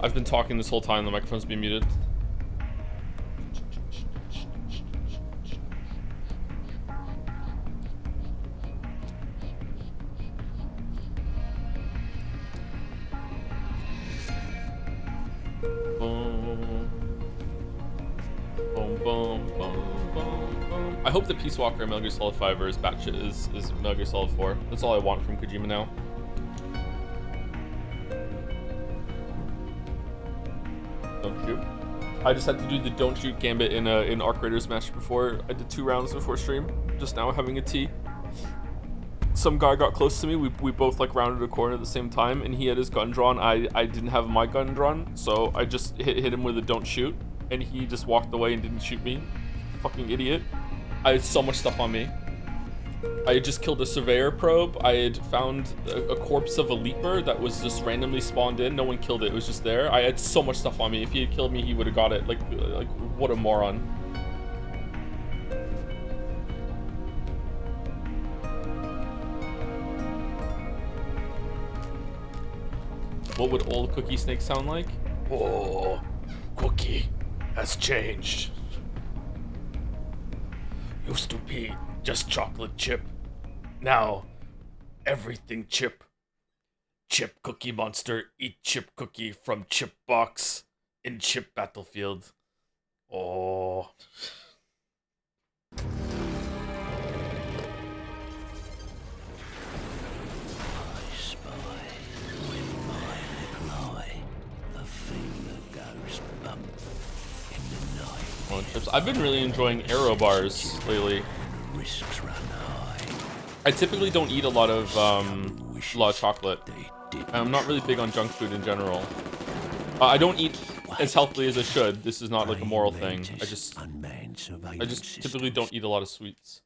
I've been talking this whole time, the microphone's been muted. I hope the Peace Walker in Metal Gear Solid 5 is batshit is Metal Gear Solid 4. That's all I want from Kojima now. Don't shoot. I just had to do the don't shoot gambit in Arc Raiders match before. I did 2 rounds before stream. Just now having a tea. Some guy got close to me. We both like rounded a corner at the same time, and he had his gun drawn. I didn't have my gun drawn, so I just hit him with a don't shoot, and he just walked away and didn't shoot me. Fucking idiot. I had so much stuff on me. I had just killed a surveyor probe. I had found a corpse of a leaper that was just randomly spawned in. No one killed it. It was just there. I had so much stuff on me. If he had killed me, he would have got it. Like what a moron. What would old Cookie Snake sound like? Oh, Cookie has changed. Used to be just chocolate chip. Now, everything chip. Chip Cookie Monster, eat chip cookie from chip box in chip battlefield. Oh. I've been really enjoying Aero bars lately. I typically don't eat a lot of chocolate. I'm not really big on junk food in general. I don't eat as healthily as I should. This is not like a moral thing. I just typically don't eat a lot of sweets.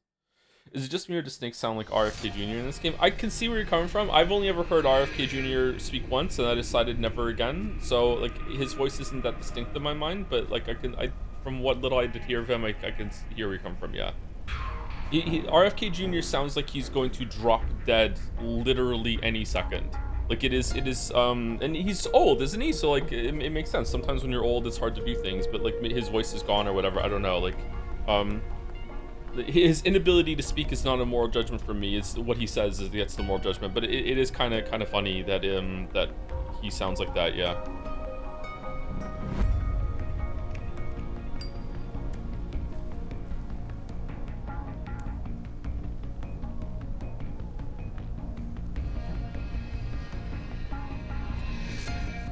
Is it just me or does Snake sound like RFK Jr. in this game? I can see where you're coming from. I've only ever heard RFK Jr. speak once, and I decided never again. So like his voice isn't that distinct in my mind, but like from what little I did hear of him, I can hear where you come from. Yeah. RFK Jr. sounds like he's going to drop dead literally any second. Like it is, and he's old, isn't he? So like it makes sense. Sometimes when you're old, it's hard to do things, but like his voice is gone or whatever. I don't know. Like, his inability to speak is not a moral judgment for me. It's what he says is that's the moral judgment. But it is kind of funny that that he sounds like that. Yeah.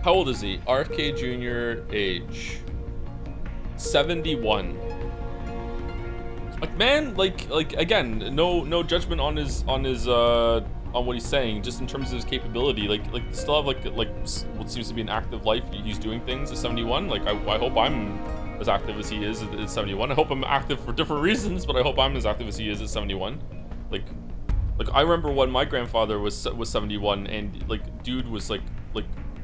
How old is he? RFK Jr. age 71. Like man, like again, no judgment on on what he's saying, just in terms of his capability. Like still have like what seems to be an active life. He's doing things at 71. Like I hope I'm as active as he is at 71. I hope I'm active for different reasons, but I hope I'm as active as he is at 71. Like I remember when my grandfather was 71, and like dude was like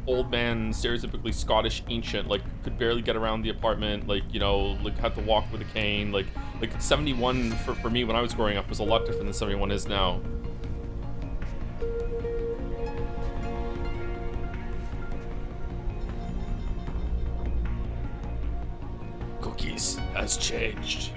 old man, stereotypically Scottish ancient, like could barely get around the apartment, like, you know, like had to walk with a cane. Like 71 for me when I was growing up was a lot different than 71 is now. Cookies has changed.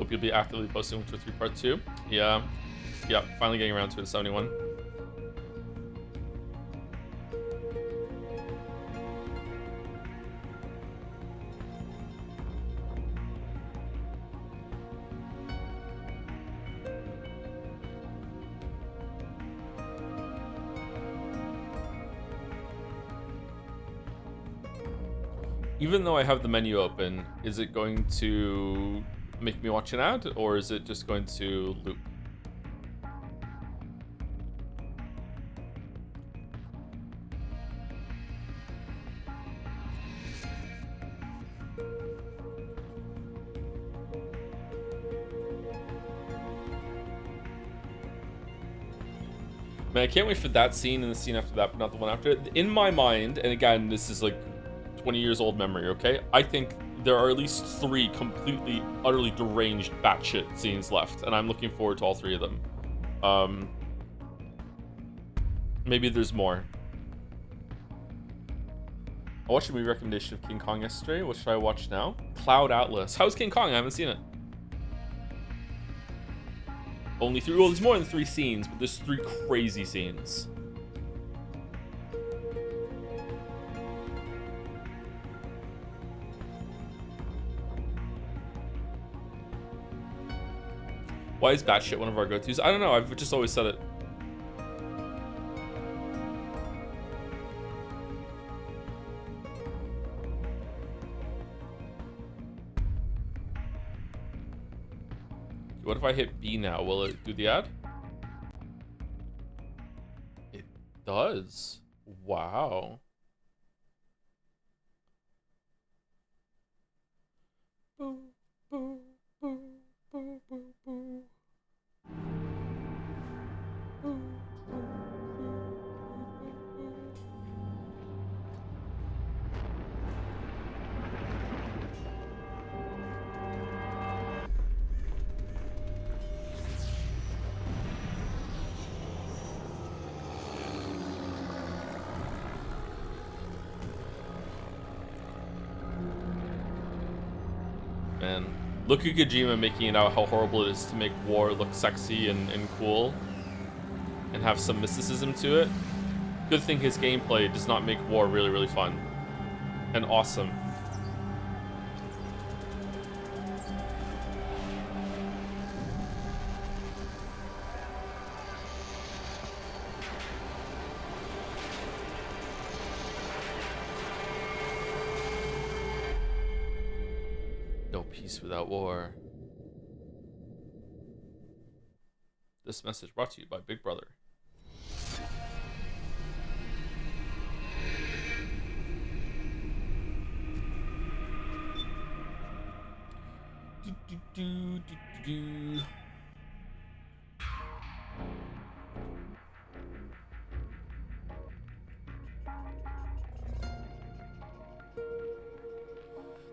Hope you'll be actively posting Witcher 3 Part 2. Yeah. Yeah, finally getting around to it, 71. Even though I have the menu open, is it going to make me watch an ad, or is it just going to loop? Man, I can't wait for that scene and the scene after that, but not the one after it. In my mind, and again, this is like 20 years old memory, okay? I think there are at least 3 completely, utterly deranged batshit scenes left, and I'm looking forward to all 3 of them. Maybe there's more. I watched a movie recommendation of King Kong yesterday. What should I watch now? Cloud Atlas. How's King Kong? I haven't seen it. Only 3. Well, there's more than 3 scenes, but there's 3 crazy scenes. Why is batshit one of our go-tos? I don't know. I've just always said it. What if I hit B now? Will it do the ad? It does. Wow. Boo, boo, boo, boo, boo, boo. Man, look at Kojima making it out how horrible it is to make war look sexy and cool and have some mysticism to it. Good thing his gameplay does not make war really, really fun and awesome. No peace without war. This message brought to you by Big Brother. Do.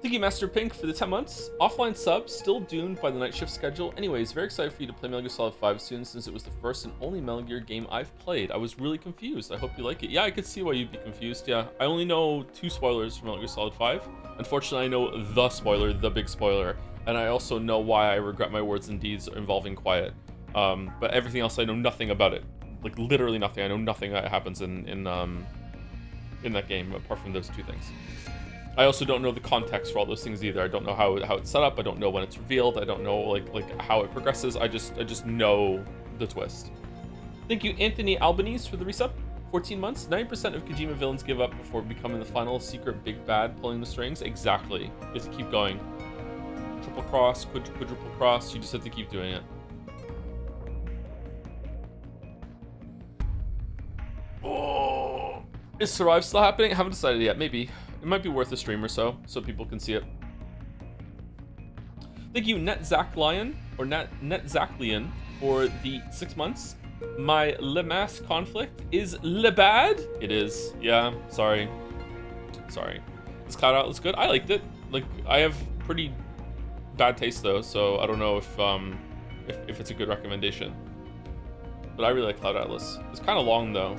Thank you, Master Pink, for the 10 months. Offline sub, still doomed by the night shift schedule. Anyways, very excited for you to play Metal Gear Solid 5 soon, since it was the first and only Metal Gear game I've played. I was really confused. I hope you like it. Yeah, I could see why you'd be confused. Yeah, I only know 2 spoilers from Metal Gear Solid 5. Unfortunately, I know the spoiler, the big spoiler, and I also know why I regret my words and deeds involving Quiet. But everything else, I know nothing about it. Like, literally nothing. I know nothing that happens in that game, apart from those 2 things. I also don't know the context for all those things either. I don't know how it's set up. I don't know when it's revealed. I don't know like how it progresses. I just know the twist. Thank you, Anthony Albanese, for the resub. 14 months. 9% of Kojima villains give up before becoming the final secret big bad pulling the strings. Exactly. You have to keep going. Triple cross, quadruple cross. You just have to keep doing it. Oh, is Survive still happening? I haven't decided yet. Maybe. It might be worth a stream or so people can see it. Thank you, NetZachlion, or NetZachlion, for the 6 months. My Le Mas conflict is Le Bad? It is. Yeah, sorry. This Cloud Atlas good? I liked it. Like, I have pretty bad taste though, so I don't know if it's a good recommendation. But I really like Cloud Atlas. It's kind of long though.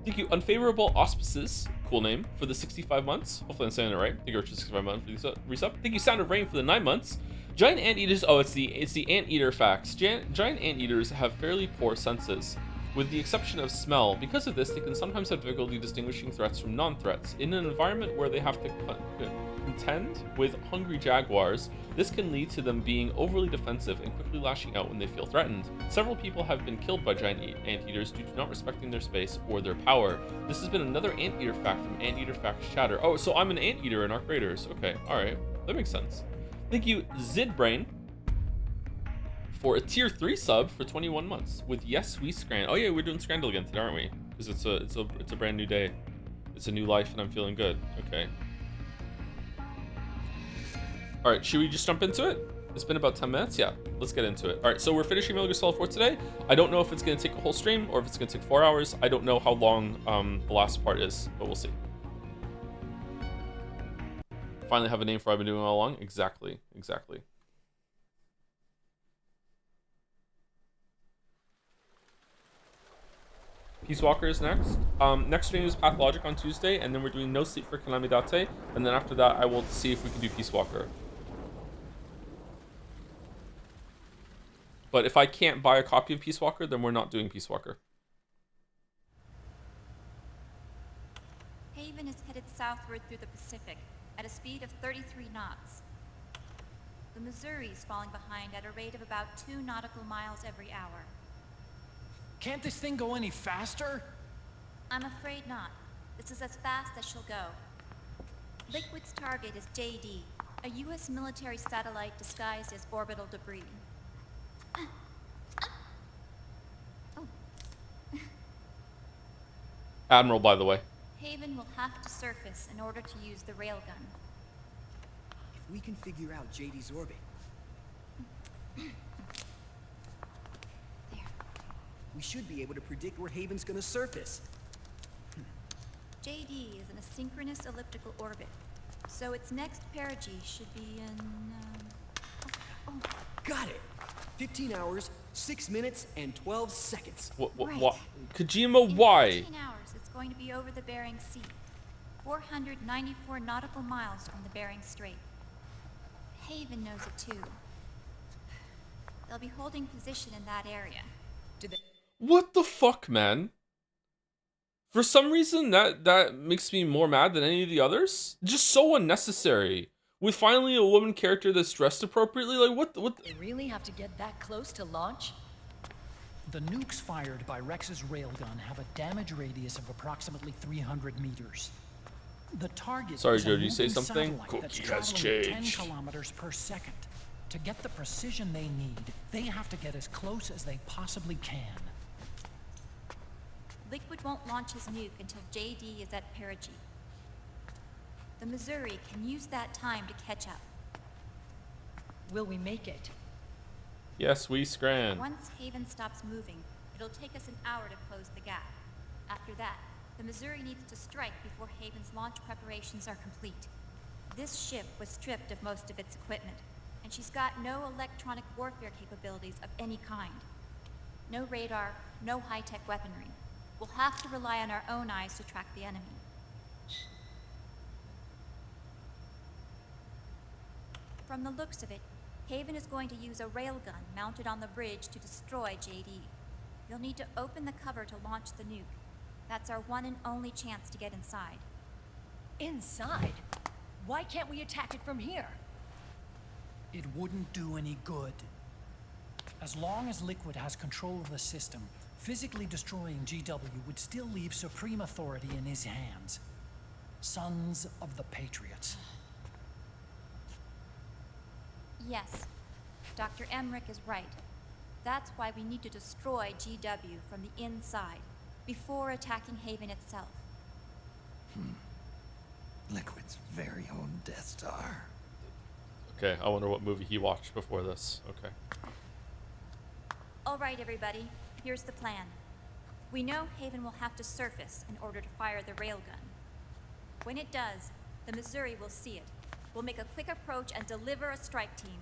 Thank you, Unfavorable Auspices, cool name, for the 65 months. Hopefully I'm saying it right. Thank you, Richard, 65 months for the resub. Thank you, Sound of Rain, for the 9 months. Giant anteaters. Oh, it's the anteater facts. Giant anteaters have fairly poor senses, with the exception of smell. Because of this, they can sometimes have difficulty distinguishing threats from non-threats. In an environment where they have to contend with hungry jaguars, this can lead to them being overly defensive and quickly lashing out when they feel threatened. Several people have been killed by giant anteaters due to not respecting their space or their power. This has been another anteater fact from Anteater Facts Chatter. Oh, so I'm an anteater in our creators. Okay, alright. That makes sense. Thank you, Zidbrain, for a tier 3 sub for 21 months with Yes We Scrand. Oh yeah, we're doing Scrandle again today, aren't we? Because it's a brand new day. It's a new life and I'm feeling good. Okay. Alright, should we just jump into it? It's been about 10 minutes? Yeah, let's get into it. Alright, so we're finishing Metal Gear Solid 4 today. I don't know if it's going to take a whole stream or if it's going to take 4 hours. I don't know how long the last part is, but we'll see. Finally have a name for what I've been doing all along. Exactly. Peace Walker is next. Next stream is Pathologic on Tuesday, and then we're doing No Sleep for Calamidate, and then after that I will see if we can do Peace Walker. But if I can't buy a copy of Peace Walker, then we're not doing Peace Walker. Haven is headed southward through the Pacific at a speed of 33 knots. The Missouri is falling behind at a rate of about 2 nautical miles every hour. Can't this thing go any faster? I'm afraid not. This is as fast as she'll go. Liquid's target is JD, a U.S. military satellite disguised as orbital debris. Oh. Admiral, by the way. Haven will have to surface in order to use the railgun. If we can figure out JD's orbit, There. we should be able to predict where Haven's gonna surface. JD is in a synchronous elliptical orbit, so its next perigee should be in, Got it! 15 hours, 6 minutes, and 12 seconds. Right. What? Kojima, why? In 15 hours, it's going to be over the Bering Sea, 494 nautical miles from the Bering Strait. Haven knows it too. They'll be holding position in that area. What the fuck, man? For some reason, that makes me more mad than any of the others. Just so unnecessary. With finally a woman character that's dressed appropriately, like what? They really have to get that close to launch? The nukes fired by Rex's railgun have a damage radius of approximately 300 meters. The target Sorry, is a Joe, did you say moving something? satellite that's Cookie has traveling at changed. 10 kilometers per second. To get the precision they need, they have to get as close as they possibly can. Liquid won't launch his nuke until JD is at perigee. The Missouri can use that time to catch up. Will we make it? Yes, we scran. Once Haven stops moving, it'll take us an hour to close the gap. After that, the Missouri needs to strike before Haven's launch preparations are complete. This ship was stripped of most of its equipment, and she's got no electronic warfare capabilities of any kind. No radar, no high-tech weaponry. We'll have to rely on our own eyes to track the enemy. From the looks of it, Haven is going to use a railgun mounted on the bridge to destroy JD. You'll need to open the cover to launch the nuke. That's our one and only chance to get inside. Inside? Why can't we attack it from here? It wouldn't do any good. As long as Liquid has control of the system, physically destroying GW would still leave supreme authority in his hands. Sons of the Patriots. Yes, Dr. Emmerich is right. That's why we need to destroy GW from the inside, before attacking Haven itself. Liquid's very own Death Star. Okay, I wonder what movie he watched before this. Okay. All right, everybody, here's the plan. We know Haven will have to surface in order to fire the railgun. When it does, the Missouri will see it. We'll make a quick approach and deliver a strike team.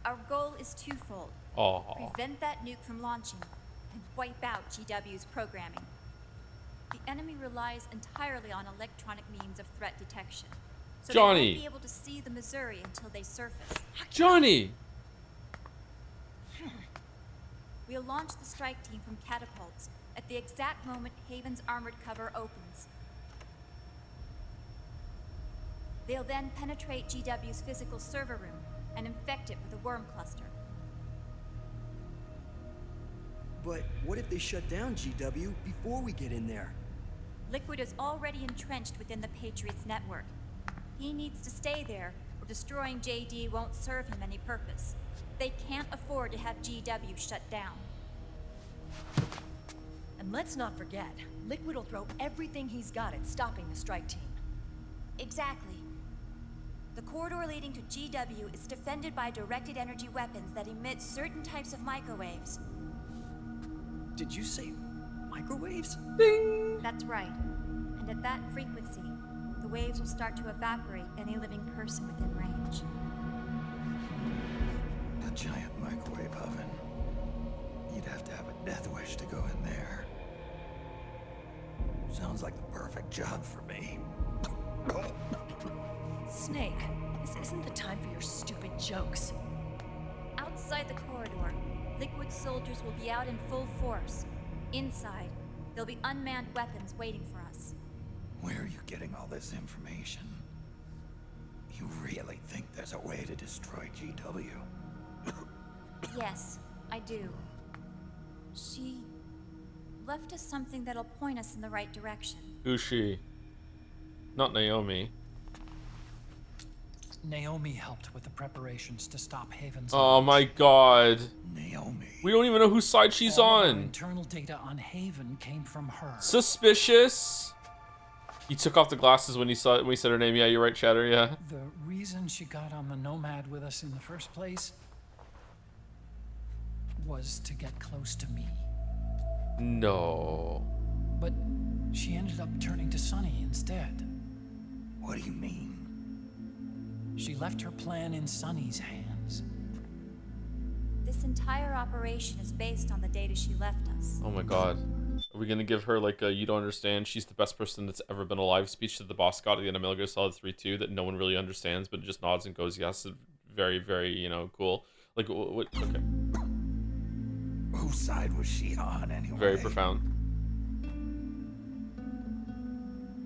Our goal is twofold. Oh. Prevent that nuke from launching, and wipe out GW's programming. The enemy relies entirely on electronic means of threat detection. So they Johnny. won't be able to see the Missouri until they surface. Johnny! We'll launch the strike team from catapults at the exact moment Haven's armored cover opens. They'll then penetrate GW's physical server room and infect it with a worm cluster. But what if they shut down GW before we get in there? Liquid is already entrenched within the Patriots network. He needs to stay there, or destroying JD won't serve him any purpose. They can't afford to have GW shut down. And let's not forget, Liquid will throw everything he's got at stopping the strike team. Exactly. The corridor leading to GW is defended by directed energy weapons that emit certain types of microwaves. Did you say microwaves? That's right. And at that frequency, the waves will start to evaporate any living person within range. A giant microwave oven. You'd have to have a death wish to go in there. Sounds like the perfect job for me. Snake, this isn't the time for your stupid jokes. Outside the corridor, Liquid soldiers will be out in full force. Inside, there'll be unmanned weapons waiting for us. Where are you getting all this information? You really think there's a way to destroy GW? Yes, I do. She left us something that'll point us in the right direction. Who's she? Not Naomi. Naomi helped with the preparations to stop Haven's. Oh my god. Naomi. We don't even know whose side she's All of our on. internal data on Haven came from her. Suspicious. He took off the glasses when he said her name. Yeah, you're right, Shatter. Yeah. The reason she got on the Nomad with us in the first place was to get close to me. No. But she ended up turning to Sunny instead. What do you mean? She left her plan in Sunny's hands. This entire operation is based on the data she left us. Oh my god. Are we gonna give her like a "you don't understand, she's the best person that's ever been alive" speech that the boss got at the end of Metal Gear Solid 3-2 that no one really understands but just nods and goes yes? Very, very, you know, cool. Like what? Okay. Whose side was she on anyway? Very profound.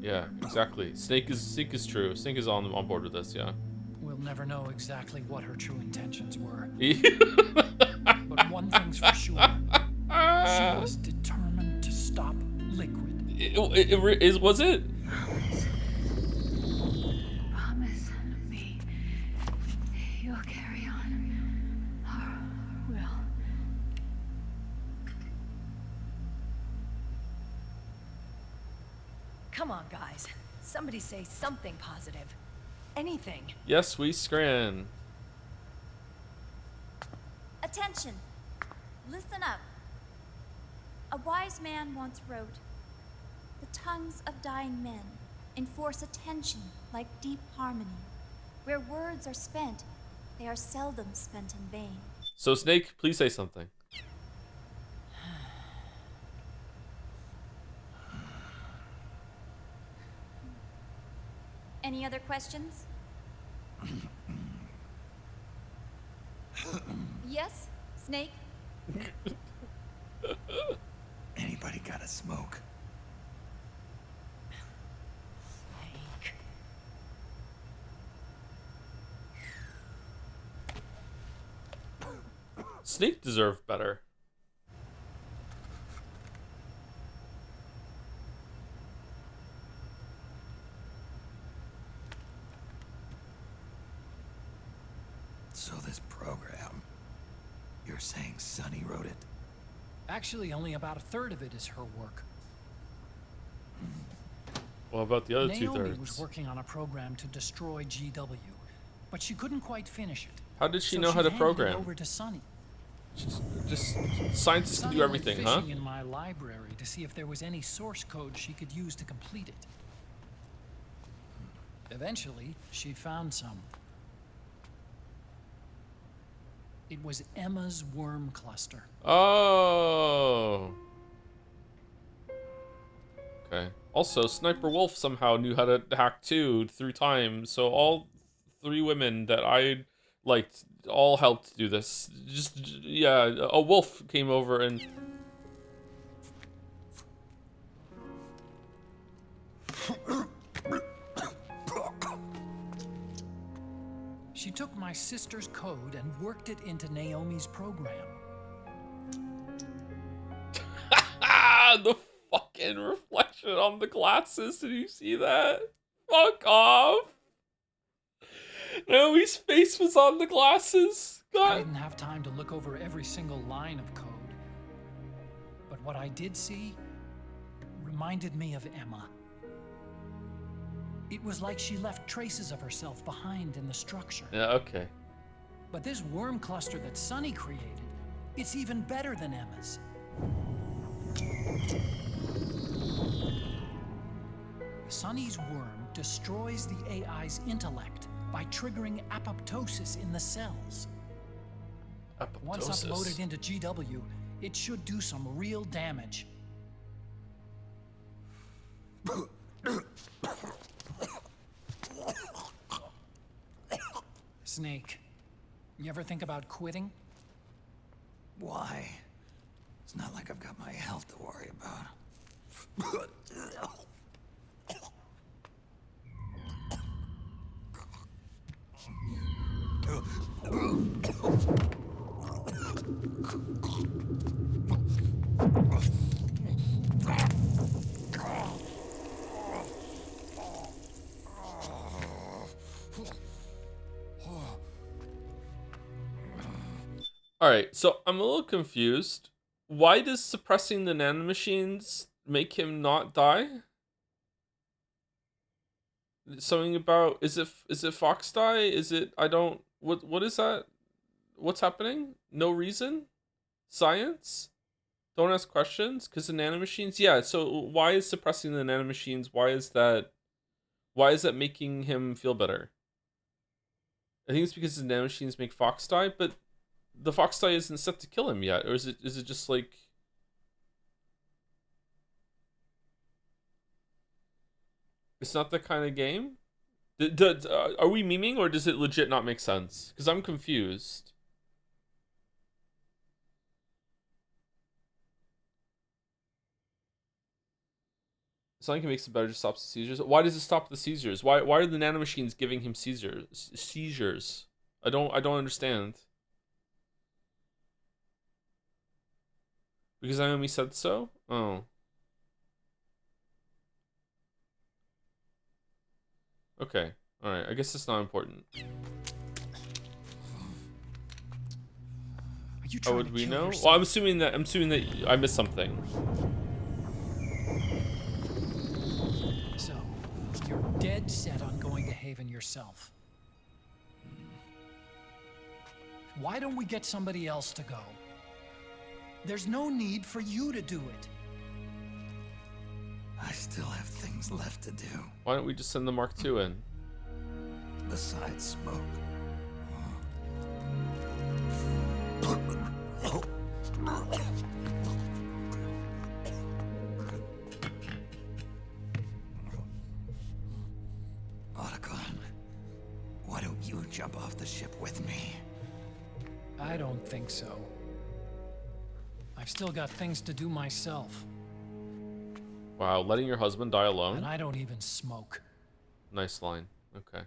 Yeah, exactly. Snake is true. Snake is on board with this. Yeah. We'll never know exactly what her true intentions were. But But one thing's for sure. She was determined to stop Liquid. was it? Promise me you'll carry on. Or will. Come on, guys. Somebody say something positive. Anything. Yes, we scran. Attention! Listen up. A wise man once wrote, "The tongues of dying men enforce attention like deep harmony. Where words are spent, they are seldom spent in vain." So Snake, please say something. Any other questions? Yes, Snake? Anybody got a smoke? Snake. Snake deserved better. So this program, you're saying Sunny wrote it? Actually, only about a third of it is her work. What about the other Naomi was 2/3? working on a program to destroy GW, but she couldn't quite finish it. How did she So know how to handed it program? over to Sunny. Just scientists can Sunny do everything, went huh? fishing in my library to see if there was any source code she could use to complete it. Eventually, she found some. It was Emma's worm cluster. Oh. Okay. Also, Sniper Wolf somehow knew how to hack too through time, so all 3 women that I liked all helped do this. Just, yeah, a wolf came over and... She took my sister's code and worked it into Naomi's program. Ah, the fucking reflection on the glasses. Did you see that? Fuck off. Naomi's face was on the glasses. I God. didn't have time to look over every single line of code. But what I did see reminded me of Emma. It was like she left traces of herself behind in the structure. Yeah, okay. But this worm cluster that Sonny created, it's even better than Emma's. Sonny's worm destroys the AI's intellect by triggering apoptosis in the cells. Once Apoptosis. uploaded into GW, it should do some real damage. Snake, you ever think about quitting? Why? It's not like I've got my health to worry about. Alright, so I'm a little confused. Why does suppressing the nanomachines make him not die? Something about, is it Fox die? Is it, I don't, what is that? What's happening? No reason? Science? Don't ask questions? Because the nanomachines? Yeah, so why is suppressing the nanomachines, why is that making him feel better? I think it's because the nanomachines make Fox die, but the Fox die isn't set to kill him yet, or is it just like... It's not that kind of game? Are we memeing, or does it legit not make sense? Because I'm confused. Something makes it better, just stops the seizures. Why does it stop the seizures? Why are the nanomachines giving him seizures? I don't understand. Because Naomi said so? Oh. Okay. Alright, I guess it's not important. Are you How trying would to we kill know? yourself? Well, I'm assuming that I missed something. So, you're dead set on going to Haven yourself. Why don't we get somebody else to go? There's no need for you to do it. I still have things left to do. Why don't we just send the Mark II in? Besides smoke. Otacon, why don't you jump off the ship with me? I don't think so. I've still got things to do myself. Wow, letting your husband die alone? And I don't even smoke. Nice line. Okay.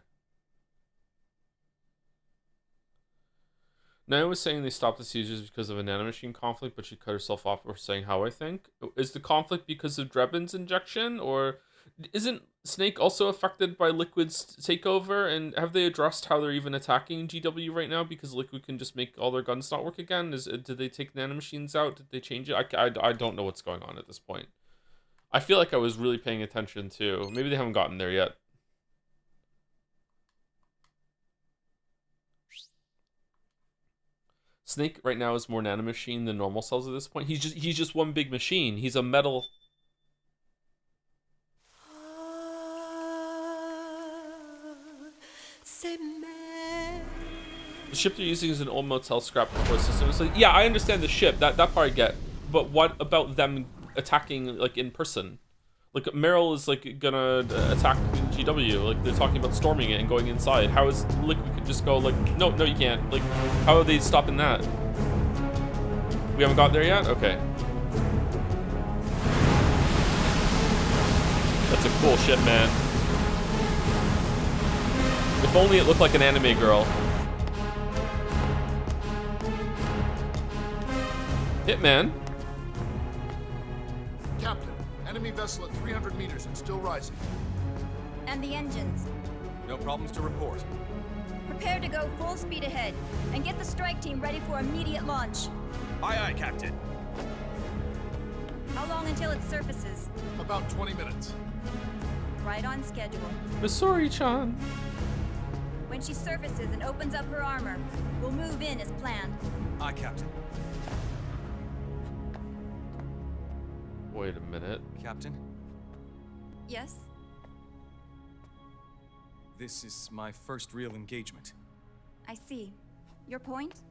Naya was saying they stopped the seizures because of a nanomachine conflict, but she cut herself off for saying how I think. Is the conflict because of Drebin's injection, or isn't Snake also affected by Liquid's takeover? And have they addressed how they're even attacking GW right now because Liquid can just make all their guns not work again? Did they take nanomachines out? Did they change it? I don't know what's going on at this point. I feel like I was really paying attention too. Maybe they haven't gotten there yet. Snake right now is more nanomachine than normal cells at this point. He's just one big machine. He's a metal. The ship they're using is an old motel scrap report system. It's like, yeah, I understand the ship. That part I get. But what about them attacking like in person? Like Meryl is like gonna attack GW. Like they're talking about storming it and going inside. How is Liquid could just go like, no, you can't. Like, how are they stopping that? We haven't got there yet? Okay. That's a cool ship, man. If only it looked like an anime girl. Hitman. Captain, enemy vessel at 300 meters and still rising. And the engines. No problems to report. Prepare to go full speed ahead and get the strike team ready for immediate launch. Aye, aye, Captain. How long until it surfaces? About 20 minutes. Right on schedule. Missouri-chan. When she surfaces and opens up her armor, we'll move in as planned. Aye, Captain. Wait a minute. Captain, Yes? this is my first real engagement. I see. Your point?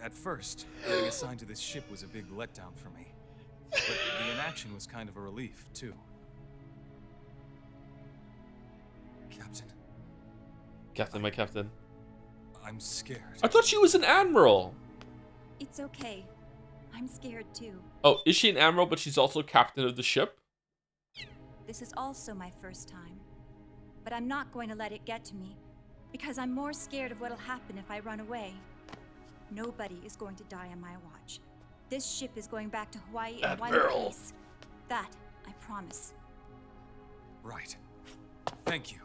At first, getting assigned to this ship was a big letdown for me. But the inaction was kind of a relief, too. Captain, Captain, my captain. I'm scared. I thought she was an admiral. It's okay. I'm scared too. Oh, is she an admiral, but she's also captain of the ship? This is also my first time. But I'm not going to let it get to me, because I'm more scared of what'll happen if I run away. Nobody is going to die on my watch. This ship is going back to Hawaii in one Admiral. piece. That, I promise. Right. Thank you.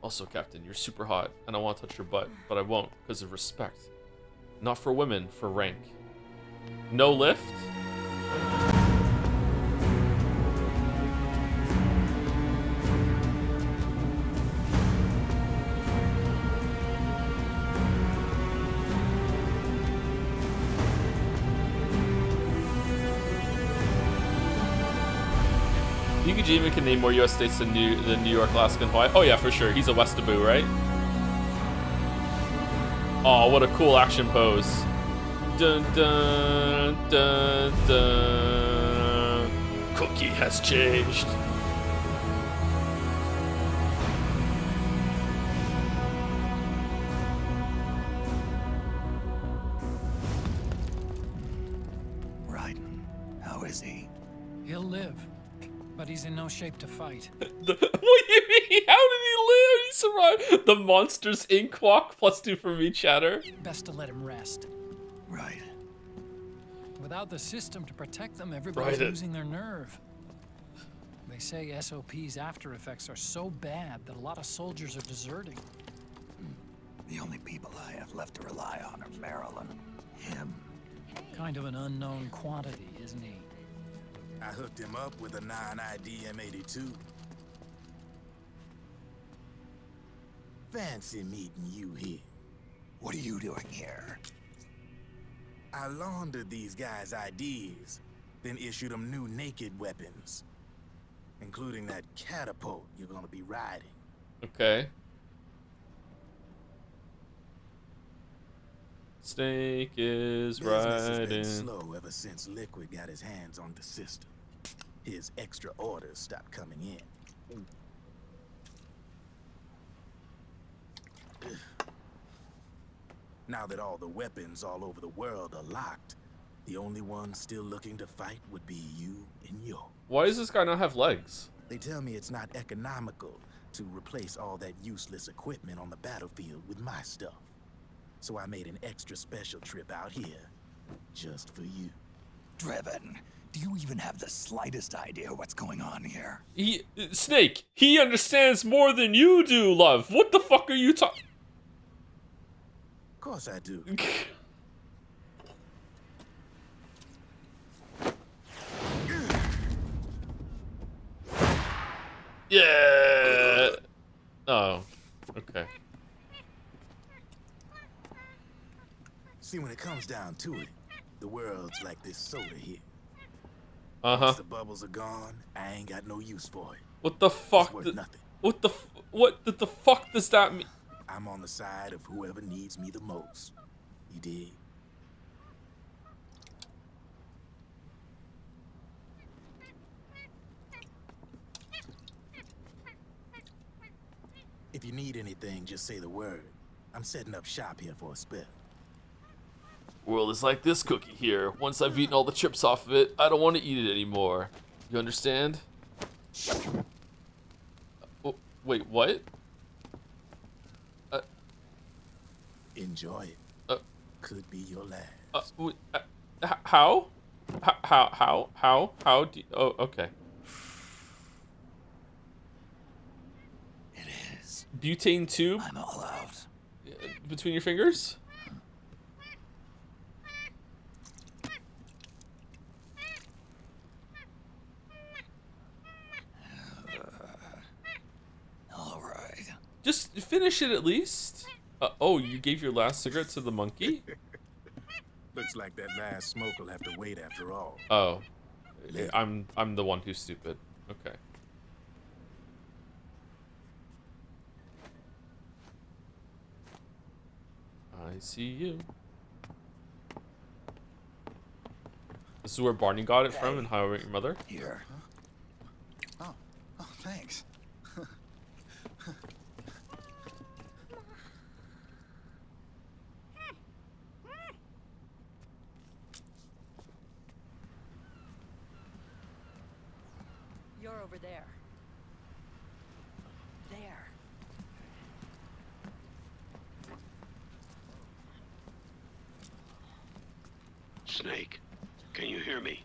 Also, Captain, you're super hot, and I want to touch your butt, but I won't, because of respect. Not for women, for rank. No lift? Kojima can name more U.S. states than New York, Alaska, and Hawaii. Oh yeah, for sure. He's a Westaboo, right? Oh, what a cool action pose. Dun dun dun dun. Cookie has changed. Raiden, how is he? He'll live, but he's in no shape to fight. What do you mean? How did he live? He survived. The Monsters Inc. walk +2 for me, chatter. Best to let him rest. Right. Without the system to protect them, everybody's Right. losing their nerve. They say SOP's after effects are so bad that a lot of soldiers are deserting. The only people I have left to rely on are Marilyn, him. Kind of an unknown quantity, isn't he? I hooked him up with a 9ID M82. Fancy meeting you here. What are you doing here? I laundered these guys' IDs, then issued them new naked weapons, including that catapult you're gonna be riding. Okay. Snake is Business has been riding. slow ever since Liquid got his hands on the system. His extra orders stopped coming in. Now that all the weapons all over the world are locked, the only ones still looking to fight would be you and Yo. Why does this guy not have legs? They tell me it's not economical to replace all that useless equipment on the battlefield with my stuff. So I made an extra special trip out here, just for you. Driven, do you even have the slightest idea what's going on here? Snake, he understands more than you do, love. What the fuck are you talking? Of course I do. Yeah. Oh, okay. See, when it comes down to it, The world's like this soda here. Uh-huh. Once the bubbles are gone, I ain't got no use for it. What the fuck? It's worth nothing. What the fuck does that mean? I'm on the side of whoever needs me the most. You dig? If you need anything, just say the word. I'm setting up shop here for a spell. World is like this cookie here. Once I've eaten all the chips off of it, I don't want to eat it anymore. You understand? Oh, wait, what? Enjoy it. Could be your last. How? How do you, oh, okay. It is. Butane tube? I'm all out. Between your fingers? All right. Just finish it at least. Oh, you gave your last cigarette to the monkey? Looks like that last smoke will have to wait after all. Oh. I'm the one who's stupid. Okay. I see you. This is where Barney got it from and How I Met Your Mother? Here. Oh, thanks. You're over there. There. Snake, can you hear me?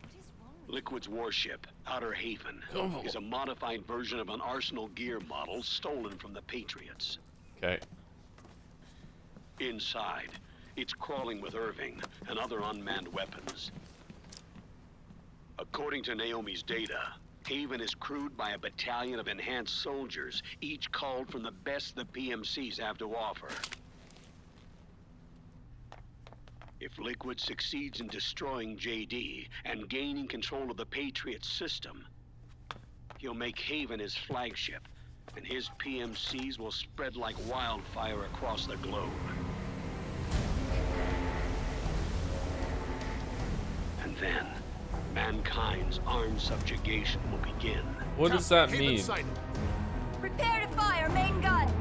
Liquid's warship, Outer Haven, is a modified version of an Arsenal gear model stolen from the Patriots. Okay. Inside, it's crawling with Irving and other unmanned weapons. According to Naomi's data, Haven is crewed by a battalion of enhanced soldiers, each called from the best the PMCs have to offer. If Liquid succeeds in destroying JD and gaining control of the Patriot's system, he'll make Haven his flagship, and his PMCs will spread like wildfire across the globe. And then, mankind's armed subjugation will begin. What does that mean? Prepare to fire, main gun!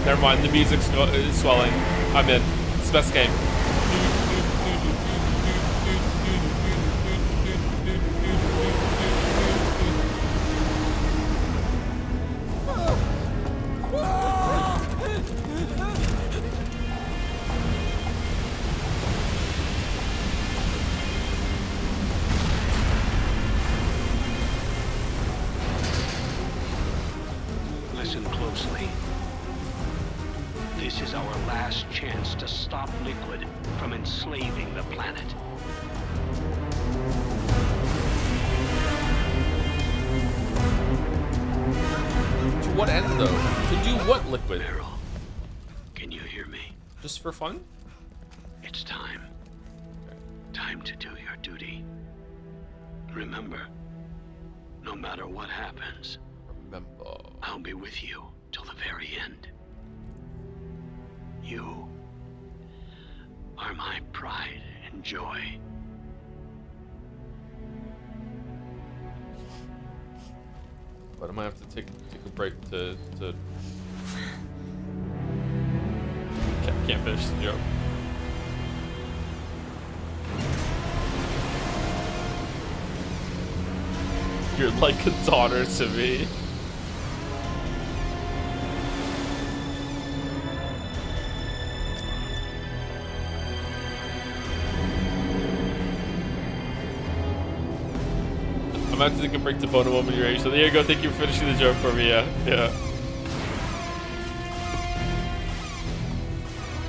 Never mind, the music's is swelling. I'm in. It's the best game. Listen closely. This is our last chance to stop Liquid from enslaving the planet. To what end, though? To do what, Liquid? Meryl, can you hear me? Just for fun? It's time. Time to do your duty. Remember, no matter what happens, Remember. I'll be with you till the very end. You are my pride and joy. But I might have to take a break to can't finish the joke. You're like a daughter to me. I'm about to take a break to bone a woman your age. So there you go. Thank you for finishing the joke for me. Yeah.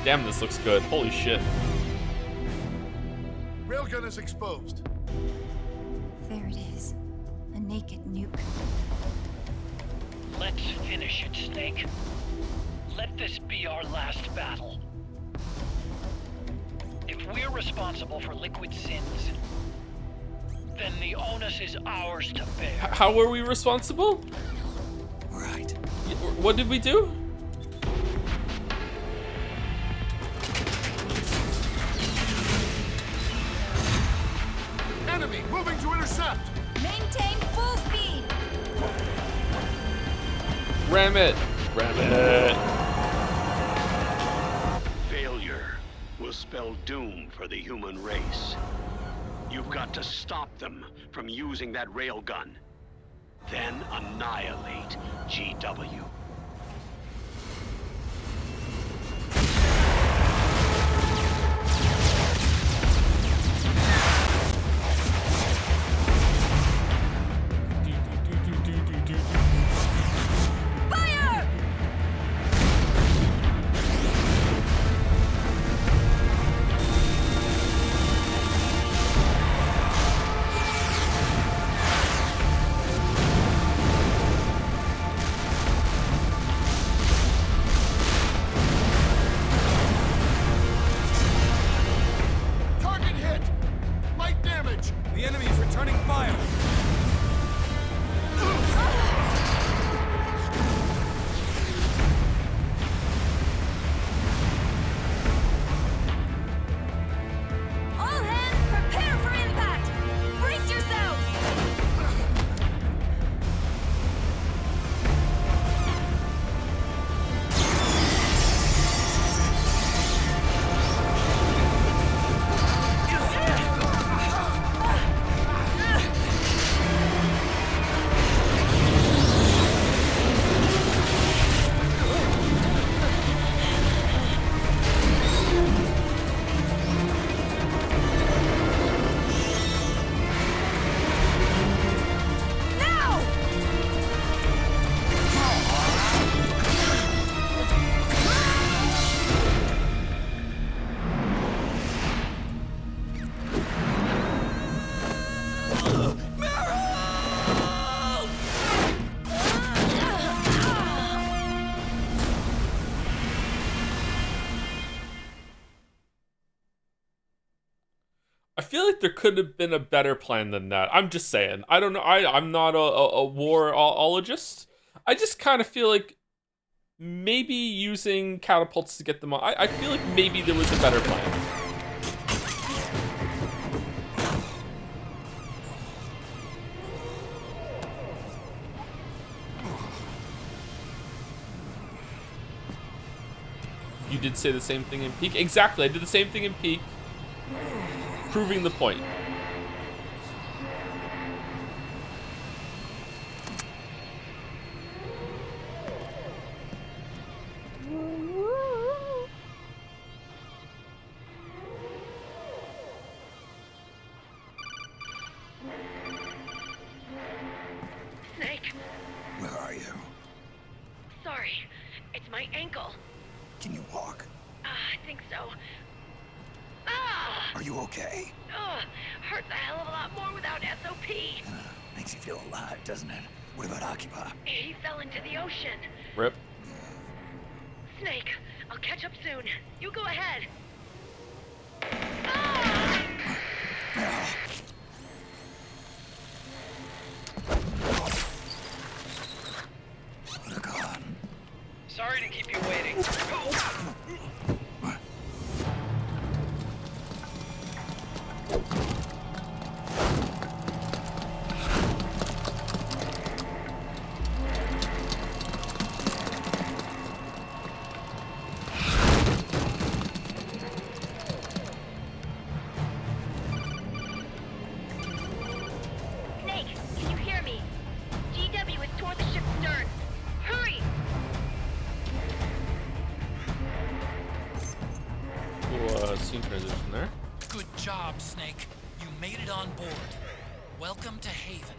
Damn, this looks good. Holy shit. Railgun is exposed. There it is. A naked nuke. Let's finish it, Snake. Let this be our last battle. If we're responsible for Liquid's sins, then the onus is ours to bear. How were we responsible? Right. What did we do? Enemy moving to intercept. Maintain full speed. Ram it. Ram it. Failure will spell doom for the human race. You've got to stop them from using that railgun. Then annihilate GW. Fire! Target hit. Light damage. The enemy is returning fire. All hands, prepare for impact! Brace yourselves! Now! I feel like there could have been a better plan than that. I'm just saying. I don't know. I'm not a warologist. I just kind of feel like maybe using catapults to get them on. I feel like maybe there was a better plan. You did say the same thing in Peak? Exactly, I did the same thing in Peak. Proving the point. Snake, Where are you? sorry. It's my ankle. Can you walk? I think so. Ah! Are you okay? Hurts a hell of a lot more without SOP. Makes you feel alive, doesn't it? What about Occupy? He fell into the ocean. Rip. Snake, I'll catch up soon. You go ahead. Ah! Look on. Sorry to keep you waiting. Snake, can you hear me? GW is toward the ship's stern. Hurry! Cool scene transition there. Good job, Snake. You made it on board. Welcome to Haven.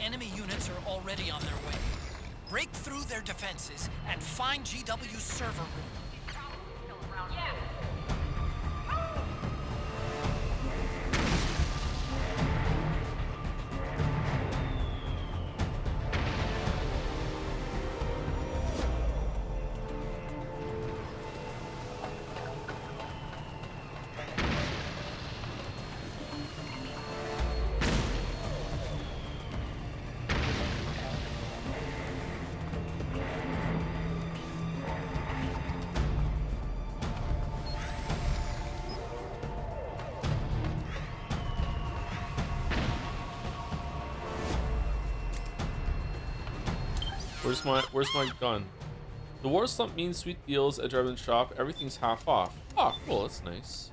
Enemy units are already on their way. Break through their defenses and find GW's server room. Where's my gun? The war slump means sweet deals at Drebin's shop. Everything's half off. Oh, cool. That's nice.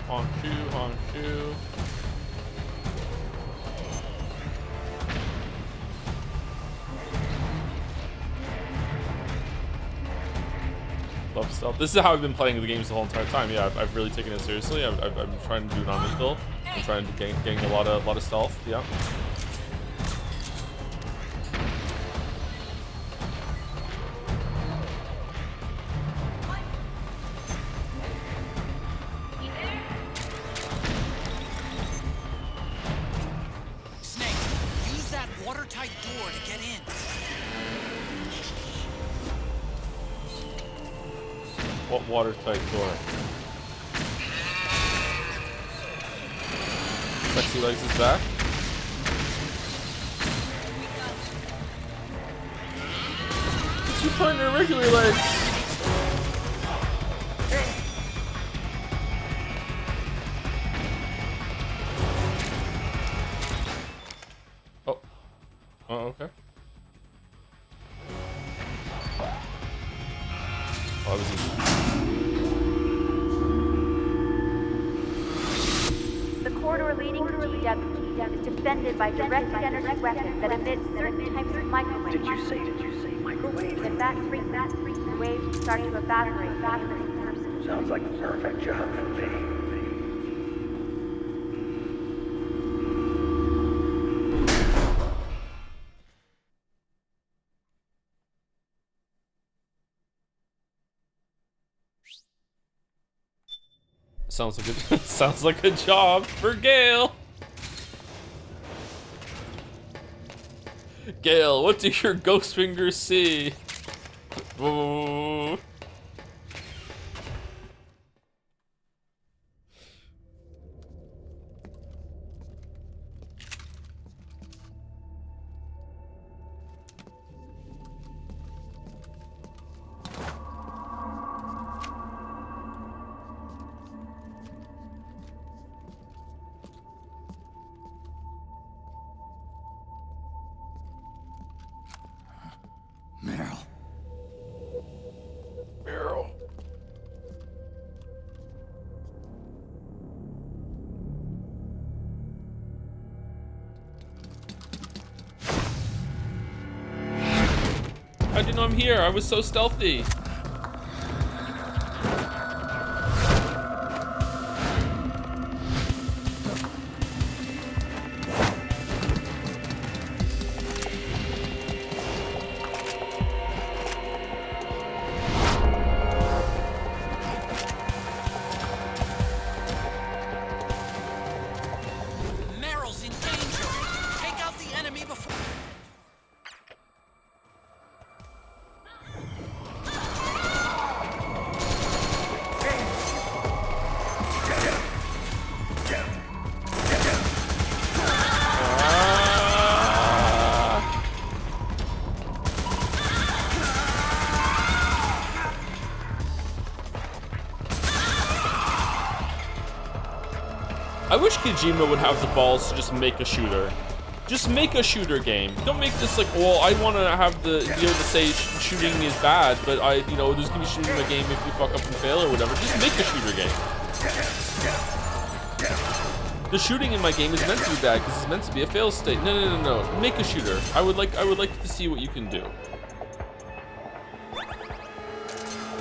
Honshu. Love stealth. This is how I've been playing the games the whole entire time. Yeah, I've really taken it seriously. I'm trying to do non-lethal. I'm trying to gain a lot of stealth. Yeah. What watertight door? Sexy Legs is back. It's your partner, Regular Legs. Oh. Oh, okay. Oh, that was easy. The corridor leading to GW is defended by directed energy weapons that emit certain types of microwaves. Did you say microwaves? If that freaks the waves start to evaporate. Sounds like the perfect job for me. Sounds like a job for Gale. Gale, what do your ghost fingers see? Whoa. Meryl. How'd you know I'm here? I was so stealthy. Meryl's in danger. Take out the enemy before. I wish Kojima would have the balls to just make a shooter. Just make a shooter game. Don't make this like, well, I want to have the be able to say shooting is bad, but there's gonna be shooting in my game if you fuck up and fail or whatever. Just make a shooter game. The shooting in my game is meant to be bad because it's meant to be a fail state. No. Make a shooter. I would like to see what you can do.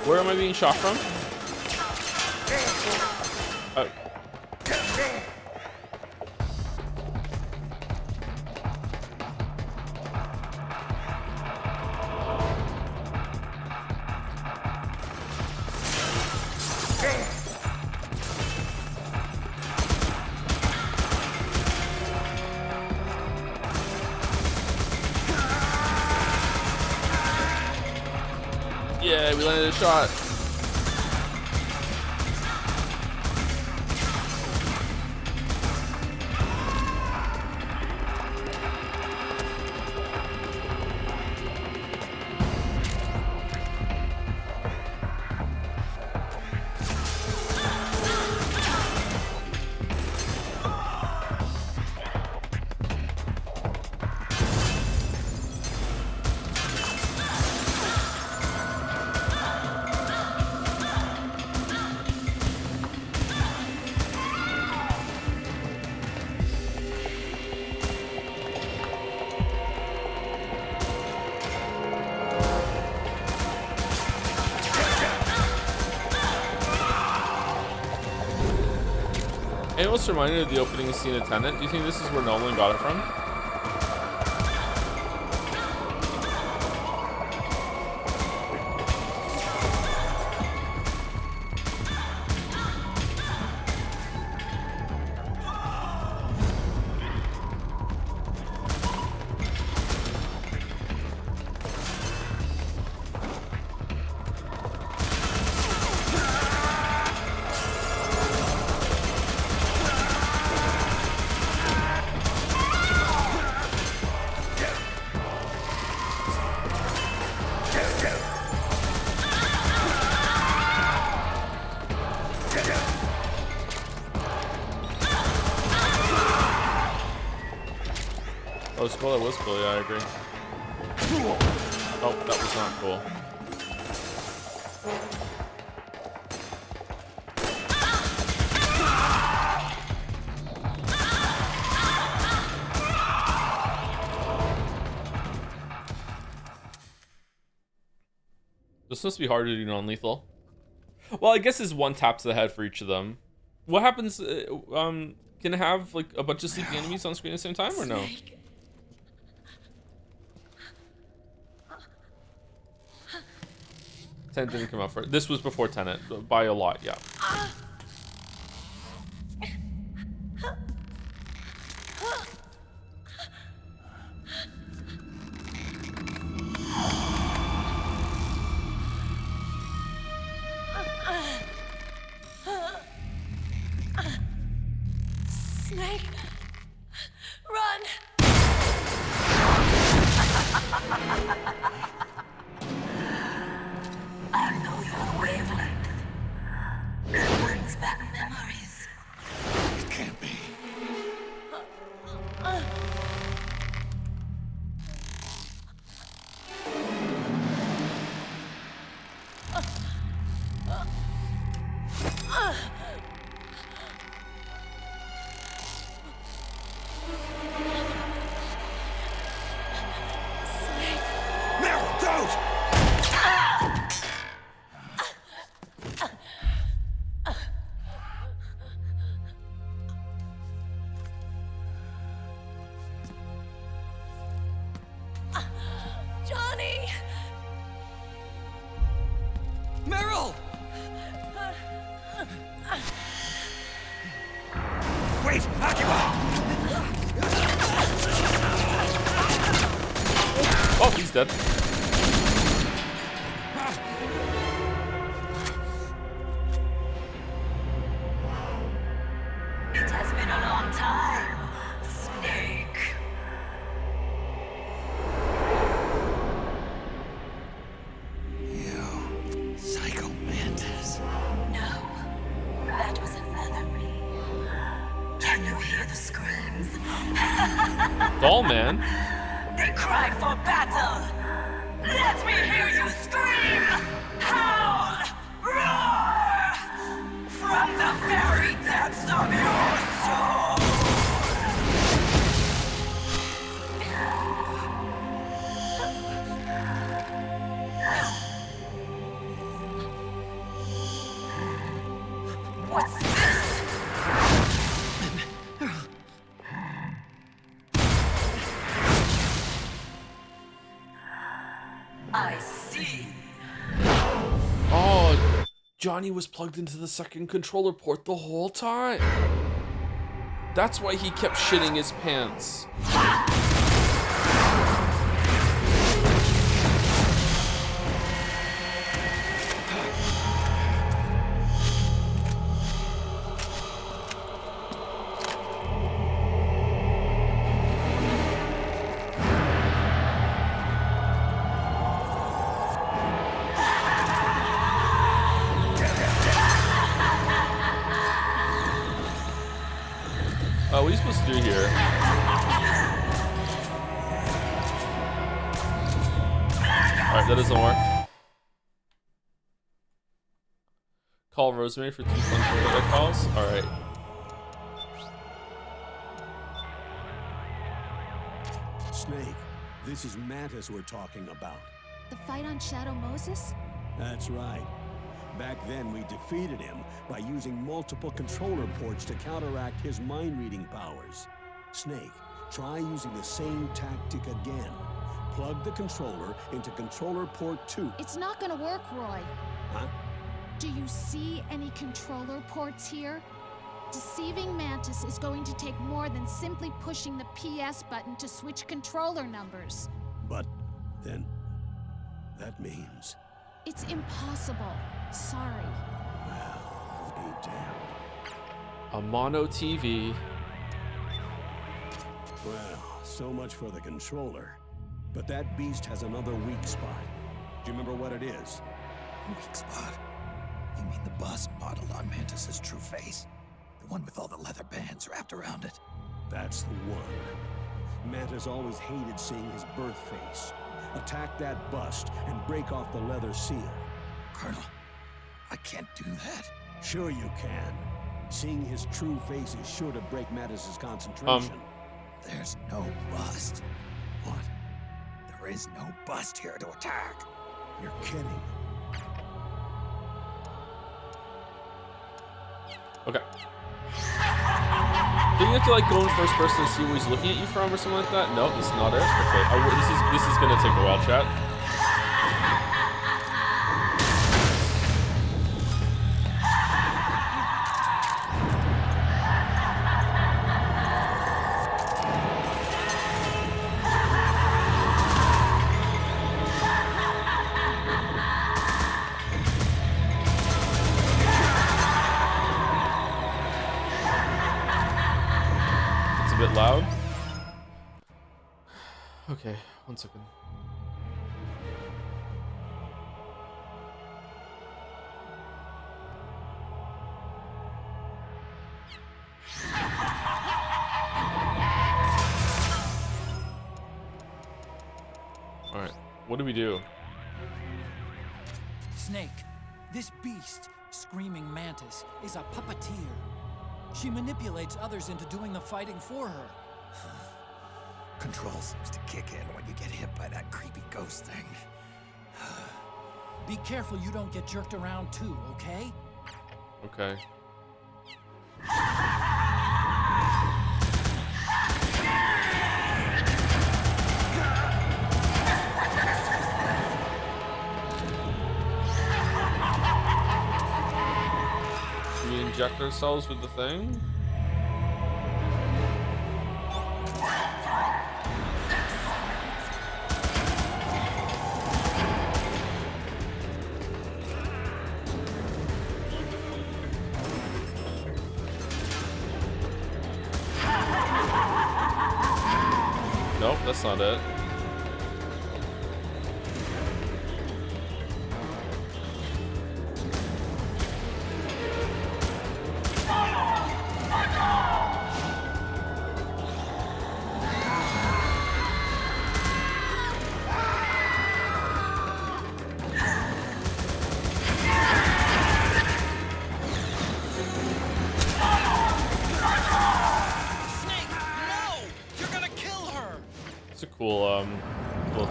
Where am I being shot from? Oh. Yeah, we landed a shot. It almost reminded of the opening scene of Tenet. Do you think this is where Nolan got it from? That was cool, that was cool, yeah, I agree. Oh, that was not cool. This must be harder to do non-lethal. Well, I guess it's one tap to the head for each of them. What happens, can it have like a bunch of sleeping enemies on screen at the same time or no? Tenet didn't come out first. This was before Tenet, by a lot, yeah. Snake, run! I know your wavelength. It brings back memories. It can't be. Johnny! Meryl! Wait, Akiba! Oh, he's dead. It has been a long time, Snake. You psycho mantis. No, that was another me. Can you hear the screams? Doll man. They cry for battle. Let me hear you scream! Howl! Roar! From the very depths of your soul! What's this? I see. Oh, Johnny was plugged into the second controller port the whole time. That's why he kept shitting his pants. What are you supposed to do here? Alright, that doesn't work. Call Rosemary for 2 fun tornado calls? Alright. Snake, this is Mantis we're talking about. The fight on Shadow Moses? That's right. Back then, we defeated him by using multiple controller ports to counteract his mind-reading powers. Snake, try using the same tactic again. Plug the controller into controller port 2. It's not gonna work, Roy. Huh? Do you see any controller ports here? Deceiving Mantis is going to take more than simply pushing the PS button to switch controller numbers. But then, that means... It's impossible. Sorry. Well, be damned. A mono TV. Well, so much for the controller. But that beast has another weak spot. Do you remember what it is? Weak spot? You mean the bust modeled on Mantis's true face? The one with all the leather bands wrapped around it? That's the one. Mantis always hated seeing his birth face. Attack that bust and break off the leather seal. Colonel, I can't do that. Sure you can. Seeing his true face is sure to break Mantis's concentration. There's no bust. What? There is no bust here to attack. You're kidding. Okay. Do you have to like go in first person and see where he's looking at you from or something like that? No, this is not it. Okay. This is gonna take a while, chat. Bit loud. Okay, 1 second. All right, what do we do? Snake, this beast, Screaming Mantis, is a puppeteer. She manipulates others into doing the fighting for her. Control seems to kick in when you get hit by that creepy ghost thing. Be careful you don't get jerked around too, okay? Okay. Should we inject ourselves with the thing? Nope, that's not it. It's a cool attack. Even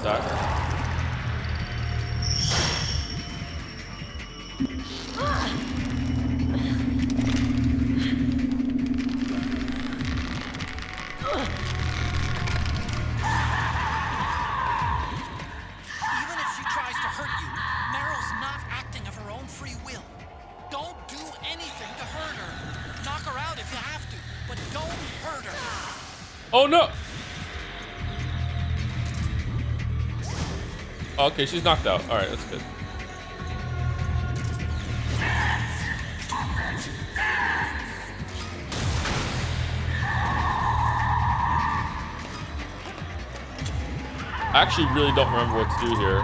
if she tries to hurt you, Meryl's not acting of her own free will. Don't do anything to hurt her. Knock her out if you have to, but don't hurt her. Oh no! Okay, she's knocked out. All right, that's good. I actually really don't remember what to do here.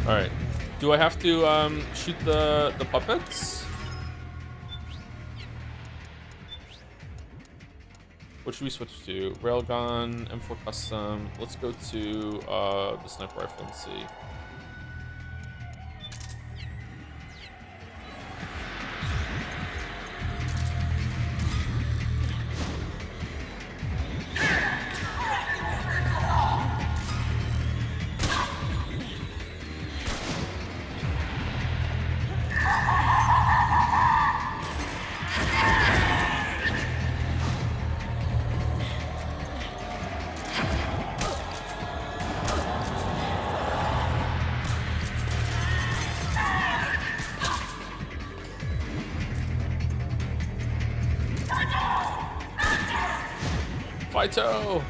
All right. Do I have to shoot the puppets? What should we switch to? Railgun, M4 custom. Let's go to the sniper rifle and see. Fighto!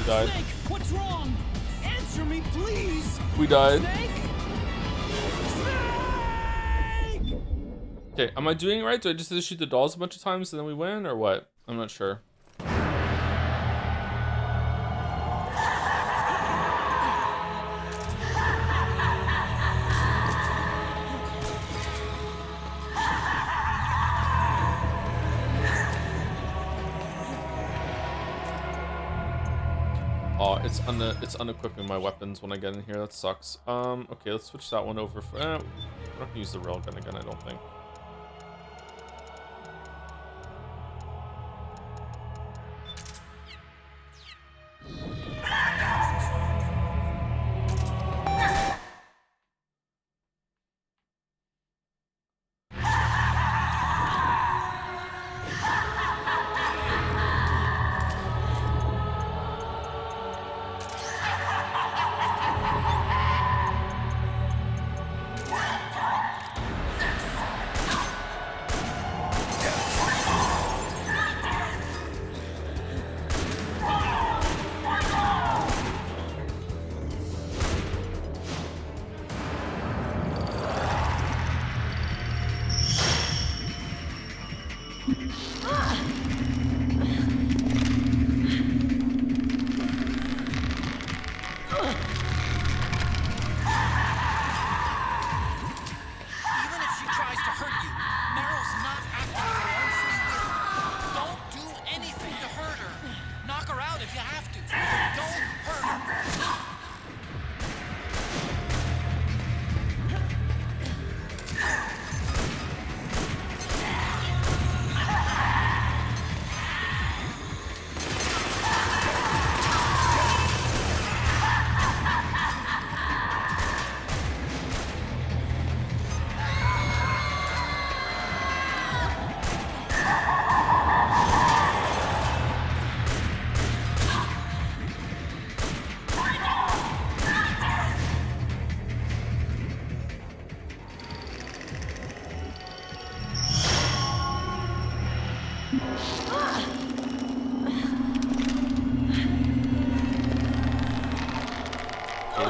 Died. Snake, what's wrong? Answer me, please. We died. Snake? Snake! Okay, am I doing it right? Do I just shoot the dolls a bunch of times and then we win, or what? I'm not sure. Oh, it's unequipping my weapons when I get in here. That sucks. Okay, let's switch that one over for. I'm not gonna use the railgun again, I don't think.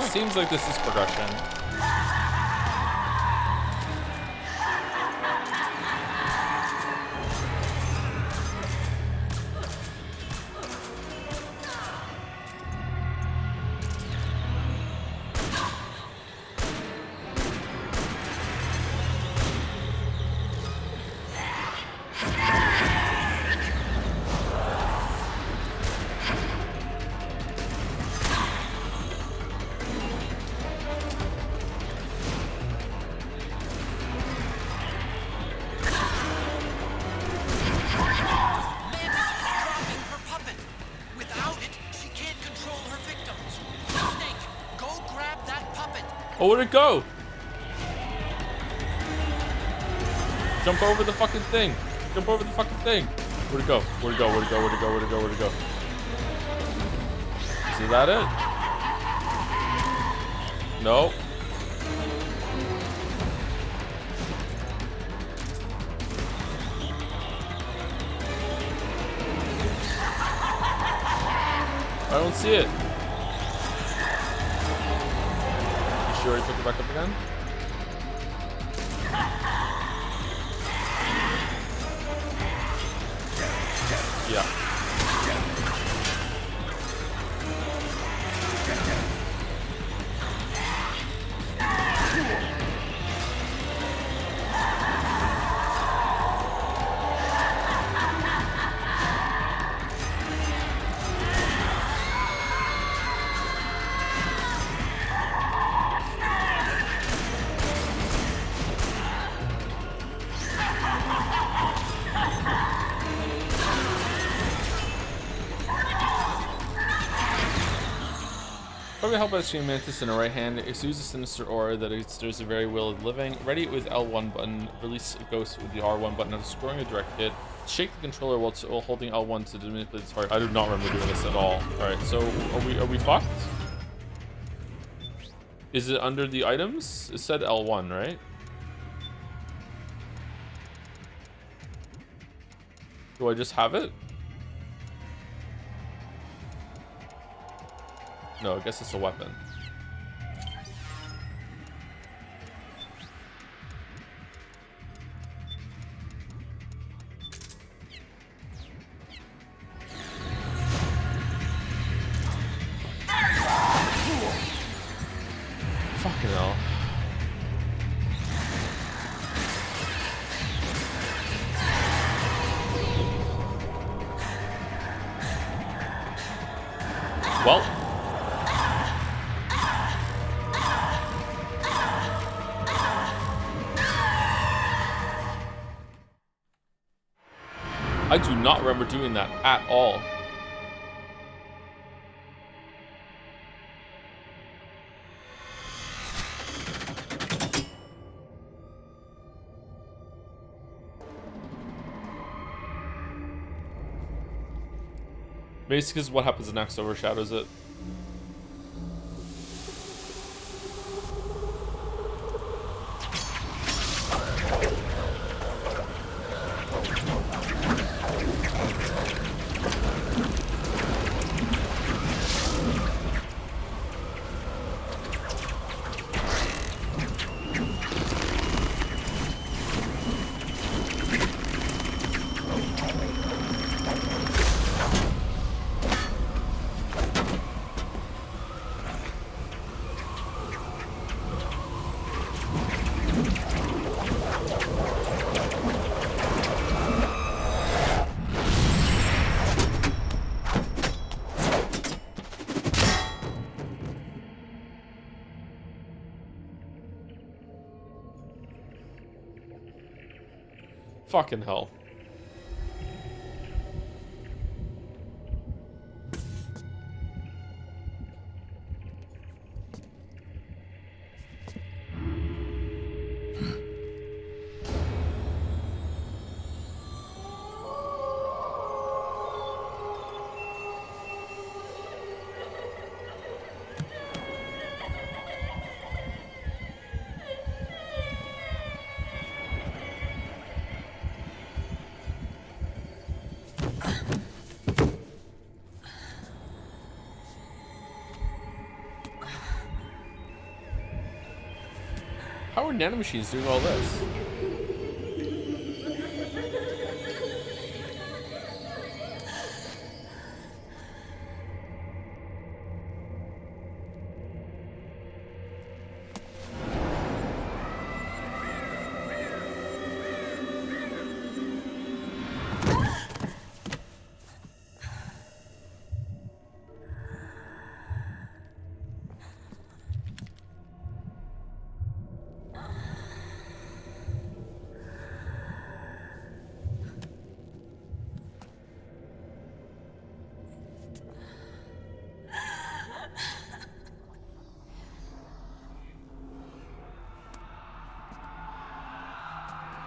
It seems like this is progression. Oh, where'd it go? Jump over the fucking thing. Jump over the fucking thing. Where'd it go? Where'd it go? Where'd it go? Where'd it go? Where'd it go? Where'd it go? Is that it? No. I don't see it. You sure he took it back up again? Yeah. Probably helped by seeing Mantis in her right hand. It exudes a sinister aura that stirs the very will of living. Ready with L1 button. Release a ghost with the R1 button. After scoring a direct hit. Shake the controller while holding L1 to manipulate the target. I do not remember doing this at all. Alright, so are we fucked? Is it under the items? It said L1, right? Do I just have it? No, I guess it's a weapon. Fucking hell. Well. I do not remember doing that at all. Basically, what happens next overshadows it. Fucking hell. are nanomachines doing all this?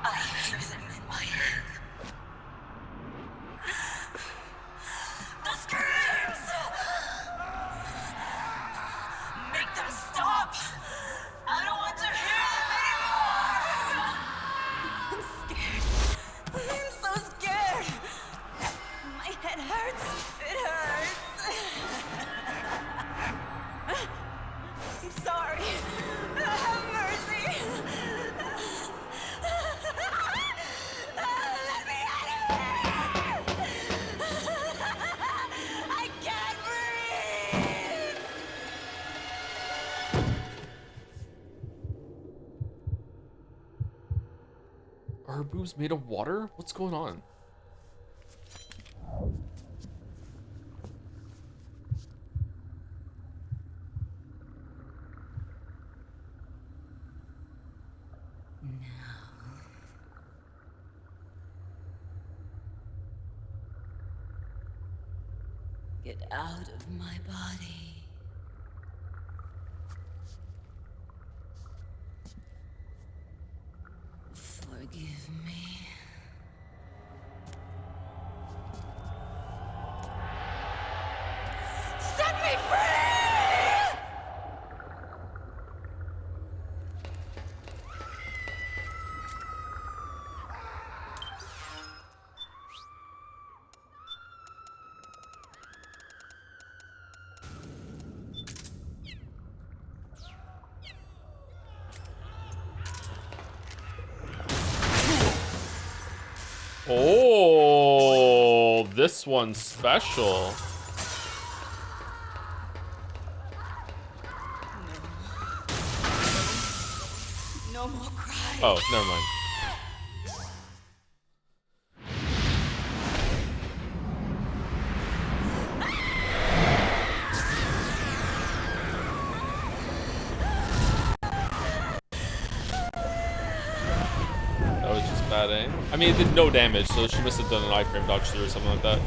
I hear them in my head. The screams! Make them stop! I don't want to hear them anymore! I'm scared. I'm so scared. My head hurts. It hurts. I'm sorry. Have mercy. Let me out of here! I can't breathe! Are her boobs made of water? What's going on? Get out of my body. Forgive me. Set me free! Oh, this one's special. No more crying. Oh, never mind. That was just bad aim. I mean, it did no damage, so she must have done an iframe dodge through or something like that.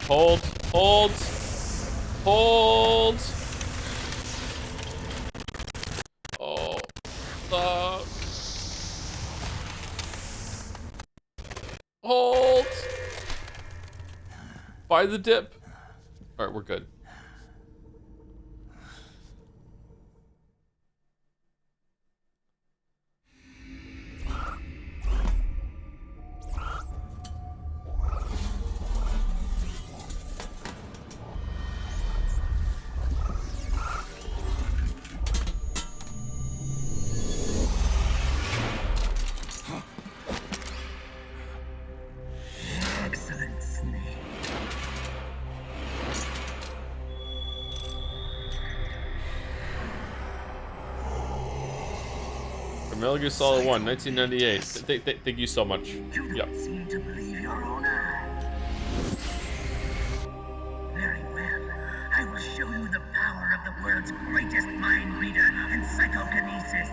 Hold. Oh, fuck. Hold. By the dip. All right, we're good. Excellent, Snake. Metal Gear Solid 1, 1998. Thank you so much. You Yep. don't seem to believe your own eyes. Very well. I will show you the power of the world's greatest mind reader and psychokinesis.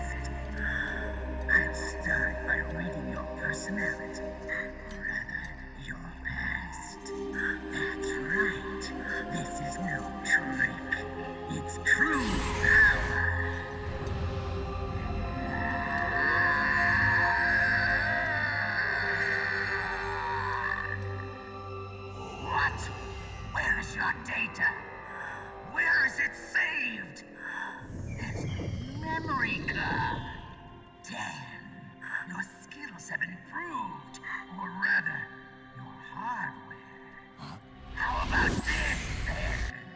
I'll start by reading your personality. Rather, your past. That's right. This is no trick. It's true power. What? Where is your data? Where is it saved? It's memory card. Damn, your skills have improved. Or rather, your hardware. How about this, then?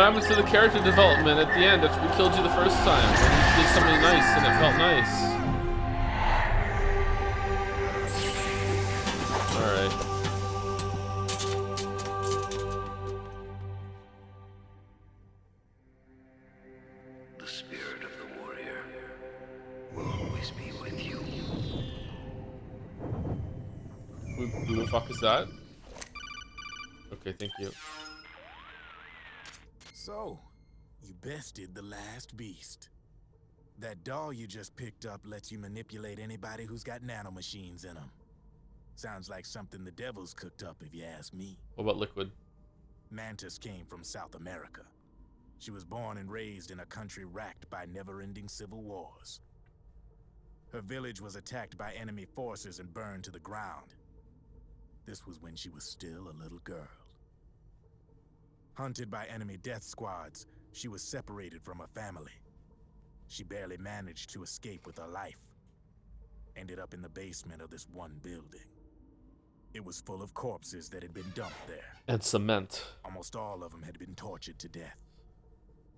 What happened to the character development at the end after we killed you the first time? You did something nice and it felt nice. Alright. The spirit of the warrior will always be with you. Who the fuck is that? Okay, thank you. So, you bested the last beast. That doll you just picked up lets you manipulate anybody who's got nanomachines in them. Sounds like something the devil's cooked up, if you ask me. What about Liquid? Mantis came from South America. She was born and raised in a country racked by never-ending civil wars. Her village was attacked by enemy forces and burned to the ground. This was when she was still a little girl. Hunted by enemy death squads, she was separated from her family. She barely managed to escape with her life. Ended up in the basement of this one building. It was full of corpses that had been dumped there. And cement. Almost all of them had been tortured to death.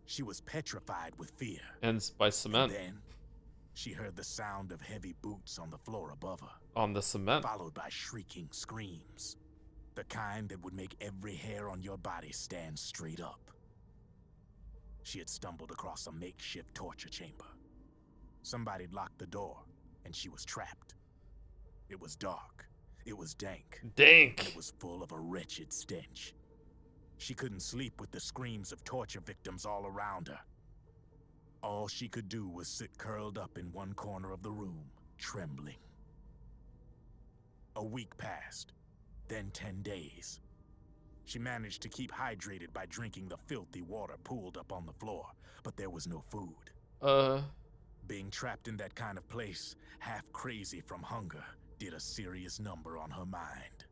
She was petrified with fear. And by cement. And then, she heard the sound of heavy boots on the floor above her. On the cement. Followed by shrieking screams. The kind that would make every hair on your body stand straight up. She had stumbled across a makeshift torture chamber. Somebody'd locked the door, and she was trapped. It was dark. It was dank. Dank. And it was full of a wretched stench. She couldn't sleep with the screams of torture victims all around her. All she could do was sit curled up in one corner of the room, trembling. A week passed, then 10 days. She managed to keep hydrated by drinking the filthy water pooled up on the floor, but there was no food. Being trapped in that kind of place, half crazy from hunger, did a serious number on her mind.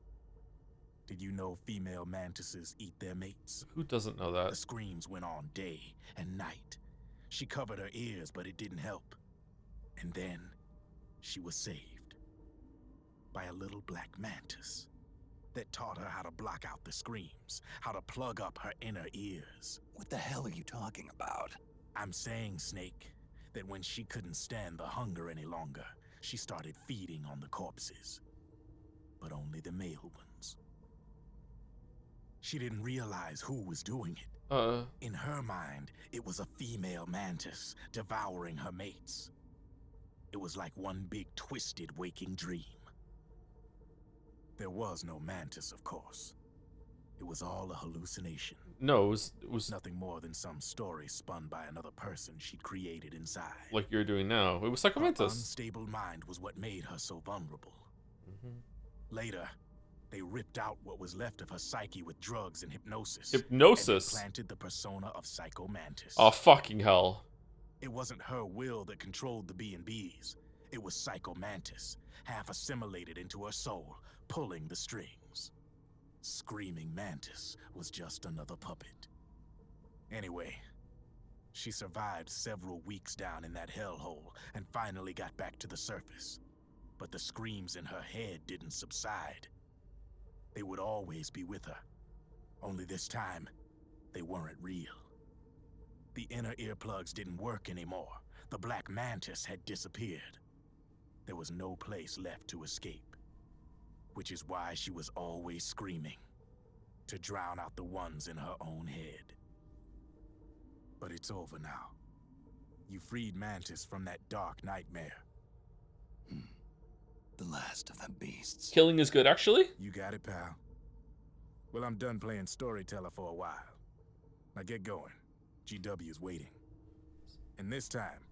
Did you know female mantises eat their mates? Who doesn't know that? The screams went on day and night. She covered her ears, but it didn't help. And then, she was saved. By a little black mantis that taught her how to block out the screams, how to plug up her inner ears. What the hell are you talking about? I'm saying, Snake, that when she couldn't stand the hunger any longer, she started feeding on the corpses. But only the male ones. She didn't realize who was doing it. In her mind, it was a female mantis devouring her mates. It was like one big twisted waking dream. There was no mantis, of course. It was all a hallucination. No, it was nothing more than some story spun by another person she'd created inside. Like you're doing now. It was Psycho Her Mantis. unstable mind was what made her so vulnerable. Later, they ripped out what was left of her psyche with drugs and hypnosis. Hypnosis? And implanted the persona of Psycho Mantis. Oh, fucking hell. It wasn't her will that controlled the B&Bs. It was Psycho Mantis, half assimilated into her soul, pulling the strings. Screaming Mantis was just another puppet. Anyway, she survived several weeks down in that hellhole and finally got back to the surface. But the screams in her head didn't subside. They would always be with her. Only this time, they weren't real. The inner earplugs didn't work anymore. The black mantis had disappeared. There was no place left to escape. Which is why she was always screaming. To drown out the ones in her own head. But it's over now. You freed Mantis from that dark nightmare. The last of them beasts. Killing is good, actually? You got it, pal. Well, I'm done playing storyteller for a while. Now get going. GW's waiting. And this time,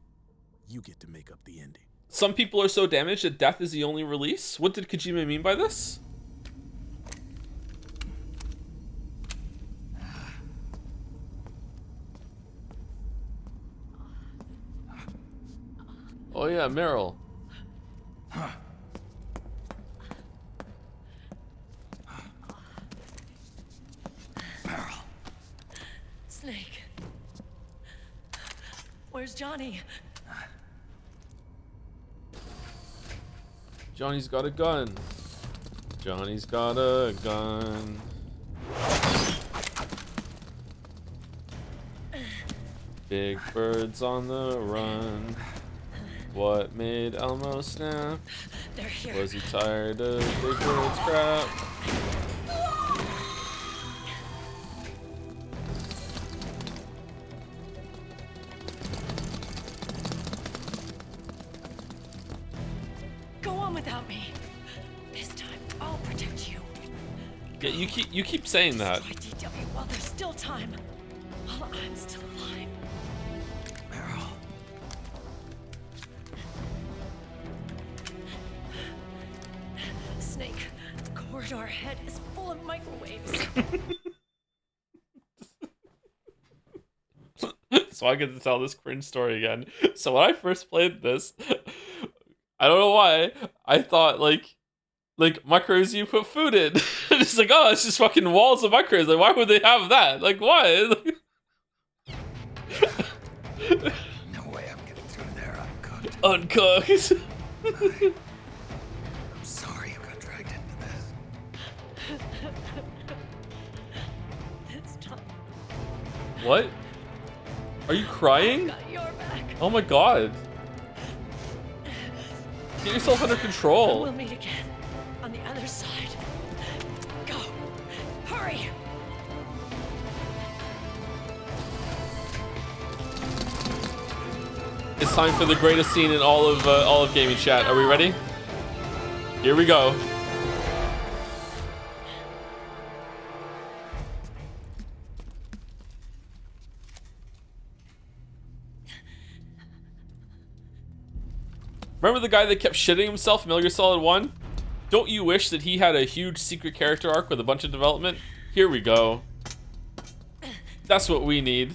you get to make up the ending. Some people are so damaged that death is the only release? What did Kojima mean by this? Oh yeah, Meryl. Meryl. Snake. Where's Johnny? Johnny's got a gun. Johnny's got a gun. Big birds on the run. What made Elmo snap? They're here. Was he tired of big birds crap? Go on without me. This time, I'll protect you. Yeah, you keep saying that. DW while there's still time. While I'm still alive. Meryl. Snake, the corridor ahead is full of microwaves. So I get to tell this cringe story again. So when I first played this, I don't know why, I thought like microwaves you put food in. It's like, oh, it's just fucking walls of microwaves. Like, why would they have that? Like, why? No way I'm getting through there uncooked. Uncooked. I'm sorry you got dragged into this. This time, What? Are you crying? got your back. Oh my god. Get yourself under control. We'll meet again on the other side. Go. Hurry. It's time for the greatest scene in all of gaming chat. Are we ready? Here we go. Remember the guy that kept shitting himself in Metal Gear Solid 1? Don't you wish that he had a huge secret character arc with a bunch of development? Here we go. That's what we need.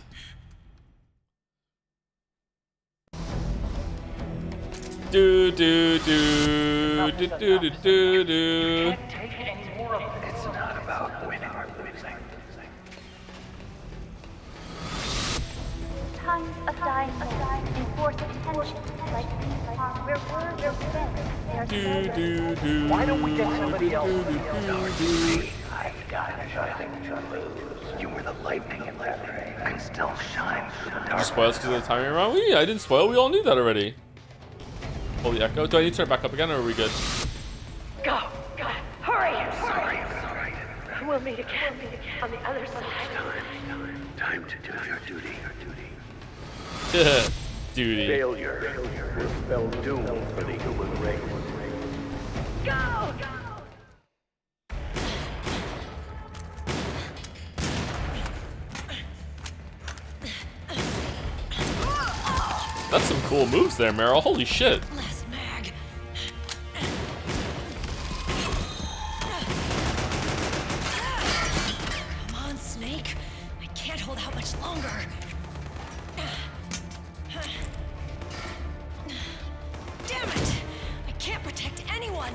Do do do do do do do do. It's not about winning or losing. Tons of dynamite enforce attention like these are where words are spent. Do do do. Why don't we get somebody else? Do. I've got nothing to lose. You were the lightning in that ray. I can still shine through the Did you dark. spoil us because of the timing around? Yeah, I didn't spoil. We all knew that already. Holy echo. Do I need to turn it back up again, or are we good? Go. Go. Hurry. Sorry. We'll meet again on the other side. Time to do your duty. Duty. Failure will spell doom for the human race. Go. That's some cool moves there, Meryl. Holy shit. Less mag. Come on, Snake. I can't hold out much longer. Damn it! I can't protect anyone.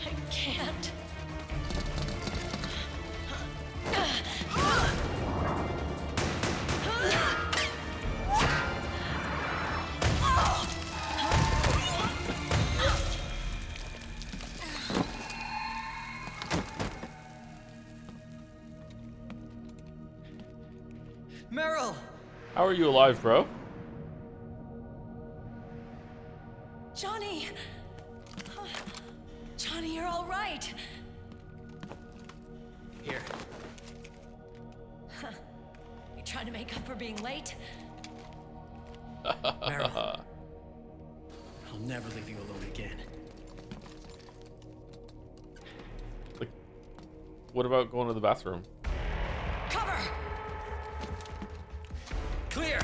I can't. Meryl! How are you alive, bro? Johnny! Johnny, you're all right. Here. You trying to make up for being late? Meryl. I'll never leave you alone again. Like, what about going to the bathroom? Cover! Clear!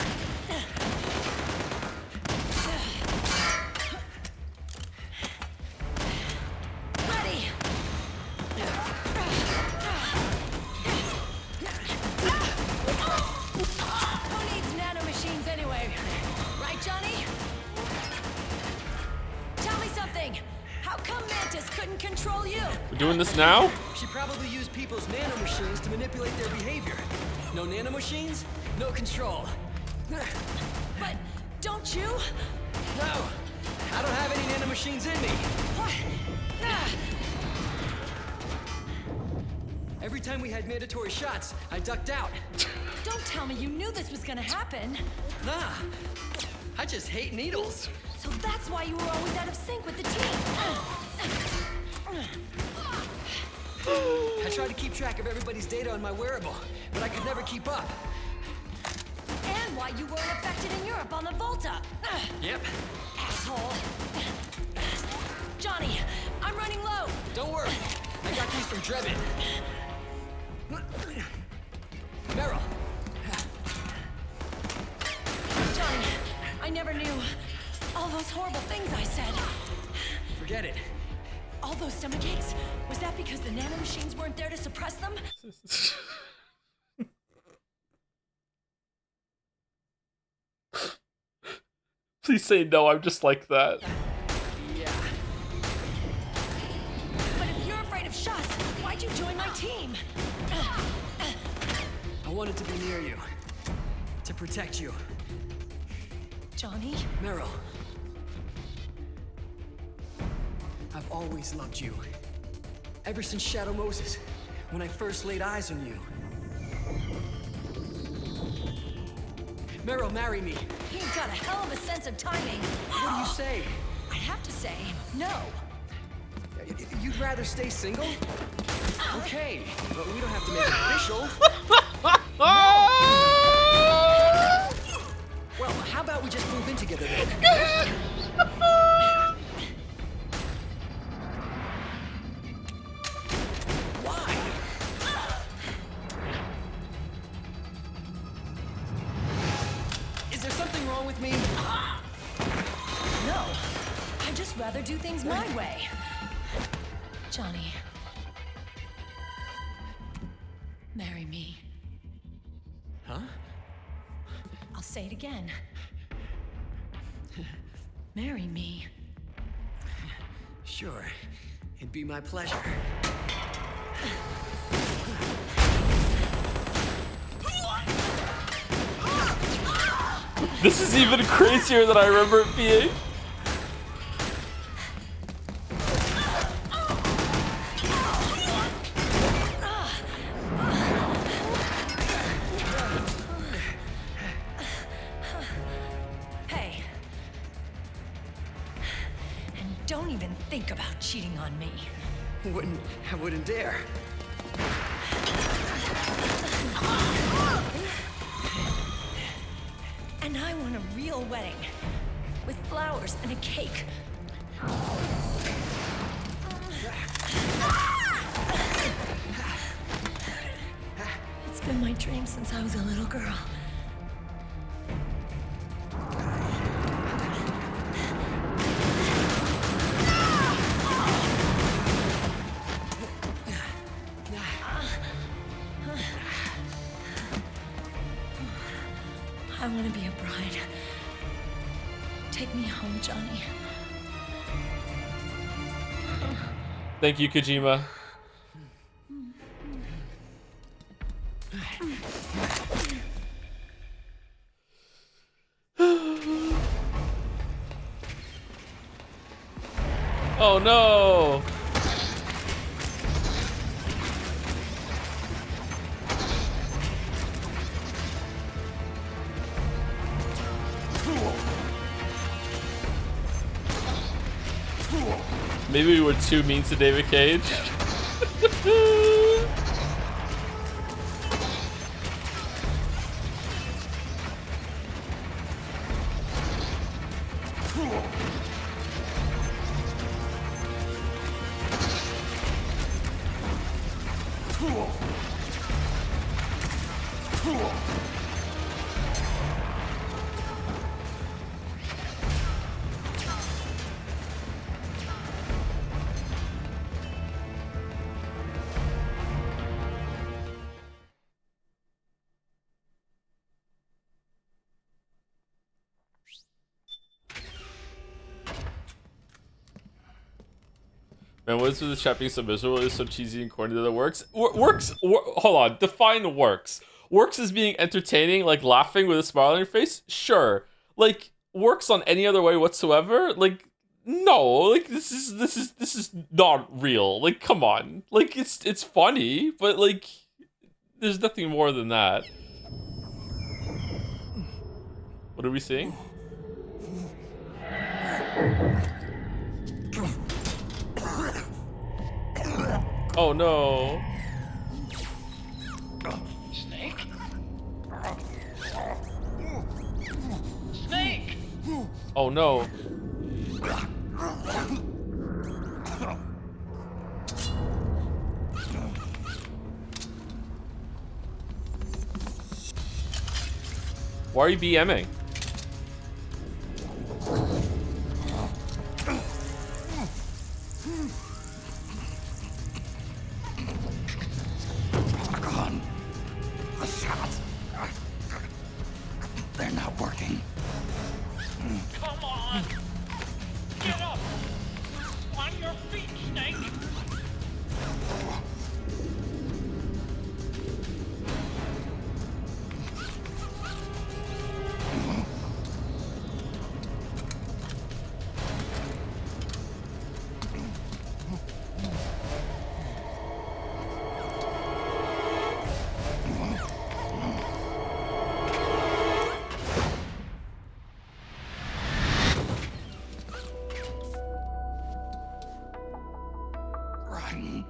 Ready! Who needs nanomachines anyway? Right, Johnny? Tell me something. How come Mantis couldn't control you? We're doing this now? She probably used people's nanomachines to manipulate their behavior. No nanomachines, no control. But don't you? No, I don't have any nanomachines in me. What? Every time we had mandatory shots, I ducked out. Don't tell me you knew this was gonna happen. Nah, I just hate needles. So that's why you were always out of sync with the team. I tried to keep track of everybody's data on my wearable, but I could never keep up. And why you weren't affected in Europe on the Volta. Yep. Asshole. Johnny, I'm running low. Don't worry. I got these from Drebin. Meryl. Johnny, I never knew all those horrible things I said. Forget it. All those stomach aches? Was that because the nanomachines weren't there to suppress them? Please say no, I'm just like that. Yeah. But if you're afraid of shots, why'd you join my team? I wanted to be near you. To protect you. Johnny? Meryl. I've always loved you. Ever since Shadow Moses, when I first laid eyes on you. Meryl, marry me. He's got a hell of a sense of timing. What do you say? I'd have to say no. You'd rather stay single? Okay, but we don't have to make it official. Well, how about we just move in together then? Why? Is there something wrong with me? No. I'd just rather do things my way. Johnny. Marry me. Huh? I'll say it again. Marry me. Sure. It'd be my pleasure. This is even crazier than I remember it being. Hey. And don't even think about cheating on me. I wouldn't dare. And I want a real wedding. With flowers and a cake. It's been my dream since I was a little girl. I want to be a bride. Take me home, Johnny. Thank you, Kojima. Oh no! Maybe we were too mean to David Cage. Man, what is with the chat being so miserable? It's so cheesy and corny that it works. Hold on, define works. Works is being entertaining, like laughing with a smile on your face? Sure. Like, works on any other way whatsoever? Like, no, like this is not real. Like, come on. Like, it's funny, but like, there's nothing more than that. What are we seeing? Oh no. Snake? Snake! Oh no. Why are you BMing? Gone. The shots. They're not working. Come on! Get up! On your feet, Snake! Run.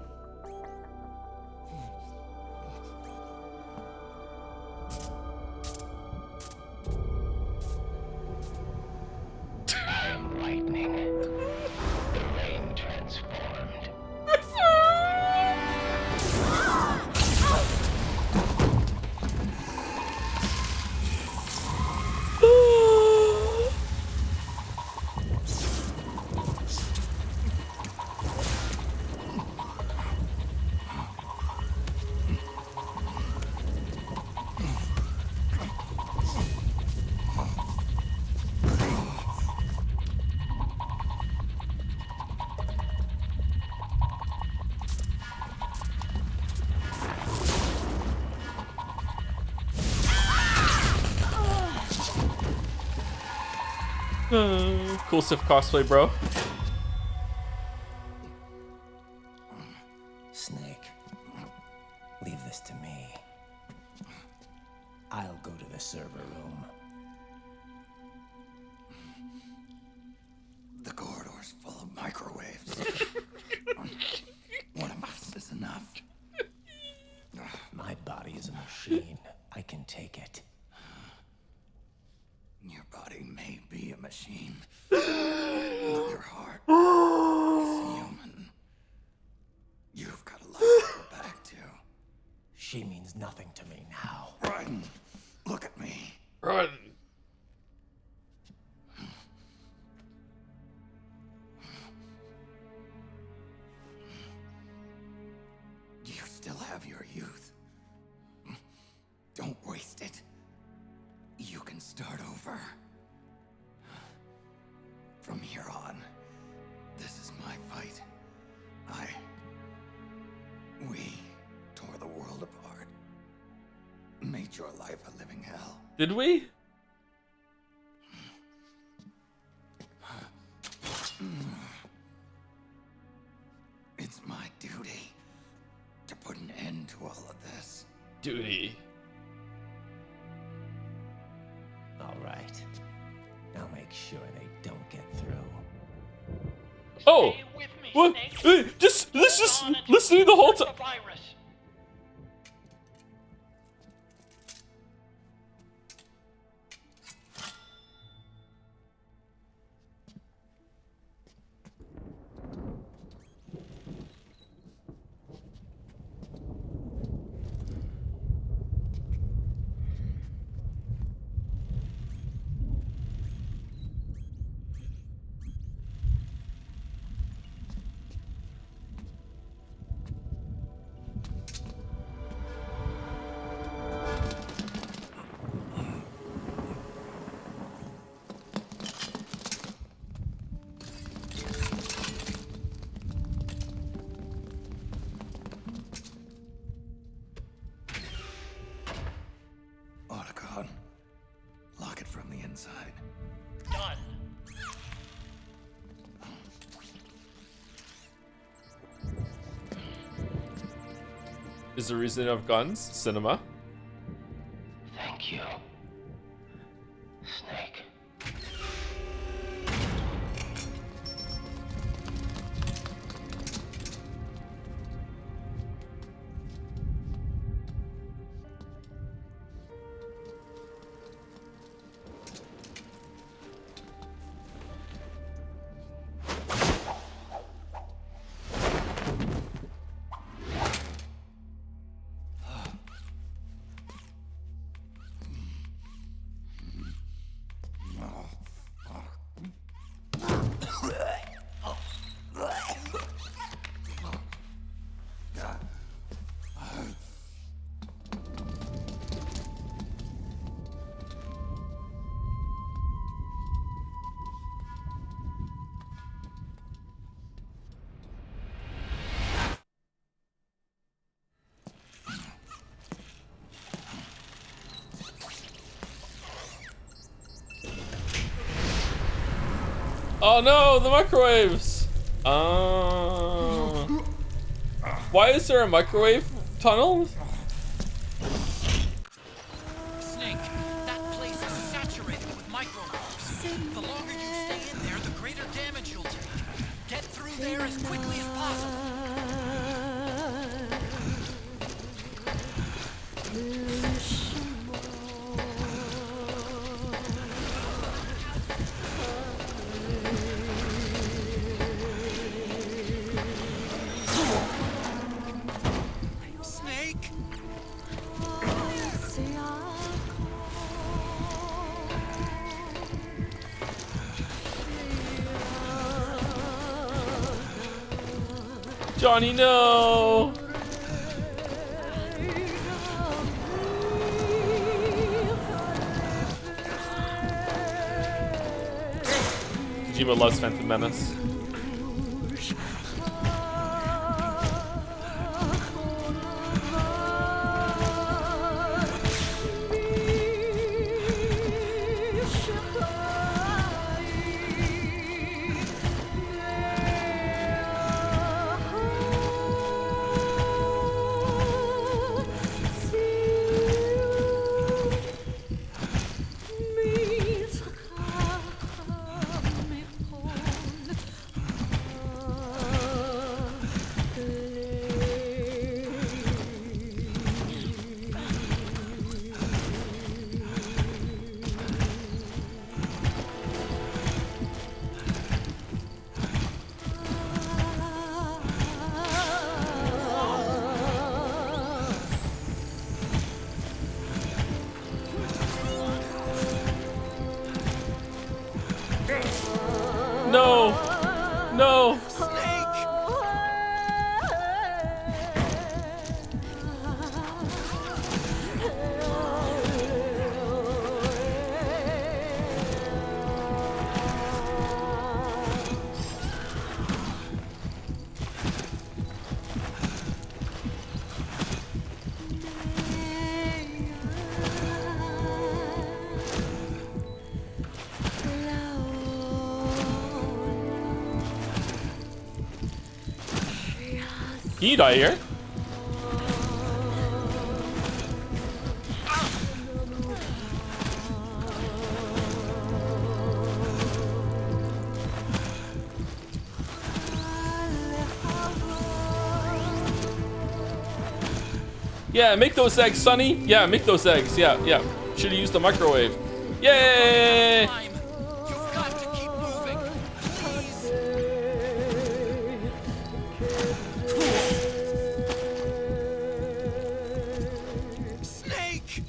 I am lightning. The rain transformed. Cool Sif cosplay, bro. Snake, leave this to me. I'll go to the server room. The corridor's full of microwaves. One of us is enough. My body is a machine. I can take it. Your body may be a machine, but your heart is human. You've got a life to go back to. She means nothing to me now. Run. Look at me. Run. You still have your youth. Don't waste it. You can start over. From here on, this is my fight. We tore the world apart. Made your life a living hell. Did we? It's my duty to put an end to all of this. Duty. All right. I'll make sure they don't get through. Oh! What? Hey, just listening the whole time. Lock it from the inside. Done. Is the reason of guns cinema? Thank you, Snake. Oh no, the microwaves! Why is there a microwave tunnel? Snake, that place is saturated with microwaves. The longer you stay in there, the greater damage you'll take. Get through there as quickly as possible. Snake? Johnny, no! Kojima loves Phantom Menace. No! No! Can you die here? Yeah, make those eggs, Sonny. Yeah, make those eggs. Yeah, yeah. Should have used the microwave. Yay! Snake!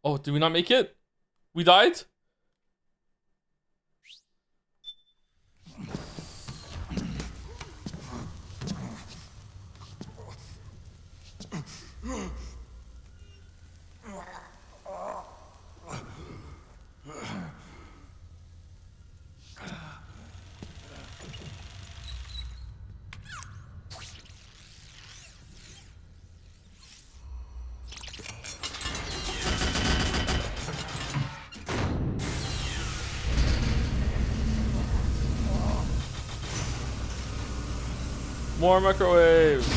Oh, did we not make it? We died? More microwaves.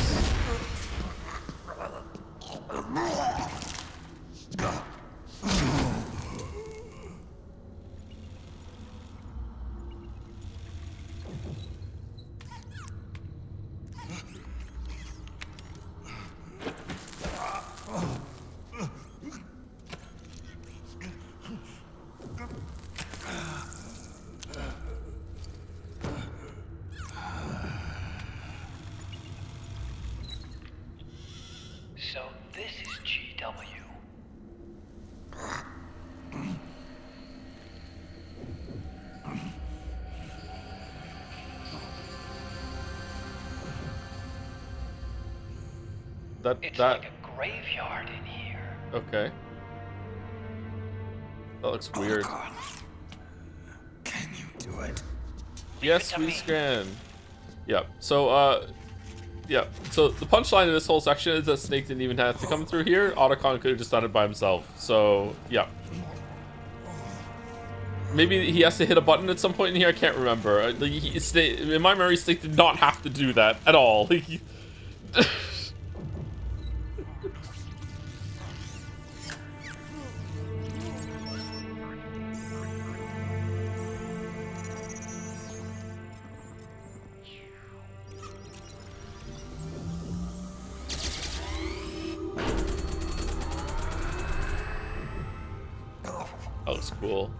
So this is GW. It's like a graveyard in here. Okay. That looks weird. Can you do it? Yes, we can. Yep. So, yeah. So the punchline of this whole section is that Snake didn't even have to come through here. Otacon could have just done it by himself. So, yeah. Maybe he has to hit a button at some point in here. I can't remember. In my memory, Snake did not have to do that at all. That looks cool.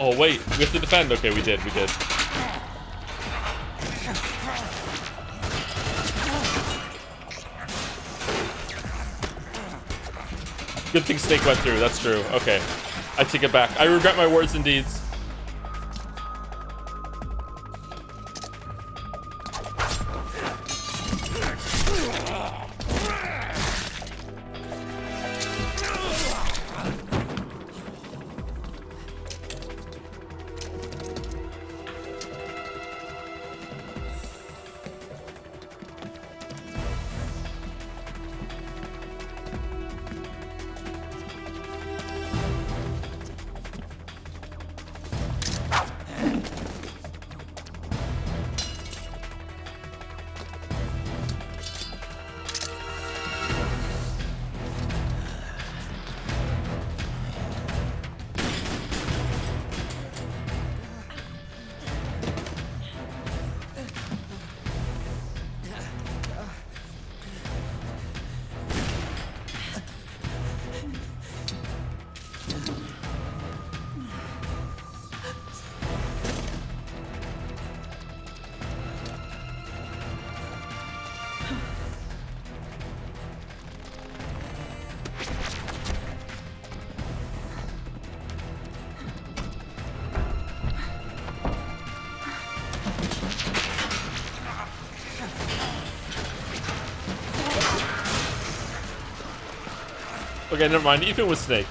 Oh wait, we have to defend. Okay, we did. Good thing Snake went through, that's true. Okay. I take it back. I regret my words and deeds. Okay, never mind. Even with Snake.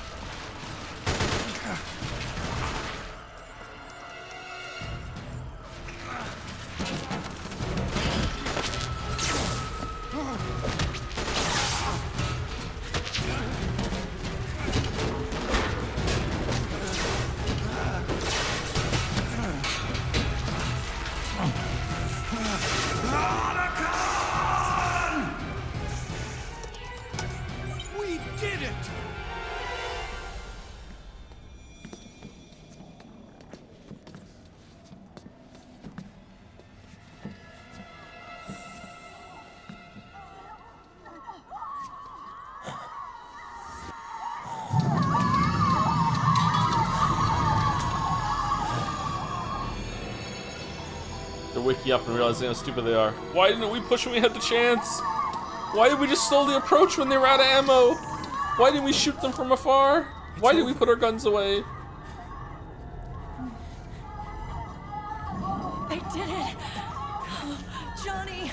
We did it! They're waking up and realizing how stupid they are. Why didn't we push when we had the chance? Why did we just slowly approach when they were out of ammo? Why didn't we shoot them from afar? Why did we put our guns away? They did it! Johnny!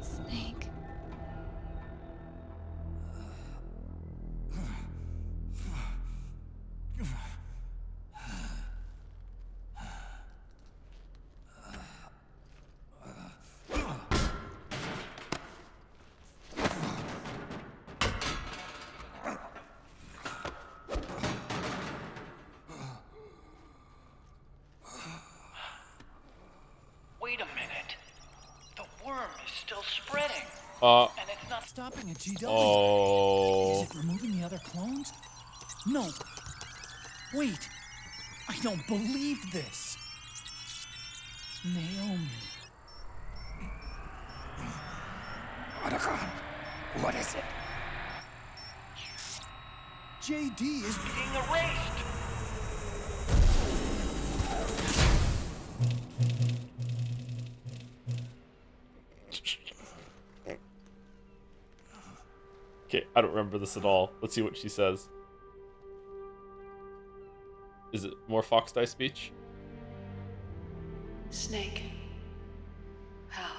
Snake. Wait a minute. The worm is still spreading. And it's not stopping at GW. Oh. Is it removing the other clones? No. Wait. I don't believe this. Naomi. What is it? JD is being erased. Okay, I don't remember this at all. Let's see what she says. Is it more Fox Die speech? Snake. Hal.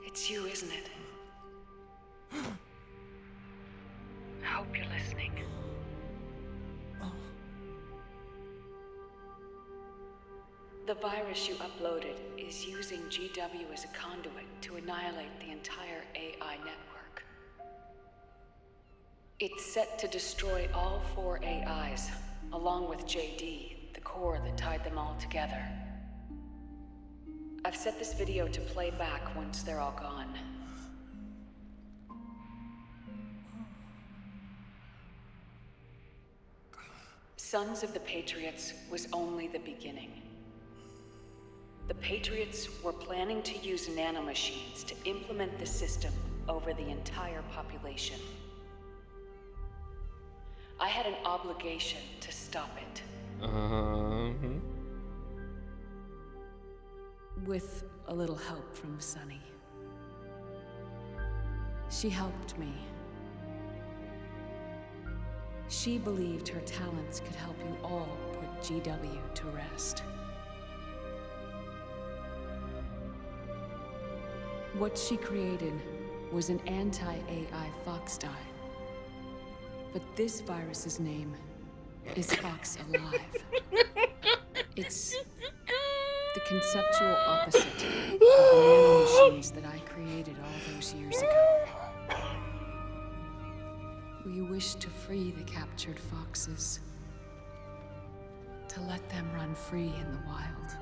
It's you, isn't it? I hope you're listening. The virus you uploaded is using GW as a conduit to annihilate the entire AI network. It's set to destroy all 4 AIs, along with JD, the core that tied them all together. I've set this video to play back once they're all gone. Sons of the Patriots was only the beginning. The Patriots were planning to use nanomachines to implement the system over the entire population. I had an obligation to stop it. With a little help from Sunny. She helped me. She believed her talents could help you all put GW to rest. What she created was an anti-AI Fox Die. But this virus's name is Fox Alive. It's the conceptual opposite of the nanomachines that I created all those years ago. We wish to free the captured foxes, to let them run free in the wild.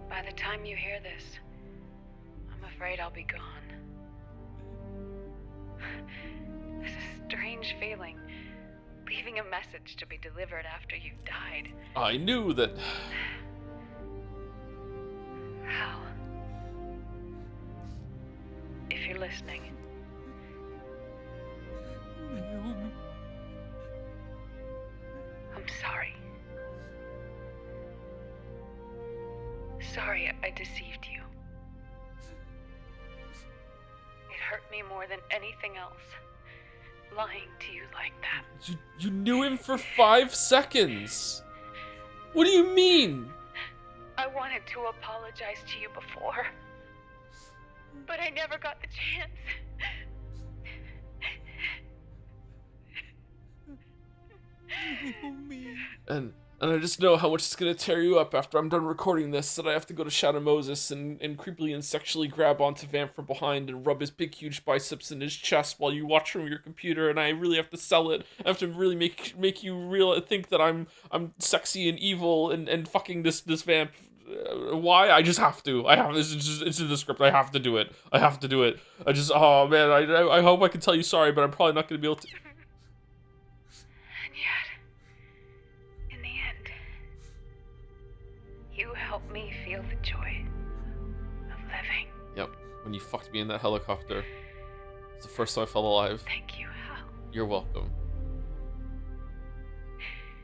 By the time you hear this, I'm afraid I'll be gone. It's a strange feeling, leaving a message to be delivered after you've died. I knew that. Hal, if you're listening, I'm sorry. Sorry I deceived you. It hurt me more than anything else, lying to you like that. You knew him for 5 seconds. What do you mean? I wanted to apologize to you before, but I never got the chance. And I just know how much it's gonna tear you up after I'm done recording this, that I have to go to Shadow Moses and creepily and sexually grab onto Vamp from behind and rub his big huge biceps in his chest while you watch from your computer, and I really have to sell it. I have to really make you think that I'm sexy and evil and fucking this Vamp. Why? I just have to. I have this. It's in the script. I have to do it. I have to do it. Oh man. I hope I can tell you sorry, but I'm probably not gonna be able to. And yet, in the end, you helped me feel the joy of living. Yep. When you fucked me in that helicopter, it's the first time I felt alive. Thank you, Hal. You're welcome.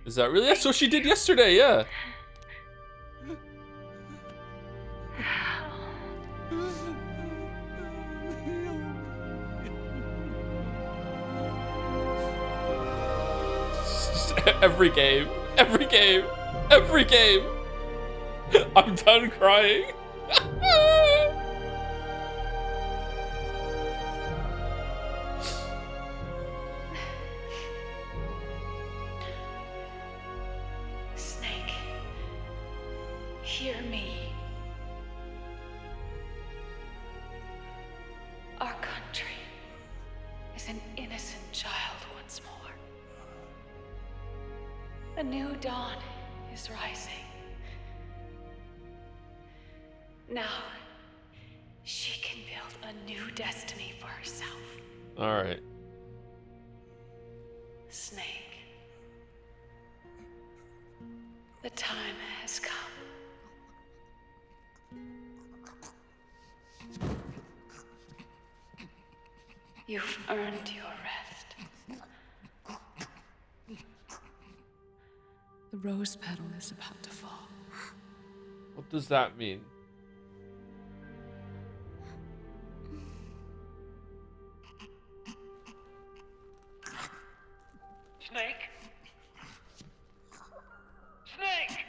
Is that really? That's what she did yesterday. Yeah. Every game. I'm done crying. Snake, hear me. Our country is an innocent child once more. A new dawn is rising. Now, she can build a new destiny for herself. All right. Snake, the time has come. You've earned your rest. The rose petal is about to fall. What does that mean? Snake? Snake!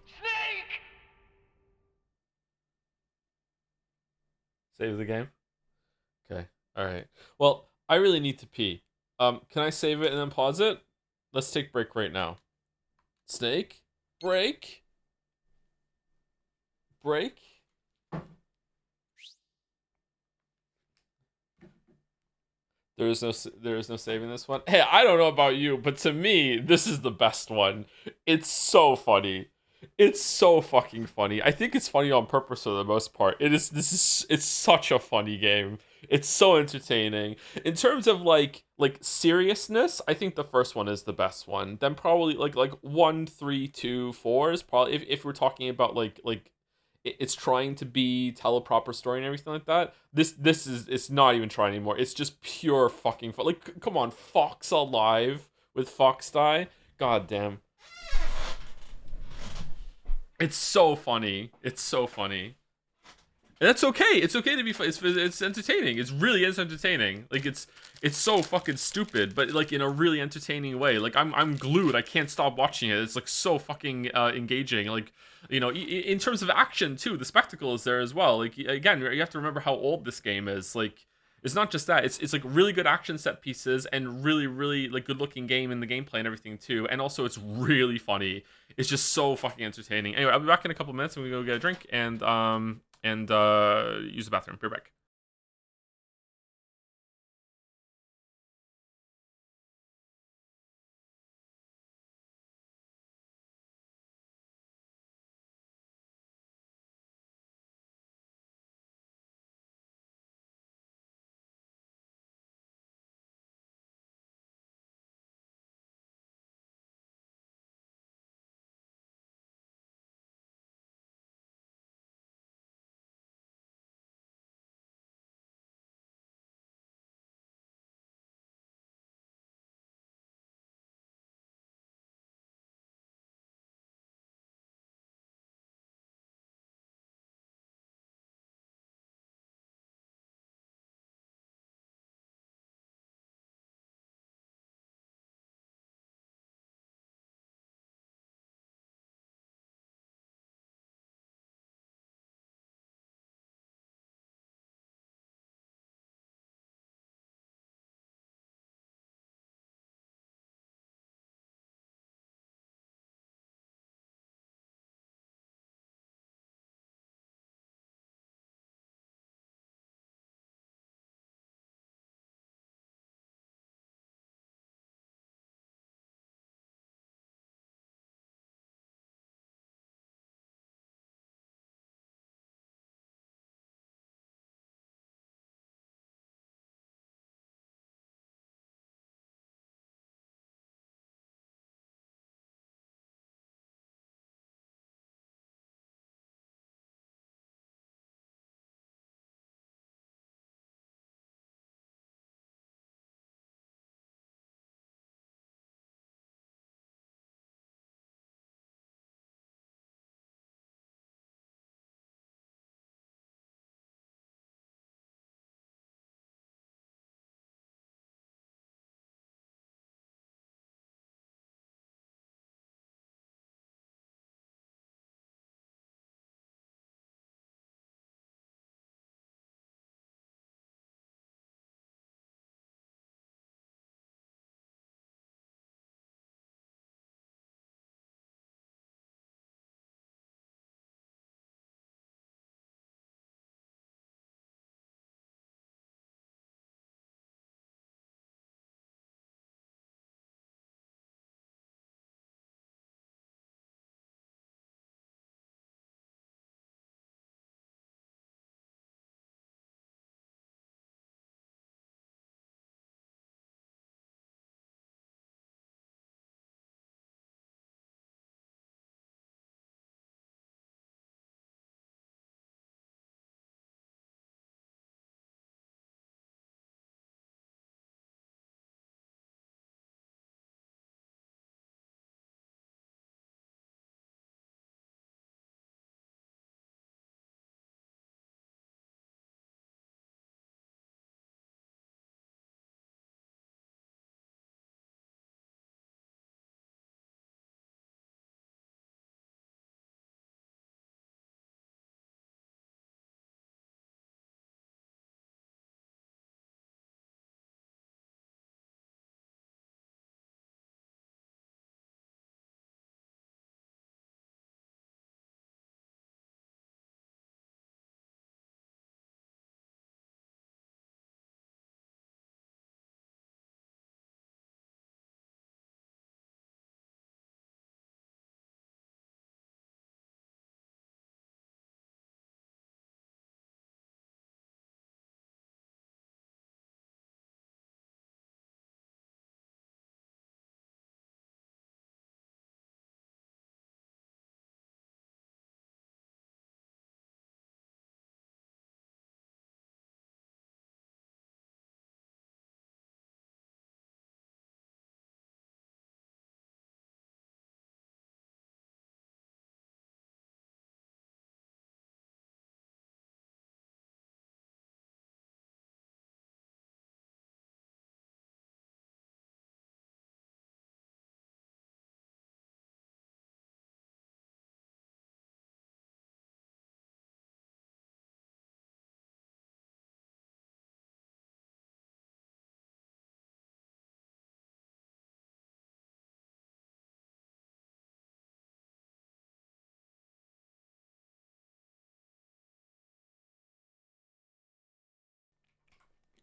Snake! Save the game? Okay. All right. Well, I really need to pee. Can I save it and then pause it? Let's take break right now. Snake? Break? Break? There is no saving this one. Hey, I don't know about you, but to me, this is the best one. It's so funny. It's so fucking funny. I think it's funny on purpose for the most part. It's such a funny game. It's so entertaining. In terms of like seriousness, I think the first one is the best one. Then probably like 1, 3, 2, 4 is probably if we're talking about like it's trying to tell a proper story and everything like that. This is, it's not even trying anymore. It's just pure fucking fun. Like, come on, Fox Alive with Fox Die. God damn. It's so funny. It's so funny. And that's okay. It's okay to be fun. It's entertaining. It really is entertaining. Like it's so fucking stupid, but like in a really entertaining way. Like I'm glued. I can't stop watching it. It's like so fucking engaging. Like, you know, in terms of action too, the spectacle is there as well. Like again, you have to remember how old this game is. Like it's not just that. It's like really good action set pieces and really like good looking game in the gameplay and everything too. And also it's really funny. It's just so fucking entertaining. Anyway, I'll be back in a couple minutes and we go get a drink and use the bathroom. Be right back.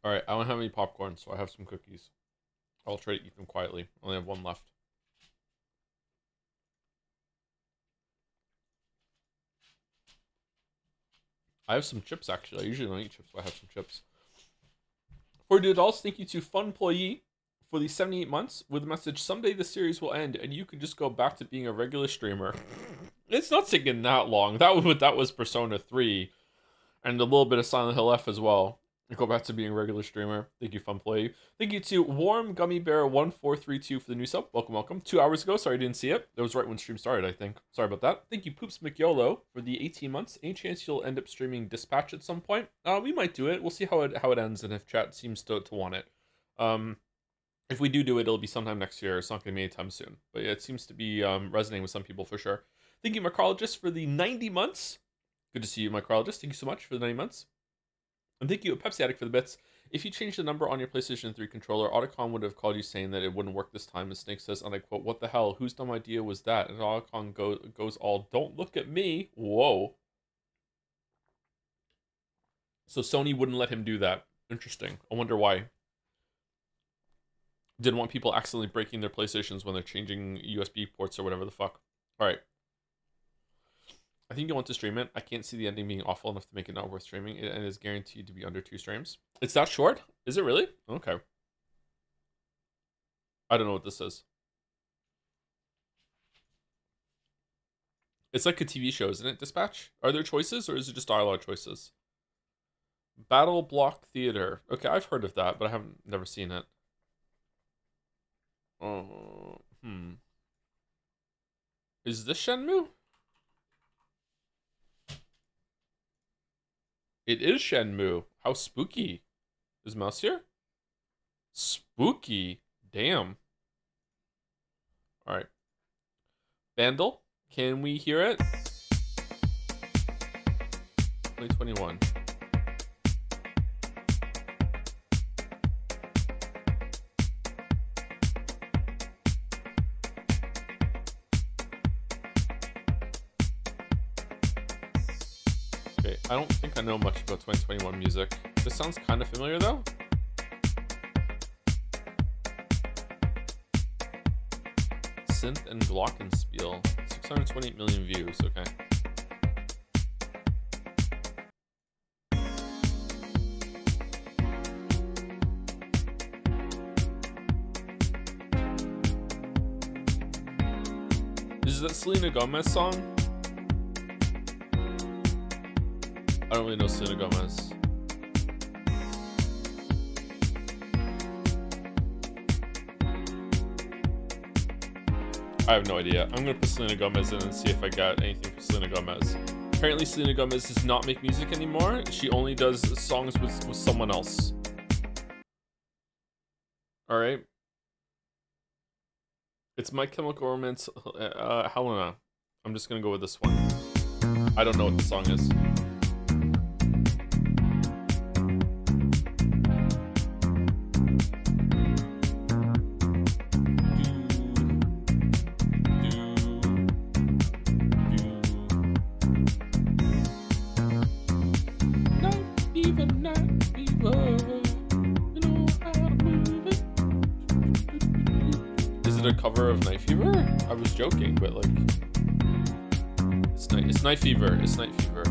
Alright, I don't have any popcorn, so I have some cookies. I'll try to eat them quietly. I only have one left. I have some chips, actually. I usually don't eat chips, but I have some chips. For the adults, thank you to Fun Employee for the 78 months with the message, someday the series will end and you can just go back to being a regular streamer. It's not taking that long. That was Persona 3 and a little bit of Silent Hill F as well. Go back to being a regular streamer. Thank you, Fun Play. Thank you to Warm Gummy Bear 1432 for the new sub. Welcome, welcome. 2 hours ago. Sorry I didn't see it. That was right when stream started, I think. Sorry about that. Thank you, Poops McYolo, for the 18 months. Any chance you'll end up streaming Dispatch at some point? We might do it. We'll see how it ends and if chat seems to want it. If we do it, it'll be sometime next year. It's not going to be anytime soon. But yeah, it seems to be resonating with some people for sure. Thank you, Micrologist, for the 90 months. Good to see you, Micrologist. Thank you so much for the 90 months. And thank you, Pepsi Addict, for the bits. If you change the number on your PlayStation 3 controller, Otacon would have called you saying that it wouldn't work this time. And Snake says, and I quote, what the hell? Whose dumb idea was that? And Otacon goes all, don't look at me. Whoa. So Sony wouldn't let him do that. Interesting. I wonder why. Didn't want people accidentally breaking their PlayStations when they're changing USB ports or whatever the fuck. Alright. I think you want to stream it. I can't see the ending being awful enough to make it not worth streaming. It is guaranteed to be under 2 streams. It's that short? Is it really? Okay. I don't know what this is. It's like a TV show, isn't it, Dispatch? Are there choices or is it just dialogue choices? Battle Block Theater. Okay, I've heard of that, but I haven't never seen it. Is this Shenmue? It is Shenmue. How spooky. Is Mouse here? Spooky. Damn. Alright. Vandal, can we hear it? 2021. Okay, I don't think I know much about 2021 music. This sounds kind of familiar though. Synth and Glockenspiel. 628 million views, okay. Is that Selena Gomez song? I don't really know Selena Gomez. I have no idea. I'm gonna put Selena Gomez in and see if I got anything for Selena Gomez. Apparently Selena Gomez does not make music anymore. She only does songs with someone else. Alright. It's My Chemical Romance, Helena. I'm just gonna go with this one. I don't know what the song is. A cover of Night Fever? I was joking, but like it's Night Fever. It's Night Fever.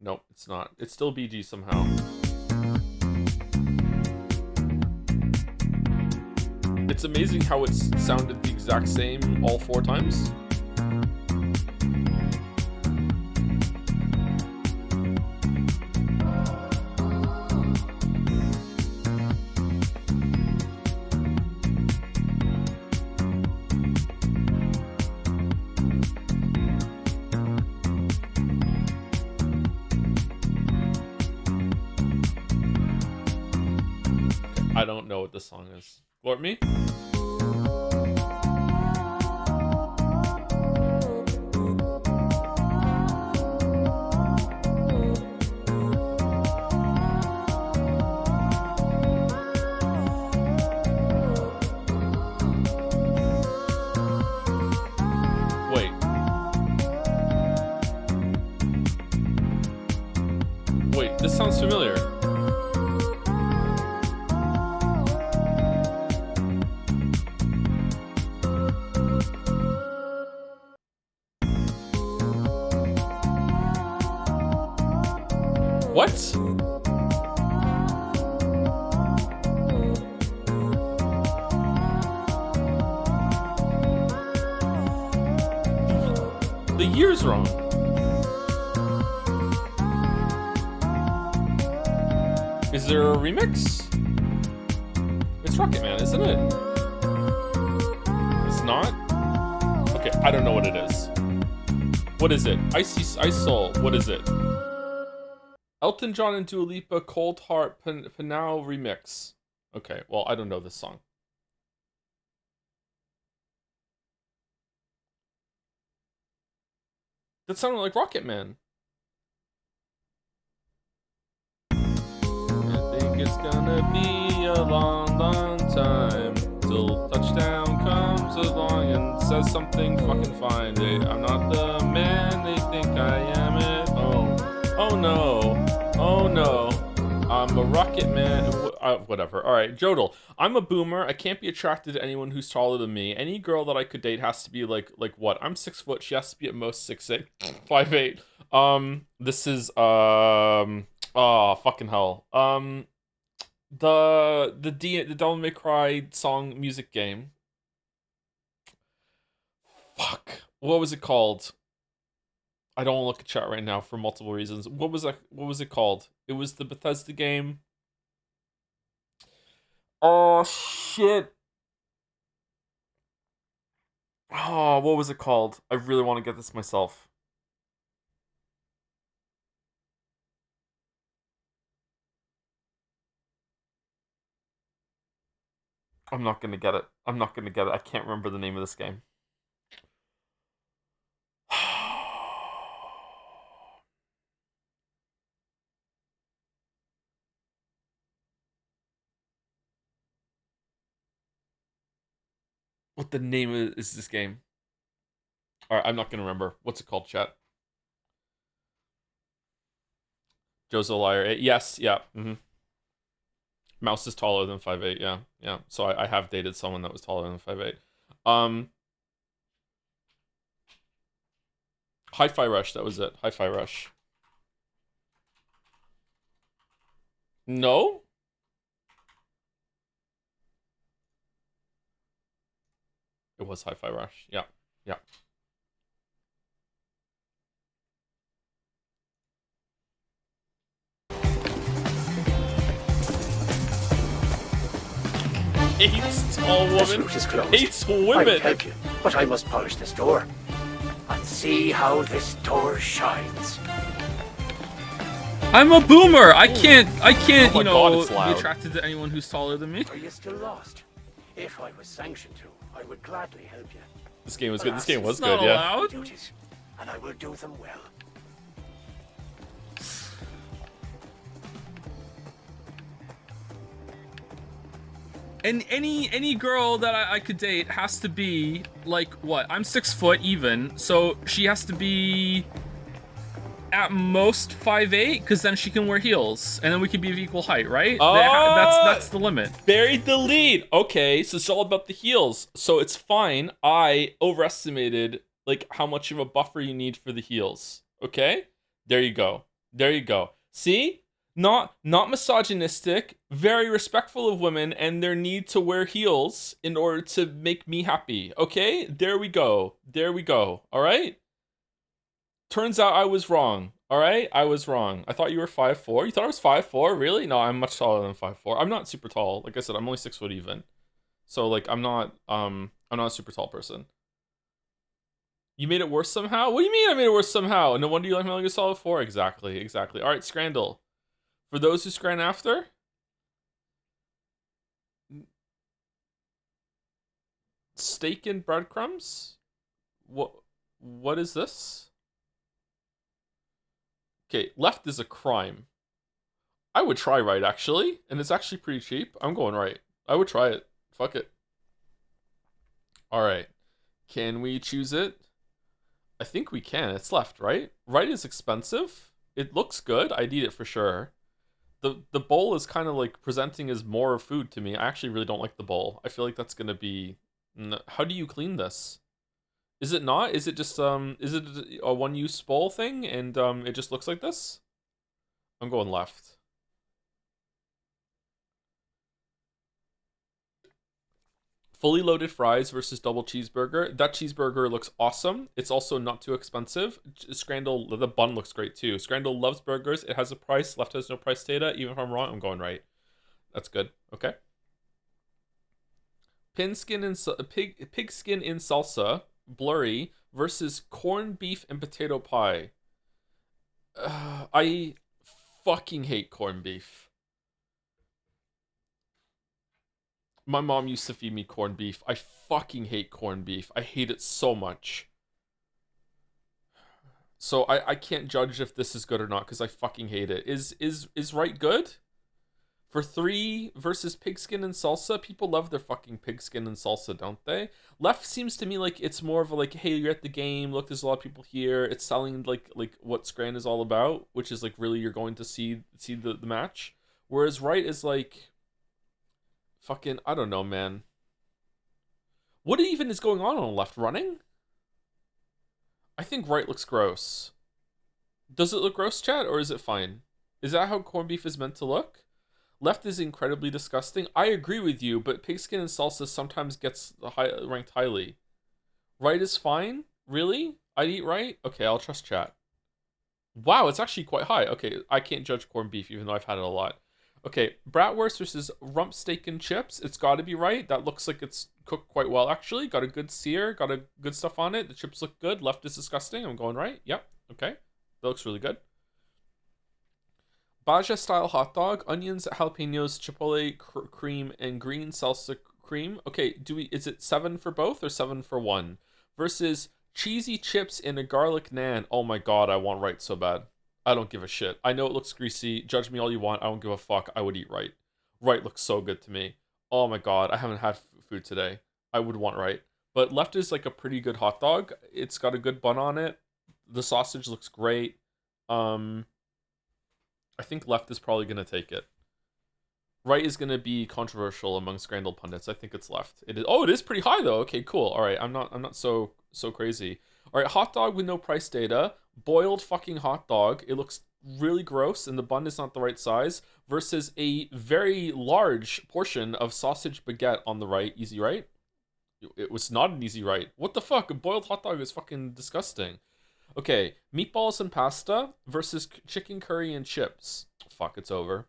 Nope, it's not. It's still BG somehow. It's amazing how it's sounded the exact same all 4 times. I don't know what the song is. Glort me? Wait. Wait, this sounds familiar. years wrong. Is there a remix? It's Rocket Man, isn't it? It's not? Okay, I don't know what it is. What is it? Ice Soul, what is it? Elton John and Dua Lipa, Cold Heart, Panau remix. Okay, well, I don't know this song. That sounded like Rocket Man. I think it's gonna be a long, long time till touchdown comes along and says something fucking fine. I'm not the man they think I am at home. Oh no. Oh no. I'm a rocket man. Whatever. Alright, Jodel. I'm a boomer. I can't be attracted to anyone who's taller than me. Any girl that I could date has to be like what? I'm 6 foot. She has to be at most 6'8", 5'8". This is oh fucking hell. The Devil May Cry song music game. Fuck. What was it called? I don't want to look at chat right now for multiple reasons. What was it called? It was the Bethesda game. Oh shit. Oh, what was it called? I really want to get this myself. I'm not gonna get it. I'm not gonna get it. I can't remember the name of this game. What the name is this game? Alright, I'm not gonna remember. What's it called, chat? Joe's a liar. Yes, yeah. Mouse is taller than 5'8", yeah. Yeah. So I have dated someone that was taller than 5'8". Hi-Fi Rush, that was it. Hi-Fi Rush. No? It was Hi-Fi Rush. Yeah. Yeah. Hates tall woman. This route is closed. Hates women. I'll help you, but I must polish this door. And see how this door shines. I'm a boomer. I can't, Oh my God, it's be loud. attracted to anyone who's taller than me. Are you still lost? If I was sanctioned to, I would gladly help you. This game was good. This game was Alas, good, yeah. allowed. Duties, and I will do them well. And any girl that I could date has to be like what? I'm 6 foot even, so she has to be at most 5'8", because then she can wear heels, and then we can be of equal height, right? That's the limit. Buried the lead. Okay, so it's all about the heels. So it's fine. I overestimated like how much of a buffer you need for the heels. Okay, there you go. There you go. See? Not misogynistic, very respectful of women and their need to wear heels in order to make me happy. Okay? There we go. There we go. All right? Turns out I was wrong. All right? I was wrong. I thought you were 5'4". You thought I was 5'4"? Really? No, I'm much taller than 5'4". I'm not super tall. Like I said, I'm only 6 foot even. So like I'm not a super tall person. You made it worse somehow? What do you mean I made it worse somehow? No wonder you like Metal Gear Solid 4. Exactly. All right, Scrandle. For those who scran after, steak and breadcrumbs? What is this? Okay, left is a crime. I would try right, actually, and it's actually pretty cheap. I'm going right. I would try it. Fuck it. All right. Can we choose it? I think we can. It's left, right? Right is expensive. It looks good. I'd eat it for sure. The bowl is kind of like presenting as more food to me. I actually really don't like the bowl. I feel like that's gonna be... How do you clean this? Is it not? Is it just is it a one-use bowl thing and it just looks like this? I'm going left. Fully loaded fries versus double cheeseburger. That cheeseburger looks awesome. It's also not too expensive. Scrandle, the bun looks great too. Scrandle loves burgers. It has a price. Left has no price data. Even if I'm wrong, I'm going right. That's good. Okay. Pig skin in salsa, blurry, versus corned beef and potato pie. I fucking hate corned beef. My mom used to feed me corned beef. I fucking hate corned beef. I hate it so much. So I can't judge if this is good or not because I fucking hate it. Is right good? For 3 versus pigskin and salsa, people love their fucking pigskin and salsa, don't they? Left seems to me like it's more of a like, hey, you're at the game. Look, there's a lot of people here. It's selling like what Scran is all about, which is like really you're going to see the match. Whereas right is like, fucking, I don't know, man. What even is going on left? Running? I think right looks gross. Does it look gross, chat, or is it fine? Is that how corned beef is meant to look? Left is incredibly disgusting. I agree with you, but pigskin and salsa sometimes gets ranked highly. Right is fine? Really? I'd eat right? Okay, I'll trust chat. Wow, it's actually quite high. Okay, I can't judge corned beef even though I've had it a lot. Okay, bratwurst versus rump steak and chips. It's got to be right. That looks like it's cooked quite well, actually. Got a good sear. Got a good stuff on it. The chips look good. Left is disgusting. I'm going right. Yep. Okay. That looks really good. Baja style hot dog, onions, jalapenos, chipotle cream, and green salsa cream. Okay, is it 7 for both or 7 for 1? Versus cheesy chips in a garlic naan. Oh my god, I want right so bad. I don't give a shit. I know it looks greasy. Judge me all you want. I don't give a fuck. I would eat right. Right looks so good to me. Oh my god, I haven't had food today. I would want right. But left is like a pretty good hot dog. It's got a good bun on it. The sausage looks great. I think left is probably going to take it. Right is going to be controversial among Scrandle pundits. I think it's left. It is. Oh, it is pretty high though. Okay, cool. All right, I'm not so crazy. All right, hot dog with no price data. Boiled fucking hot dog. It looks really gross and the bun is not the right size versus a very large portion of sausage baguette on the right. Easy right? It was not an easy right. What the fuck? A boiled hot dog is fucking disgusting. Okay, meatballs and pasta versus chicken curry and chips. Fuck, it's over.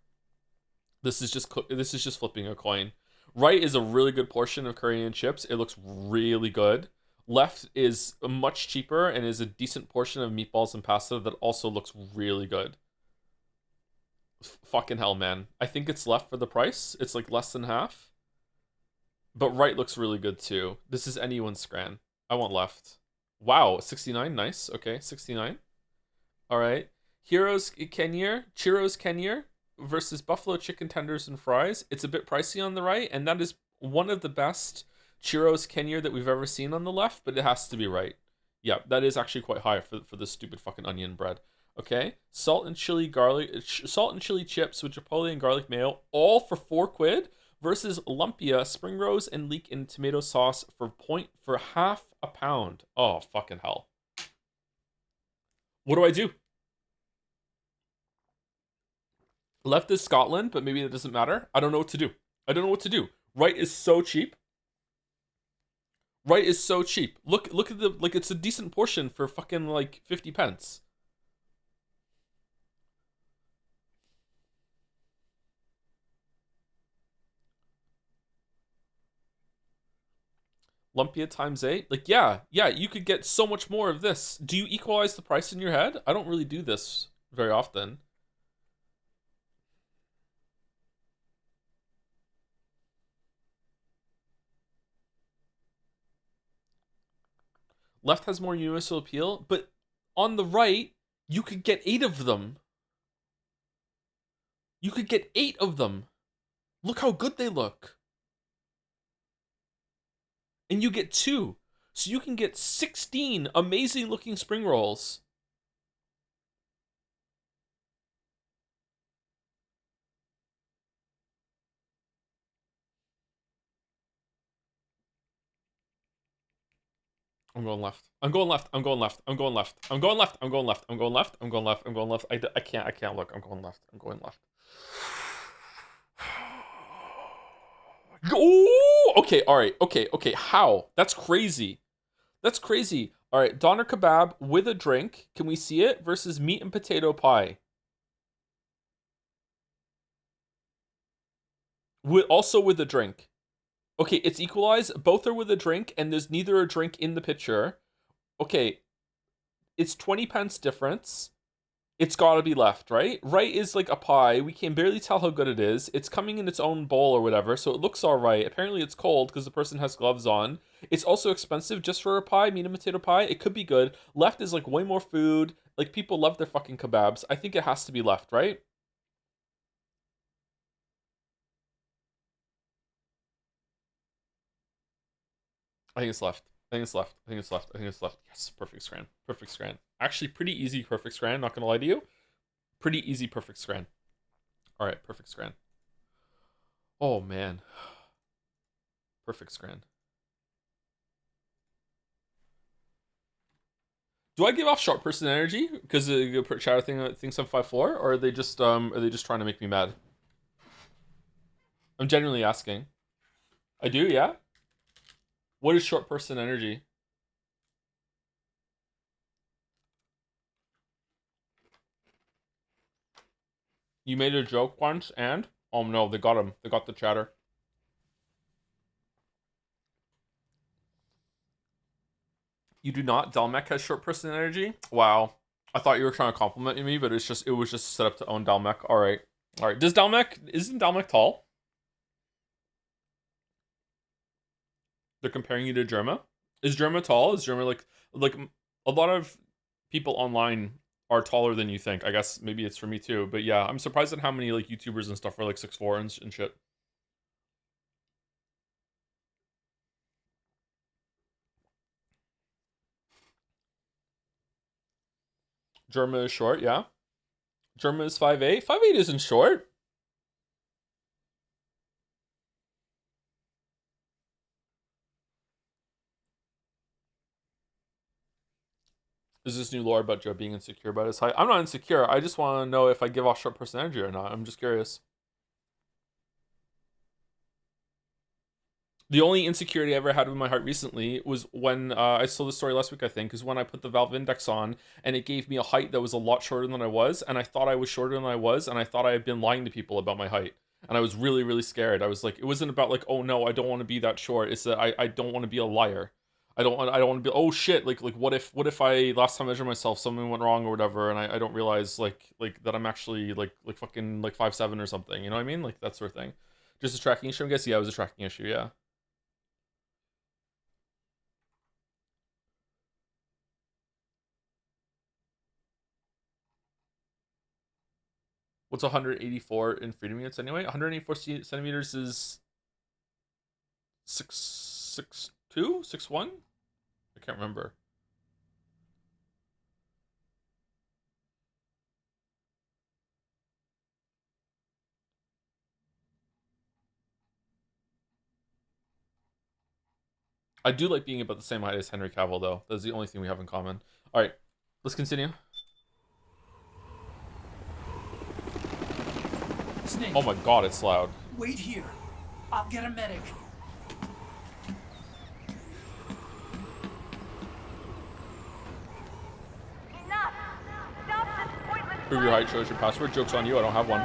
This is just flipping a coin. Right is a really good portion of curry and chips. It looks really good. Left is much cheaper and is a decent portion of meatballs and pasta that also looks really good. Fucking hell, man. I think it's left for the price. It's like less than half. But right looks really good too. This is anyone's Scran. I want left. Wow, 69, nice. Okay, 69. All right. Churros Kenyer versus buffalo chicken tenders and fries. It's a bit pricey on the right, and that is one of the best Churros Kenyer that we've ever seen on the left, but it has to be right. Yeah, that is actually quite high for this stupid fucking onion bread. Okay, salt and chili chips with chipotle and garlic mayo, all for 4 quid. Versus lumpia, spring rolls, and leek in tomato sauce for half a pound. Oh, fucking hell. What do I do? Left is Scotland, but maybe that doesn't matter. I don't know what to do. I don't know what to do. Right is so cheap. Right is so cheap. Look at the, like, it's a decent portion for fucking, like, 50 pence. Lumpia times 8. Like, yeah, you could get so much more of this. Do you equalize the price in your head? I don't really do this very often. Left has more universal appeal, but on the right, you could get 8 of them. You could get 8 of them. Look how good they look. And you get 2. So you can get 16 amazing looking spring rolls. I'm going left. I'm going left. I'm going left. I'm going left. I'm going left. I'm going left. I'm going left. I'm going left. I'm going left. I can't look. I'm going left. I'm going left. Oh, Okay, all right, okay. How? That's crazy. That's crazy. All right, doner kebab with a drink. Can we see it? Versus meat and potato pie. Also with a drink. Okay, it's equalized. Both are with a drink, and there's neither a drink in the picture. Okay, it's 20 pence difference. It's gotta be left, right? Right is like a pie. We can barely tell how good it is. It's coming in its own bowl or whatever, so it looks all right. Apparently it's cold because the person has gloves on. It's also expensive just for a pie, meat and potato pie. It could be good. Left is like way more food. Like people love their fucking kebabs. I think it has to be left, right? I think it's left. I think it's left. I think it's left. I think it's left. Yes, perfect scran. Perfect scran. Actually, pretty easy perfect scran, not gonna lie to you. Pretty easy perfect scran. All right, perfect scran. Oh man. Perfect scran. Do I give off short person energy because the chatter thing thinks I'm 5'4", or are they just trying to make me mad? I'm genuinely asking. I do, yeah. What is short person energy? You made a joke once, and oh no, they got him. They got the chatter. You do not. Dalmec has short person energy. Wow. I thought you were trying to compliment me, but it was just set up to own Dalmec. All right. Isn't Dalmec tall? They're comparing you to Germa. Is Germa tall? Is Germa like a lot of people online are taller than you think. I guess maybe it's for me too. But yeah, I'm surprised at how many like YouTubers and stuff are like 6'4" and shit. Germa is short, yeah. Germa is 5'8". 5'8" isn't short. Is this new lore about Joe being insecure about his height? I'm not insecure. I just want to know if I give off short person energy or not. I'm just curious. The only insecurity I ever had with my heart recently was when I told the story last week, I think, is when I put the Valve Index on and it gave me a height that was a lot shorter than I was, and I thought I was shorter than I was, and I thought I had been lying to people about my height. And I was really, really scared. I was like, it wasn't about like, oh no, I don't want to be that short. It's that I don't want to be a liar. I don't want to be, oh shit, like what if I last time I measured myself something went wrong or whatever, and I don't realize like that I'm actually like fucking like 5'7" or something, you know what I mean? Like that sort of thing. Just a tracking issue, I guess. Yeah, it was a tracking issue, yeah. What's 184 in freedom units anyway? 184 centimeters is 6'2", 6'1"? I can't remember. I do like being about the same height as Henry Cavill, though. That's the only thing we have in common. All right, let's continue. Snake. Oh my god, it's loud. Wait here. I'll get a medic. Enough! Stop this pointless Prove your height, shows your password. Joke's on you, I don't have one.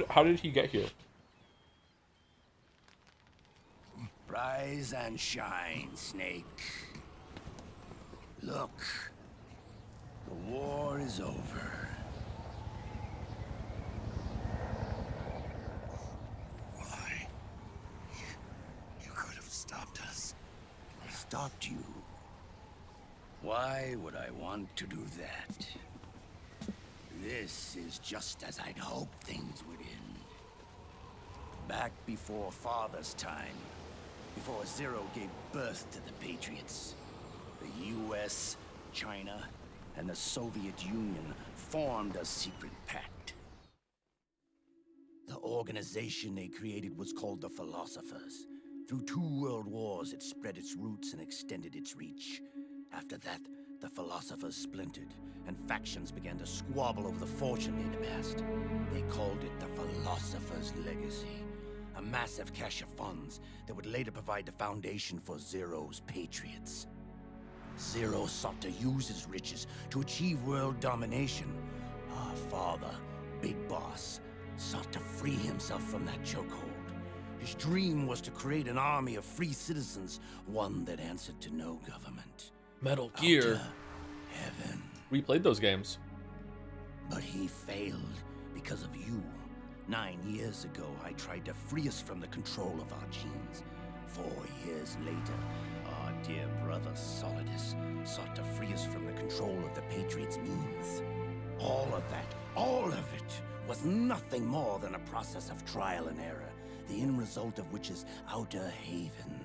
How did he get here? Rise and shine, Snake. Look, the war is over. Why? You could have stopped us. Stopped you? Why would I want to do that? This is just as I'd hoped things would end. Back before Father's time, before Zero gave birth to the Patriots, the US, China, and the Soviet Union formed a secret pact. The organization they created was called the Philosophers. Through 2 world wars, it spread its roots and extended its reach. After that, the Philosophers splintered, and factions began to squabble over the fortune they'd amassed. They called it the Philosopher's Legacy, a massive cache of funds that would later provide the foundation for Zero's Patriots. Zero sought to use his riches to achieve world domination. Our father, Big Boss, sought to free himself from that chokehold. His dream was to create an army of free citizens, one that answered to no government. Metal Gear. Heaven. We played those games. But he failed because of you. 9 years ago, I tried to free us from the control of our genes. 4 years later, our dear brother Solidus sought to free us from the control of the Patriots' means. All of it, was nothing more than a process of trial and error, the end result of which is Outer Haven.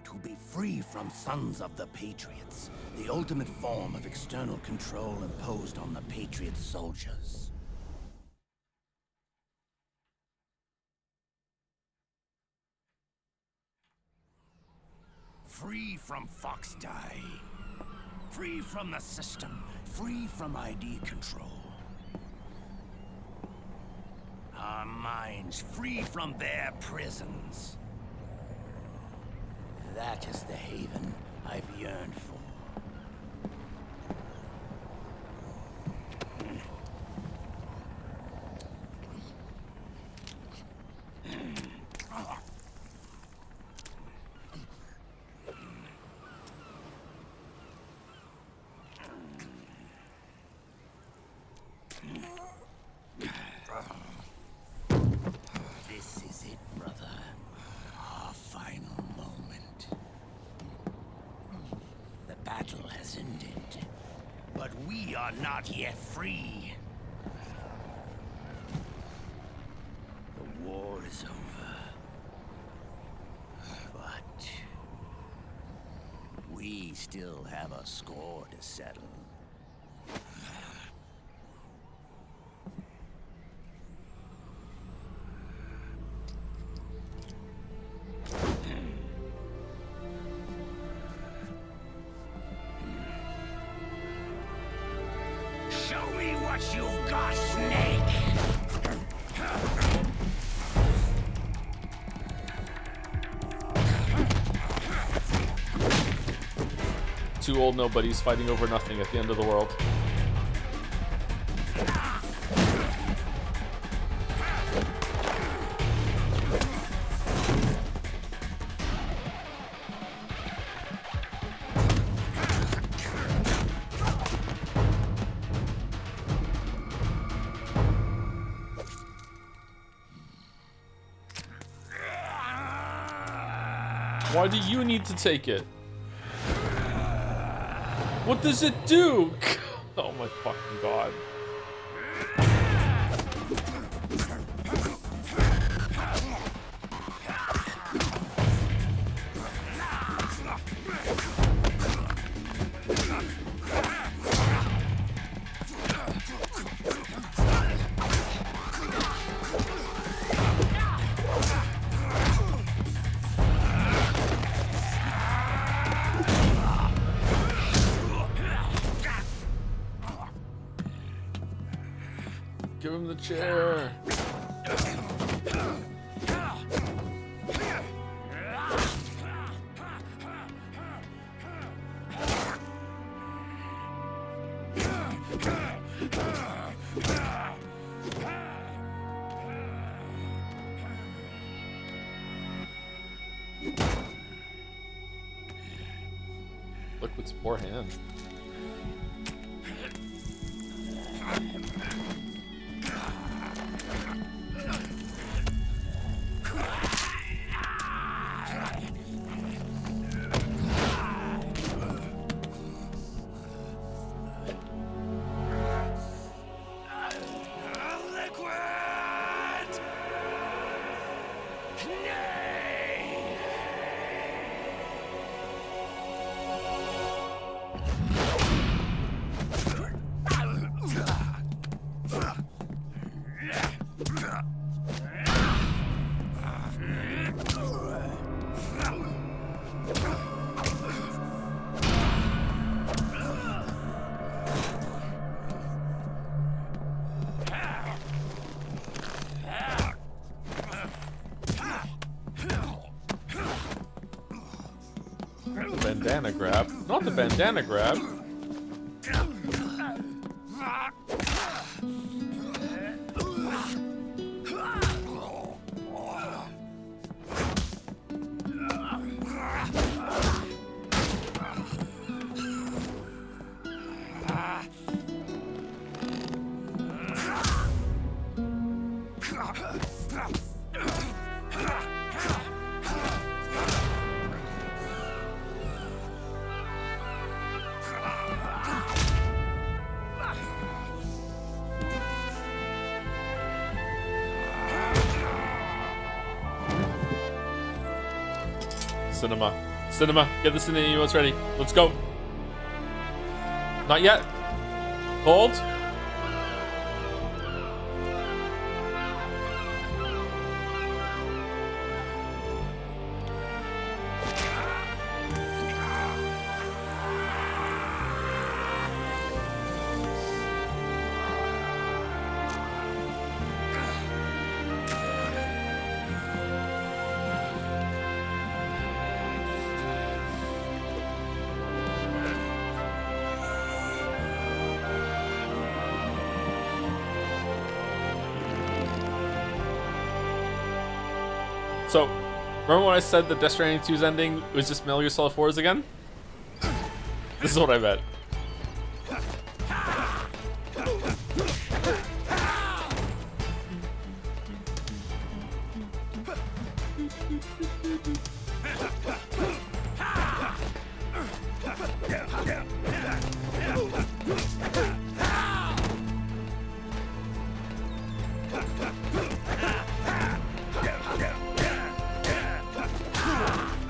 To be free from Sons of the Patriots, the ultimate form of external control imposed on the Patriot soldiers. Free from Foxdie. Free from the system. Free from ID control. Our minds free from their prisons. That is the haven I've yearned for. This is it, brother. Our final moment. The battle has ended, but we are not yet free. The war is over, but we still have a score to settle. Show me what you've got, Snake! Two old nobodies fighting over nothing at the end of the world. Why do you need to take it? What does it do? Oh my fucking god. Give him the chair. Liquid's poor hand. bandana grab. Not the bandana grab. Cinema, get this in the emotes ready. Let's go. Not yet. Hold. So, remember when I said the Death Stranding 2's ending was just Metal Gear Solid 4's again? This is what I bet.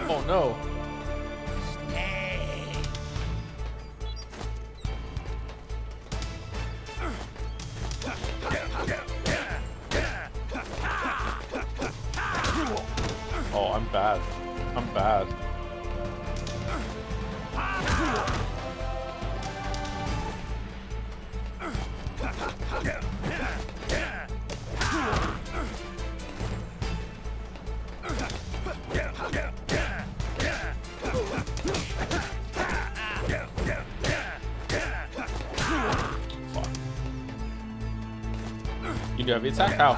Oh no. Oh, I'm bad. I'm bad. You do heavy attack? How?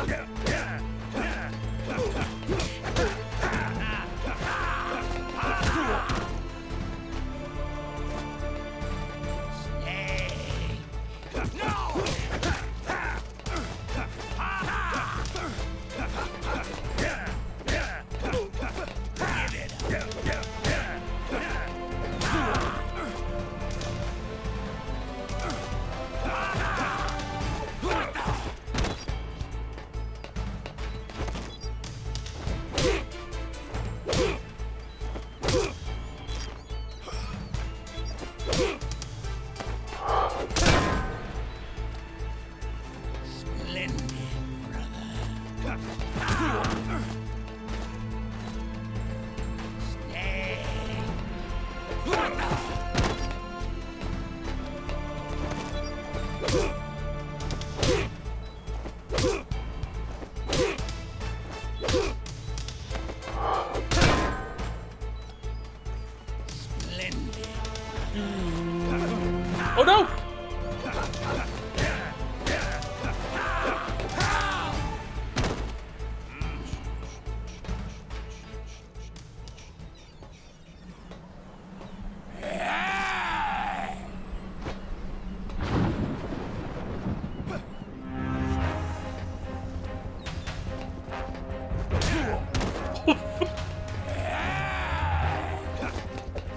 Oh no!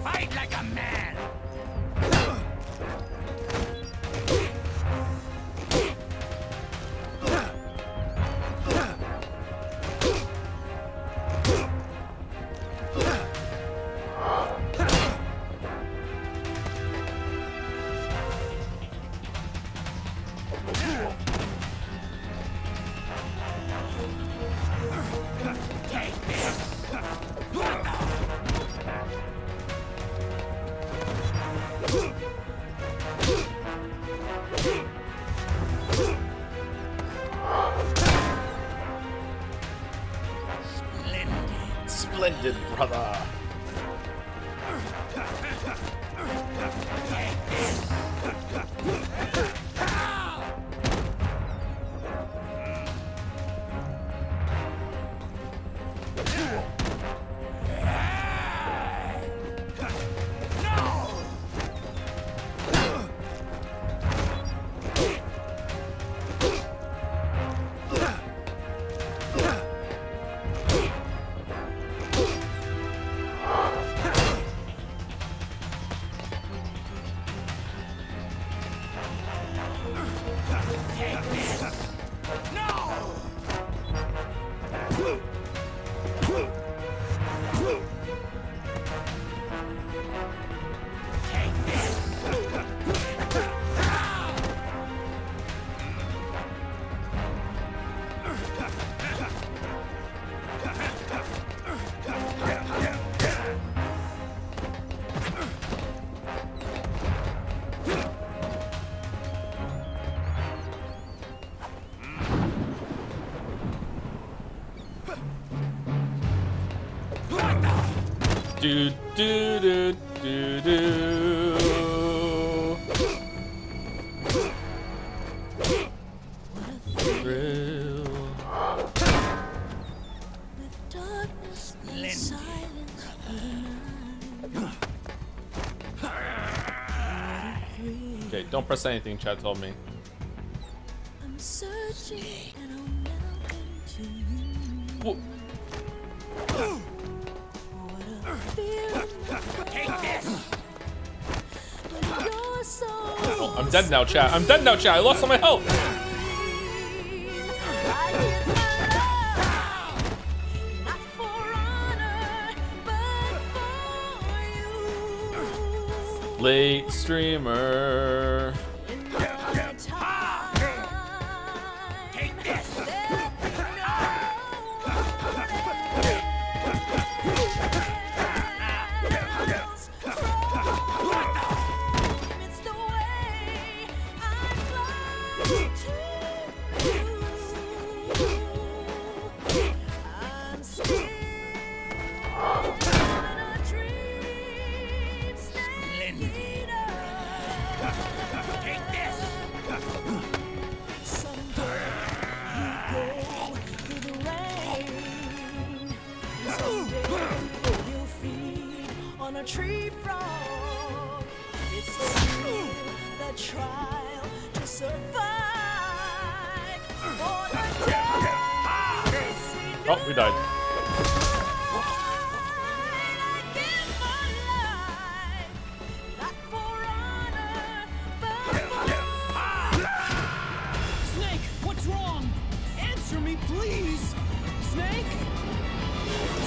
Fight like a man! Splendid, brother. Do do do do do. Thrill. Okay, don't press anything, Chad told me. I'm searching and I'm melting to you. Oh, I'm dead now, chat. I'm dead now, chat. I lost all my health. Late streamer. A tree frog. It's the trial to survive. Oh, we died. Snake, what's wrong? Answer me, please. Snake?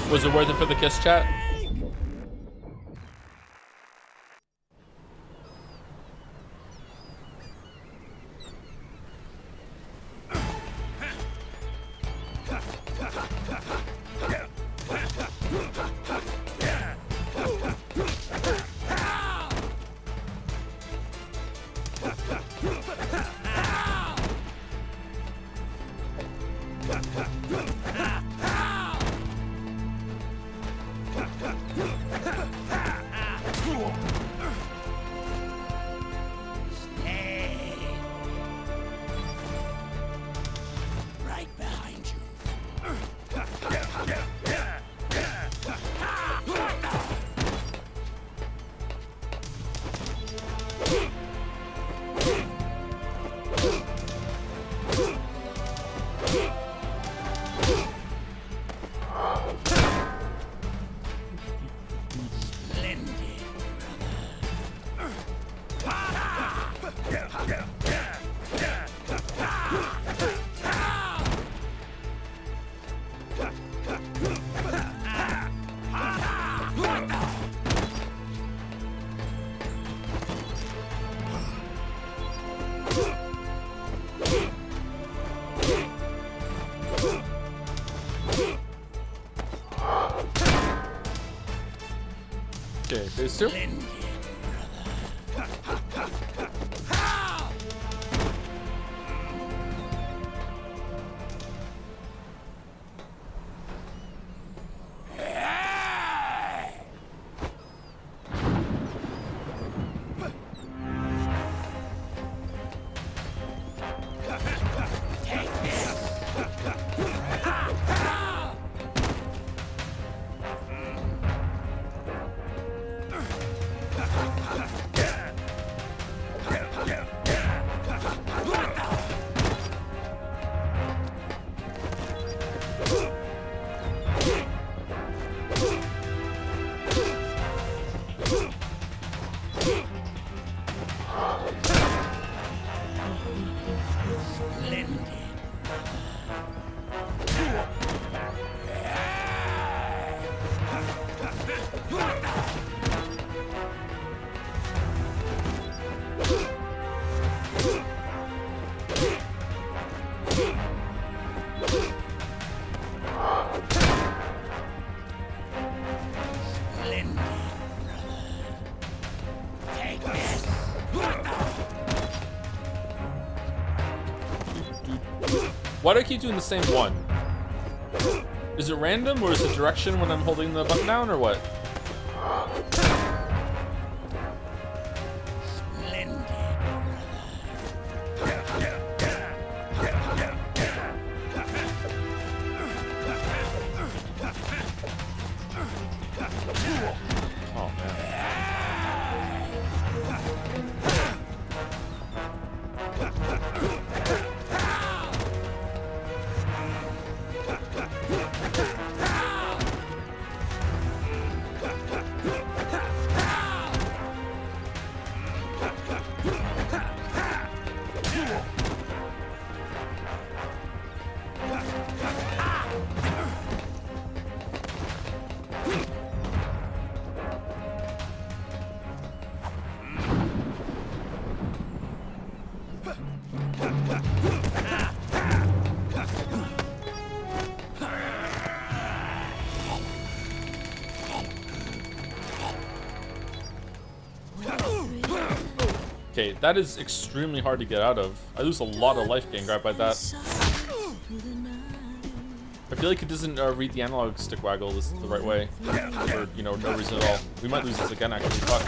Was it worth it for the kiss, chat? Right behind you. Okay, phase two. Why do I keep doing the same one? Is it random or is it direction when I'm holding the button down or what? Oh Okay, that is extremely hard to get out of. I lose a lot of life getting grabbed by that. I feel like it doesn't read the analog stick waggle the right way. For, you know, no reason at all. We might lose this again, actually. Fuck.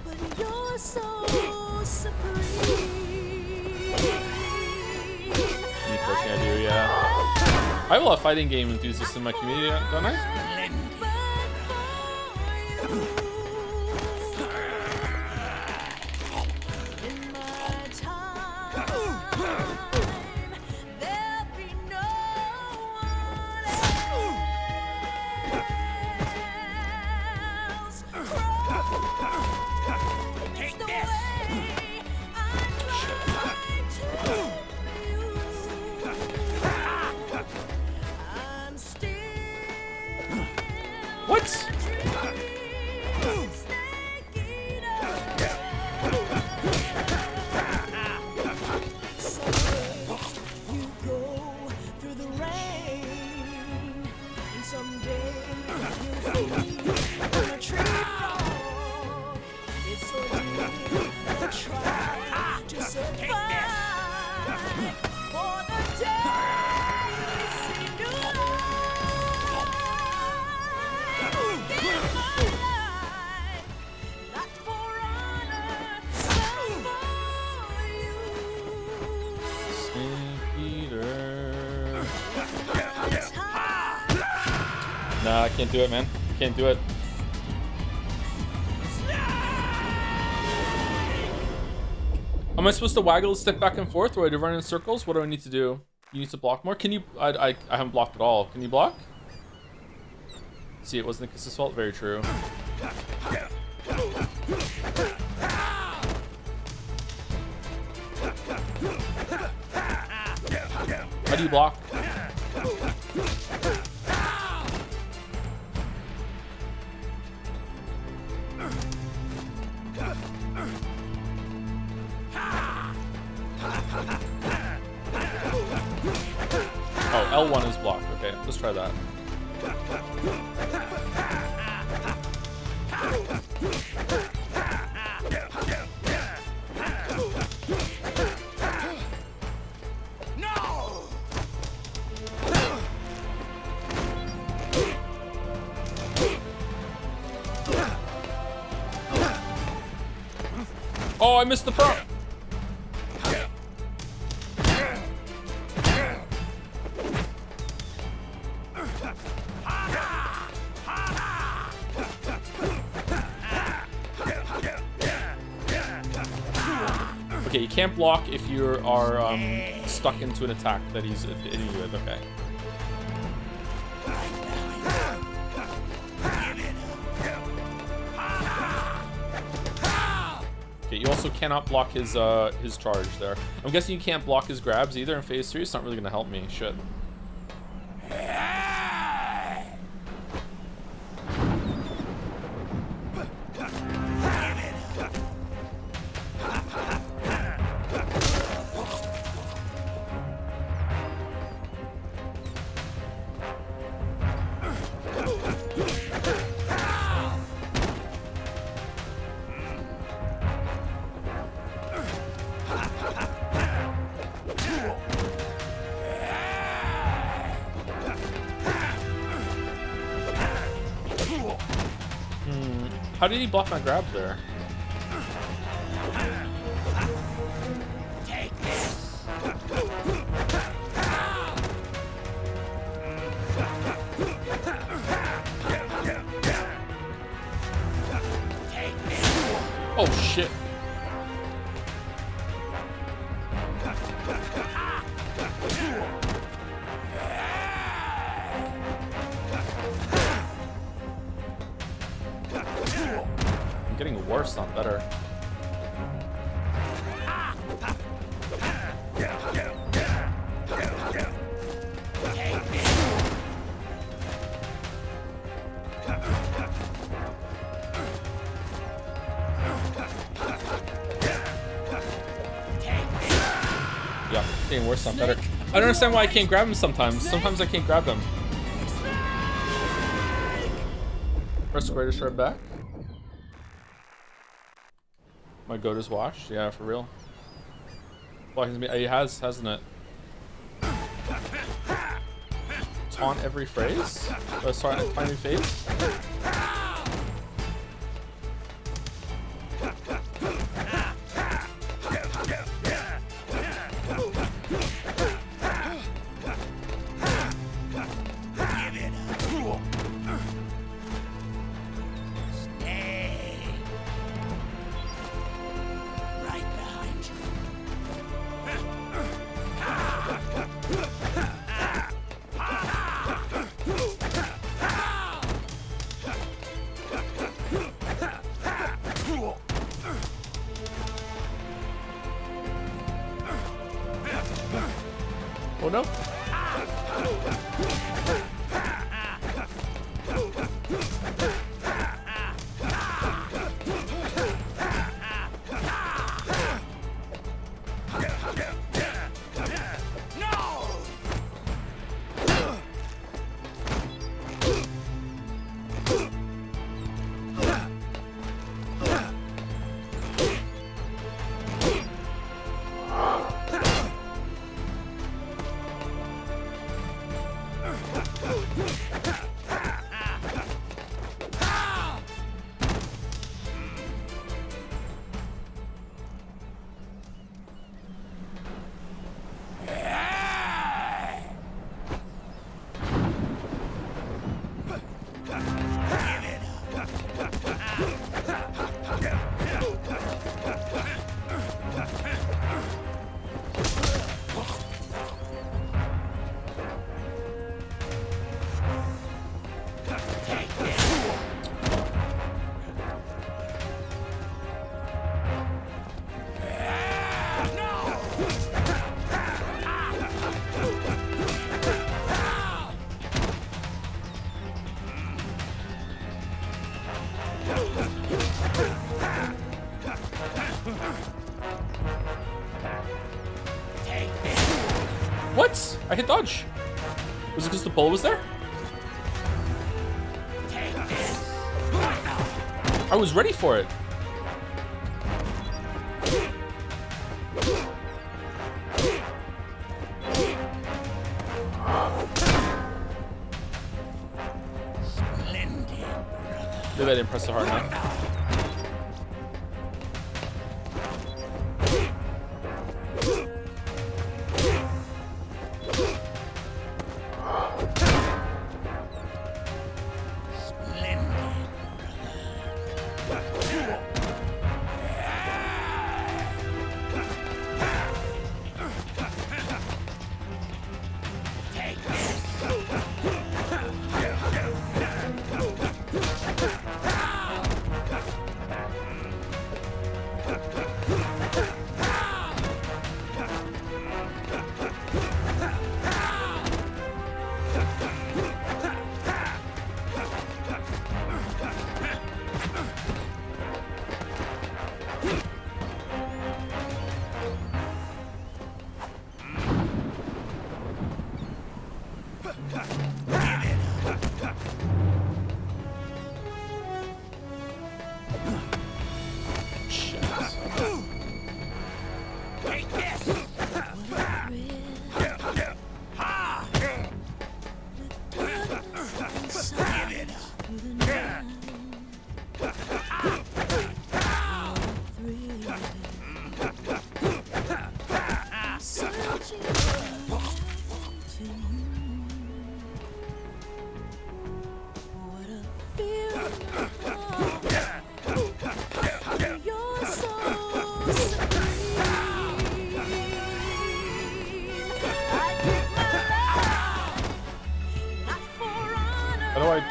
But you're so supreme. Pushing I do, yeah. I have a lot of fighting game enthusiasts in my community, don't I? What? You go through the rain, and someday you'll feel on a tree frog. It's so deep, the try to survive for the day you see new life. Give my life, not for honor, but for you. St. Peter. Nah, I can't do it, man. Can't do it. Am I supposed to waggle the stick back and forth, or do I run in circles? What do I need to do? You need to block more? Can you... I haven't blocked at all. Can you block? See, it wasn't Nikis's fault. Very true. How do you block? Oh, L1 is blocked. Okay, let's try that. Oh, I missed the prompt. Okay, you can't block if you are stuck into an attack that he's hitting you with. Okay. Okay, you also cannot block his charge there. I'm guessing you can't block his grabs either in phase 3. It's not really gonna help me. Shit. How did he block my grab there? Take this. Oh shit. I'm getting worse, not better. Yeah, getting worse, not better. I don't understand why I can't grab him sometimes. Sometimes I can't grab him. Press square to shred back. My goat is washed. Yeah, for real. Well, he has, hasn't it? Taunt every phrase? Oh, sorry, tiny phase? Oh no. What? I hit dodge. Was it because the bull was there? I was ready for it. Maybe I didn't press so hard enough.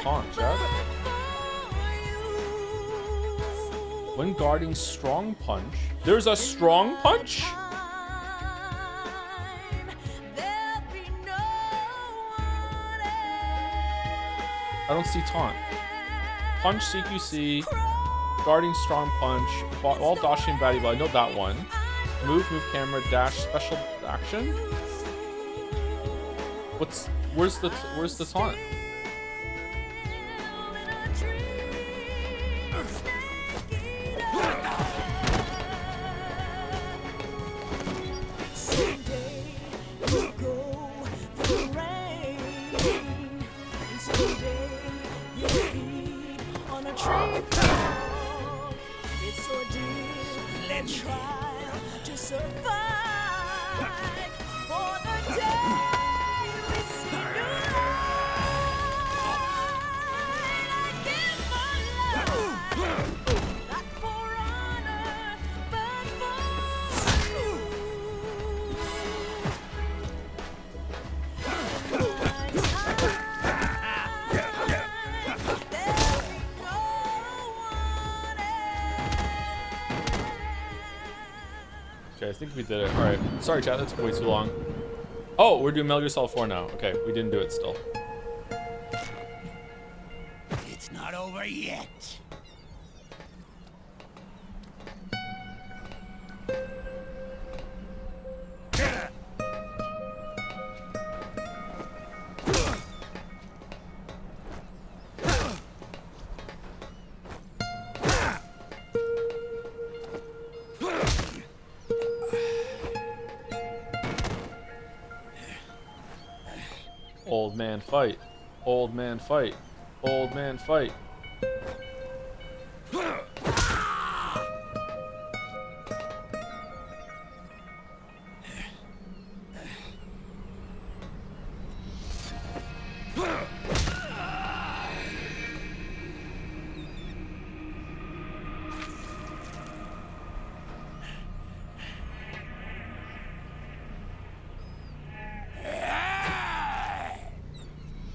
taunt, Chad? When guarding strong punch. There's a strong punch? I don't see taunt. Punch CQC, guarding strong punch, while dashing baddie blow. I know that one. Move camera, dash, special action. Where's the taunt? Okay, I think we did it. Alright. Sorry, chat, that took way too long. Oh, we're doing Metal Gear Solid 4 now. Okay, we didn't do it still. It's not over yet. Old man fight. Old man fight. Old man fight.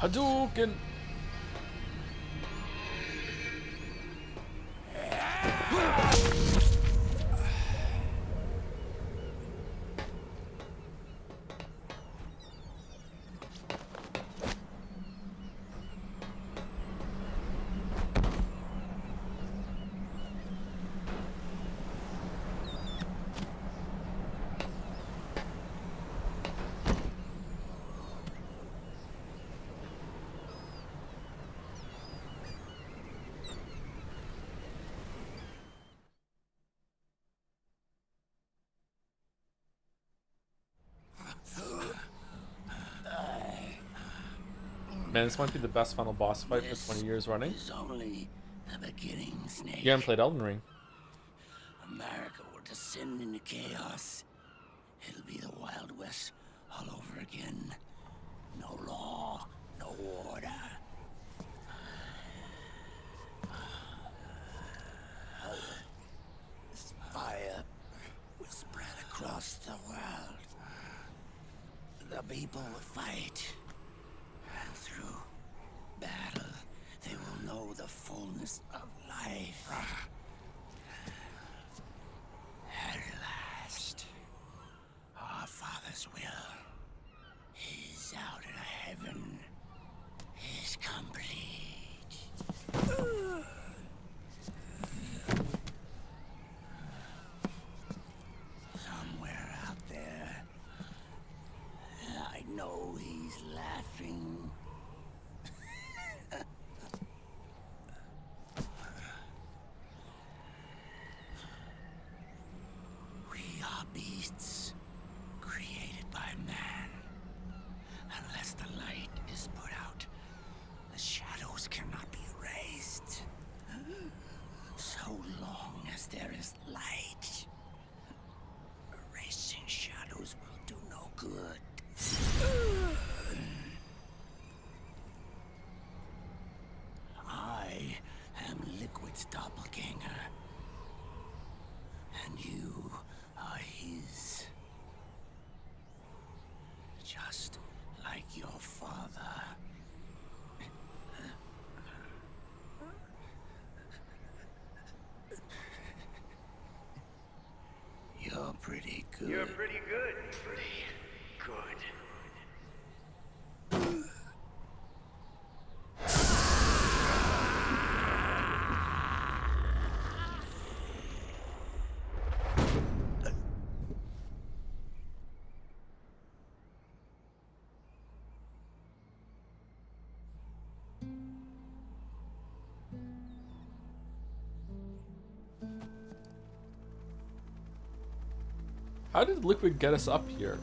Hadouken! Man, this might be the best final boss fight for 20 years running. It's only the beginning, Snake. You haven't played Elden Ring. America will descend into chaos. It'll be the Wild West all over again. No law, no order. This fire will spread across the world. The people will fight. And through battle, they will know the fullness of life. At last, our Father's will is out of heaven, is complete. Somewhere out there, I know he's laughing. We are beasts created by man. Unless the light is put out, the shadows cannot be erased. So long as there is light, erasing shadows will do no good. I am Liquid's doppelganger, and you are his. Just like your father. You're pretty good. You're pretty good. Pretty good. How did Liquid get us up here?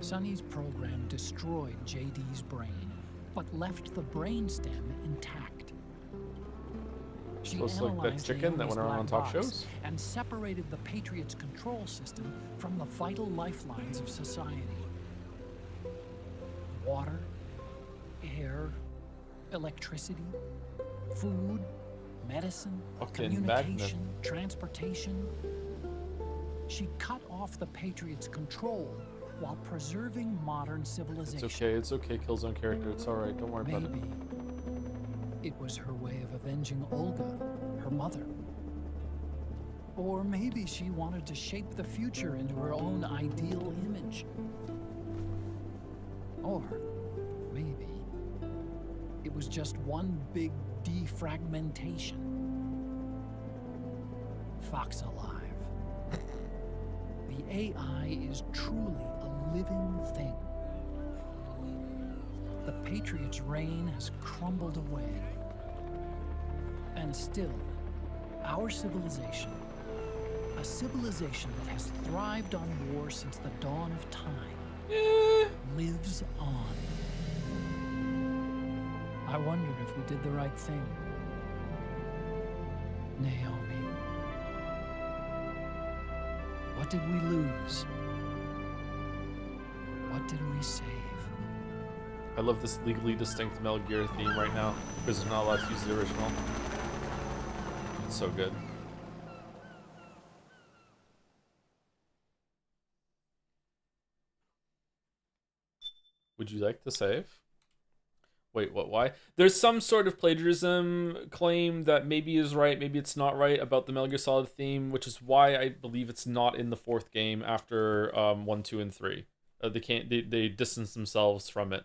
Sonny's program destroyed JD's brain, but left the brainstem intact. She So it's like that analyzed chicken that Naomi's went around on black talk box shows? and separated the Patriots' control system from the vital lifelines of society. Water, air, electricity, food, medicine, Fucking communication, Magnet. transportation. She cut off the Patriots' control while preserving modern civilization. It's okay, Killzone character. It's alright, don't worry about it. Maybe it was her way of avenging Olga, her mother. Or maybe she wanted to shape the future into her own ideal image. Or maybe it was just one big defragmentation. Fox alive. The AI is truly a living thing. The Patriots' reign has crumbled away. And still, our civilization, a civilization that has thrived on war since the dawn of time, lives on. I wonder if we did the right thing. Naomi. What did we lose? What did we save? I love this legally distinct Metal Gear theme right now because they're not allowed to use the original. It's so good. Would you like to save? Wait, what? Why? There's some sort of plagiarism claim that maybe is right, maybe it's not right about the Metal Gear Solid theme, which is why I believe it's not in the fourth game after 1, 2, and 3. They distance themselves from it.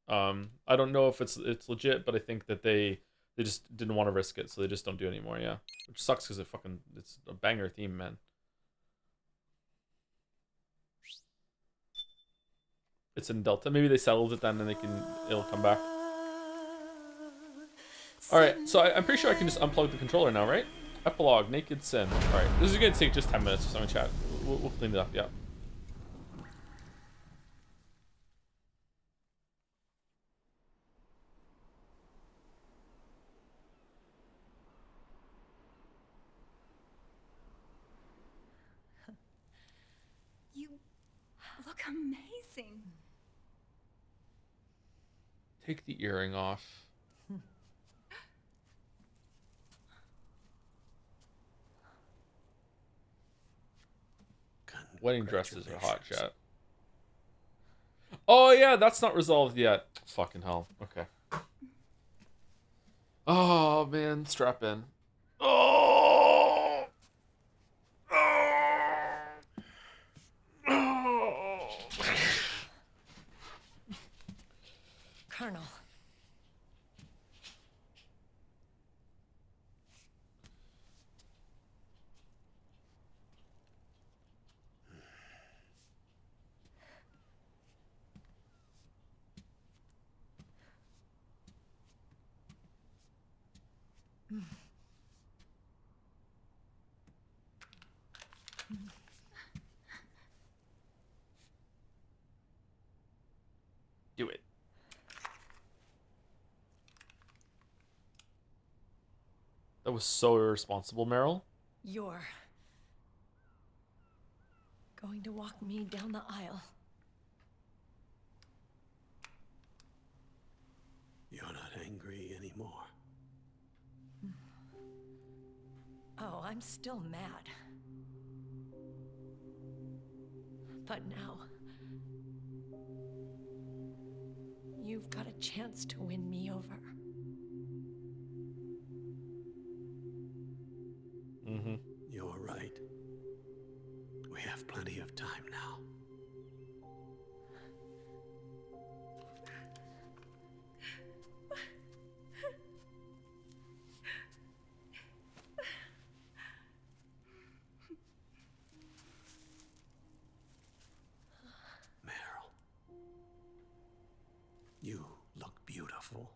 I don't know if it's legit, but I think that they just didn't want to risk it, so they just don't do it anymore. Yeah, which sucks because it's a banger theme, man. It's in Delta. Maybe they settled it then, and it'll come back. All right, so I'm pretty sure I can just unplug the controller now, right? Epilogue, Naked Sin. All right, this is gonna take just 10 minutes or something. Chat. We'll clean it up. Yeah. You look amazing. Take the earring off. Wedding dresses are hot, chat. Oh yeah, that's not resolved yet. Fucking hell. Okay. Oh man, strap in. Oh. Colonel. Do it. That was so irresponsible, Meryl. You're going to walk me down the aisle. You're not angry anymore. Oh, I'm still mad. But now, you've got a chance to win me over. You're right. We have plenty of time now. Meryl, you look beautiful.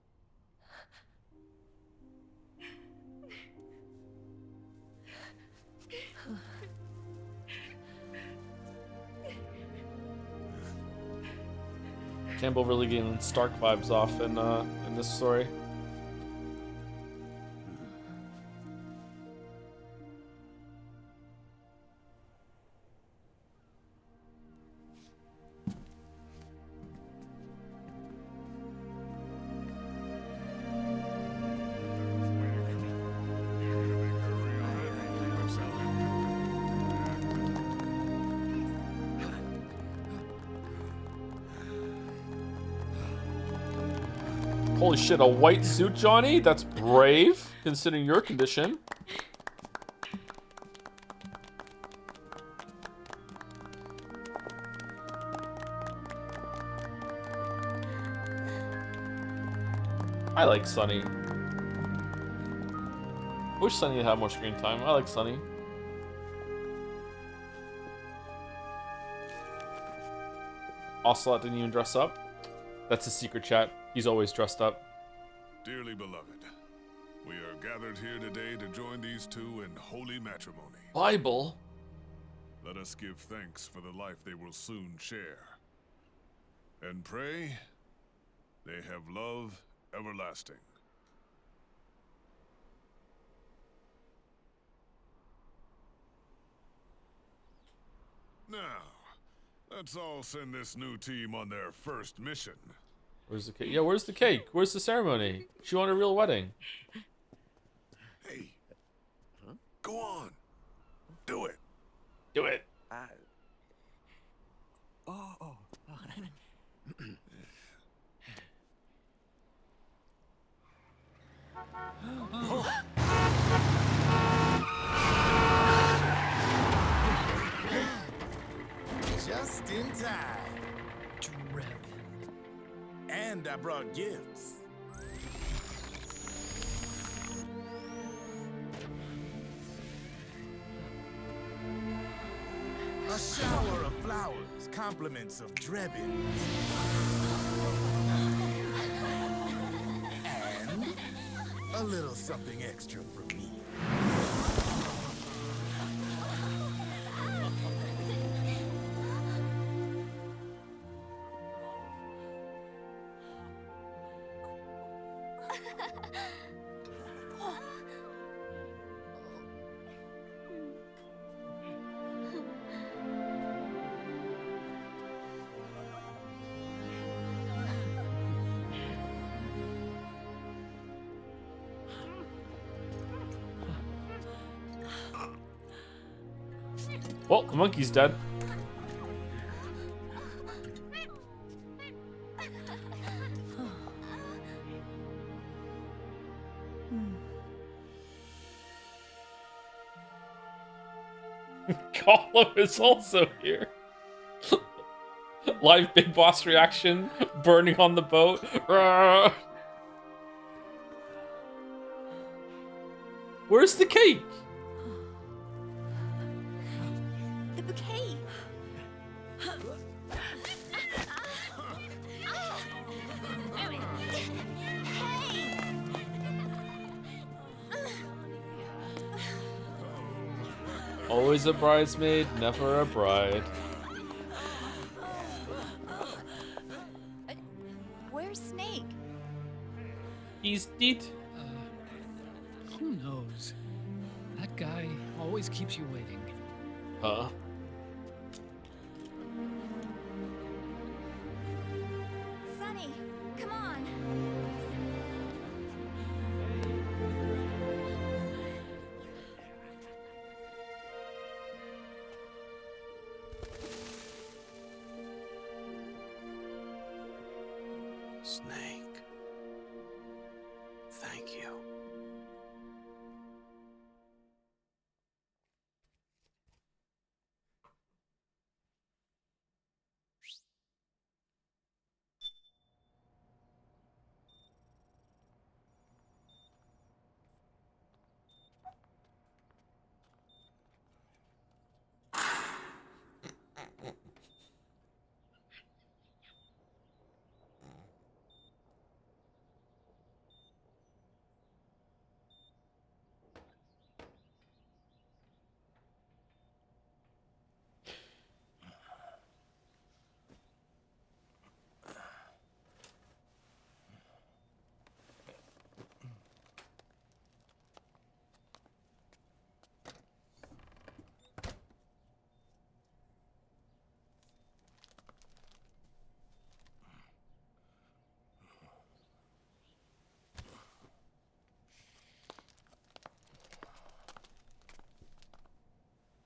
Campbell really getting Stark vibes off in this story. Holy shit, a white suit, Johnny? That's brave, considering your condition. I like Sunny. Wish Sunny had more screen time. I like Sunny. Ocelot didn't even dress up. That's a secret chat. He's always dressed up. Dearly beloved, we are gathered here today to join these two in holy matrimony. Bible? Let us give thanks for the life they will soon share. And pray they have love everlasting. Now, let's all send this new team on their first mission. Where's the cake? Yeah, where's the cake? Where's the ceremony? She want a real wedding. Hey, go on. Do it. Do it. Just in time. And I brought gifts. A shower of flowers, compliments of Drebin. And a little something extra from me. Well, the monkey's dead. Gollum is also here. Live big boss reaction, burning on the boat. Where's the cake? The bouquet. Always a bridesmaid, never a bride. Where's Snake? He's dead. Who knows? That guy always keeps you waiting. Huh? Sunny, come on. Snake. Thank you.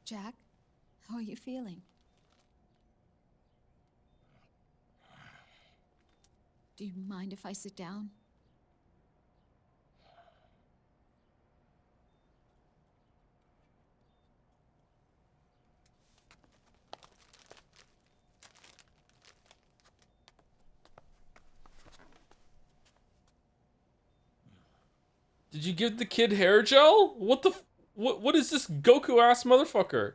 Jack, how are you feeling? Do you mind if I sit down? Did you give the kid hair gel? What the? What is this Goku ass motherfucker?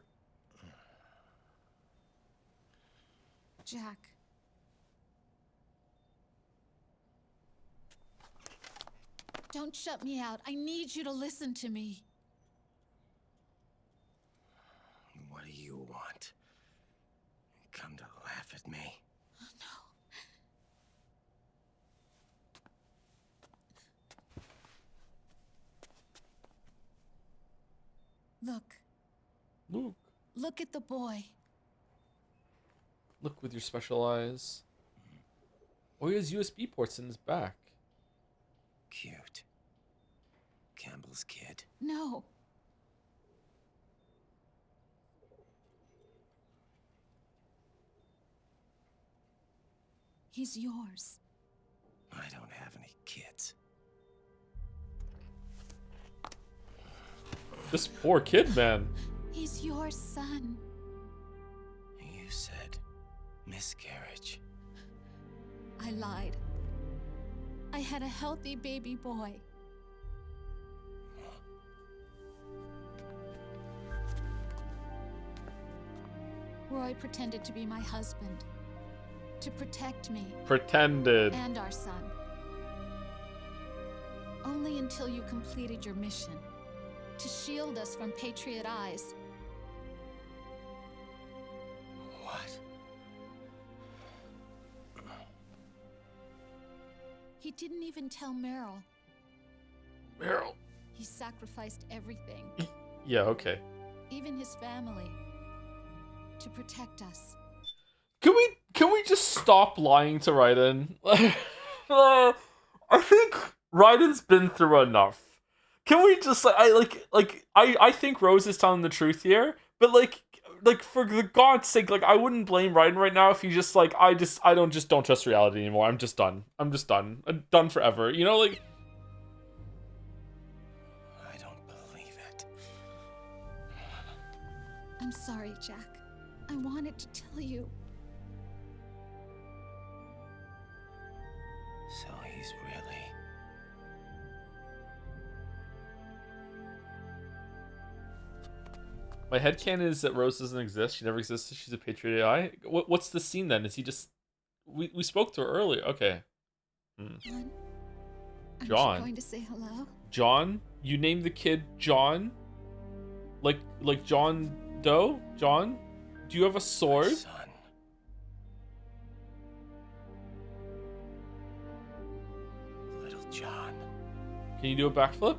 Jack. Don't shut me out. I need you to listen to me. What do you want? Come to laugh at me? Look. Luke. Look at the boy. Look with your special eyes. Oh, he has USB ports in his back. Cute. Campbell's kid. No. He's yours. I don't have any kids. This poor kid, man. He's your son. You said miscarriage. I lied. I had a healthy baby boy. Roy pretended to be my husband. To protect me. Pretended. And our son. Only until you completed your mission. To shield us from Patriot eyes. What? He didn't even tell Meryl. Meryl. He sacrificed everything. Yeah, okay. Even his family. To protect us. Can we just stop lying to Raiden? I think Raiden's been through enough. Can we just I think Rose is telling the truth here, but like for the God's sake, like I wouldn't blame Raiden right now if he just like I don't trust reality anymore. I'm just done. I'm done forever. You know, like I don't believe it. I'm sorry, Jack. I wanted to tell you. So he's really... My headcanon is that Rose doesn't exist. She never existed. She's a Patriot AI. What's the scene then? Is he just... We spoke to her earlier. Okay. John? John. Aren't you going to say hello? John? You named the kid John? Like John Doe? John? Do you have a sword? Son. Little John. Can you do a backflip?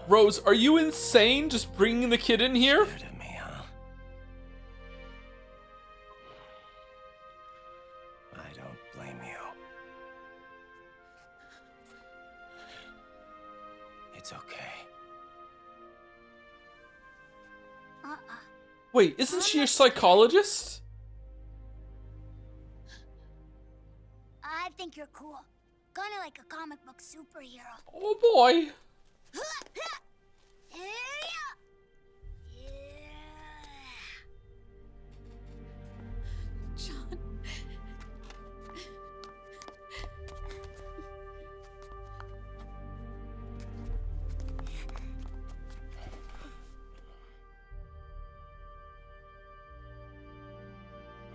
Rose, are you insane just bringing the kid in here? Scared of me, huh? I don't blame you. It's okay. Wait, isn't she a psychologist? I think you're cool. Kinda like a comic book superhero. Oh boy. John.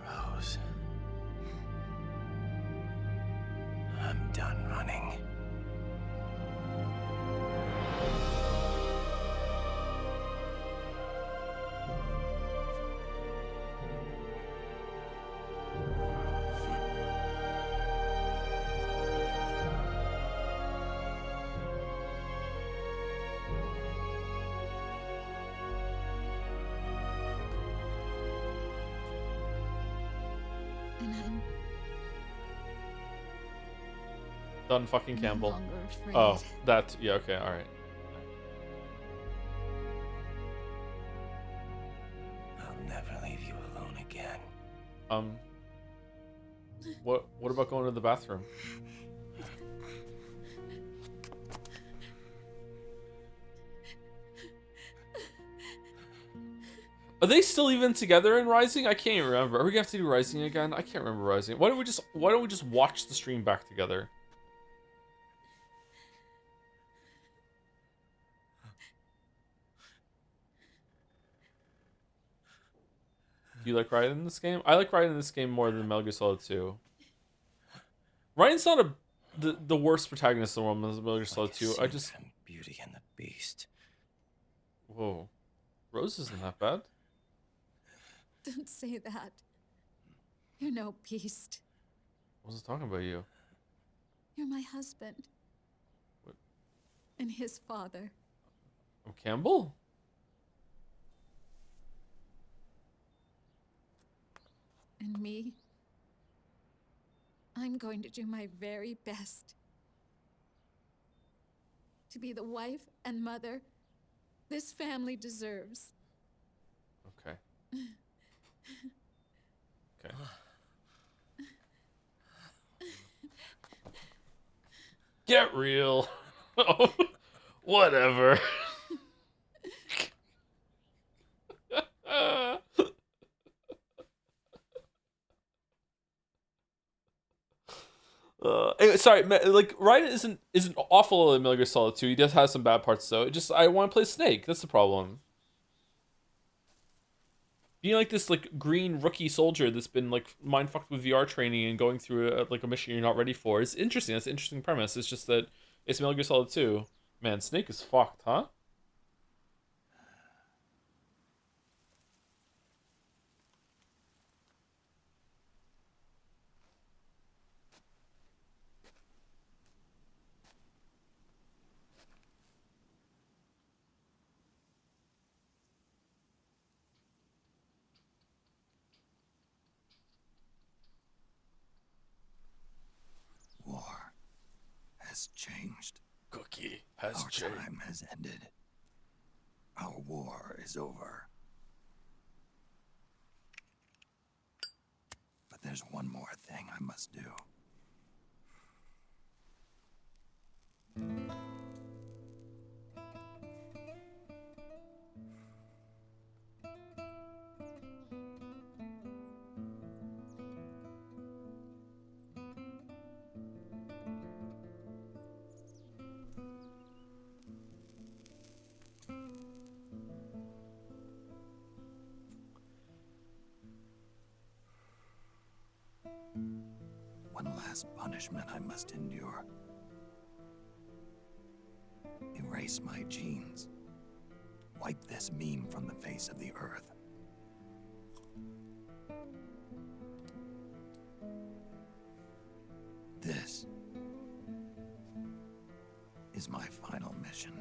Rose. I'm done running. And I'm Don fucking Campbell. longer afraid. Oh, that. Yeah. Okay. All right. I'll never leave you alone again. What about going to the bathroom? Are they still even together in Rising? I can't even remember. Are we gonna have to do Rising again? I can't remember Rising. Why don't we just watch the stream back together? Do you like Raiden in this game? I like Raiden in this game more than Metal Gear Solid 2. Raiden's not the worst protagonist in the world in Metal Gear Solid 2. I just Beauty and the Beast. Whoa. Rose isn't that bad. Don't say that. You're no beast. I wasn't talking about you. You're my husband. What? And his father. I'm Campbell? And me. I'm going to do my very best to be the wife and mother this family deserves. Okay. Okay. Get real. Oh, whatever. Anyway, sorry, like Ryan isn't awful in Metal Gear Solid 2. He does have some bad parts though. It just I want to play Snake. That's the problem. Being like this like green rookie soldier that's been like mind fucked with VR training and going through like a mission you're not ready for is interesting. That's an interesting premise. It's just that it's Metal Gear Solid 2. Man, Snake is fucked, huh? War has changed. Cookie has Our changed. time has ended. Our war is over. But there's one more thing I must do. One last punishment I must endure. Erase my genes. Wipe this meme from the face of the earth. This is my final mission.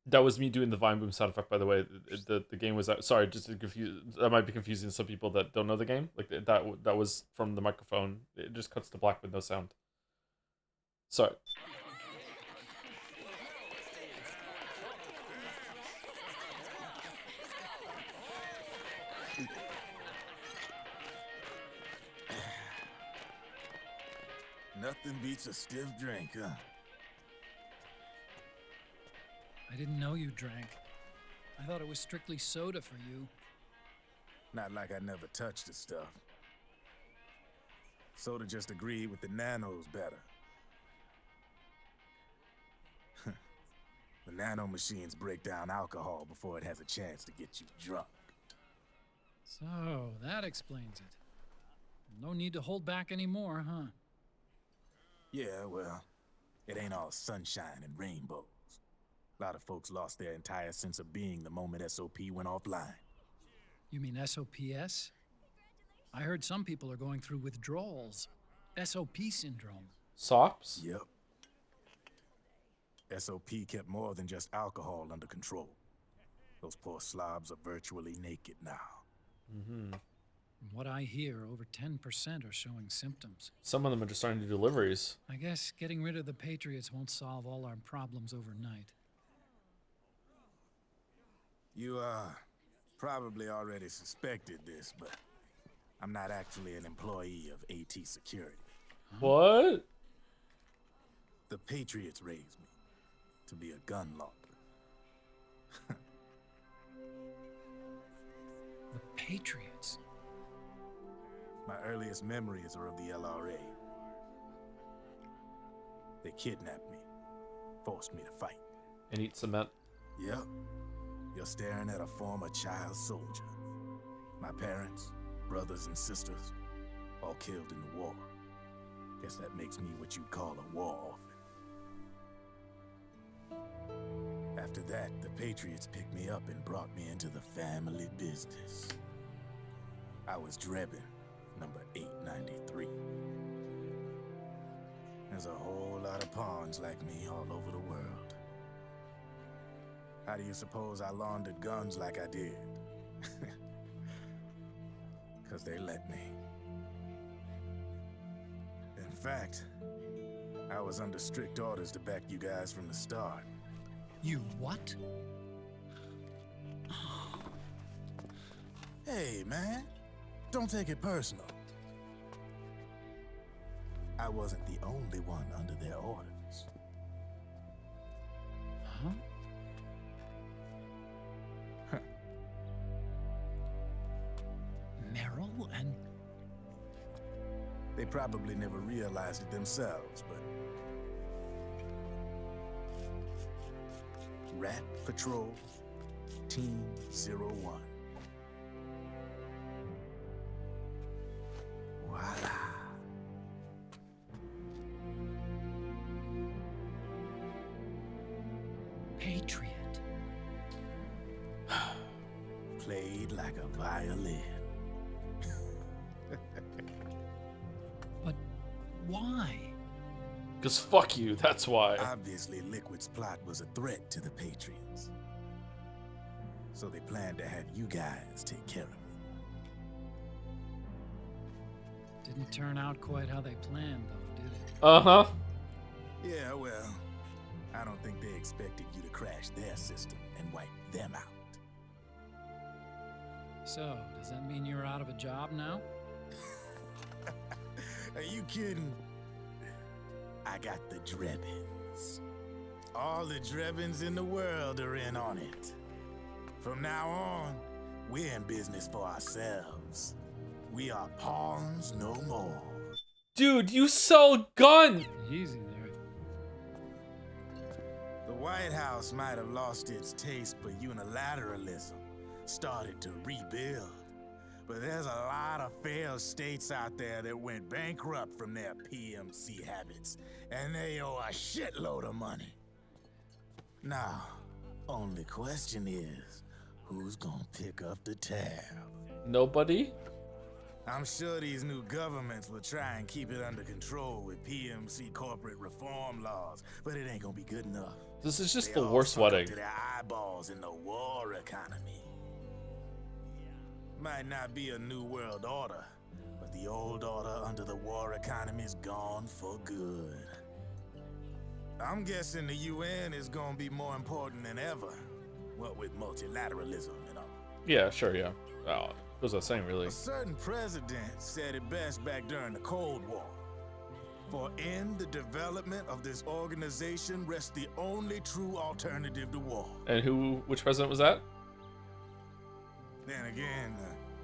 That was me doing the Vine Boom sound effect, by the way. The game was out. Sorry, just to confuse. That might be confusing to some people that don't know the game. Like that was from the microphone. It just cuts to black with no sound. Sorry. Nothing beats a stiff drink, huh? I didn't know you drank. I thought it was strictly soda for you. Not like I never touched the stuff. Soda just agreed with the nanos better. The nano machines break down alcohol before it has a chance to get you drunk. So, that explains it. No need to hold back anymore, huh? Yeah, well, it ain't all sunshine and rainbows. A lot of folks lost their entire sense of being the moment SOP went offline. You mean SOPS? I heard some people are going through withdrawals. SOP syndrome. SOPs? Yep. SOP kept more than just alcohol under control. Those poor slobs are virtually naked now. Mm-hmm. From what I hear, over 10% are showing symptoms. Some of them are just starting to do deliveries. I guess getting rid of the Patriots won't solve all our problems overnight. You, probably already suspected this, but I'm not actually an employee of AT Security. What? The Patriots raised me to be a gun launderer. The Patriots? My earliest memories are of the LRA. They kidnapped me, forced me to fight. And eat cement. Yep. You're staring at a former child soldier. My parents, brothers and sisters, all killed in the war. Guess that makes me what you'd call a war orphan. After that, the Patriots picked me up and brought me into the family business. I was Drebin, number 893. There's a whole lot of pawns like me all over the world. How do you suppose I laundered guns like I did? 'Cause they let me. In fact, I was under strict orders to back you guys from the start. You what? Hey, man. Don't take it personal. I wasn't the only one under their orders. Huh? Merrill and... They probably never realized it themselves, but... Rat Patrol, Team 01. Voila. Patriot. Played like a violin. But why? Because fuck you, that's why. Obviously, Liquid's plot was a threat to the Patriots. So they planned to have you guys take care of it. Didn't turn out quite how they planned, though, did it? Uh-huh. Yeah, well, I don't think they expected you to crash their system and wipe them out. So, does that mean you're out of a job now? Are you kidding? I got the Drebins. All the Drebins in the world are in on it. From now on, we're in business for ourselves. We are pawns no more. Dude, you sell gun! Easy there. The White House might have lost its taste for unilateralism, started to rebuild. But there's a lot of failed states out there that went bankrupt from their PMC habits, and they owe a shitload of money. Now, only question is, who's gonna pick up the tab? Nobody? I'm sure these new governments will try and keep it under control with PMC corporate reform laws, but it ain't gonna be good enough. This is just They the all worst suck up wedding. to their eyeballs in the war economy. Might not be a new world order, but the old order under the war economy is gone for good. I'm guessing the UN is gonna be more important than ever. What with multilateralism and all. Yeah, sure, yeah. Oh, goes without saying, really. A certain president said it best back during the Cold War. For in the development of this organization rests the only true alternative to war. And which president was that? Then again,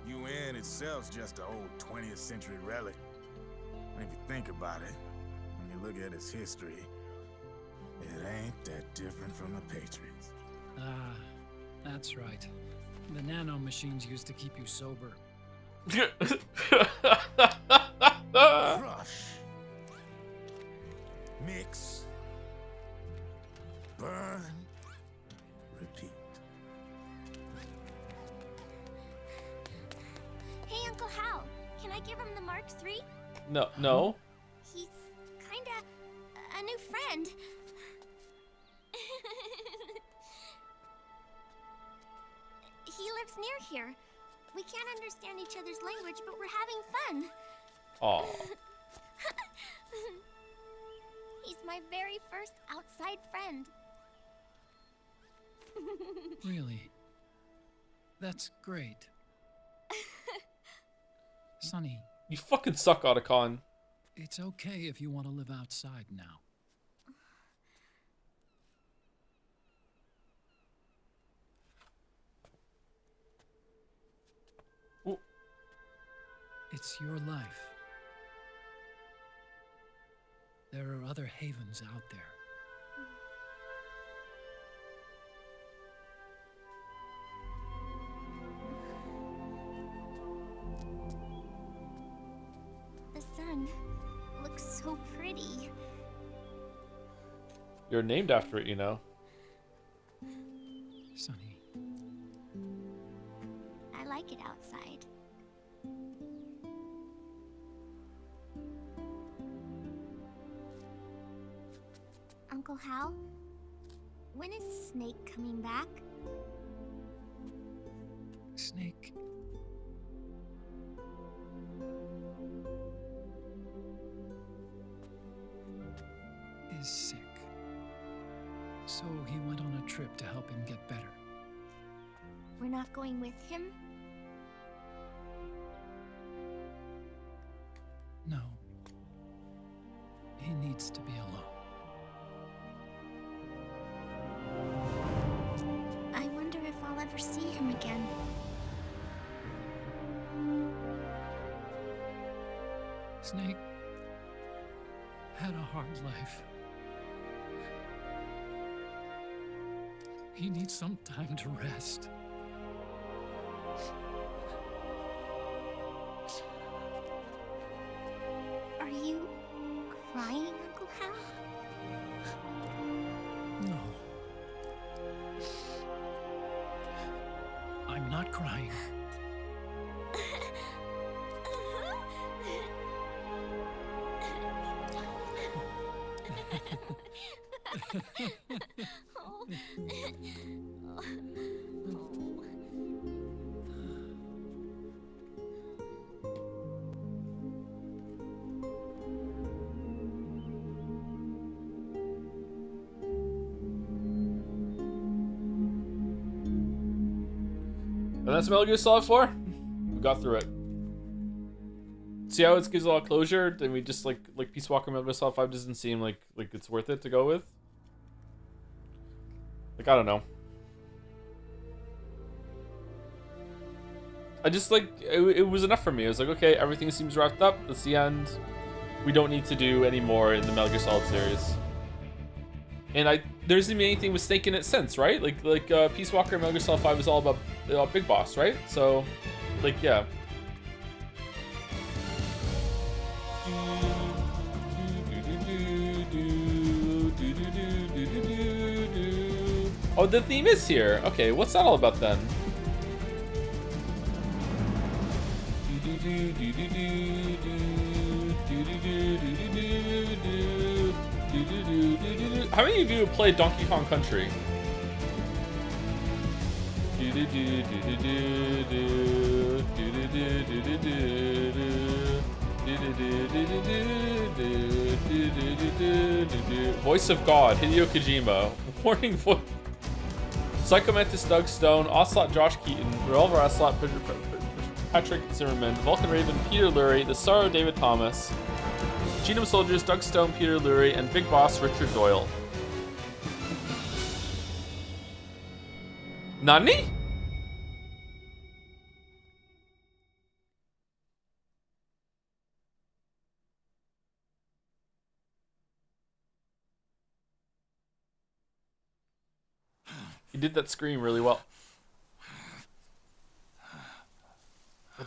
the UN itself's just an old 20th century relic. And if you think about it, when you look at its history, it ain't that different from the Patriots. Ah, that's right. The nano machines used to keep you sober. Crush. Mix. Burn. Repeat. Hey, Uncle Hal, can I give him the Mark III? No. He's kinda a new friend. He lives near here. We can't understand each other's language, but we're having fun. Aw. He's my very first outside friend. Really? That's great. Sonny. You fucking suck, Otacon. It's okay if you want to live outside now. Ooh. It's your life. There are other havens out there. The sun looks so pretty. You're named after it, you know. Sonny. I like it outside. Uncle Hal, when is Snake coming back? Snake. Is sick. So he went on a trip to help him get better. We're not going with him? No. He needs to be alone. I wonder if I'll ever see him again. Snake had a hard life. He needs some time to rest. Are you crying, Uncle Hal? No. I'm not crying. And that's Metal Gear Solid 4. We got through it. See how it gives a lot of closure? Then we just like Peace Walker Metal Gear Solid 5 doesn't seem like it's worth it to go with. Like, I don't know. I just it was enough for me. I was like, okay, everything seems wrapped up. That's the end. We don't need to do any more in the Metal Gear Solid series. And there isn't anything with Snake in it since, right? Like Peace Walker and Metal Gear Solid 5 is all about Big Boss, right? So, like, yeah. Oh, the theme is here. Okay, what's that all about then? How many of you have played Donkey Kong Country? Voice of God, Hideo Kojima. Warning voice. Psycho Mantis, Doug Stone, Ocelot, Josh Keaton, Revolver Ocelot, Patrick Zimmerman, Vulcan Raven, Peter Lurie, The Sorrow, David Thomas, Genome Soldiers, Doug Stone, Peter Lurie, and Big Boss, Richard Doyle. Nani? He did that scream really well.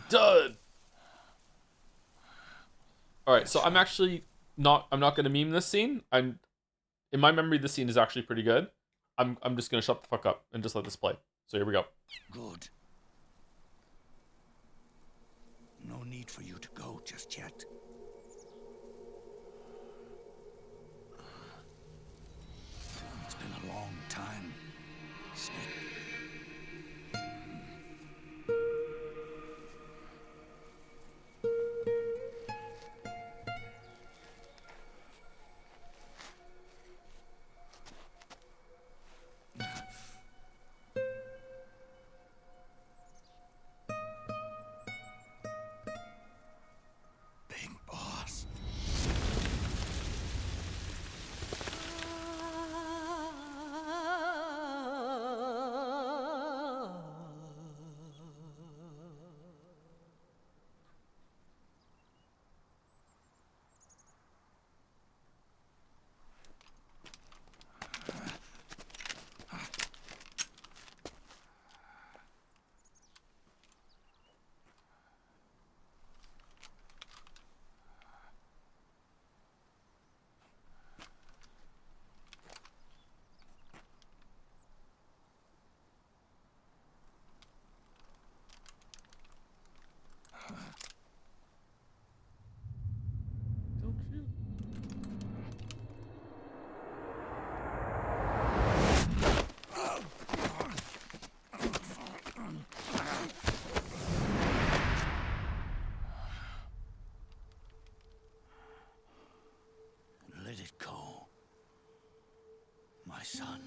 Dud. All right, so I'm not gonna meme this scene. In my memory, this scene is actually pretty good. I'm just gonna shut the fuck up and just let this play. So here we go. Good. No need for you to go just yet. It's been a long time, Snake. Big Boss. Let it go, my son.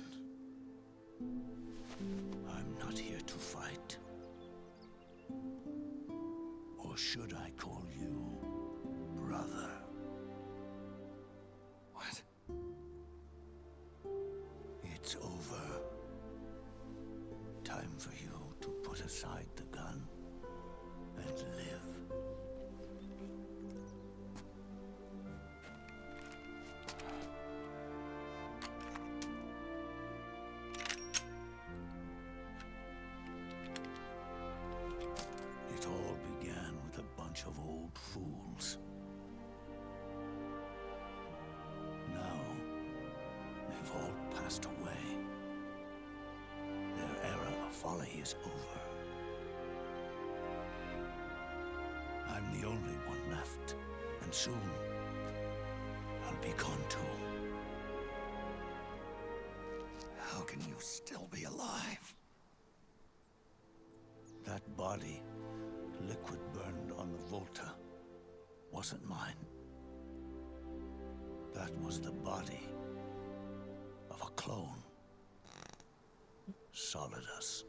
I'm not here to fight. Or should I call you brother? What? It's over. Time for you to put aside the gun and live. It all began with a bunch of old fools. Now, they've all passed away. Their era of folly is over. I'm the only one left, and soon I'll be gone too. How can you still be alive? That body, liquid burned on the Volta, wasn't mine. That was the body of a clone. Solidus.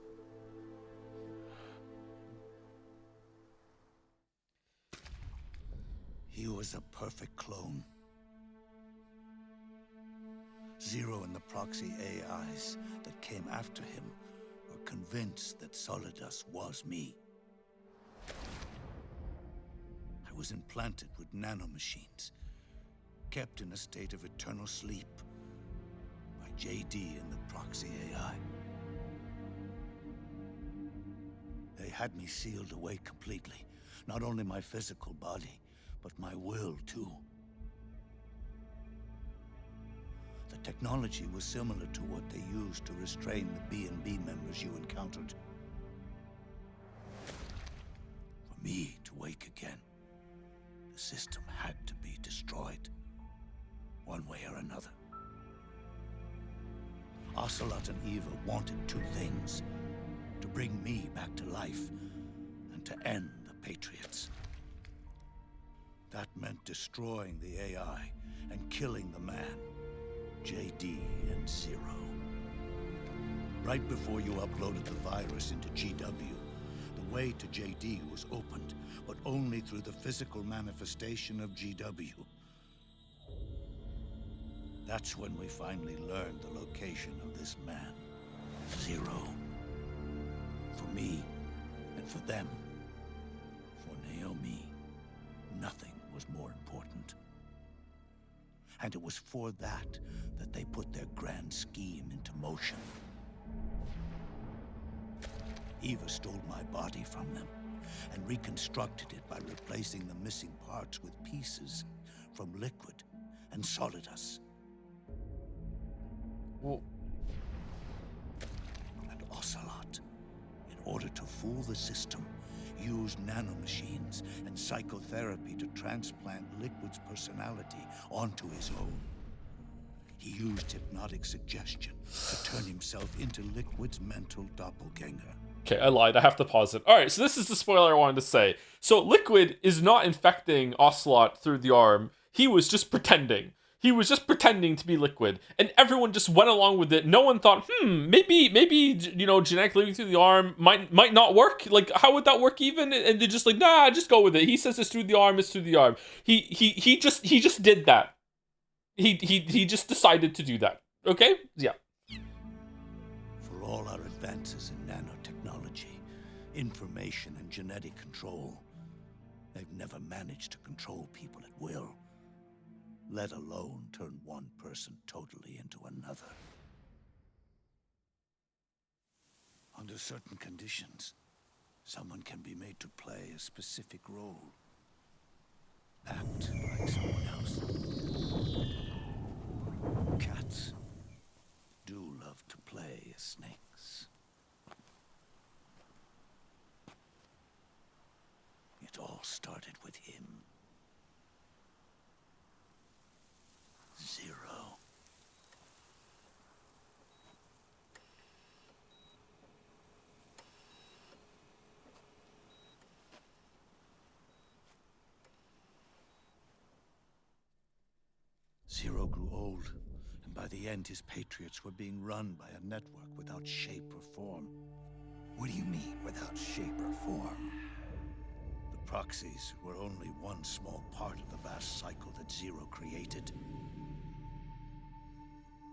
He was a perfect clone. Zero and the proxy AIs that came after him were convinced that Solidus was me. I was implanted with nanomachines, kept in a state of eternal sleep by JD and the proxy AI. They had me sealed away completely. Not only my physical body, but my will too. The technology was similar to what they used to restrain the B&B members you encountered. For me to wake again, the system had to be destroyed. one way or another. Ocelot and Eva wanted two things: to bring me back to life and to end the Patriots. That meant destroying the AI and killing the man, JD and Zero. Right before you uploaded the virus into GW, the way to JD was opened, but only through the physical manifestation of GW. That's when we finally learned the location of this man, Zero. For me, and for them, for Naomi, nothing was more important. And it was for that they put their grand scheme into motion. Eva stole my body from them and reconstructed it by replacing the missing parts with pieces from Liquid and Solidus. Well, and Ocelot, in order to fool the system, used nanomachines and psychotherapy to transplant Liquid's personality onto his own. He used hypnotic suggestion to turn himself into Liquid's mental doppelganger. Okay, I lied. I have to pause it. All right, so this is the spoiler I wanted to say. So Liquid is not infecting Ocelot through the arm. He was just pretending. He was just pretending to be Liquid, and everyone just went along with it. No one thought, maybe, you know, genetic living through the arm might not work. Like, how would that work even? And they're just like, nah, just go with it. He says it's through the arm. It's through the arm. He just did that. He just decided to do that. Okay? Yeah. For all our advances in nanotechnology, information and genetic control, they've never managed to control people at will, let alone turn one person totally into another. Under certain conditions, someone can be made to play a specific role. Act like someone else. Cats do love to play as snakes. It all started with him. Zero. Zero grew old, and by the end his Patriots were being run by a network without shape or form. What do you mean, without shape or form? The proxies were only one small part of the vast cycle that Zero created.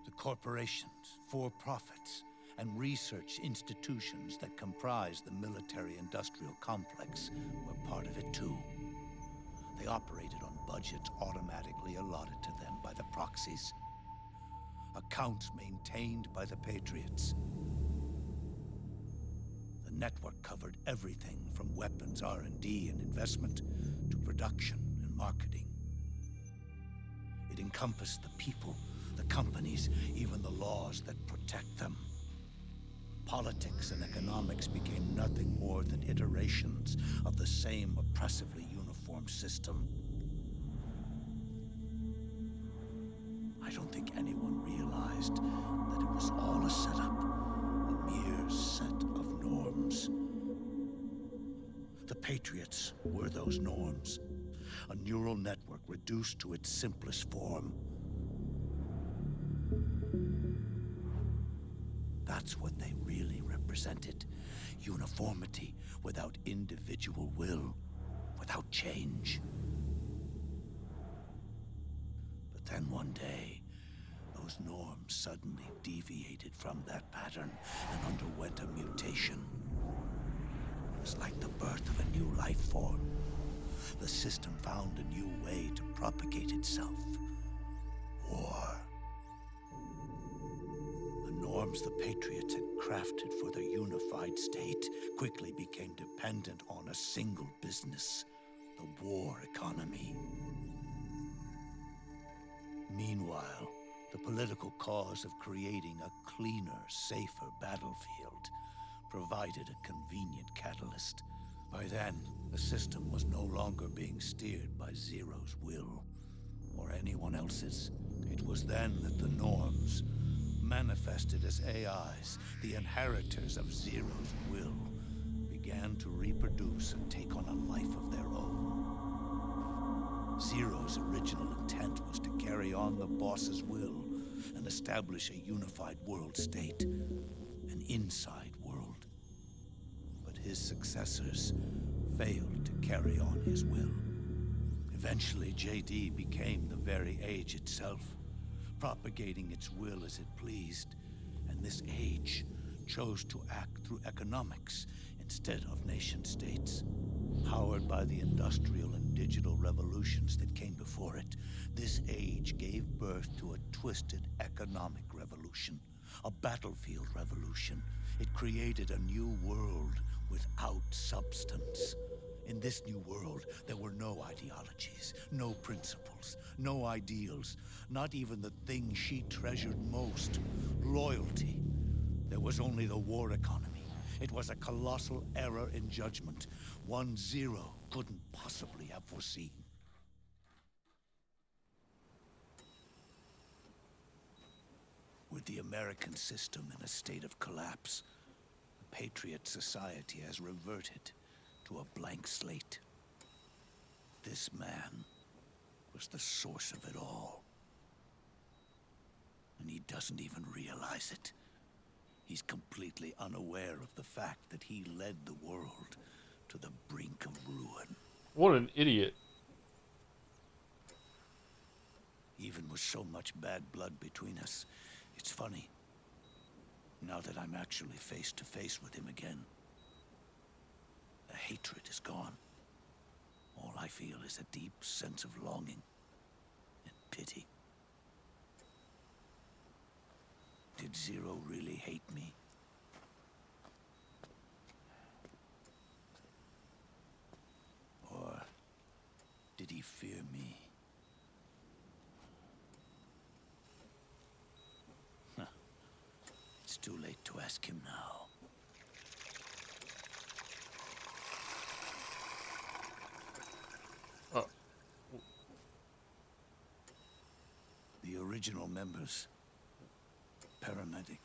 The corporations, for-profits, and research institutions that comprise the military-industrial complex were part of it too. They operated on budgets automatically allotted to them by the proxies. Accounts maintained by the Patriots. The network covered everything from weapons R&D and investment to production and marketing. It encompassed the people, the companies, even the laws that protect them. Politics and economics became nothing more than iterations of the same oppressively uniform system. I don't think anyone realized that it was all a setup, a mere set of norms. The Patriots were those norms, a neural network reduced to its simplest form. That's what they really represented. Uniformity without individual will, without change. But then one day, those norms suddenly deviated from that pattern and underwent a mutation. It was like the birth of a new life form. The system found a new way to propagate itself. War. The norms the Patriots had crafted for their unified state quickly became dependent on a single business, the war economy. Meanwhile, the political cause of creating a cleaner, safer battlefield provided a convenient catalyst. By then, the system was no longer being steered by Zero's will, or anyone else's, It was then that the norms, manifested as AIs, the inheritors of Zero's will, began to reproduce and take on a life of their own. Zero's original intent was to carry on the boss's will and establish a unified world state, an inside world. But his successors failed to carry on his will. Eventually, JD became the very age itself, propagating its will as it pleased, and this age chose to act through economics instead of nation-states. Powered by the industrial and digital revolutions that came before it, this age gave birth to a twisted economic revolution, a battlefield revolution. It created a new world without substance. In this new world, there were no ideologies, no principles, no ideals, not even the thing she treasured most, loyalty. There was only the war economy. It was a colossal error in judgment, one Zero couldn't possibly have foreseen. With the American system in a state of collapse, the Patriot Society has reverted to a blank slate. This man was the source of it all. And he doesn't even realize it. He's completely unaware of the fact that he led the world to the brink of ruin. What an idiot. Even with so much bad blood between us, it's funny. Now that I'm actually face to face with him again, the hatred is gone. All I feel is a deep sense of longing and pity. Did Zero really hate me? Or did he fear me? Huh. It's too late to ask him now. The original members, Paramedic,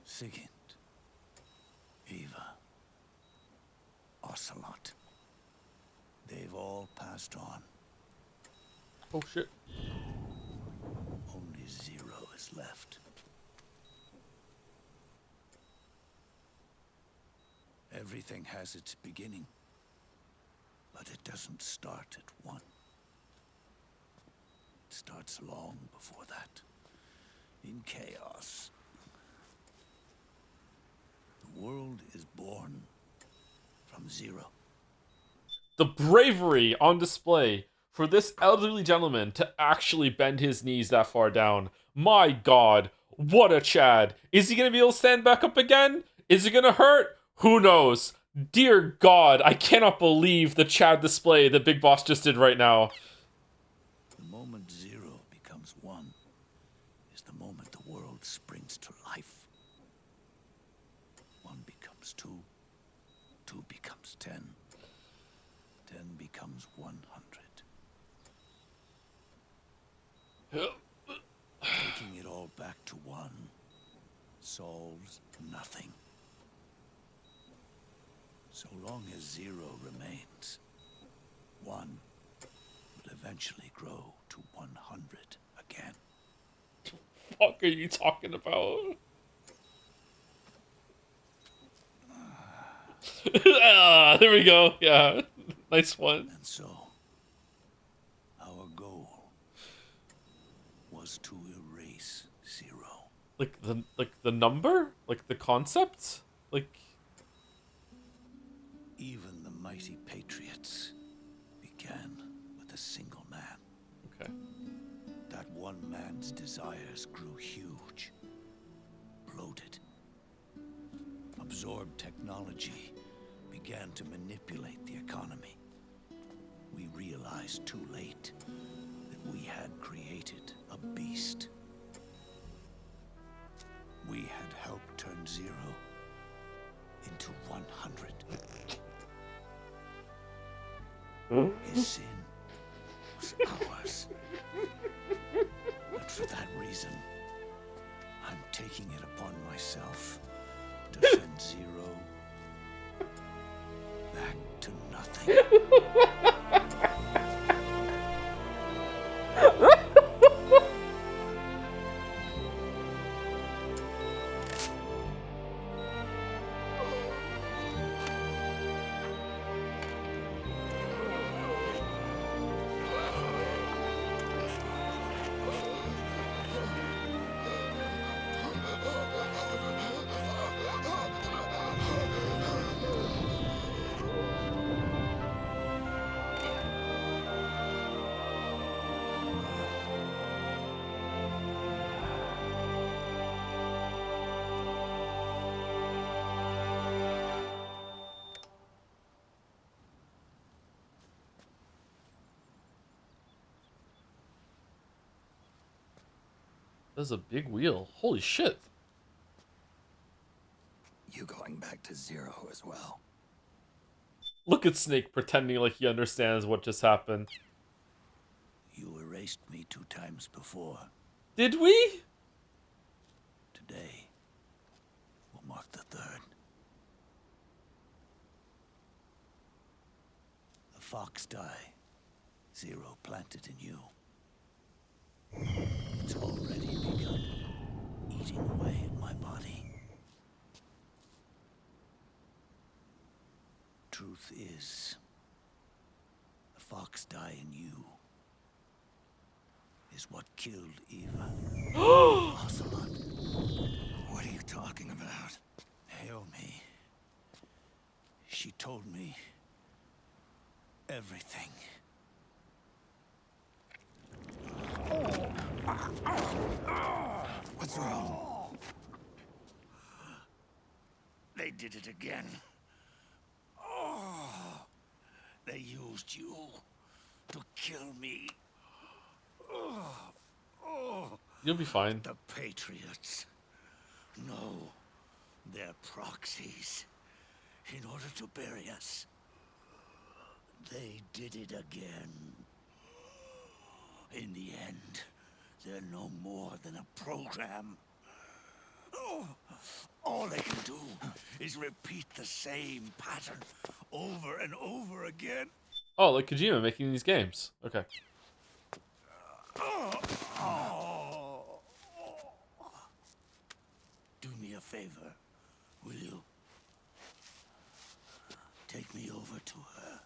Sigint, Eva, Ocelot, they've all passed on. Oh shit. Only Zero is left. Everything has its beginning, but it doesn't start at one. It starts long before that, in chaos. The world is born from Zero. The bravery on display for this elderly gentleman to actually bend his knees that far down. My god, what a Chad. Is he going to be able to stand back up again? Is it going to hurt? Who knows? Dear God, I cannot believe the Chad display that Big Boss just did right now. The moment Zero becomes one is the moment the world springs to life. One becomes two, two becomes 10, 10 becomes 100. Taking it all back to one solves nothing. So long as Zero remains, one will eventually grow to 100 again. What are you talking about? There we go. Yeah, nice one. And so, our goal was to erase Zero. Like the number? Like the concept? Like even the mighty Patriots began with a single man. Okay. That one man's desires grew huge, bloated, absorbed technology, began to manipulate the economy. We realized too late that we had created a beast. We had helped turn Zero into 100. His sin was ours. reason, I'm taking it upon myself to send Zero back to nothing. That's a big wheel. Holy shit. You going back to Zero as well? Look at Snake pretending like he understands what just happened. You erased me 2 times before. Did we? Today will mark the 3rd. The fox die Zero planted in you. It's already begun eating away at my body. Truth is, the fox die in you is what killed Eva. Ocelot. What are you talking about? Naomi. She told me everything. What's wrong? They did it again. They used you to kill me. You'll be fine. The Patriots. No, they're proxies. In order to bury us. They did it again. In the end, they're no more than a program. All they can do is repeat the same pattern over and over again. Oh, like Kojima making these games. Okay. Do me a favor, will you? Take me over to her.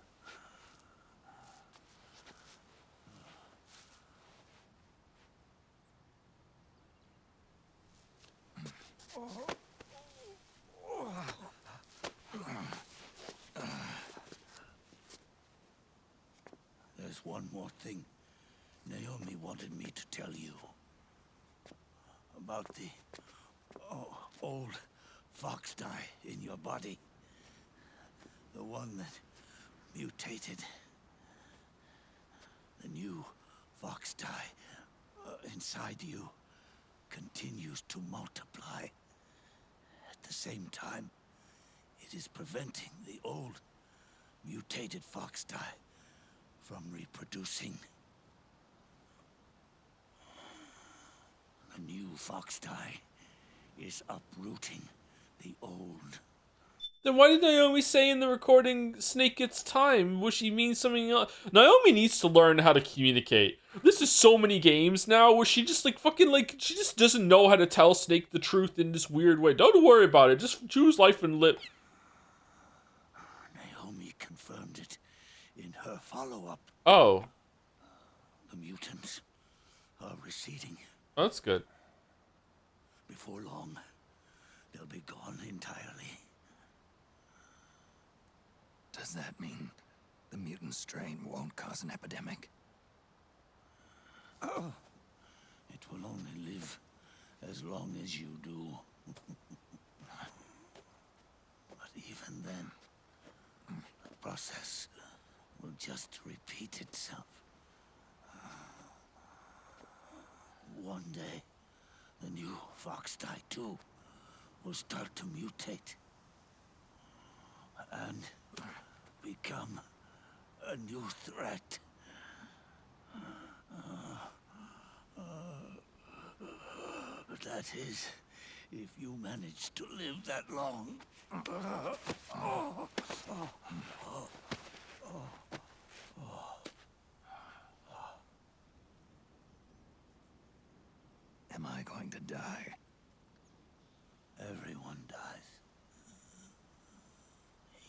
There's one more thing Naomi wanted me to tell you. About the old fox die in your body. The one that mutated. The new fox die inside you continues to multiply. At the same time, it is preventing the old mutated fox die from reproducing. The new fox die is uprooting the old. Then why did Naomi say in the recording Snake gets time? Was she mean something else? Naomi needs to learn how to communicate. This is so many games now where she just like fucking like she just doesn't know how to tell Snake the truth in this weird way. Don't worry about it. Just choose life and live. Naomi confirmed it in her follow-up. Oh. The mutants are receding. Oh, that's good. Before long, they'll be gone entirely. Does that mean the mutant strain won't cause an epidemic? Oh, it will only live as long as you do. But even then, the process will just repeat itself. One day, the new fox die too will start to mutate and become a new threat. That is, if you manage to live that long. Am I going to die? Everyone dies.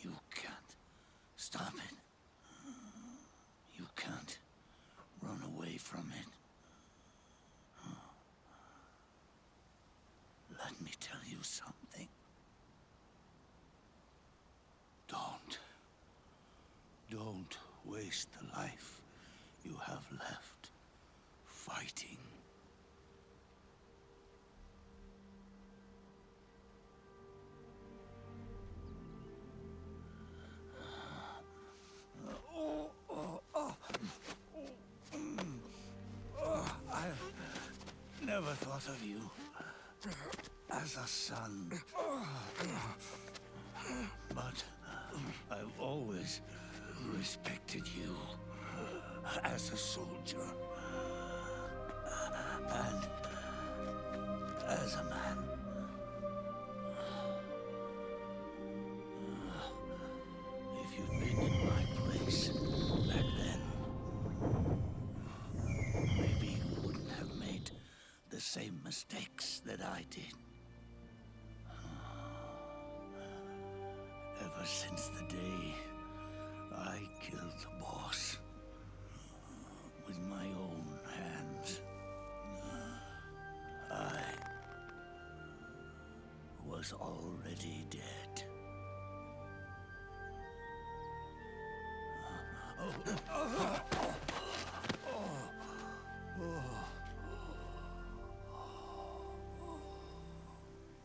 You can't stop it. You can't run away from it. Let me tell you something. Don't waste the life you have left fighting. I've never thought of you as a son. But I've always respected you as a soldier and as a man. If you'd been in my place back then, maybe you wouldn't have made the same mistakes that I did. Ever since the day I killed the boss with my own hands, I was already dead.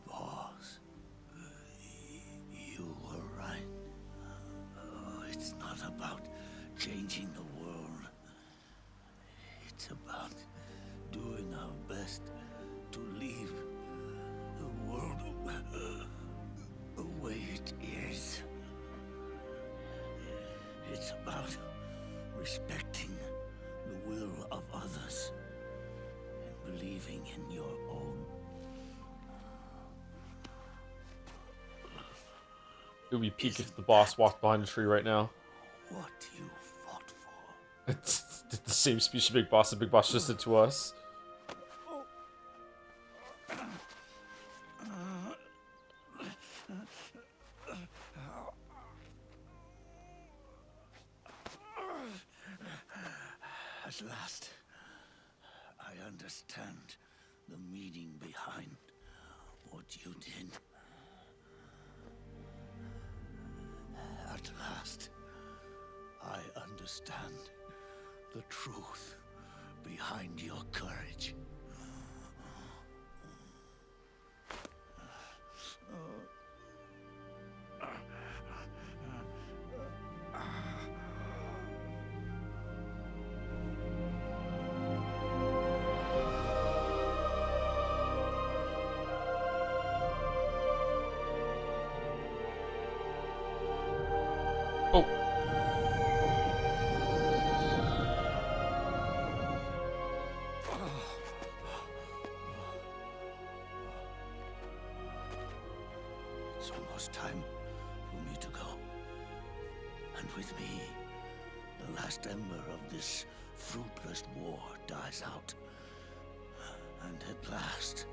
Boss, you were right. It's not about changing the world. It's about doing our best to leave the world the way it is. It's about respecting the will of others and believing in your own. It would be peak if the boss walked behind a tree right now. What you fought for. It's the same speech to Big Boss that Big Boss just did to us. At last, I understand the meaning behind what you did. At last, I understand the truth behind your courage. Oh. It's almost time for me to go. And with me, the last ember of this fruitless war dies out. And at last,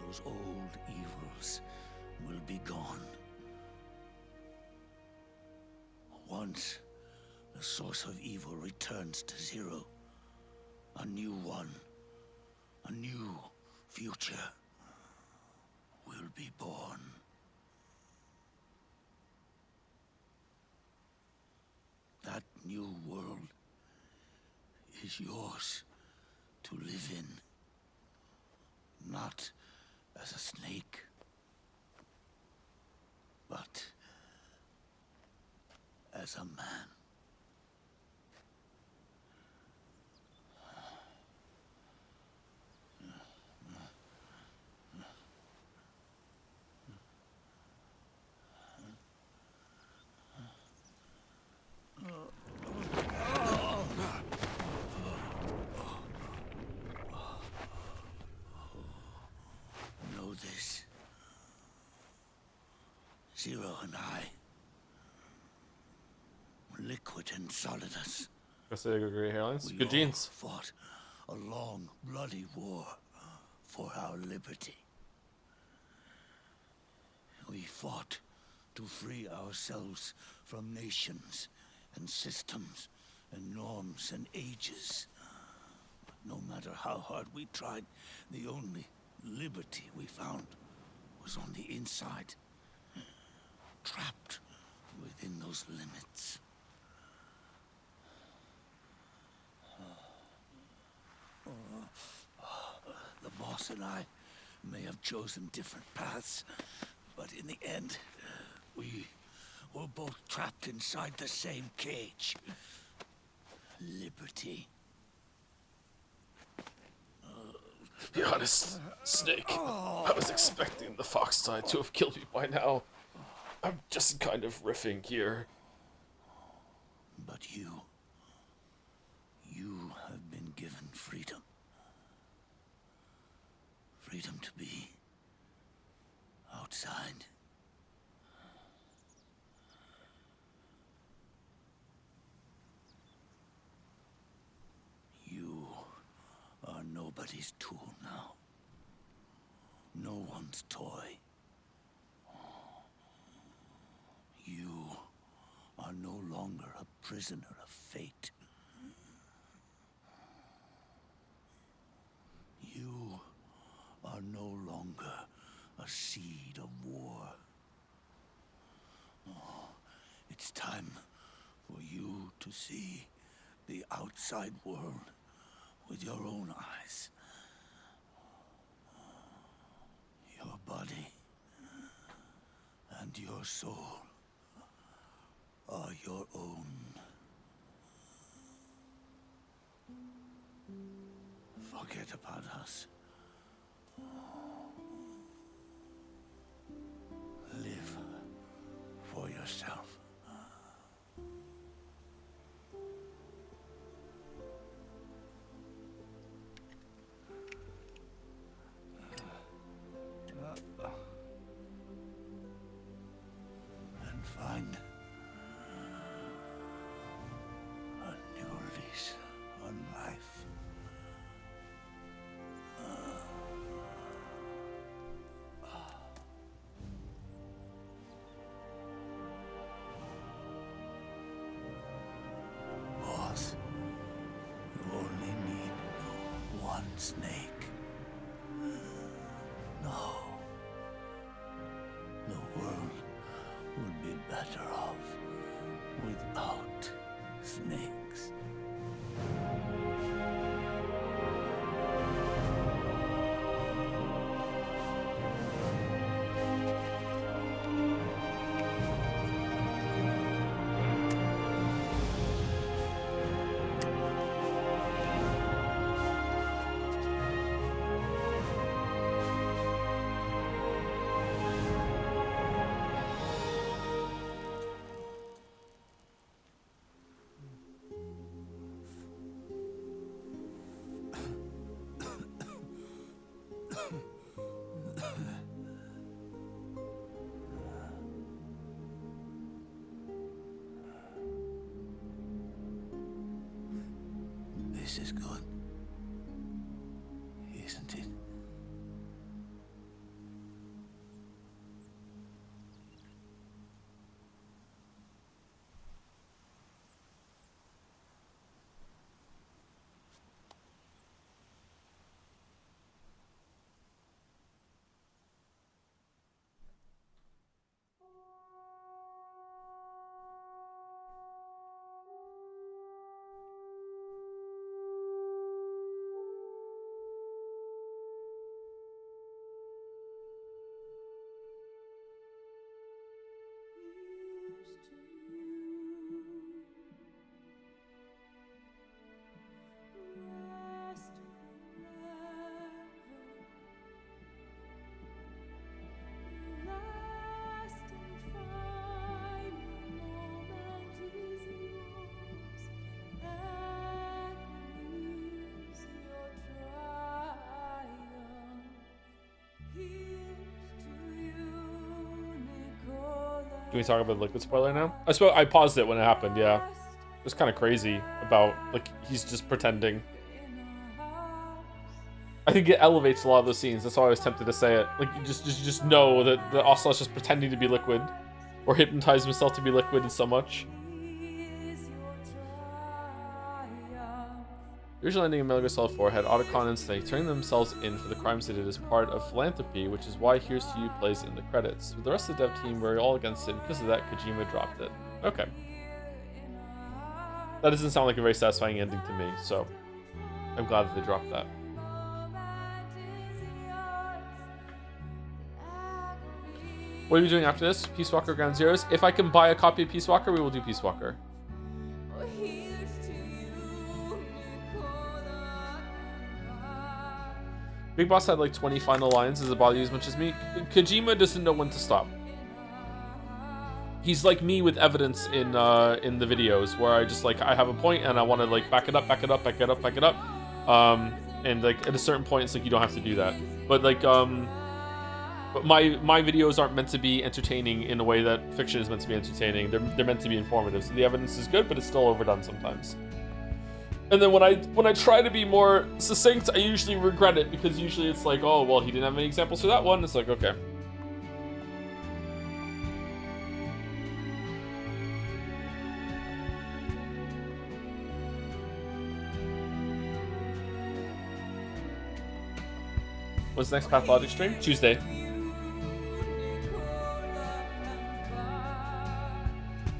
those old evils will be gone. Once the source of evil returns to zero, a new one, a new future will be born. That new world is yours to live in, not as a snake, but as a man. Zero and I, Liquid and Solidus, I say great hairlines. we Good all genes. fought a long, bloody war for our liberty. We fought to free ourselves from nations and systems and norms and ages. But no matter how hard we tried, the only liberty we found was on the inside, trapped within those limits. The boss and I may have chosen different paths, but in the end, we were both trapped inside the same cage. Liberty. Be honest, Snake. I was expecting the fox side to have killed me by now. I'm just kind of riffing here. But you have been given freedom. Freedom to be outside. You are nobody's tool now. No one's toy. You are no longer a prisoner of fate. You are no longer a seed of war. Oh, it's time for you to see the outside world with your own eyes. Your body and your soul are your own. Forget about us. Live for yourself. And find a new lease on life. Boss, you only need one snake. No. The world would be better off without snakes. This is good, isn't it? Can we talk about the liquid spoiler now? I paused it when it happened, yeah. It was kind of crazy about, like, he's just pretending. I think it elevates a lot of those scenes. That's why I was tempted to say it. Like, you just know that the Ocelot's just pretending to be liquid. Or hypnotize himself to be liquid in so much. The original ending of Metal Gear Solid 4 had Otacon and Snake turning themselves in for the crimes they did as part of philanthropy, which is why Here's to You plays in the credits. But the rest of the dev team were all against it, and because of that, Kojima dropped it. Okay. That doesn't sound like a very satisfying ending to me, so I'm glad that they dropped that. What are we doing after this? Peace Walker Ground Zeroes? If I can buy a copy of Peace Walker, we will do Peace Walker. Big Boss had like 20 final lines. Does it bother you as much as me? Kojima doesn't know when to stop. He's like me with evidence in the videos where I just like, I have a point and I want to like back it up. And like at a certain point, it's like, you don't have to do that. But like, but my videos aren't meant to be entertaining in a way that fiction is meant to be entertaining. They're meant to be informative. So the evidence is good, but it's still overdone sometimes. And then when I try to be more succinct, I usually regret it because usually it's like, oh, well, he didn't have any examples for that one. It's like, okay. What's the next Pathologic stream? Tuesday.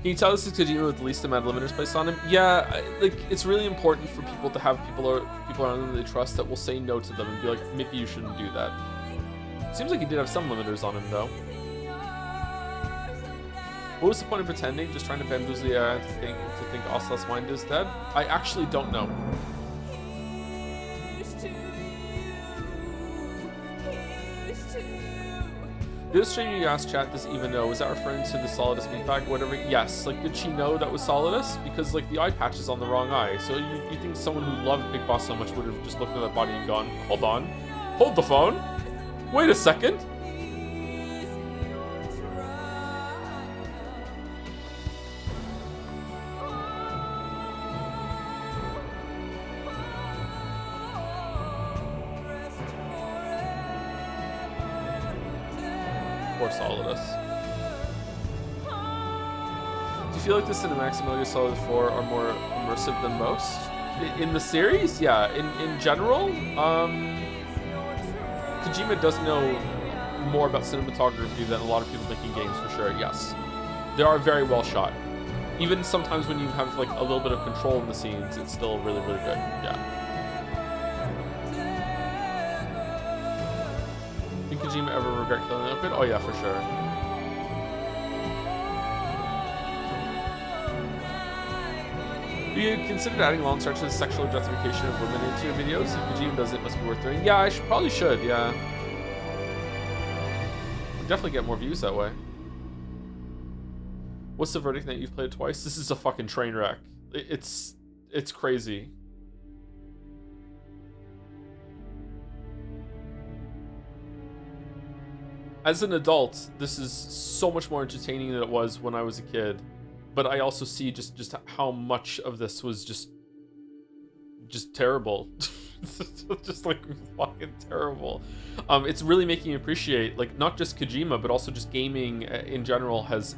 Can you tell this is Kojima with the least amount of limiters placed on him? Yeah, like it's really important for people to have people around them they trust that will say no to them and be like, maybe you shouldn't do that. Seems like he did have some limiters on him though. What was the point of pretending? Just trying to bamboozle the AI to think Ocelot's mind is dead? I actually don't know. The other stream you asked chat, does even know, was that referring to the Solidus meat bag or whatever? Yes, like did she know that was Solidus? Because like the eye patch is on the wrong eye. So you think someone who loved Big Boss so much would have just looked at that body and gone, hold on, hold the phone, wait a second. Solidus. Do you feel like the cinematics of Metal Gear Solid 4 are more immersive than most? In the series? Yeah. In general? Kojima does know more about cinematography than a lot of people making games for sure, yes. They are very well shot. Even sometimes when you have like a little bit of control in the scenes, it's still really, really good. Yeah. Think Kojima ever regret killing Liquid? Oh yeah, for sure. Have you considered adding long stretches of sexual objectification of women into your videos? If Kojima does it, must be worth doing. Yeah, I probably should, yeah. We'll definitely get more views that way. What's the verdict that you've played twice? This is a fucking train wreck. It's crazy. As an adult, this is so much more entertaining than it was when I was a kid. But I also see just how much of this was just terrible. Just like fucking terrible. It's really making me appreciate like not just Kojima, but also just gaming in general has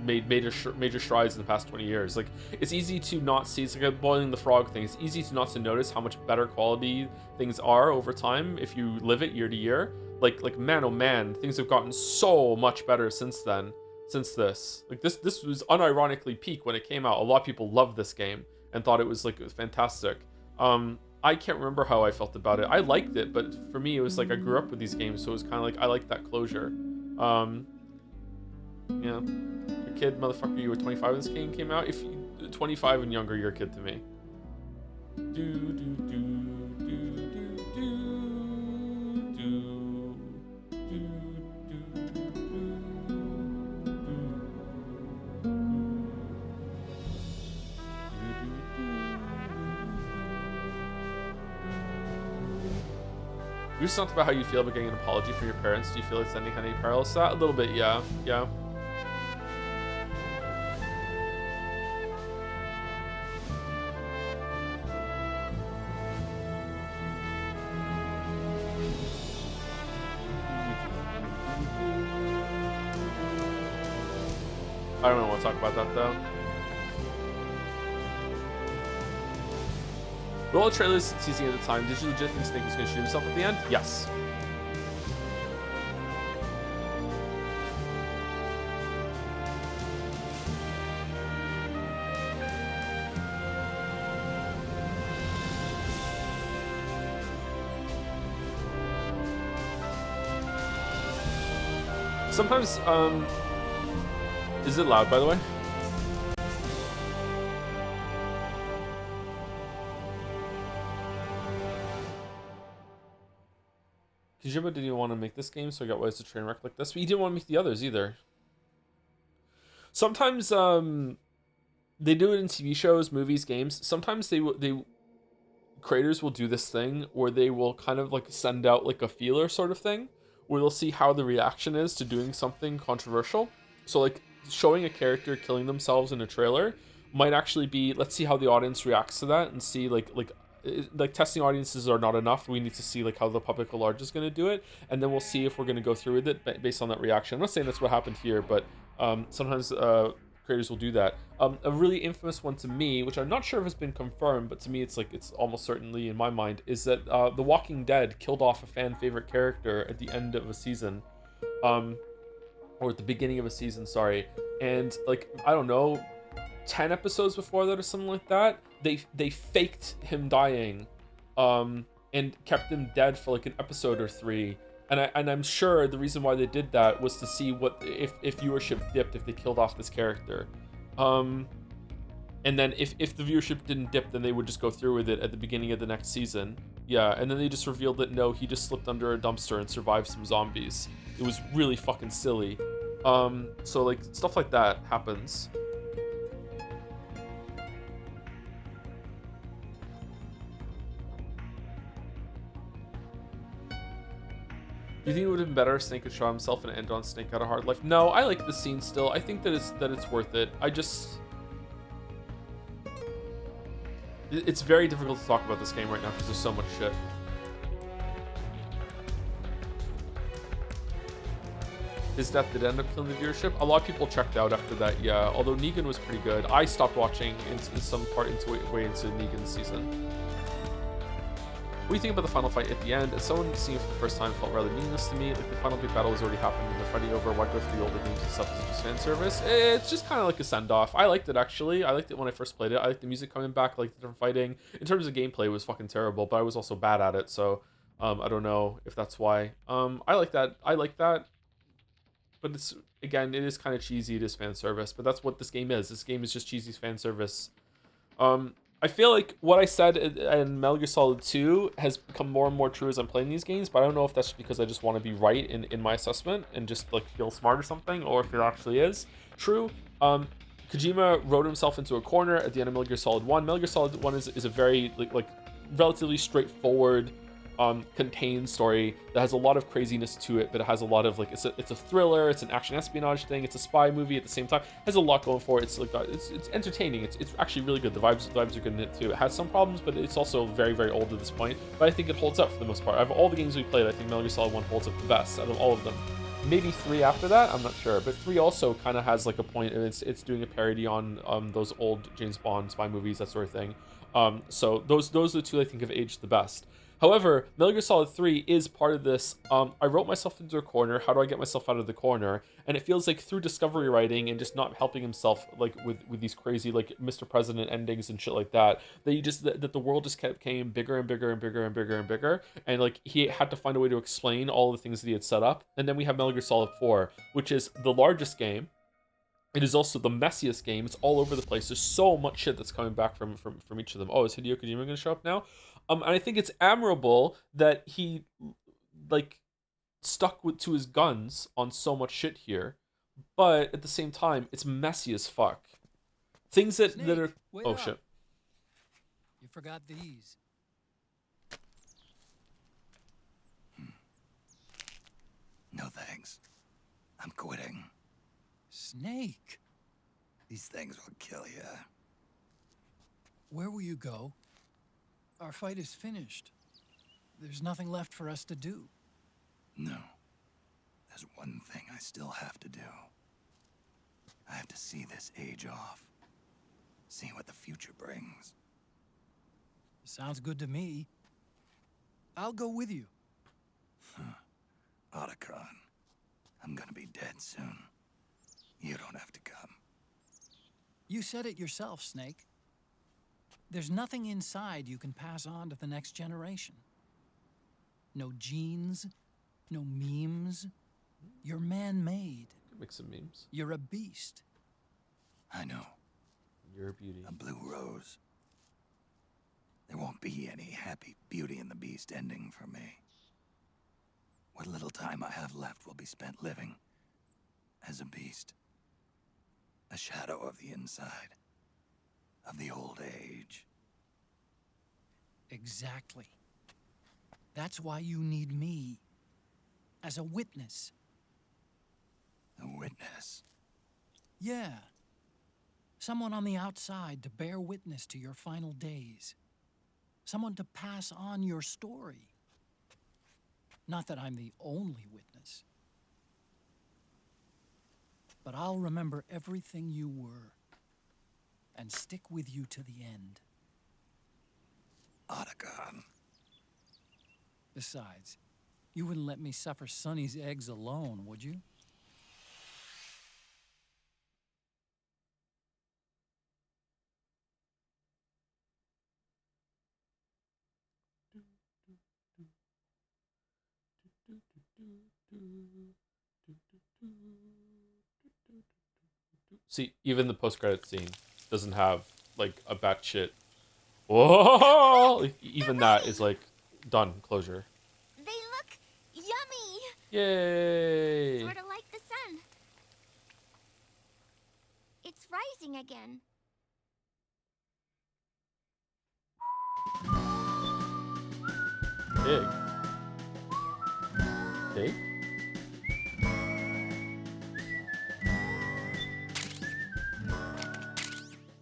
made major strides in the past 20 years. Like it's easy to not see, it's like a boiling the frog thing. It's easy to not to notice how much better quality things are over time if you live it year to year. Like man, oh man, things have gotten so much better since then. Since this, like this was unironically peak when it came out. A lot of people loved this game and thought it was like fantastic. I can't remember how I felt about it. I liked it, but for me, it was like I grew up with these games, so it was kind of like I like that closure. Yeah, a kid, motherfucker, you were 25 when this game came out. If you 25 and younger, you're a kid to me. You just talked about how you feel about getting an apology from your parents. Do you feel like sending any parallels to that? A little bit, yeah. I don't want to talk about that though. With all the trailers teasing at the time, did you legit think Snake was going to shoot himself at the end? Yes. Sometimes, is it loud, by the way? Kojima didn't even want to make this game, so I got why it's a train wreck like this. But he didn't want to make the others either. Sometimes, they do it in TV shows, movies, games. Sometimes they creators will do this thing where they will kind of like send out like a feeler sort of thing, where they'll see how the reaction is to doing something controversial. So like showing a character killing themselves in a trailer might actually be, let's see how the audience reacts to that, and see like testing audiences are not enough. We need to see like how the public at large is going to do it, and then we'll see if we're going to go through with it based on that reaction. I'm not saying that's what happened here, but sometimes creators will do that. A really infamous one to me, which I'm not sure if it's been confirmed, but to me it's almost certainly in my mind, is that The Walking Dead killed off a fan favorite character at the end of a season, or at the beginning of a season, sorry. And like, I don't know, 10 episodes before that or something like that, they faked him dying, and kept him dead for like an episode or 3. And I'm sure the reason why they did that was to see what if viewership dipped if they killed off this character. And then if the viewership didn't dip, then they would just go through with it at the beginning of the next season. Yeah, and then they just revealed that no, he just slipped under a dumpster and survived some zombies. It was really fucking silly. So like stuff like that happens. Do you think it would have been better if Snake had shot himself and end on Snake Had a Hard Life? No, I like the scene still. I think that it's worth it. It's very difficult to talk about this game right now because there's so much shit. His death did end up killing the viewership. A lot of people checked out after that, yeah. Although Negan was pretty good. I stopped watching in some part way into Negan's season. What do you think about the final fight at the end? As someone seeing it for the first time, felt rather meaningless to me. Like the final big battle has already happened and they're fighting over. Why go through the older games and stuff? Is it just fan service? It's just kind of like a send-off. I liked it actually. I liked it when I first played it. I liked the music coming back. I liked the different fighting. In terms of gameplay, it was fucking terrible, but I was also bad at it. So I don't know if that's why. I like that. But it's, again, it is kind of cheesy. It is fan service, but that's what this game is. This game is just cheesy fan service. I feel like what I said in Metal Gear Solid 2 has become more and more true as I'm playing these games, but I don't know if that's because I just want to be right in my assessment and just like feel smart or something, or if it actually is true. Kojima wrote himself into a corner at the end of Metal Gear Solid 1. Metal Gear Solid 1 is a very like relatively straightforward, contained story that has a lot of craziness to it, but it has a lot of like it's a thriller, it's an action espionage thing, it's a spy movie at the same time. It has a lot going for it. It's like it's entertaining. It's actually really good. The vibes are good in it too. It has some problems, but it's also very, very old at this point. But I think it holds up for the most part. Out of all the games we played, I think Metal Gear Solid 1 holds up the best out of all of them. Maybe 3 after that, I'm not sure, but 3 also kind of has like a point, and it's doing a parody on those old James Bond spy movies, that sort of thing. So those are the two I think have aged the best. However, Metal Gear Solid 3 is part of this. I wrote myself into a corner. How do I get myself out of the corner? And it feels like through discovery writing and just not helping himself like with these crazy like Mr. President endings and shit like that, that the world just kept getting bigger and bigger and bigger and bigger and bigger. And like he had to find a way to explain all the things that he had set up. And then we have Metal Gear Solid 4, which is the largest game. It is also the messiest game. It's all over the place. There's so much shit that's coming back from each of them. Oh, is Hideo Kojima going to show up now? And I think it's admirable that he like stuck to his guns on so much shit here, but at the same time, it's messy as fuck. Things that are oh shit. You forgot these. No thanks. I'm quitting. Snake. These things will kill you. Where will you go? Our fight is finished. There's nothing left for us to do. No. There's one thing I still have to do. I have to see this age off. See what the future brings. Sounds good to me. I'll go with you. Otacon, I'm gonna be dead soon. You don't have to come. You said it yourself, Snake. There's nothing inside you can pass on to the next generation. No genes, no memes. You're man-made. Make some memes. You're a beast. I know. You're a beauty. A blue rose. There won't be any happy Beauty and the Beast ending for me. What little time I have left will be spent living as a beast. A shadow of the inside. Of the old age. Exactly. That's why you need me. As a witness. A witness? Yeah. Someone on the outside to bear witness to your final days. Someone to pass on your story. Not that I'm the only witness. But I'll remember everything you were. And stick with you to the end. Otacon. Besides, you wouldn't let me suffer Sonny's eggs alone, would you? See, even the post-credit scene doesn't have like a batshit. Whoa! Like, even that is like done closure. They look yummy. Yay! Sort of like the sun. It's rising again. Big. Big?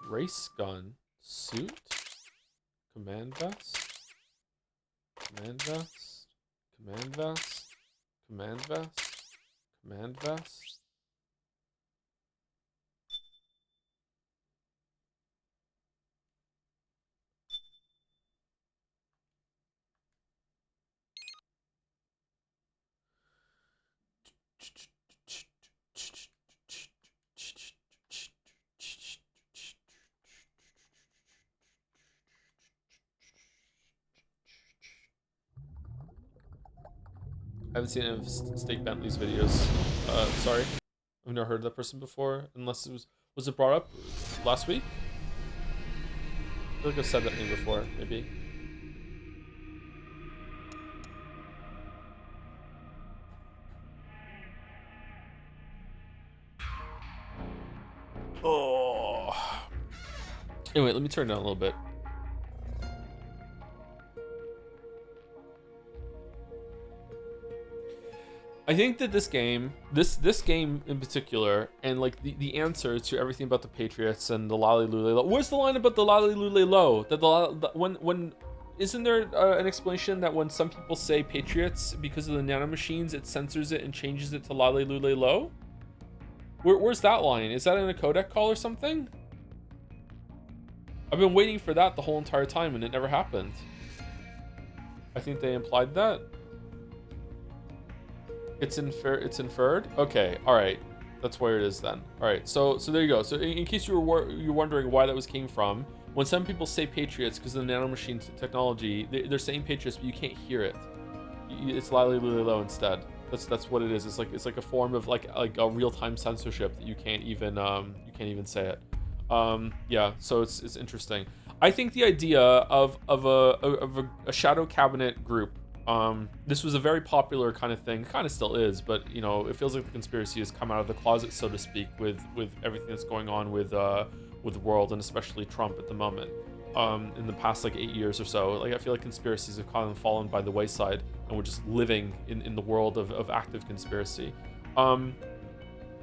Race gun. Suit? Command vest? Command vest? Command vest? Command vest? Command vest? I haven't seen any of Steak Bentley's videos. Sorry. I've never heard of that person before, unless it was it brought up last week? I feel like I've said that name before, maybe. Oh. Anyway, let me turn it down a little bit. I think that this game in particular, and like the answer to everything about the Patriots and the Lolly Lule Low. Where's the line about the Lolly Lule Low? That when isn't there an explanation that when some people say Patriots because of the nanomachines, it censors it and changes it to Lolly Lule Low? Where's that line? Is that in a codec call or something? I've been waiting for that the whole entire time and it never happened. I think they implied that. It's inferred. Okay, all right, that's where it is then. All right, so there you go. So in case you're wondering why that came from, when some people say Patriots because of the nanomachine technology, they're saying Patriots, but you can't hear it. It's Lolly Lule Low instead. That's what it is. It's like a form of like a real-time censorship that you can't even say it. Yeah, so it's interesting. I think the idea of a shadow cabinet group. This was a very popular kind of thing, kind of still is, but you know, it feels like the conspiracy has come out of the closet, so to speak, with everything that's going on with the world and especially Trump at the moment. In the past like 8 years or so, like I feel like conspiracies have kind of fallen by the wayside, and we're just living in the world of active conspiracy.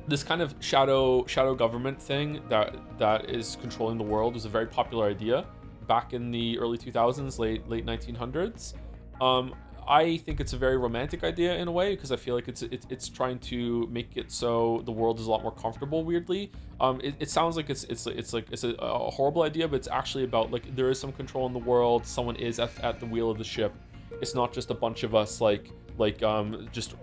This kind of shadow government thing that is controlling the world was a very popular idea back in the early 2000s, late 1900s. I think it's a very romantic idea in a way, because I feel like it's trying to make it so the world is a lot more comfortable. Weirdly, it sounds like it's a horrible idea, but it's actually about like there is some control in the world. Someone is at the wheel of the ship. It's not just a bunch of us just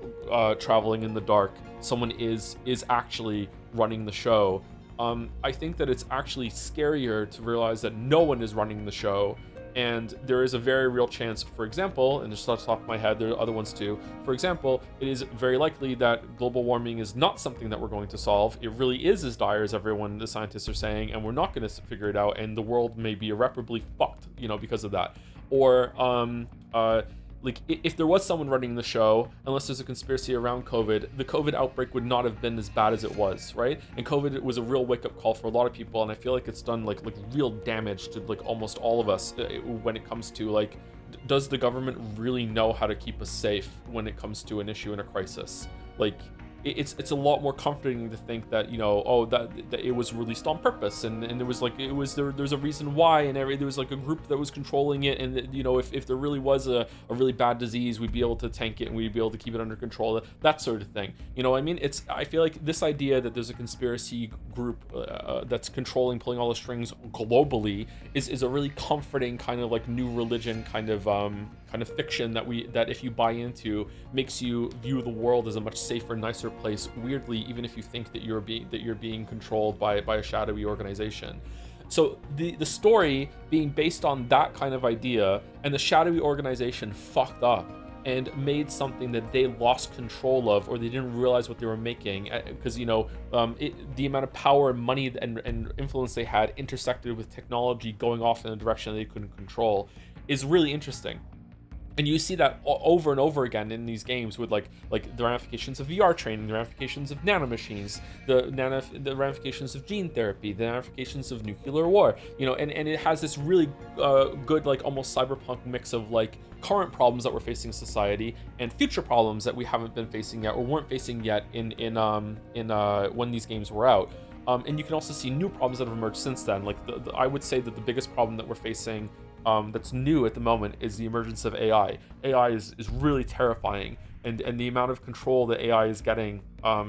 traveling in the dark. Someone is actually running the show. I think that it's actually scarier to realize that no one is running the show, and there is a very real chance, for example, and just off the top of my head, there are other ones too. For example, it is very likely that global warming is not something that we're going to solve. It really is as dire as everyone, the scientists are saying, and we're not going to figure it out, and the world may be irreparably fucked, because of that. Or, like if there was someone running the show, unless there's a conspiracy around COVID, the COVID outbreak would not have been as bad as it was, right? And COVID was a real wake-up call for a lot of people, and I feel like it's done like real damage to like almost all of us when it comes to like, does the government really know how to keep us safe when it comes to an issue in a crisis? Like, it's a lot more comforting to think that that it was released on purpose, and there was like there's a reason why, and there was like a group that was controlling it, and if there really was a really bad disease, we'd be able to tank it and we'd be able to keep it under control, that sort of thing. I mean, I feel like this idea that there's a conspiracy group that's pulling all the strings globally is a really comforting kind of like new religion kind of fiction that if you buy into, makes you view the world as a much safer, nicer place, weirdly, even if you think that you're being controlled by a shadowy organization. So the story being based on that kind of idea, and the shadowy organization fucked up and made something that they lost control of, or they didn't realize what they were making, because the amount of power and money and influence they had intersected with technology going off in a direction they couldn't control, is really interesting. And you see that over and over again in these games with like the ramifications of VR training, the ramifications of nanomachines, the ramifications of gene therapy, the ramifications of nuclear war, and it has this really good like almost cyberpunk mix of like current problems that we're facing in society and future problems that we haven't been facing yet or weren't facing yet in when these games were out. And you can also see new problems that have emerged since then. Like I would say that the biggest problem that we're facing that's new at the moment is the emergence of AI. AI is really terrifying, and the amount of control that AI is getting,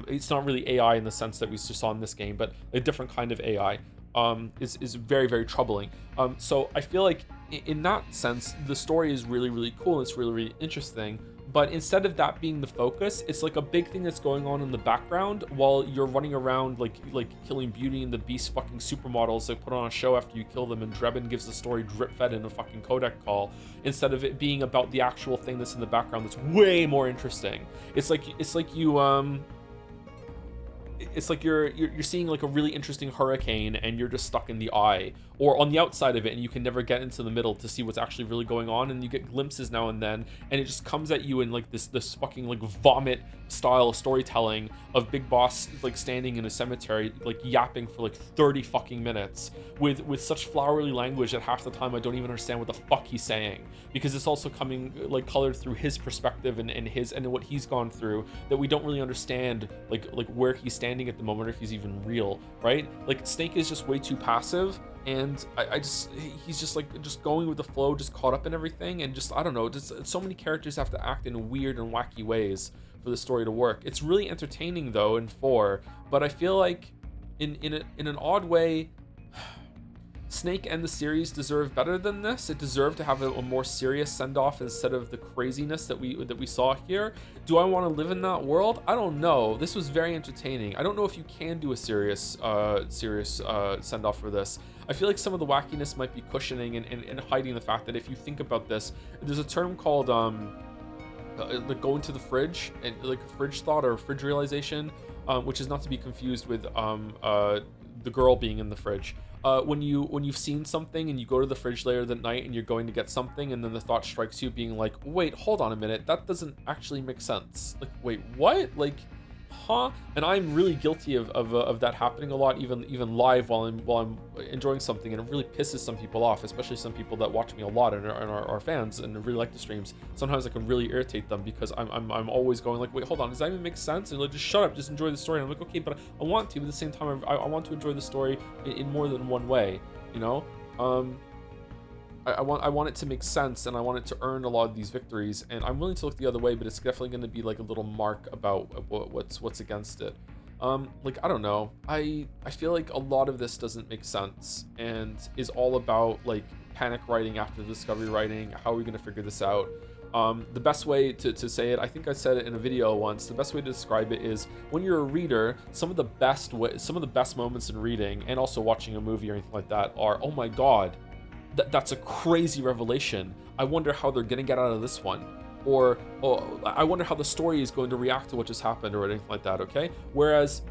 it's not really AI in the sense that we just saw in this game, but a different kind of AI is very, very troubling. So I feel like in that sense, the story is really, really cool. It's really, really interesting. But instead of that being the focus, it's like a big thing that's going on in the background while you're running around like killing Beauty and the Beast fucking supermodels that put on a show after you kill them, and Drebin gives the story drip fed in a fucking codec call, instead of it being about the actual thing that's in the background that's way more interesting. It's like you're seeing like a really interesting hurricane and you're just stuck in the eye or on the outside of it, and you can never get into the middle to see what's actually really going on, and you get glimpses now and then, and it just comes at you in like this fucking like vomit style storytelling of Big Boss like standing in a cemetery like yapping for like 30 fucking minutes with such flowery language that half the time I don't even understand what the fuck he's saying, because it's also coming like colored through his perspective and what he's gone through, that we don't really understand like where he's standing at the moment, or if he's even real, right? Like Snake is just way too passive, and he's just going with the flow, just caught up in everything, and just I don't know, just so many characters have to act in weird and wacky ways for the story to work. It's really entertaining though in 4, but I feel like in an odd way, Snake and the series deserve better than this. It deserved to have a more serious send-off instead of the craziness that we saw here. Do I want to live in that world? I don't know. This was very entertaining. I don't know if you can do a serious send-off for this. I feel like some of the wackiness might be cushioning and hiding the fact that if you think about this, there's a term called like go into the fridge, and like fridge thought or fridge realization, which is not to be confused with the girl being in the fridge. When you've seen something and you go to the fridge later that night and you're going to get something, and then the thought strikes you being like, wait, hold on a minute, that doesn't actually make sense. Like, wait, what? Like, huh? And I'm really guilty of that happening a lot, even live while I'm enjoying something, and it really pisses some people off, especially some people that watch me a lot and are fans and really like the streams. Sometimes I can really irritate them because I'm always going like, wait, hold on, does that even make sense? And like, just shut up, just enjoy the story. And I'm like, okay, but I want to, but at the same time, I want to enjoy the story in more than one way, you know? I want it to make sense, and I want it to earn a lot of these victories, and I'm willing to look the other way, but it's definitely going to be like a little mark about what's against it. Like, I don't know, I feel like a lot of this doesn't make sense and is all about like panic writing after the discovery writing. How are we going to figure this out? The best way to say it, I think I said it in a video once, the best way to describe it is when you're a reader, some of the best moments in reading and also watching a movie or anything like that are, oh my god, that's a crazy revelation. I wonder how they're gonna get out of this one. Or, oh, I wonder how the story is going to react to what just happened or anything like that, okay? Whereas,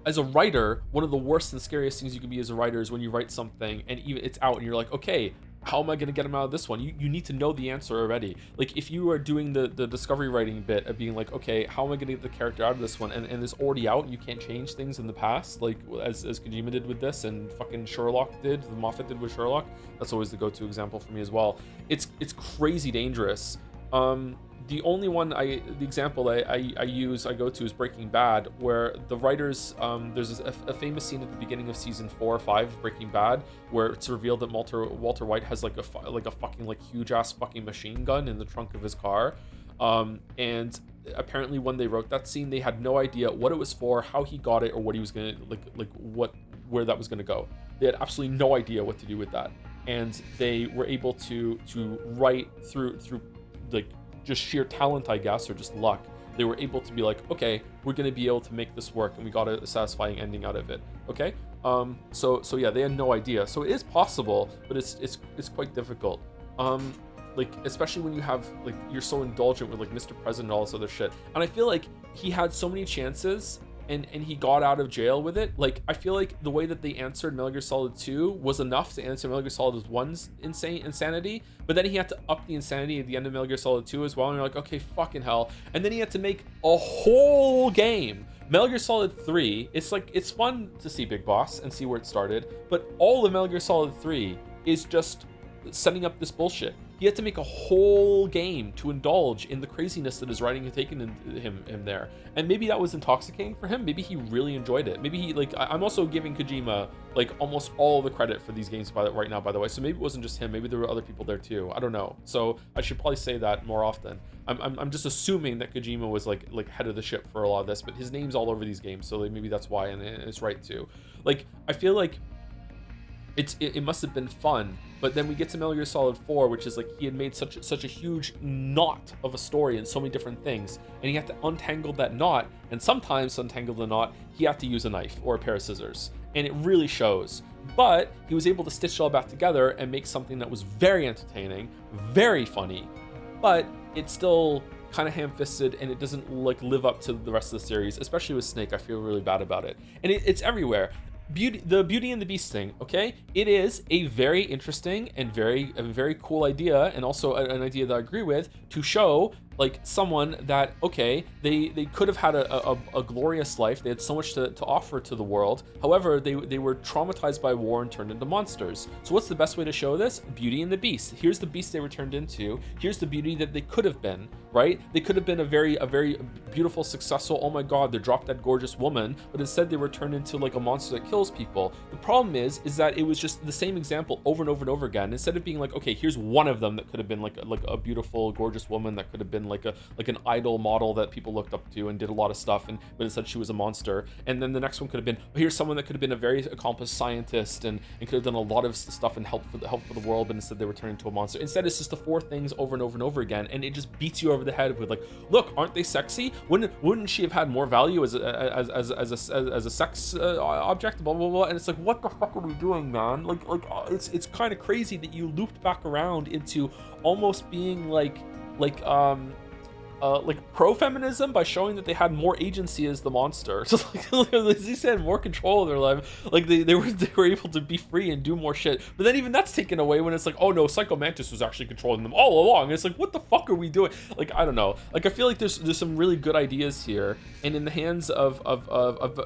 as a writer, one of the worst and scariest things you can be as a writer is when you write something and even it's out and you're like, okay, how am I going to get him out of this one? You need to know the answer already. Like, if you are doing the discovery writing bit of being like, okay, how am I going to get the character out of this one? And it's already out and you can't change things in the past, like as Kojima did with this and fucking Sherlock did, the Moffat did with Sherlock. That's always the go-to example for me as well. It's crazy dangerous. The only one the example I go to is Breaking Bad, where the writers, there's a famous scene at the beginning of season 4 or 5 of Breaking Bad where it's revealed that Walter White has like a fucking like huge ass fucking machine gun in the trunk of his car, and apparently when they wrote that scene they had no idea what it was for, how he got it, or what he was gonna where that was gonna go. They had absolutely no idea what to do with that, and they were able to write through like just sheer talent, I guess, or just luck. They were able to be like, okay, we're going to be able to make this work, and we got a satisfying ending out of it. Okay, so yeah, they had no idea. So it is possible, but it's quite difficult. Like, especially when you have like, you're so indulgent with like Mr. President and all this other shit. And I feel like he had so many chances, and he got out of jail with it. Like, I feel like the way that they answered Metal Gear Solid 2 was enough to answer Metal Gear Solid 1's insanity, but then he had to up the insanity at the end of Metal Gear Solid 2 as well, and you're like, okay, fucking hell. And then he had to make a whole game. Metal Gear Solid 3, it's like, it's fun to see Big Boss and see where it started, but all of Metal Gear Solid 3 is just setting up this bullshit. He had to make a whole game to indulge in the craziness that his writing had taken him there. And maybe that was intoxicating for him. Maybe he really enjoyed it. Maybe he, like, I'm also giving Kojima like almost all the credit for these games right now, by the way. So maybe it wasn't just him. Maybe there were other people there too. I don't know. So I should probably say that more often. I'm just assuming that Kojima was like head of the ship for a lot of this, but his name's all over these games, so like maybe that's why, and it's right too. Like, I feel like it must have been fun, but then we get to Metal Gear Solid 4, which is like he had made such a huge knot of a story and so many different things, and he had to untangle that knot, and sometimes to untangle the knot he had to use a knife or a pair of scissors, and it really shows. But he was able to stitch it all back together and make something that was very entertaining, very funny, but it's still kind of ham-fisted, and it doesn't like live up to the rest of the series, especially with Snake. I feel really bad about it, and it's everywhere. The Beauty and the Beast thing, okay? It is a very interesting and very cool idea, and also an idea that I agree with, to show like someone that, okay, they could have had a glorious life. They had so much to offer to the world. However, they were traumatized by war and turned into monsters. So what's the best way to show this? Beauty and the Beast. Here's the beast they were turned into. Here's the beauty that they could have been, right? They could have been a very beautiful, successful, oh my god, they're drop dead gorgeous woman, but instead they were turned into like a monster that kills people. The problem is that it was just the same example over and over and over again. Instead of being like, okay, here's one of them that could have been like a beautiful, gorgeous woman that could have been like an idol model that people looked up to and did a lot of stuff, but instead she was a monster. And then the next one could have been, here's someone that could have been a very accomplished scientist and could have done a lot of stuff and help for the world, but instead they were turned into a monster. Instead, it's just the four things over and over and over again, and it just beats you over the head with like, look, aren't they sexy? Wouldn't she have had more value as a sex object? Blah blah blah. And it's like, what the fuck are we doing, man? Like it's kind of crazy that you looped back around into almost being like pro-feminism by showing that they had more agency as the monster. So like, as he said, more control of their life. Like they were able to be free and do more shit. But then even that's taken away when it's like, oh no, Psycho Mantis was actually controlling them all along. And it's like, what the fuck are we doing? Like, I don't know. Like, I feel like there's some really good ideas here, and in the hands of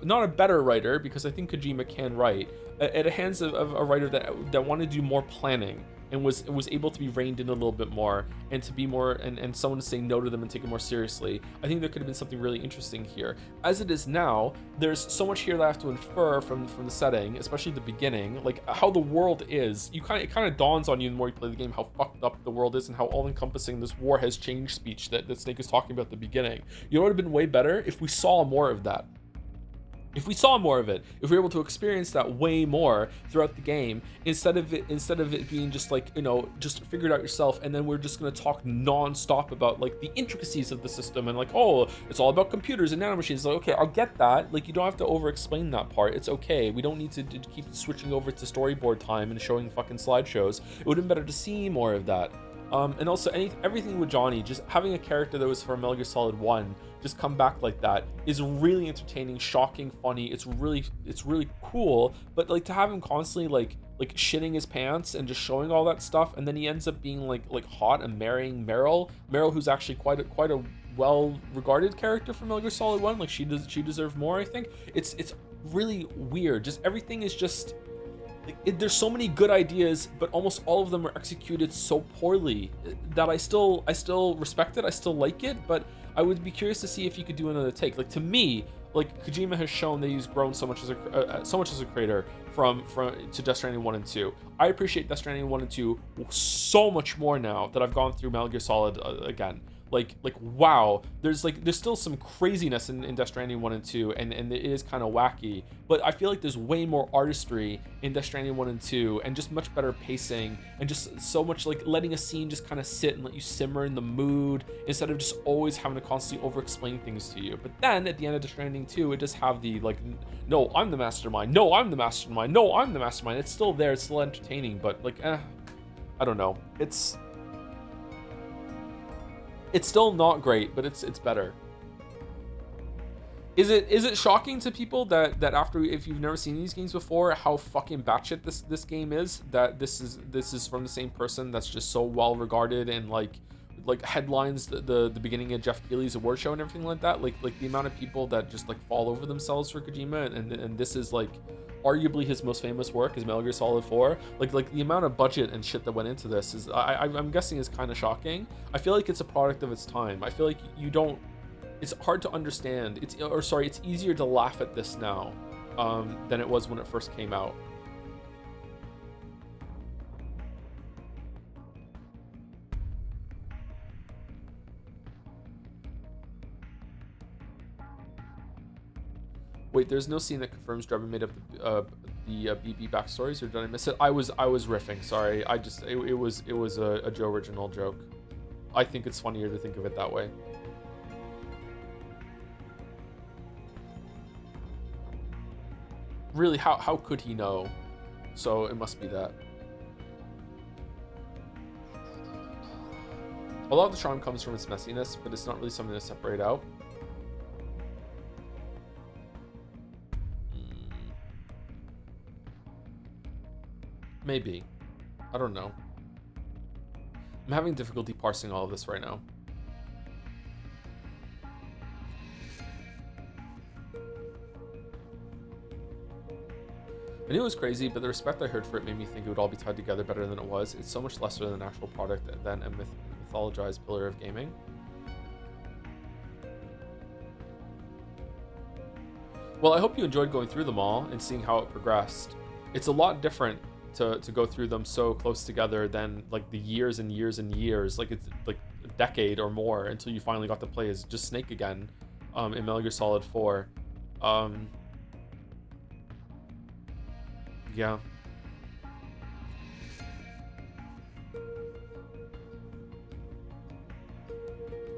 not a better writer, because I think Kojima can write, at the hands of a writer that wanted to do more planning, and was able to be reined in a little bit more, and to be more, and someone to say no to them and take it more seriously. I think there could have been something really interesting here. As it is now, there's so much here that I have to infer from the setting, especially the beginning, like how the world is. It kind of dawns on you the more you play the game how fucked up the world is and how all-encompassing this war has changed speech that Snake is talking about at the beginning. You know what would have been way better if we saw more of that. If we saw more of it, if we were able to experience that way more throughout the game, instead of it being just like, you know, just figure it out yourself, and then we're just gonna talk non-stop about like the intricacies of the system and like, oh, it's all about computers and nanomachines. Like, okay, I'll get that. Like, you don't have to over-explain that part. It's okay. We don't need to keep switching over to storyboard time and showing fucking slideshows. It would have been better to see more of that. And also everything with Johnny, just having a character that was from Metal Gear Solid 1 just come back like that is really entertaining, shocking, funny. It's really cool. But like to have him constantly like shitting his pants and just showing all that stuff, and then he ends up being like hot and marrying Meryl, who's actually quite a well-regarded character from Metal Gear Solid 1. Like she deserved more, I think. It's really weird. Just everything is just there's so many good ideas, but almost all of them are executed so poorly that I still respect it. I still like it, but I would be curious to see if you could do another take. Like, to me, like Kojima has shown that he's grown so much as a creator from to Death Stranding 1 and 2. I appreciate Death Stranding 1 and 2 so much more now that I've gone through Metal Gear Solid again. Like wow, there's still some craziness in Death Stranding 1 and 2, and it is kind of wacky, but I feel like there's way more artistry in Death Stranding 1 and 2, and just much better pacing, and just so much like letting a scene just kind of sit and let you simmer in the mood instead of just always having to constantly over-explain things to you. But then at the end of Death Stranding 2, it just have the like, no, I'm the mastermind, no, I'm the mastermind, no, I'm the mastermind. It's still there, it's still entertaining, but like, I don't know. It's still not great, but it's better. Is it shocking to people that after, if you've never seen these games before, how fucking batshit this game is? That this is from the same person that's just so well regarded and like headlines the beginning of Jeff Keighley's award show and everything like that. Like the amount of people that just like fall over themselves for Kojima, and this is like arguably his most famous work is Metal Gear Solid 4. Like the amount of budget and shit that went into this is I'm guessing is kind of shocking. I feel like it's a product of its time. I feel like it's hard to understand. It's easier to laugh at this now than it was when it first came out. Wait, there's no scene that confirms Drebin made up the BB backstories, or did I miss it? I was riffing. Sorry, it was a Joe original joke. I think it's funnier to think of it that way. Really, how could he know? So it must be that. A lot of the charm comes from its messiness, but it's not really something to separate out. Maybe. I don't know. I'm having difficulty parsing all of this right now. I knew it was crazy, but the respect I heard for it made me think it would all be tied together better than it was. It's so much lesser than an actual product than a mythologized pillar of gaming. Well, I hope you enjoyed going through them all and seeing how it progressed. It's a lot different to go through them so close together than like the years and years and years, like it's like a decade or more until you finally got to play as just Snake again in Metal Gear Solid 4. Yeah.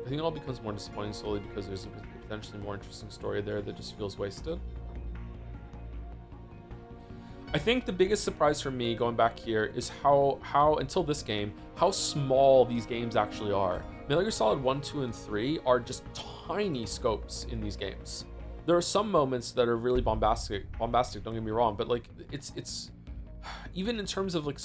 I think it all becomes more disappointing slowly because there's a potentially more interesting story there that just feels wasted. I think the biggest surprise for me going back here is how until this game, how small these games actually are. Metal Gear Solid 1, 2, and 3 are just tiny scopes in these games. There are some moments that are really bombastic, don't get me wrong, but like it's even in terms of like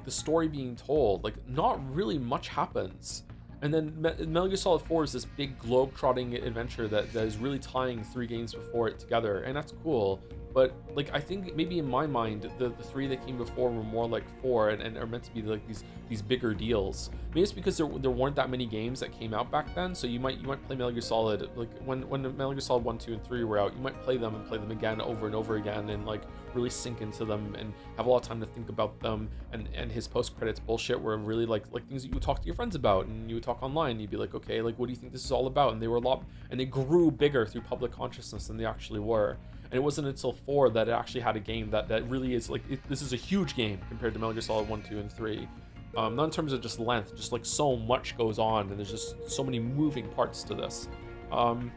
the story being told, like not really much happens. And then Metal Gear Solid 4 is this big globe-trotting adventure that is really tying 3 games before it together, and that's cool. but like I think maybe in my mind the 3 that came before were more like 4 and are meant to be like these bigger deals. Maybe it's because there weren't that many games that came out back then, so you might play Metal Gear Solid, like when Metal Gear Solid 1, 2, and 3 were out, you might play them and play them again over and over again and like really sink into them and have a lot of time to think about them. And his post-credits bullshit were really like things that you would talk to your friends about, and you would talk online and you'd be like, okay, like what do you think this is all about? And they were a lot, and they grew bigger through public consciousness than they actually were. And it wasn't until 4 that it actually had a game that really is like this is a huge game compared to Metal Gear Solid 1, 2, and 3. Not in terms of just length, just like so much goes on and there's just so many moving parts to this. I mean,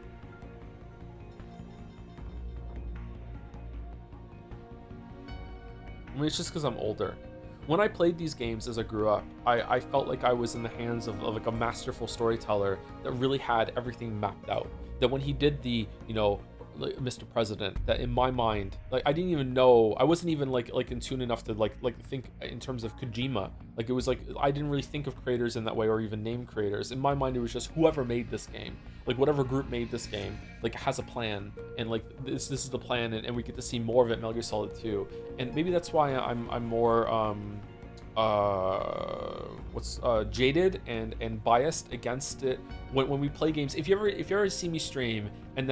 it's just because I'm older. When I played these games as I grew up, I felt like I was in the hands of like a masterful storyteller that really had everything mapped out. That when he did the, you know, Mr. President, that in my mind, like I didn't even know, I wasn't even like in tune enough to like think in terms of Kojima. Like it was like I didn't really think of creators in that way or even name creators. In my mind, it was just whoever made this game, like whatever group made this game, like has a plan, and like this is the plan, and we get to see more of it in Metal Gear Solid 2. And maybe that's why I'm more jaded and biased against it when we play games. If you ever see me stream and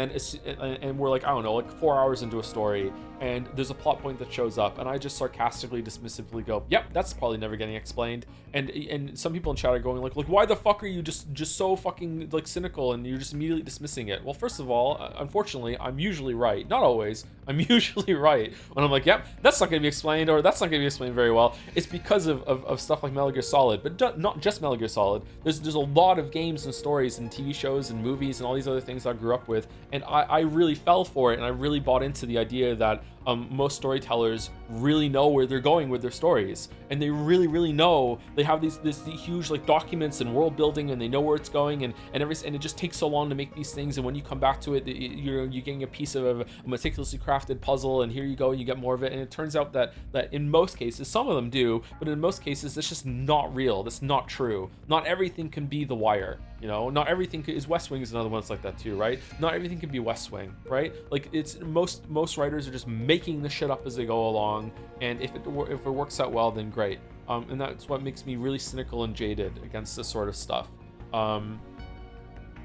we're like, I don't know, like 4 hours into a story and there's a plot point that shows up and I just sarcastically dismissively go, yep, that's probably never getting explained, and some people in chat are going like why the fuck are you just so fucking like cynical and you're just immediately dismissing it? Well, first of all, unfortunately, I'm usually right. Not always. I'm usually right when I'm like, yep, that's not going to be explained, or that's not going to be explained very well. It's because of stuff like Metal Gear Solid, but not just Metal Gear Solid. There's a lot of games and stories and TV shows and movies and all these other things I grew up with, and I really fell for it, and I really bought into the idea that most storytellers really know where they're going with their stories, and they really know. They have these huge like documents and world building, and they know where it's going, and it just takes so long to make these things, and when you come back to it, you're getting a piece of a meticulously crafted puzzle, and here you go, and you get more of it. And it turns out that in most cases, some of them do, but in most cases that's just not real. That's not true. Not everything can be The Wire, you know. Not everything is West Wing is another one that's like that too, right? Not everything can be West Wing, right? Like it's most writers are just making the shit up as they go along, and if it works out well, then great. And that's what makes me really cynical and jaded against this sort of stuff,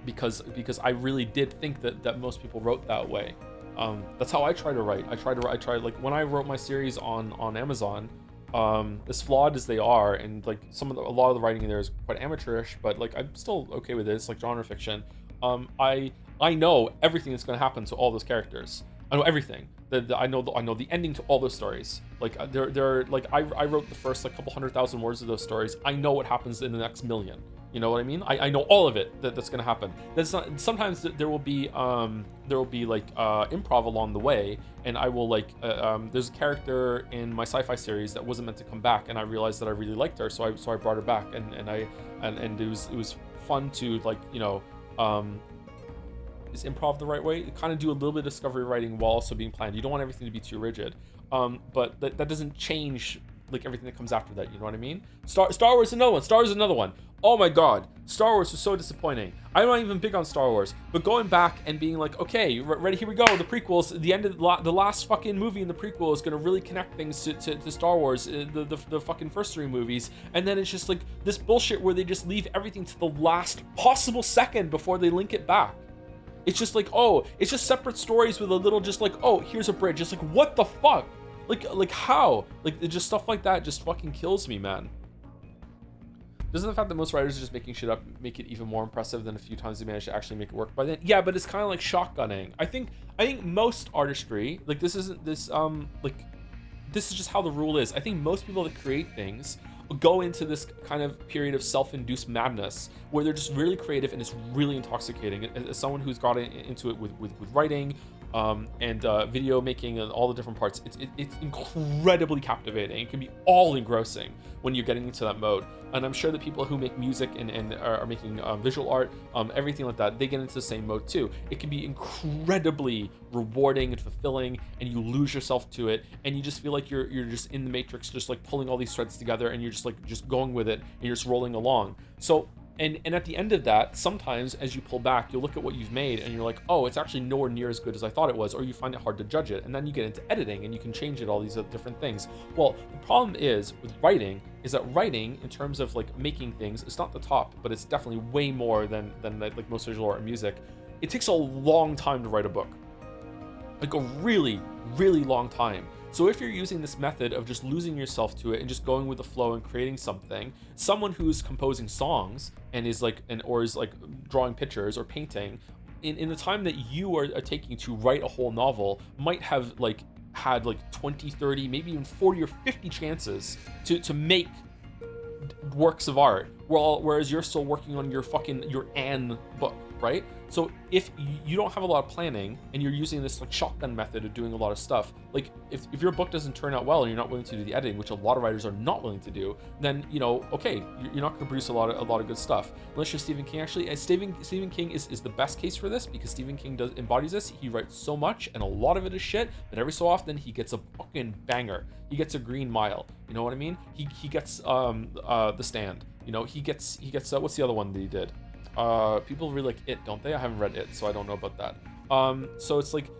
because I really did think that most people wrote that way. That's how I try to write. I try like when I wrote my series on Amazon, as flawed as they are, and like a lot of the writing in there is quite amateurish, but like I'm still okay with it. It's like genre fiction. I know everything that's going to happen to all those characters. I know everything. I know the ending to all those stories. Like they're like I wrote the first like couple 100,000 words of those stories. I know what happens in the next million. You know what I mean? I know all of it that's gonna happen. That's not. Sometimes there will be like improv along the way, and I will like there's a character in my sci-fi series that wasn't meant to come back, and I realized that I really liked her, so I brought her back, and it was fun to like, you know, is improv the right way? Kind of do a little bit of discovery writing while also being planned. You don't want everything to be too rigid, but that doesn't change like everything that comes after that. You know what I mean? Star Wars is another one. Star Wars is another one. Oh my god, Star Wars was so disappointing. I'm not even big on Star Wars, but going back and being like, okay, ready, here we go. The prequels, the end of the last fucking movie in the prequel is gonna really connect things to Star Wars, the fucking first 3 movies, and then it's just like this bullshit where they just leave everything to the last possible second before they link it back. It's just like, oh, it's just separate stories with a little just like, oh, here's a bridge. It's like, what the fuck? Like how? Like, just stuff like that just fucking kills me, man. Doesn't the fact that most writers are just making shit up make it even more impressive than a few times they manage to actually make it work by then? Yeah, but it's kind of like shotgunning. I think most artistry, like this is just how the rule is. I think most people that create things go into this kind of period of self-induced madness where they're just really creative and it's really intoxicating. As someone who's got into it with writing and video making and all the different parts, it's incredibly captivating. It can be all engrossing when you're getting into that mode. And I'm sure that people who make music and are making visual art, everything like that, they get into the same mode too. It can be incredibly rewarding and fulfilling, and you lose yourself to it, and you just feel like you're just in the matrix, just like pulling all these threads together, and you're just going with it, and you're just rolling along. So And at the end of that, sometimes as you pull back, you'll look at what you've made and you're like, oh, it's actually nowhere near as good as I thought it was, or you find it hard to judge it. And then you get into editing and you can change it, all these other different things. Well, the problem is with writing is that writing, in terms of like making things, it's not the top, but it's definitely way more than like most visual art and music. It takes a long time to write a book. Like a really, really long time. So if you're using this method of just losing yourself to it and just going with the flow and creating something, someone who's composing songs and is like, or is like drawing pictures or painting, in the time that you are taking to write a whole novel, might have like had like 20, 30, maybe even 40 or 50 chances to make works of art, whereas you're still working on your Anne book, right? So if you don't have a lot of planning and you're using this like shotgun method of doing a lot of stuff, like if your book doesn't turn out well and you're not willing to do the editing, which a lot of writers are not willing to do, then okay, you're not going to produce a lot of good stuff. Unless you're Stephen King. Actually, Stephen King is the best case for this, because Stephen King embodies this. He writes so much and a lot of it is shit, but every so often he gets a fucking banger. He gets a Green Mile. You know what I mean? He gets The Stand. He gets what's the other one that he did? People really like It, don't they? I haven't read It, so I don't know about that. So it's like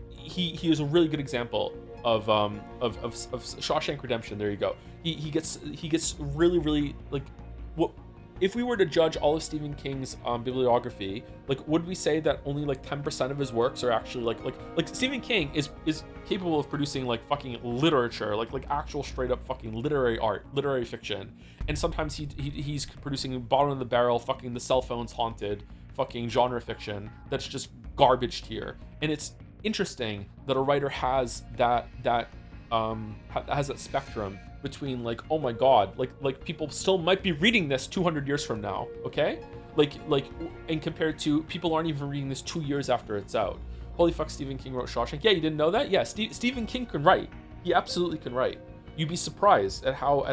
he is a really good example of Shawshank Redemption. There you go. He gets really, really, like, what if we were to judge all of Stephen King's bibliography, like, would we say that only like 10% of his works are actually like Stephen King is capable of producing like fucking literature, like actual straight up fucking literary art, literary fiction, and sometimes he's producing bottom of the barrel fucking The Cell Phone's Haunted fucking genre fiction that's just garbage tier. And it's interesting that a writer has that spectrum between like, oh my god, like people still might be reading this 200 years from now, okay? Like and compared to people aren't even reading this 2 years after it's out. Holy fuck, Stephen King wrote Shawshank. Yeah, you didn't know that? Yeah, Stephen King can write. He absolutely can write. You'd be surprised at how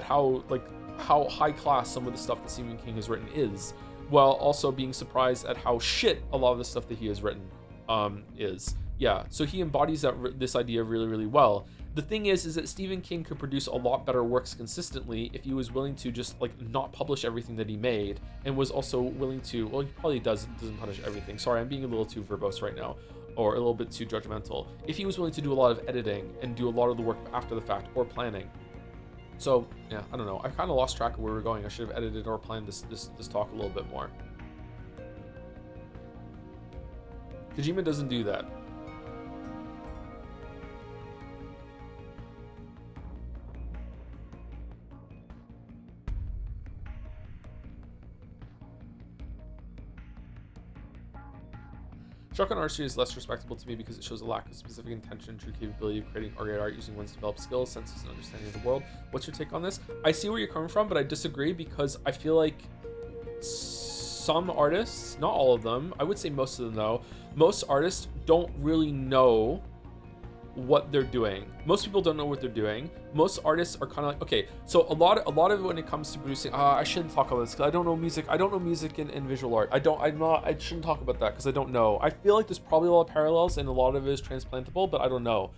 high class some of the stuff that Stephen King has written is, while also being surprised at how shit a lot of the stuff that he has written is. Yeah, so he embodies this idea really, really well. The thing is that Stephen King could produce a lot better works consistently if he was willing to just like not publish everything that he made, and was also willing to, well, he probably doesn't publish everything. Sorry, I'm being a little too verbose right now, or a little bit too judgmental. If he was willing to do a lot of editing and do a lot of the work after the fact, or planning. So yeah, I don't know. I kind of lost track of where we're going. I should have edited or planned this talk a little bit more. Kojima doesn't do that. Shotgun Artistry is less respectable to me because it shows a lack of specific intention and true capability of creating great art using one's developed skills, senses, and understanding of the world. What's your take on this? I see where you're coming from, but I disagree, because I feel like some artists, not all of them, I would say most of them though, most artists don't really know what they're doing. Most people don't know what they're doing. Most artists are kind of like, okay, so a lot of it when it comes to producing, I shouldn't talk about this because I don't know music. I don't know music and visual art. I shouldn't talk about that because I don't know. I feel like there's probably a lot of parallels and a lot of it is transplantable, but I don't know.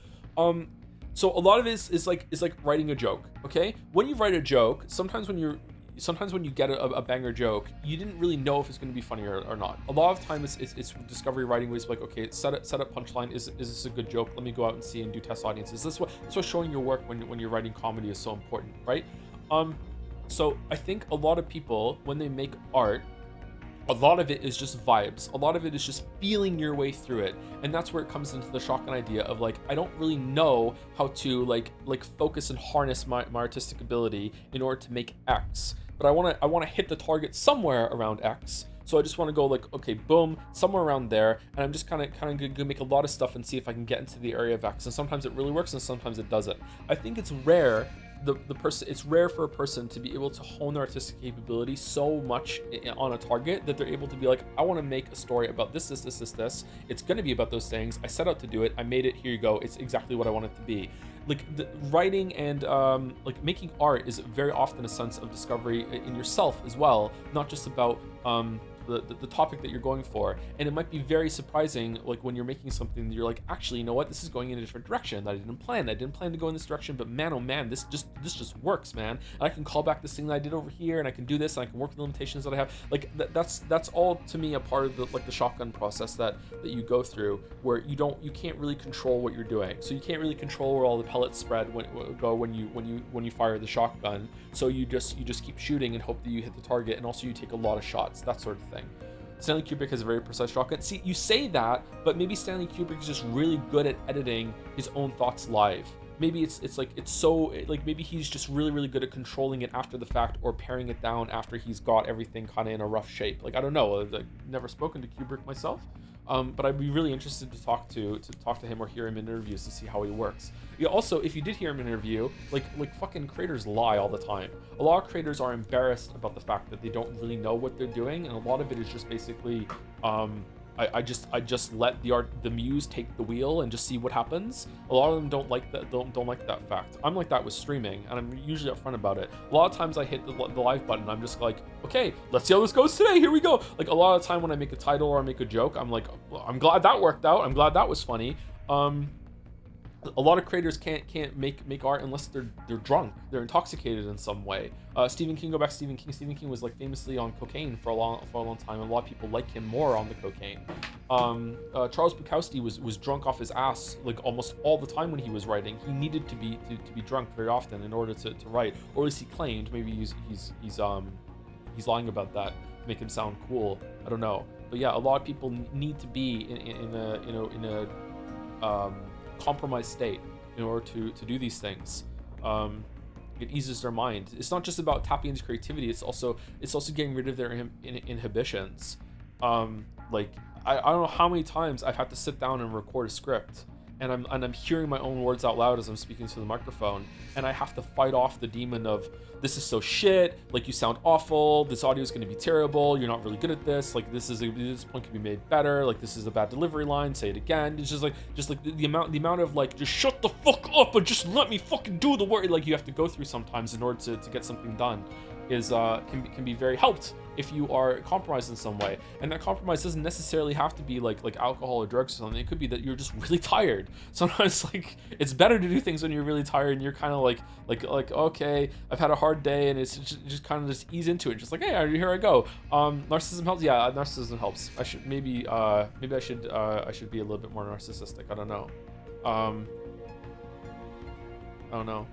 So a lot of it is like writing a joke. Okay, when you write a joke, sometimes when you get a banger joke, you didn't really know if it's going to be funny or not. A lot of times it's discovery writing, where it's like, okay, set up punchline. Is this a good joke? Let me go out and see and do test audiences. That's what showing your work when you're writing comedy is so important, right? So I think a lot of people, when they make art, a lot of it is just vibes. A lot of it is just feeling your way through it. And that's where it comes into the shotgun idea of like, I don't really know how to like focus and harness my artistic ability in order to make X. But I want to hit the target somewhere around X. So I just want to go like, okay, boom, somewhere around there. And I'm just kind of gonna make a lot of stuff and see if I can get into the area of X. And sometimes it really works and sometimes it doesn't. I think it's rare. It's rare for a person to be able to hone their artistic capability so much on a target that they're able to be like, I want to make a story about this. It's going to be about those things. I set out to do it. I made it. Here you go. It's exactly what I want it to be. Like the writing and like making art is very often a sense of discovery in yourself as well. Not just about the topic that you're going for, and it might be very surprising, like when you're making something that you're like, actually, you know what, this is going in a different direction that I didn't plan. I didn't plan to go in this direction, but man, oh man, this just works, man. And I can call back this thing that I did over here, and I can do this, and I can work with the limitations that I have. Like that's all to me a part of the shotgun process that you go through, where you can't really control what you're doing. So you can't really control where all the pellets spread when you fire the shotgun. So you just keep shooting and hope that you hit the target, and also you take a lot of shots, that sort of thing. Stanley Kubrick has a very precise shotgun. See, you say that, but maybe Stanley Kubrick is just really good at editing his own thoughts live. Maybe maybe he's just really good at controlling it after the fact, or paring it down after he's got everything kind of in a rough shape. Like, I don't know. I've never spoken to Kubrick myself, but I'd be really interested to talk to him or hear him in interviews to see how he works. Yeah, also, if you did hear him in an interview, like fucking creators lie all the time. A lot of creators are embarrassed about the fact that they don't really know what they're doing, and a lot of it is just basically, I just let the muse take the wheel and just see what happens. A lot of them don't like that fact. I'm like that with streaming, and I'm usually upfront about it. A lot of times I hit the live button, I'm just like, okay, let's see how this goes today. Here we go. Like, a lot of the time when I make a title or I make a joke, I'm like, well, I'm glad that worked out. I'm glad that was funny. A lot of creators can't make art unless they're drunk, they're intoxicated in some way. Stephen King, go back to Stephen King. Stephen King was like famously on cocaine for a long time, and a lot of people like him more on the cocaine. Charles Bukowski was drunk off his ass like almost all the time when he was writing. He needed to be drunk very often in order to write, or at least he claimed. Maybe he's lying about that to make him sound cool. I don't know, but yeah, a lot of people need to be in a compromised state in order to do these things. It eases their mind. It's not just about tapping into creativity, it's also getting rid of their inhibitions. Like, I don't know how many times I've had to sit down and record a script, and I'm hearing my own words out loud as I'm speaking to the microphone, and I have to fight off the demon of, this is so shit, like, you sound awful, this audio is going to be terrible, you're not really good at this, like, this point can be made better, like, this is a bad delivery line, say it again. It's just like the amount of like, just shut the fuck up and just let me fucking do the work, like, you have to go through sometimes in order to get something done, is can be very helped if you are compromised in some way. And that compromise doesn't necessarily have to be like alcohol or drugs or something. It could be that you're just really tired. Sometimes, like, it's better to do things when you're really tired and you're kind of like okay, I've had a hard day, and it's just kind of just ease into it, just like, hey, here I go. Narcissism helps. Yeah, narcissism helps. I should maybe I should be a little bit more narcissistic. I don't know. I don't know.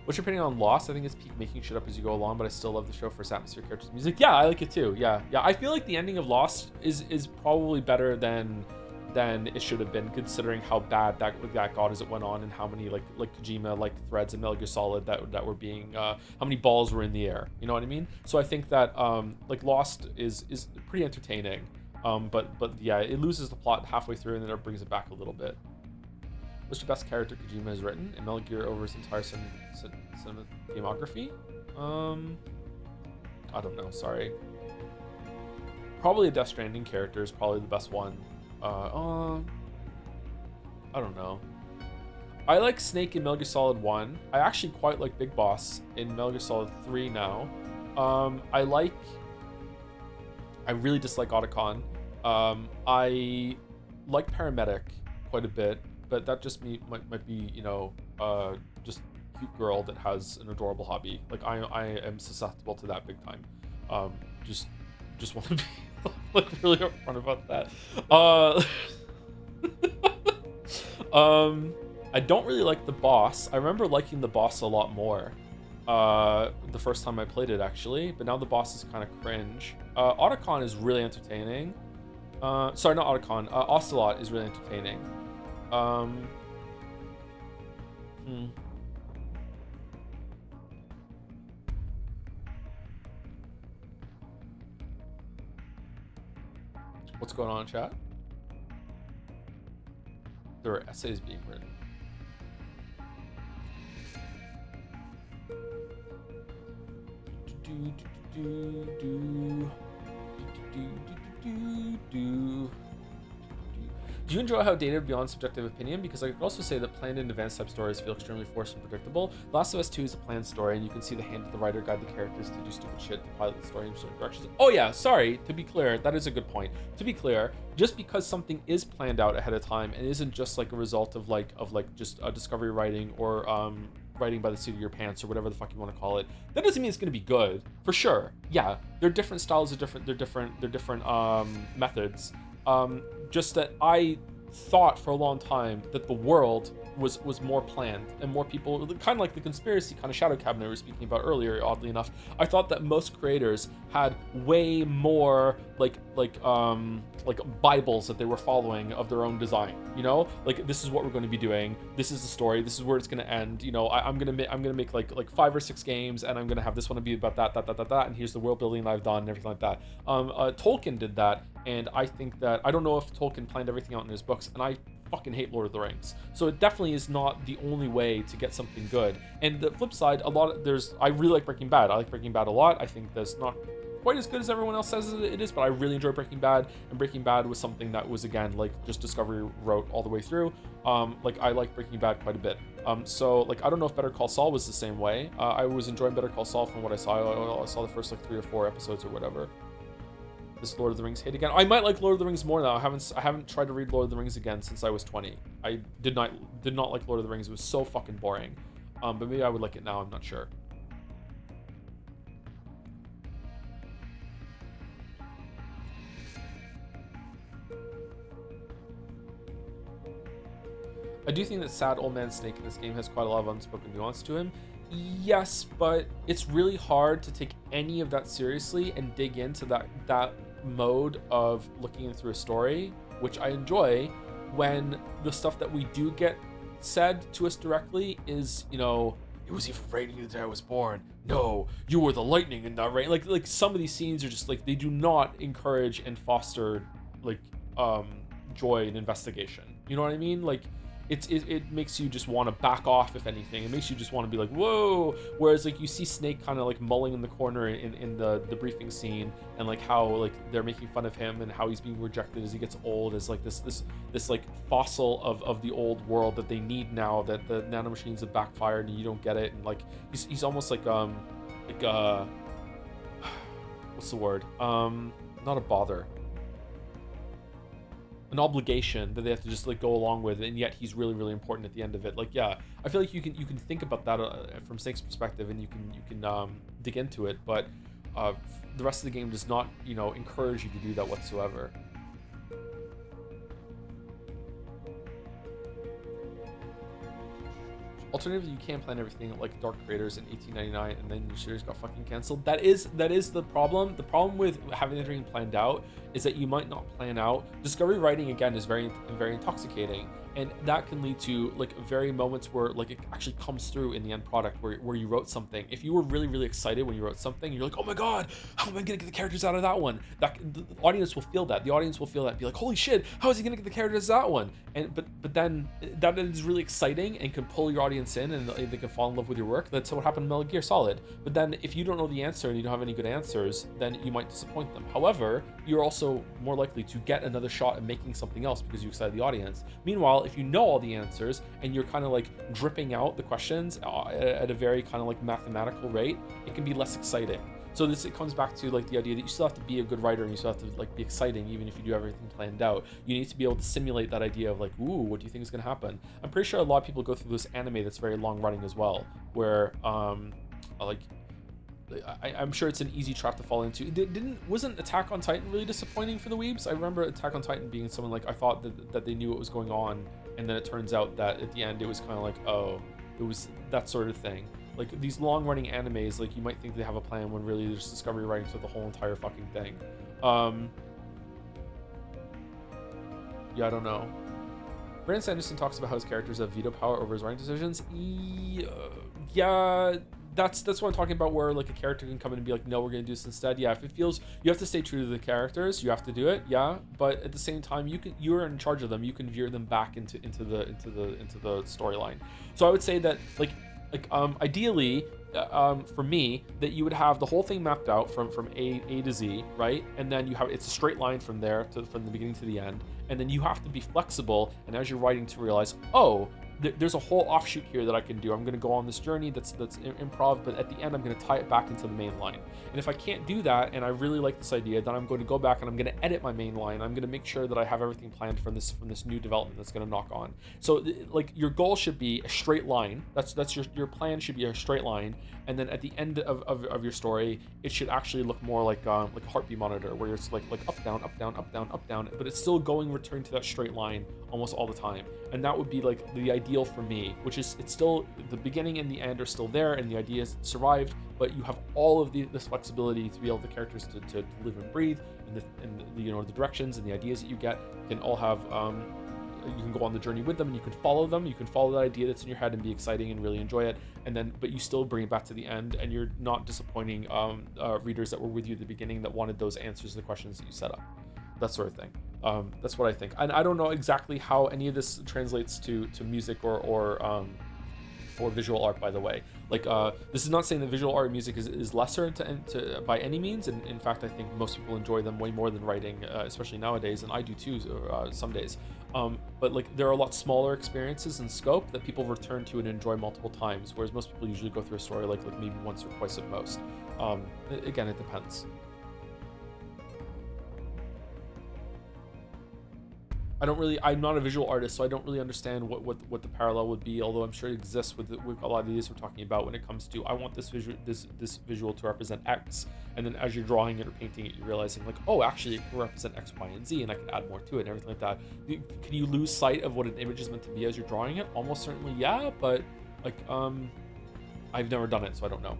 What's your opinion on Lost? I think it's peak making shit up as you go along, but I still love the show for its atmosphere, characters, music. Yeah, I like it too. Yeah. I feel like the ending of Lost is probably better than it should have been, considering how bad that got as it went on, and how many like Kojima like threads in Metal Gear Solid that were being how many balls were in the air. You know what I mean? So I think that like Lost is pretty entertaining. But yeah, it loses the plot halfway through, and then it brings it back a little bit. What's the best character Kojima has written in Metal Gear over his entire cinematography? I don't know, sorry. Probably a Death Stranding character is probably the best one. I don't know. I like Snake in Metal Gear Solid 1. I actually quite like Big Boss in Metal Gear Solid 3 now. I really dislike Otacon. I like Paramedic quite a bit, but that just might be, you know, just cute girl that has an adorable hobby. Like, I am susceptible to that big time. Just want to be like really upfront about that. I don't really like the boss. I remember liking the boss a lot more the first time I played it, actually, but now the boss is kind of cringe. Otacon is really entertaining. Sorry, not Otacon. Ocelot is really entertaining. What's going on in chat? There are essays being written. Do you enjoy how dated beyond subjective opinion? Because I could also say that planned in advance type stories feel extremely forced and predictable. Last of Us 2 is a planned story, and you can see the hand of the writer guide the characters to do stupid shit to pilot the story in certain directions. Oh yeah, sorry, to be clear, that is a good point. To be clear, just because something is planned out ahead of time and isn't just like a result of just discovery writing or writing by the seat of your pants or whatever the fuck you want to call it, that doesn't mean it's going to be good. For sure, yeah, they're different styles, they're different methods. Just that I thought for a long time that the world was more planned and more people, kind of like the conspiracy kind of shadow cabinet we were speaking about earlier, oddly enough. I thought that most creators had way more like Bibles that they were following of their own design, you know, like this is what we're going to be doing, this is the story, this is where it's going to end, you know, I'm gonna make like 5 or 6 games, and I'm gonna have this one to be about that, and here's the world building I've done and everything like that. Tolkien did that, and I think that, I don't know if Tolkien planned everything out in his books, and I fucking hate Lord of the Rings, so it definitely is not the only way to get something good. And the flip side, I really like Breaking Bad. I like Breaking Bad a lot. I think that's not quite as good as everyone else says it is, but I really enjoy Breaking Bad, and Breaking Bad was something that was, again, like just Discovery wrote all the way through. Like I like Breaking Bad quite a bit. So like I don't know if Better Call Saul was the same way. I was enjoying Better Call Saul from what I saw. I saw the first like 3 or 4 episodes or whatever. This Lord of the Rings hate again. I might like Lord of the Rings more now. I haven't tried to read Lord of the Rings again since I was 20. I did not like Lord of the Rings. It was so fucking boring. But maybe I would like it now. I'm not sure. I do think that sad old man Snake in this game has quite a lot of unspoken nuance to him. Yes, but it's really hard to take any of that seriously and dig into that mode of looking through a story, which I enjoy, when the stuff that we do get said to us directly is, you know, it was even raining the day I was born. No, you were the lightning in that rain. Like some of these scenes are just like, they do not encourage and foster like joy and investigation. You know what I mean? Like it makes you just want to back off, if anything. It makes you just want to be like, whoa. Whereas like you see Snake kind of like mulling in the corner in the briefing scene, and like how like they're making fun of him and how he's being rejected as he gets old, as like this like fossil of the old world that they need now, that the nanomachines have backfired and you don't get it. And like he's almost like what's the word? Not a bother. An obligation that they have to just like go along with, and yet he's really, really important at the end of it. Like, yeah, I feel like you can think about that from Snake's perspective, and you can dig into it, but the rest of the game does not, you know, encourage you to do that whatsoever. Alternatively, you can plan everything like Dark Creators in 1899, and then your series got fucking canceled. That is the problem. The problem with having everything planned out is that you might not plan out. Discovery writing, again, is very intoxicating, and that can lead to like very moments where like it actually comes through in the end product, where you wrote something. If you were really, really excited when you wrote something, you're like, oh my god, how am I gonna get the characters out of that one? That the audience will feel that. The audience will feel that. Be like, holy shit, how is he gonna get the characters out of that one? And but then that is really exciting and can pull your audience in, and they can fall in love with your work. That's what happened in Metal Gear Solid. But then if you don't know the answer and you don't have any good answers, then you might disappoint them. However, you're also more likely to get another shot at making something else because you excited the audience. Meanwhile, if you know all the answers and you're kind of like dripping out the questions at a very kind of like mathematical rate, it can be less exciting. So it comes back to like the idea that you still have to be a good writer, and you still have to like be exciting even if you do everything planned out. You need to be able to simulate that idea of like, ooh, what do you think is going to happen? I'm pretty sure a lot of people go through this anime that's very long running as well, where I'm sure it's an easy trap to fall into. Wasn't Attack on Titan really disappointing for the weebs? I remember Attack on Titan being someone like, I thought that they knew what was going on, and then it turns out that at the end it was kind of like, oh, it was that sort of thing. Like these long-running animes, like you might think they have a plan when really there's discovery writing through the whole entire fucking thing. Yeah, I don't know. Brandon Sanderson talks about how his characters have veto power over his writing decisions. Yeah, that's what I'm talking about, where like a character can come in and be like, no, we're gonna do this instead. Yeah, if it feels, you have to stay true to the characters, you have to do it. Yeah, but at the same time, you're in charge of them. You can veer them back into the storyline. So I would say that like like ideally, for me, that you would have the whole thing mapped out from A to Z, right? And then you have it's a straight line from there to from the beginning to the end, and then you have to be flexible. And as you're writing, to realize, oh, there's a whole offshoot here that I can do. I'm going to go on this journey that's improv, but at the end I'm going to tie it back into the main line. And if I can't do that, and I really like this idea, then I'm going to go back and I'm going to edit my main line. I'm going to make sure that I have everything planned from this new development that's going to knock on. So like your goal should be a straight line. That's your plan should be a straight line, and then at the end of your story, it should actually look more like a heartbeat monitor, where it's like up down up down up down up down, but it's still going return to that straight line almost all the time. And that would be like the ideal for me, which is it's still the beginning and the end are still there, and the ideas survived, but you have all of this flexibility to be able the characters to live and breathe, and the you know the directions and the ideas that you get can all have you can go on the journey with them, and you can follow them. You can follow that idea that's in your head and be exciting and really enjoy it, and then but you still bring it back to the end, and you're not disappointing readers that were with you at the beginning that wanted those answers to the questions that you set up, that sort of thing. That's what I think, and I don't know exactly how any of this translates to music or visual art, by the way. Like this is not saying that visual art and music is lesser to by any means, and in fact I think most people enjoy them way more than writing, especially nowadays, and I do too some days. But like there are a lot smaller experiences in scope that people return to and enjoy multiple times, whereas most people usually go through a story like maybe once or twice at most. Again, it depends. I'm not a visual artist, so I don't really understand what the parallel would be, although I'm sure it exists with a lot of these we're talking about when it comes to, I want this visual to represent X, and then as you're drawing it or painting it, you're realizing like, oh, actually it can represent X, Y, and Z, and I can add more to it and everything like that. Can you lose sight of what an image is meant to be as you're drawing it? Almost certainly, yeah, but like, I've never done it, so I don't know.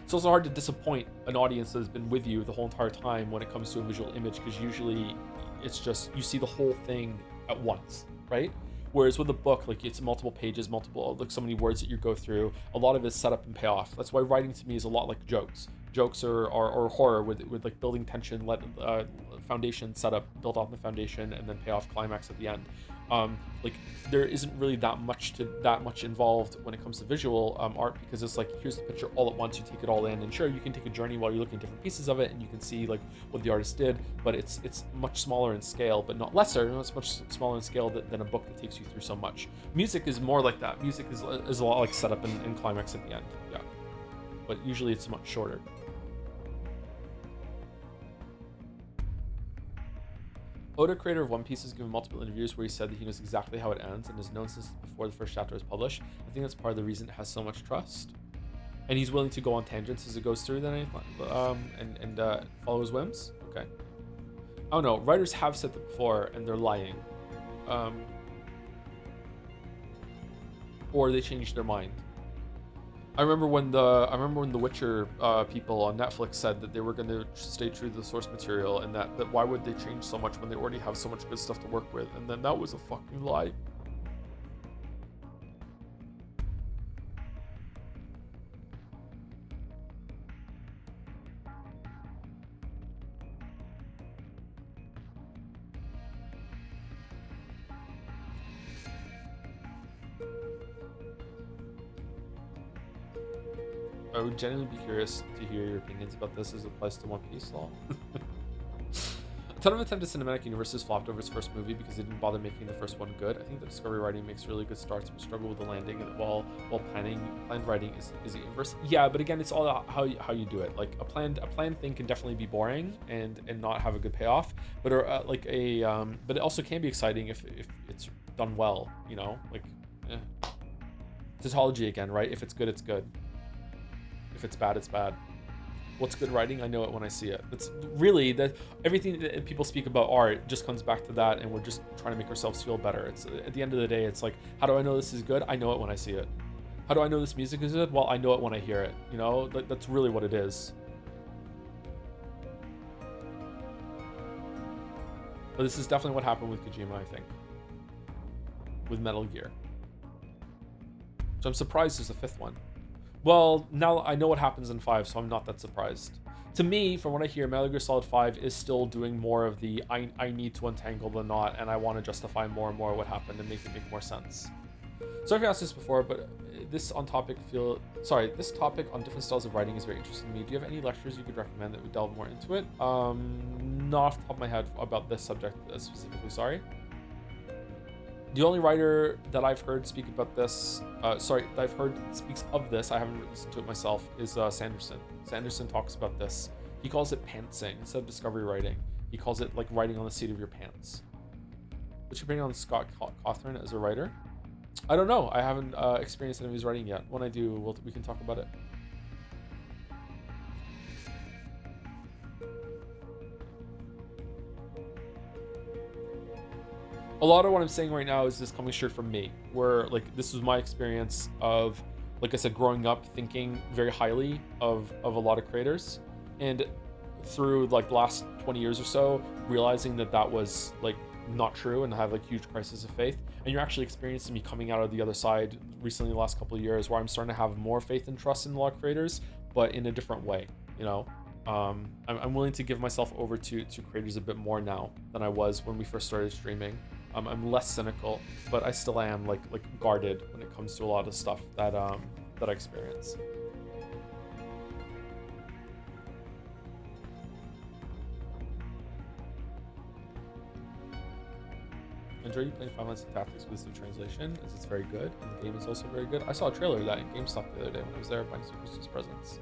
It's also hard to disappoint an audience that has been with you the whole entire time when it comes to a visual image, because usually it's just you see the whole thing at once, right? Whereas with a book, like it's multiple pages, like so many words that you go through, a lot of it is set up and payoff. That's why writing to me is a lot like jokes. Jokes are horror with like building tension, foundation set up, build off the foundation, and then payoff climax at the end. Like there isn't really that much involved when it comes to visual art, because it's like here's the picture all at once, you take it all in, and sure you can take a journey while you're looking at different pieces of it and you can see like what the artist did, but it's much smaller in scale, but not lesser. It's much smaller in scale than a book that takes you through so much. Music is more like that. Music is a lot like setup and climax at the end, yeah, but usually it's much shorter. Oda, creator of One Piece, has given multiple interviews where he said that he knows exactly how it ends and has known since before the first chapter was published. I think that's part of the reason it has so much trust. And he's willing to go on tangents as it goes through, then and follow his whims. Okay. Oh no, writers have said that before and they're lying, or they changed their mind. I remember when the Witcher people on Netflix said that they were going to stay true to the source material, and that why would they change so much when they already have so much good stuff to work with, and then that was a fucking lie. I would genuinely be curious to hear your opinions about this as it applies to One Piece law. A ton of attempted cinematic universes flopped over its first movie because they didn't bother making the first one good. I think the Discovery writing makes really good starts but struggle with the landing, and while planned writing is the inverse. Yeah, but again, it's all how you do it. Like a planned thing can definitely be boring and not have a good payoff, but but it also can be exciting if it's done well. You know, like tautology again, right? If it's good, it's good. If it's bad, it's bad. What's good writing? I know it when I see it. It's really that everything that people speak about art just comes back to that, and we're just trying to make ourselves feel better. It's at the end of the day, it's like, how do I know this is good? I know it when I see it. How do I know this music is good? Well, I know it when I hear it. You know, that's really what it is. But this is definitely what happened with Kojima, I think, with Metal Gear. So I'm surprised there's a fifth one. Well, now I know what happens in 5, so I'm not that surprised. To me, from what I hear, Metal Gear Solid 5 is still doing more of the I need to untangle the knot, and I want to justify more and more what happened and make it make more sense. Sorry if I asked this before, but this topic on different styles of writing is very interesting to me. Do you have any lectures you could recommend that would delve more into it? Not off the top of my head about this subject specifically, sorry. The only writer that I've heard speak about this, that I've heard speaks of this, I haven't listened to it myself, is Sanderson. Sanderson talks about this. He calls it pantsing instead of discovery writing. He calls it like writing on the seat of your pants. What's your opinion on Scott Cawthon as a writer? I don't know. I haven't experienced any of his writing yet. When I do, we can talk about it. A lot of what I'm saying right now is just coming straight from me, where like this was my experience of, like I said, growing up thinking very highly of a lot of creators, and through like the last 20 years or so, realizing that was like not true, and I have like huge crisis of faith. And you're actually experiencing me coming out of the other side recently, the last couple of years, where I'm starting to have more faith and trust in a lot of creators, but in a different way, you know. I'm willing to give myself over to creators a bit more now than I was when we first started streaming. I'm less cynical, but I still am like guarded when it comes to a lot of stuff that I experience. I enjoy you playing Final Fantasy Tactics with the translation, as it's very good, and the game is also very good. I saw a trailer of that in GameStop the other day when I was there buying some Christmas presents.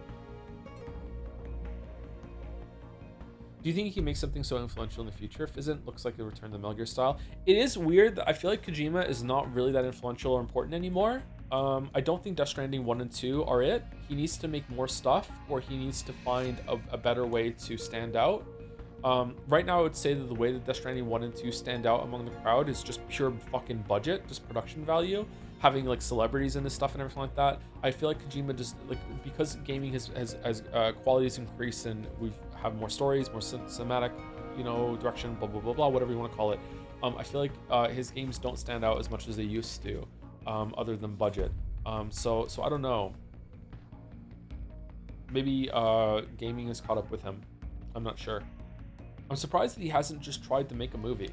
Do you think he can make something so influential in the future? Fizzant looks like a return to the Metal Gear style. It is weird that I feel like Kojima is not really that influential or important anymore. I don't think Death Stranding 1 and 2 are it. He needs to make more stuff, or he needs to find a better way to stand out. Right now, I would say that the way that Death Stranding 1 and 2 stand out among the crowd is just pure fucking budget, just production value. Having like celebrities in this stuff and everything like that. I feel like Kojima just like, because gaming has quality has increased, and we have more stories, more cinematic, you know, direction, blah blah blah blah, whatever you want to call it. I feel like his games don't stand out as much as they used to, other than budget. So I don't know. Maybe gaming has caught up with him. I'm not sure. I'm surprised that he hasn't just tried to make a movie.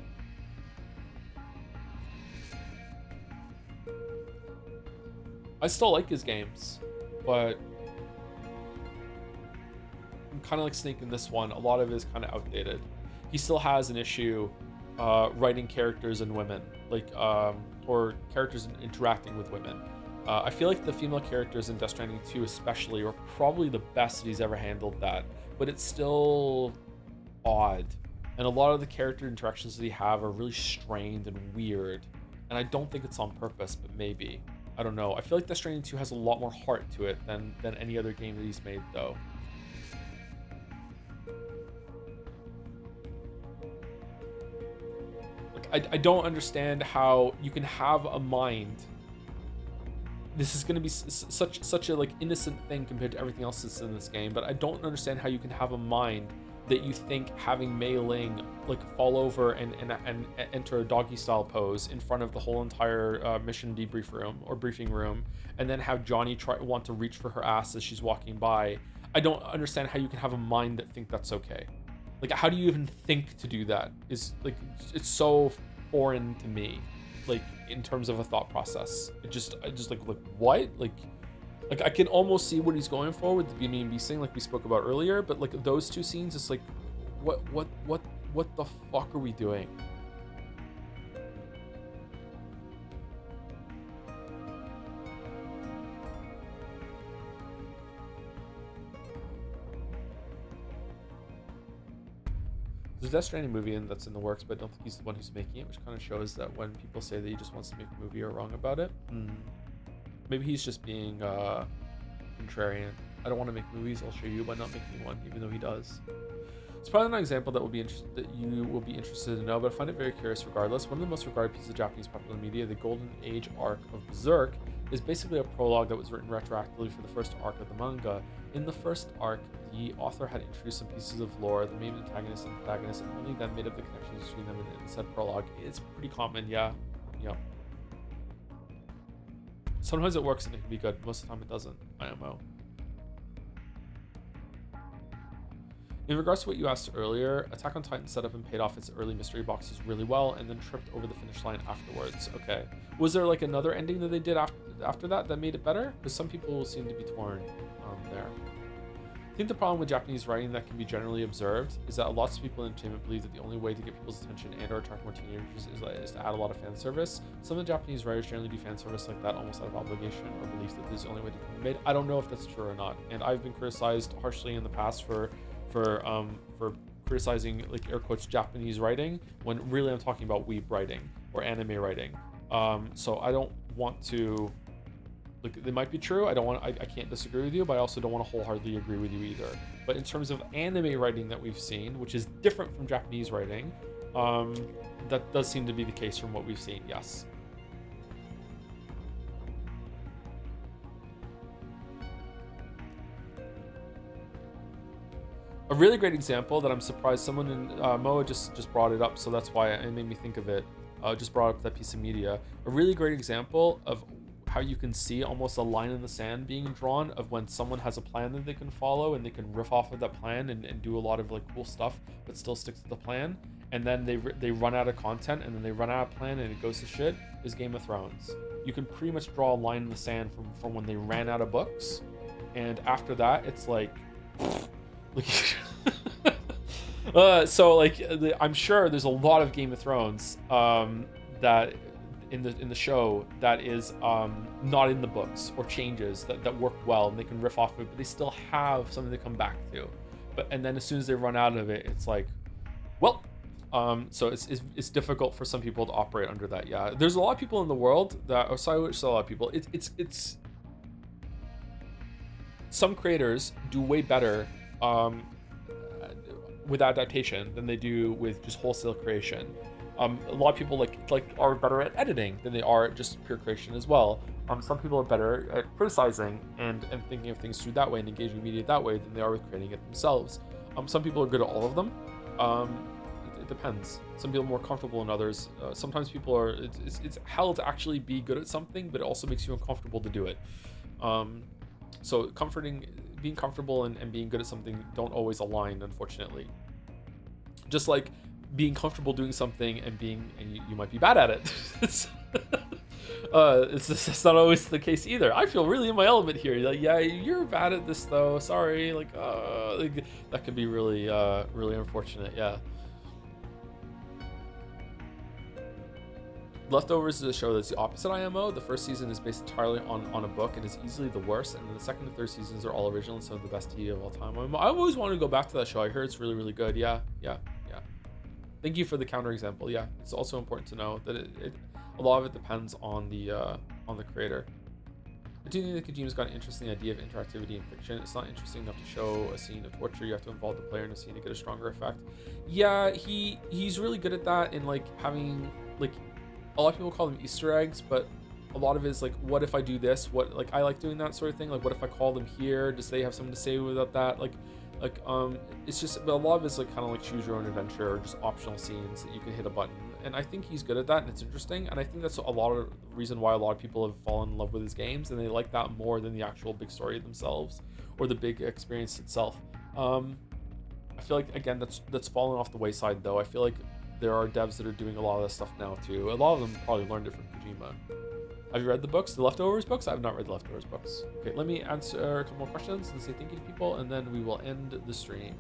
I still like his games, but I'm kind of like Snake in this one. A lot of it is kind of outdated. He still has an issue writing characters and women, like or characters interacting with women. I feel like the female characters in Death Stranding 2 especially are probably the best that he's ever handled that, but it's still odd. And a lot of the character interactions that he have are really strained and weird. And I don't think it's on purpose, but maybe. I don't know. I feel like Death Stranding 2 has a lot more heart to it than any other game that he's made, though. Like, I don't understand how you can have a mind. This is going to be such a like innocent thing compared to everything else that's in this game, but I don't understand how you can have a mind that you think having Mei Ling like fall over and enter a doggy style pose in front of the whole entire mission debrief room or briefing room, and then have Johnny want to reach for her ass as she's walking by. I don't understand how you can have a mind that think that's okay. Like, how do you even think to do that? Is like, it's so foreign to me, like in terms of a thought process. I just like what? Like I can almost see what he's going for with the Beauty and Beast thing, like we spoke about earlier, but like those two scenes, it's like, what the fuck are we doing? There's a Death Stranding movie that's in the works, but I don't think he's the one who's making it, which kind of shows that when people say that he just wants to make a movie, are wrong about it. Maybe he's just being contrarian. I don't want to make movies, I'll show you by not making one, even though he does. It's probably not an example that you will be interested to know, but I find it very curious regardless. One of the most regarded pieces of Japanese popular media, the Golden Age arc of Berserk, is basically a prologue that was written retroactively for the first arc of the manga. In the first arc, the author had introduced some pieces of lore, the main antagonist and protagonist, and only then made up the connections between them in said prologue. It's pretty common, yeah. Sometimes it works and it can be good, most of the time it doesn't. IMO. In regards to what you asked earlier, Attack on Titan set up and paid off its early mystery boxes really well, and then tripped over the finish line afterwards. Okay. Was there like another ending that they did after that made it better? Because some people seem to be torn there. I think the problem with Japanese writing that can be generally observed is that lots of people in entertainment believe that the only way to get people's attention and or attract more teenagers is to add a lot of fan service. Some of the Japanese writers generally do fan service like that almost out of obligation or belief that this is the only way to be made. I don't know if that's true or not, and I've been criticized harshly in the past for criticizing, like, air quotes, Japanese writing, when really I'm talking about weeb writing or anime writing. So I don't want to, like, it might be true. I can't disagree with you, but I also don't want to wholeheartedly agree with you either. But in terms of anime writing that we've seen, which is different from Japanese writing, that does seem to be the case from what we've seen, yes. A really great example that I'm surprised someone in Moa just brought it up, so that's why it made me think of it. Just brought up that piece of media. A really great example of how you can see almost a line in the sand being drawn of when someone has a plan that they can follow and they can riff off of that plan and do a lot of like cool stuff, but still stick to the plan. And then they run out of content, and then they run out of plan and it goes to shit, is Game of Thrones. You can pretty much draw a line in the sand from when they ran out of books, and after that it's like so like I'm sure there's a lot of Game of Thrones that in the show that is not in the books, or changes that work well and they can riff off of it, but they still have something to come back to. And then as soon as they run out of it, it's like, well, so it's difficult for some people to operate under that. Yeah, there's a lot of people in the world that, a lot of people, it's some creators do way better with adaptation than they do with just wholesale creation. A lot of people like are better at editing than they are at just pure creation as well. Some people are better at criticizing and thinking of things through that way and engaging media that way than they are with creating it themselves. Some people are good at all of them. It depends. Some people are more comfortable than others. Sometimes people are. It's hell to actually be good at something, but it also makes you uncomfortable to do it. So being comfortable and being good at something don't always align, unfortunately. Just like being comfortable doing something and you might be bad at it. It's not always the case either. I feel really in my element here. Like, yeah, you're bad at this though. Sorry. Like that could be really really unfortunate. Yeah. Leftovers is a show that's the opposite IMO. The first season is based entirely on a book and is easily the worst, and then the second and third seasons are all original and some of the best TV of all time. I've always wanted to go back to that show. I heard it's really, really good. Yeah. Thank you for the counter example. Yeah, it's also important to know that a lot of it depends on the creator. I do think that Kojima's got an interesting idea of interactivity in fiction. It's not interesting enough to show a scene of torture. You have to involve the player in a scene to get a stronger effect. Yeah, he's really good at that, and like having like, a lot of people call them Easter eggs, but a lot of it is like, what if I do this? What, like, I like doing that sort of thing. Like, what if I call them here? Does they have something to say without that? It's just, but a lot of it's like kind of like choose your own adventure, or just optional scenes that you can hit a button. And I think he's good at that, and it's interesting. And I think that's a lot of the reason why a lot of people have fallen in love with his games, and they like that more than the actual big story themselves or the big experience itself. I feel like, again, that's fallen off the wayside though. I feel like there are devs that are doing a lot of this stuff now too. A lot of them probably learned it from Kojima. Have you read the books, the Leftovers books? I have not read the Leftovers books. Okay, let me answer a couple more questions and say thank you to people, and then we will end the stream.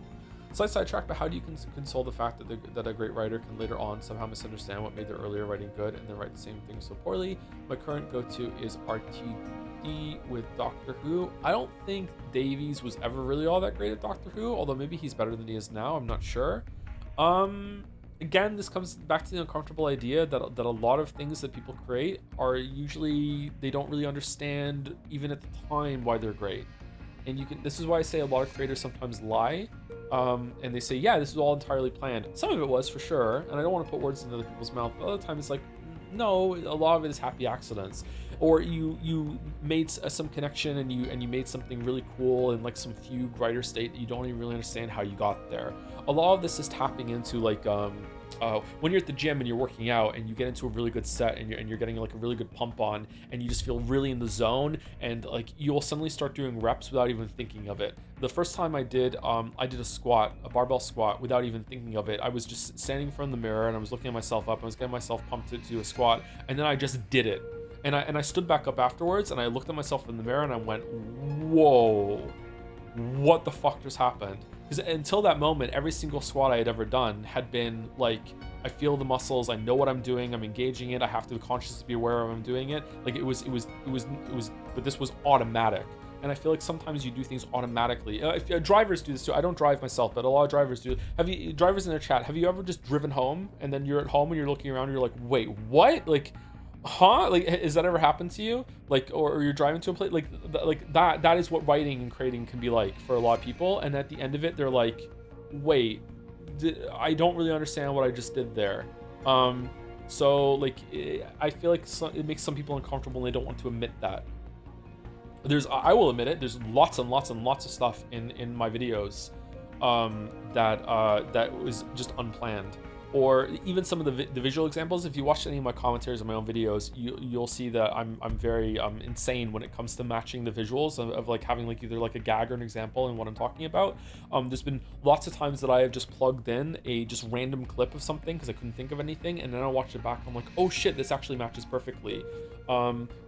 Slight sidetrack, but how do you console the fact that a great writer can later on somehow misunderstand what made their earlier writing good and then write the same thing so poorly? My current go-to is RTD with Doctor Who. I don't think Davies was ever really all that great at Doctor Who, although maybe he's better than he is now. I'm not sure. Again, this comes back to the uncomfortable idea that a lot of things that people create are usually, they don't really understand even at the time why they're great. And this is why I say a lot of creators sometimes lie, and they say, yeah, this is all entirely planned. Some of it was, for sure, and I don't want to put words in other people's mouth, but other times it's like, no, a lot of it is happy accidents. Or you made some connection and you made something really cool in like some fugue writer state that you don't even really understand how you got there. A lot of this is tapping into like when you're at the gym and you're working out and you get into a really good set and you're getting like a really good pump on and you just feel really in the zone, and like you will suddenly start doing reps without even thinking of it. The first time I did a squat, a barbell squat, without even thinking of it. I was just standing in front of the mirror and I was looking at myself up. I was getting myself pumped to do a squat, and then I just did it. And I stood back up afterwards and I looked at myself in the mirror and I went, whoa, what the fuck just happened? Because until that moment, every single squat I had ever done had been like, I feel the muscles, I know what I'm doing, I'm engaging it, I have to consciously be aware of I'm doing it. Like it was, but this was automatic. And I feel like sometimes you do things automatically. If drivers do this too. I don't drive myself, but a lot of drivers do. Drivers in the chat, have you ever just driven home and then you're at home and you're looking around and you're like, wait, what? Like, huh? Like, has that ever happened to you? Like, or you're driving to a place like that is what writing and creating can be like for a lot of people. And at the end of it, they're like, wait, I don't really understand what I just did there. So like, I feel like it makes some people uncomfortable and they don't want to admit that. I will admit it, there's lots and lots and lots of stuff in my videos that was just unplanned. Or even some of the visual examples. If you watch any of my commentaries on my own videos, you'll see that I'm very insane when it comes to matching the visuals of like having like either like a gag or an example in what I'm talking about. There's been lots of times that I have just plugged in a just random clip of something because I couldn't think of anything, and then I watched it back. I'm like, oh shit, this actually matches perfectly.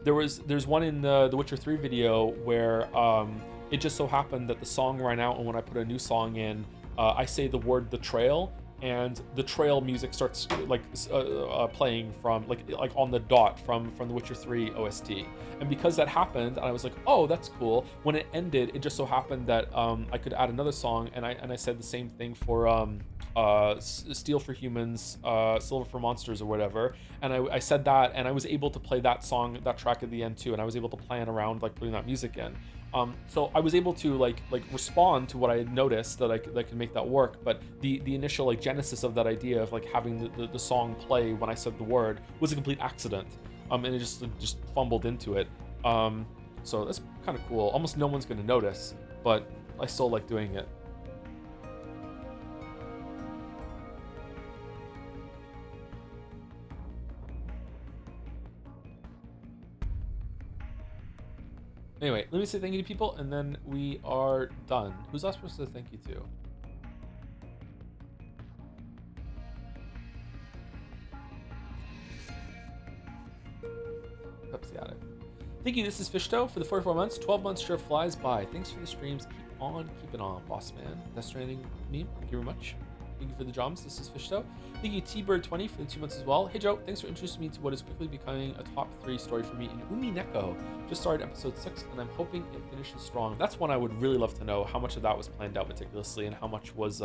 There's one in the Witcher 3 video where it just so happened that the song ran out, and when I put a new song in, I say the word "the trail," and the trail music starts like playing from like on the dot from the Witcher 3 OST. And because that happened, I was like, oh, that's cool. When it ended, it just so happened that I could add another song, and I said the same thing for Steel for Humans, Silver for Monsters or whatever, and I said that, and I was able to play that song, that track at the end too, and I was able to plan around like putting that music in. So I was able to like respond to what I had noticed that I could make that work. But the initial like genesis of that idea of like having the song play when I said the word was a complete accident, and it just fumbled into it. So that's kind of cool. Almost no one's gonna notice, but I still like doing it. Anyway, let me say thank you to people, and then we are done. Who's I supposed to say thank you to? Pepsi Addict. Thank you, this is Fishto for the 44 months. 12 months sure flies by. Thanks for the streams. Keep on keeping on, boss man. Death Stranding meme, thank you very much. Thank you for the joms. This is Fishto. Thank you, T-Bird20 for the 2 months as well. Hey Joe, thanks for introducing me to what is quickly becoming a top 3 story for me in Umi Neko. Just started episode 6, and I'm hoping it finishes strong. That's one I would really love to know how much of that was planned out meticulously and how much was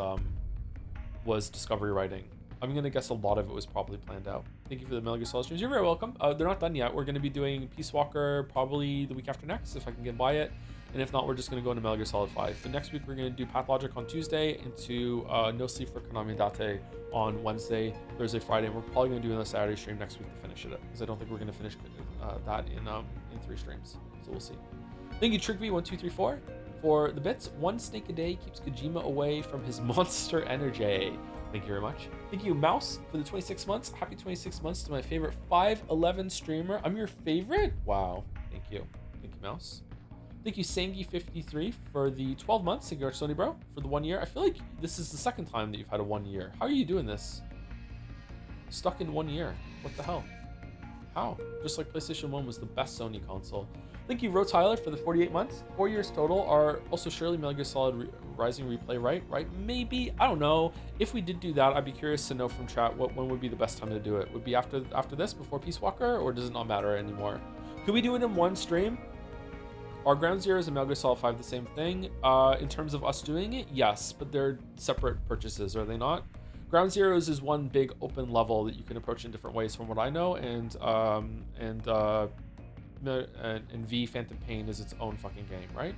discovery writing. I'm gonna guess a lot of it was probably planned out. Thank you for the Metal Gear Solid streams. You're very welcome. They're not done yet. We're gonna be doing Peace Walker probably the week after next if I can get by it. And if not, we're just going to go into Metal Gear Solid 5. But next week, we're going to do Pathologic on Tuesday, into No Sleep for Konami Date on Wednesday, Thursday, Friday. And we're probably going to do another Saturday stream next week to finish it up, because I don't think we're going to finish that in 3 streams. So we'll see. Thank you, Trickby1234, for the bits. 1 snake a day keeps Kojima away from his monster energy. Thank you very much. Thank you, Mouse, for the 26 months. Happy 26 months to my favorite 511 streamer. I'm your favorite? Wow. Thank you. Thank you, Mouse. Thank you, Sangi53, for the 12 months. Thank you, Sony Bro, for the 1 year. I feel like this is the second time that you've had a 1 year. How are you doing this? Stuck in 1 year. What the hell? How? Just like PlayStation 1 was the best Sony console. Thank you, Ro Tyler, for the 48 months. 4 years total are also surely Metal Gear Solid Rising replay, right? Maybe. I don't know. If we did do that, I'd be curious to know from chat when would be the best time to do it. Would it be after this, before Peace Walker, or does it not matter anymore? Could we do it in one stream? Are Ground Zeroes and Metal Gear Solid 5 the same thing? In terms of us doing it, yes, but they're separate purchases, are they not? Ground Zeroes is one big open level that you can approach in different ways, from what I know, and V Phantom Pain is its own fucking game, right?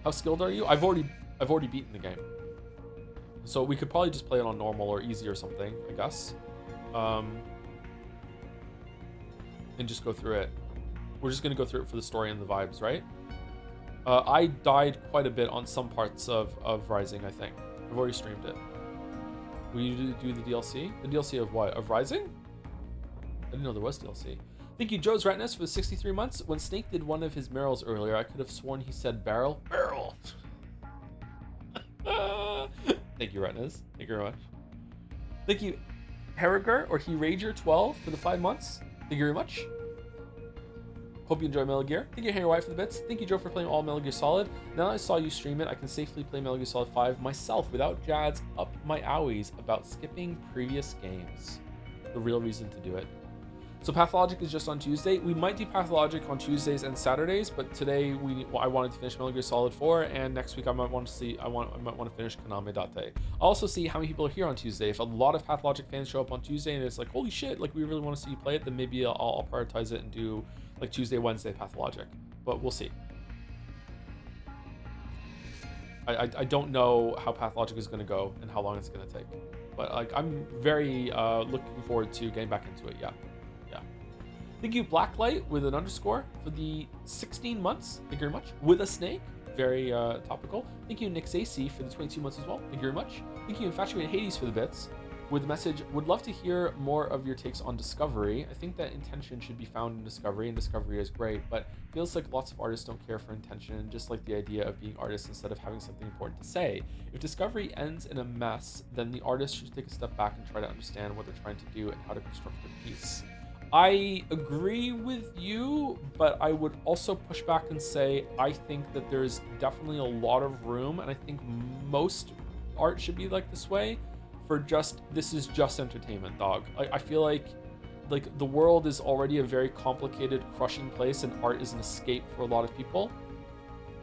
How skilled are you? I've already beaten the game, so we could probably just play it on normal or easy or something, I guess, and just go through it. We're just gonna go through it for the story and the vibes, right? I died quite a bit on some parts of Rising, I think. I've already streamed it. Will you do the DLC? The DLC of what? Of Rising? I didn't know there was DLC. Thank you, Joe's Retinas, for the 63 months. When Snake did one of his Merrills earlier, I could have sworn he said barrel. Barrel! Thank you, Retinas. Thank you very much. Thank you, Harriger, or HeRager12, for the 5 months. Thank you very much. Hope you enjoy Metal Gear. Thank you, Harry White, for the bits. Thank you, Joe, for playing all Metal Gear Solid. Now that I saw you stream it, I can safely play Metal Gear Solid 5 myself without Jads up my owies about skipping previous games. The real reason to do it. So Pathologic is just on Tuesday. We might do Pathologic on Tuesdays and Saturdays, but today I wanted to finish Metal Gear Solid 4, and next week I might want to finish Konami Date. I'll also see how many people are here on Tuesday. If a lot of Pathologic fans show up on Tuesday and it's like, holy shit, like we really want to see you play it, then maybe I'll prioritize it and do like Tuesday, Wednesday Pathologic. But we'll see. I don't know how Pathologic is going to go and how long it's going to take, but like I'm very looking forward to getting back into it. Yeah. Thank you, Blacklight, with an underscore for the 16 months. Thank you very much. With a snake. Very topical. Thank you, Nick Zacy, for the 22 months as well. Thank you very much. Thank you, Infatuated Hades, for the bits. With the message, would love to hear more of your takes on Discovery. I think that intention should be found in Discovery, and Discovery is great, but feels like lots of artists don't care for intention, just like the idea of being artists instead of having something important to say. If Discovery ends in a mess, then the artist should take a step back and try to understand what they're trying to do and how to construct their piece. I agree with you, but I would also push back and say I think that there's definitely a lot of room, and I think most art should be like this way, for just, this is just entertainment, dog. I feel like the world is already a very complicated, crushing place, and art is an escape for a lot of people.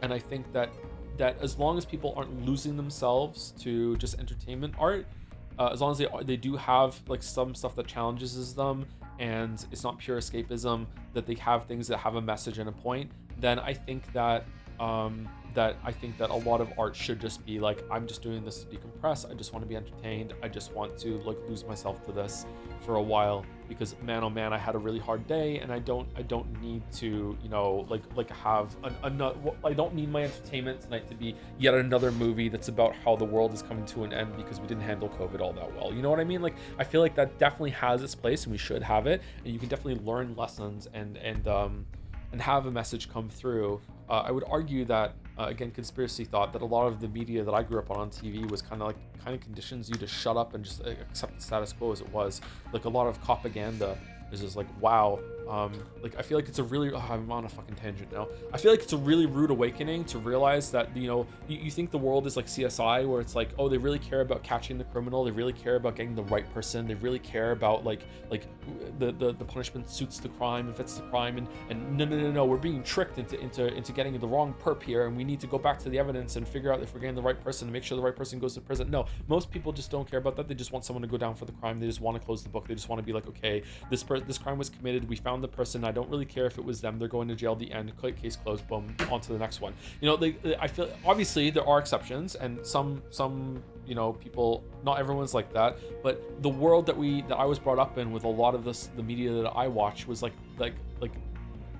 And I think that as long as people aren't losing themselves to just entertainment art, as long as they do have like some stuff that challenges them, and it's not pure escapism, that they have things that have a message and a point, then I think that a lot of art should just be like, I'm just doing this to decompress. I just want to be entertained. I just want to like lose myself to this for a while, because man, oh man, I had a really hard day, and I don't need to, you know, like have I don't need my entertainment tonight to be yet another movie that's about how the world is coming to an end because we didn't handle COVID all that well. You know what I mean? Like, I feel like that definitely has its place, and we should have it, and you can definitely learn lessons and have a message come through. I would argue that, again, conspiracy thought, that a lot of the media that I grew up on TV was kind of conditions you to shut up and just accept the status quo as it was. Like, a lot of propaganda is just like, wow. Like, I feel like it's a really, I'm on a fucking tangent now. I feel like it's a really rude awakening to realize that, you know, you think the world is like CSI, where it's like, oh, they really care about catching the criminal, they really care about getting the right person, they really care about like the punishment suits the crime, if it's the crime, and no, we're being tricked into getting the wrong perp here, and we need to go back to the evidence and figure out if we're getting the right person and make sure the right person goes to prison. No, most people just don't care about that. They just want someone to go down for the crime. They just want to close the book. They just want to be like, okay, this crime was committed, we found the person, I don't really care if it was them, they're going to jail, the end, case closed, boom, on to the next one. You know, I feel, obviously there are exceptions, and some you know, people, not everyone's like that, but the world that I was brought up in, with a lot of the media that I watch, was like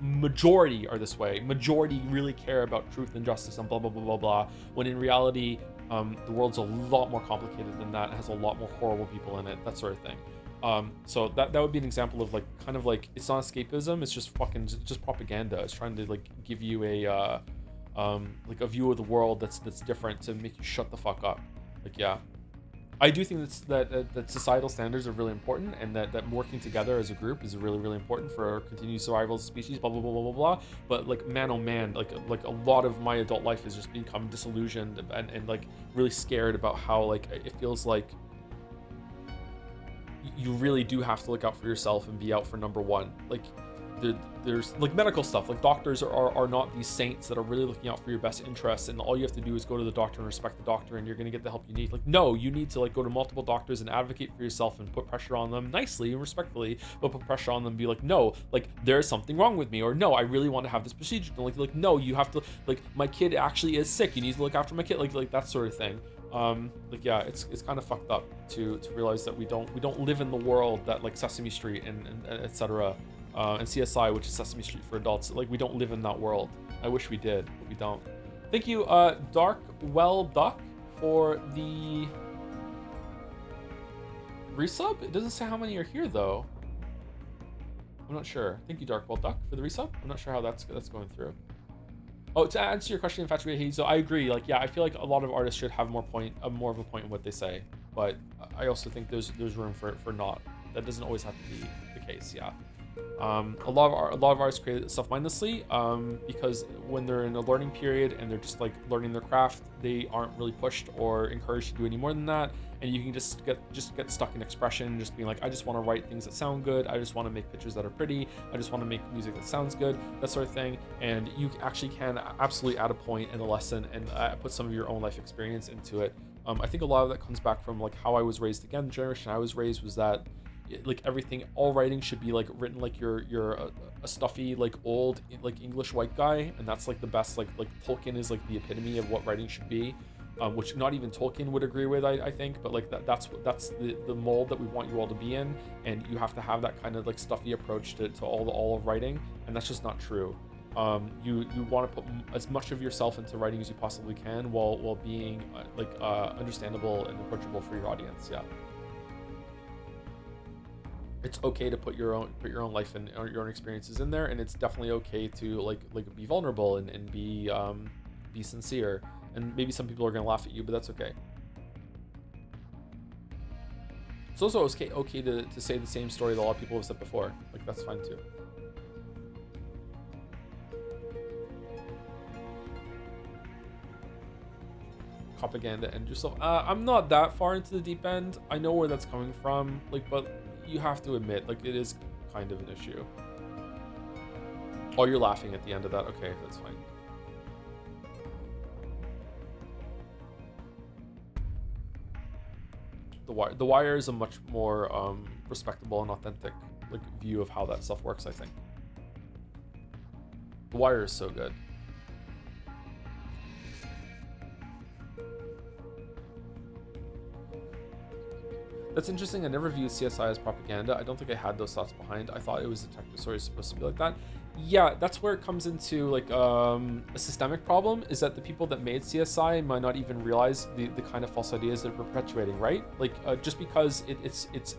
majority are this way. Majority really care about truth and justice and blah blah blah blah blah, when in reality the world's a lot more complicated than that. It has a lot more horrible people in it, that sort of thing. So that would be an example of like, kind of like, it's not escapism, it's just propaganda. It's trying to like give you a like a view of the world that's different, to make you shut the fuck up. Like, yeah, I do think that societal standards are really important, and that working together as a group is really, really important for our continued survival as a species, blah blah blah blah blah blah. But like, man, oh man, like a lot of my adult life has just become disillusioned and like really scared about how like it feels like you really do have to look out for yourself and be out for number one. Like, there's like medical stuff, like doctors are not these saints that are really looking out for your best interests, and all you have to do is go to the doctor and respect the doctor, and you're going to get the help you need. Like, no, you need to like go to multiple doctors and advocate for yourself and put pressure on them nicely and respectfully, but put pressure on them and be like, no, like there's something wrong with me, or no, I really want to have this procedure. And like no, you have to, like, my kid actually is sick, you need to look after my kid, like that sort of thing. Like, yeah, it's kind of fucked up to realize that we don't live in the world that like Sesame Street and etc. And CSI, which is Sesame Street for adults, like, we don't live in that world. I wish we did, but we don't. Thank you, Dark Well Duck, for the Resub? It doesn't say how many are here though. I'm not sure. Thank you, Dark Duck, for the resub. I'm not sure how that's going through. Oh, to answer your question, Infatuated Hazel, I agree. Like, yeah, I feel like a lot of artists should have more of a point in what they say, but I also think there's room for not. That doesn't always have to be the case. Yeah. A lot of artists create stuff mindlessly because when they're in a learning period and they're just like learning their craft, they aren't really pushed or encouraged to do any more than that, and you can just get stuck in expression, just being like, I just want to write things that sound good, I just want to make pictures that are pretty, I just want to make music that sounds good, that sort of thing. And you actually can absolutely add a point in a lesson and put some of your own life experience into it. I think a lot of that comes back from like how I was raised. Again, the generation I was raised was that like everything, all writing should be like written like you're a stuffy like old like English white guy, and that's like the best. Like Tolkien is like the epitome of what writing should be, which not even Tolkien would agree with, I think, but like that's the mold that we want you all to be in, and you have to have that kind of like stuffy approach to all of writing, and that's just not true. You want to put as much of yourself into writing as you possibly can while being understandable and approachable for your audience. Yeah. It's okay to put your own life and your own experiences in there, and it's definitely okay to like be vulnerable and be sincere. And maybe some people are gonna laugh at you, but that's okay. It's also okay to say the same story that a lot of people have said before. Like, that's fine too. Propaganda and yourself. I'm not that far into the deep end. I know where that's coming from. Like, but you have to admit, like, it is kind of an issue. Oh, you're laughing at the end of that. Okay, that's fine. The Wire is a much more respectable and authentic like view of how that stuff works, I think. The Wire is so good. That's interesting. I never viewed CSI as propaganda. I don't think I had those thoughts behind. I thought it was a detective story supposed to be like that. Yeah, that's where it comes into like a systemic problem, is that the people that made CSI might not even realize the kind of false ideas they're perpetuating, right? Like just because it's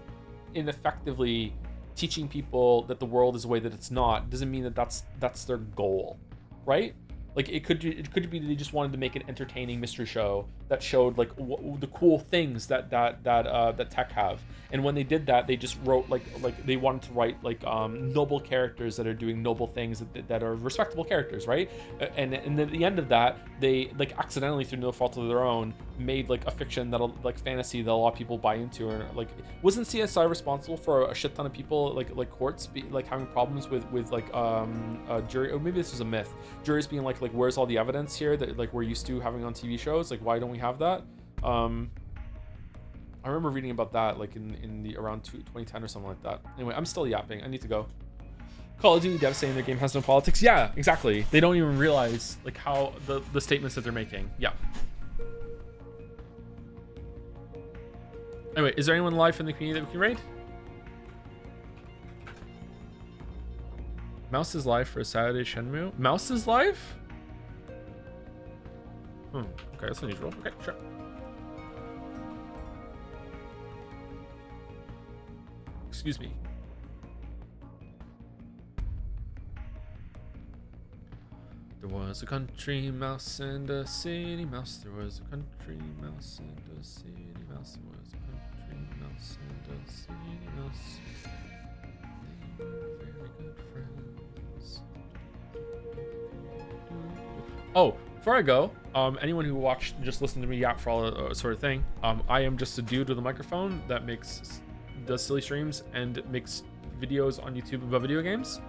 ineffectively teaching people that the world is a way that it's not, doesn't mean that that's their goal, right? Like it could be that they just wanted to make an entertaining mystery show that showed like the cool things that tech have, and when they did that, they just wrote like they wanted to write like noble characters that are doing noble things that are respectable characters, right? And at the end of that, they like accidentally, through no fault of their own, made like a fiction that'll like fantasy that a lot of people buy into. Or like, wasn't CSI responsible for a shit ton of people like courts like having problems with like jury? Or maybe this was a myth. Juries being like where's all the evidence here that like we're used to having on TV shows? Like, why don't we have that? I remember reading about that like in the around 2010 or something like that. Anyway, I'm still yapping. I need to go. Call of Duty devs saying their game has no politics. Yeah, exactly. They don't even realize like how the statements that they're making. Yeah. Anyway, is there anyone live in the community that we can raid? Mouse is live for a Saturday Shenmue. Mouse is live? Okay, that's unusual. Okay, sure. Excuse me. There was a country mouse and a city mouse. There was a country mouse and a city mouse. There was a country mouse and a city mouse. They were very good friends. Oh, before I go, anyone who watched, just listened to me yap for all that sort of thing, I am just a dude with a microphone that does silly streams and makes videos on YouTube about video games.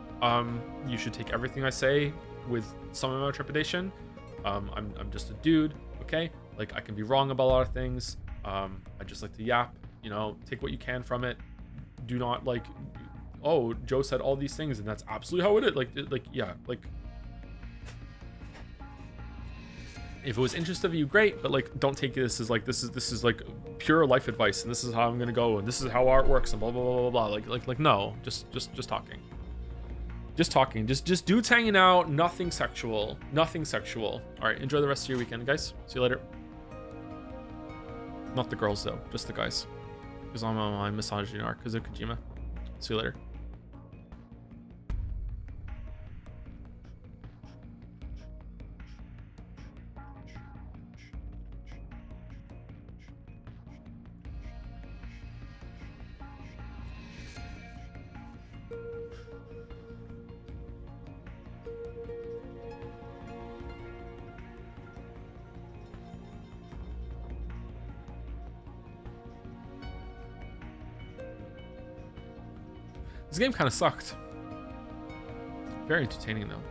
You should take everything I say with some amount of trepidation. I'm just a dude, okay? Like, I can be wrong about a lot of things. I just like to yap, you know, take what you can from it. Do not like, oh, Joe said all these things and that's absolutely how it is. Like, yeah, like, if it was interesting to you, great, but like, don't take this as like, this is like pure life advice, and this is how I'm gonna go, and this is how art works, and blah blah blah blah blah. Like no, just talking, just dudes hanging out, nothing sexual. All right, enjoy the rest of your weekend, guys. See you later. Not the girls though, just the guys. Because I'm on my misogyny arc because of Kojima. See you later. This game kind of sucked. Very entertaining though.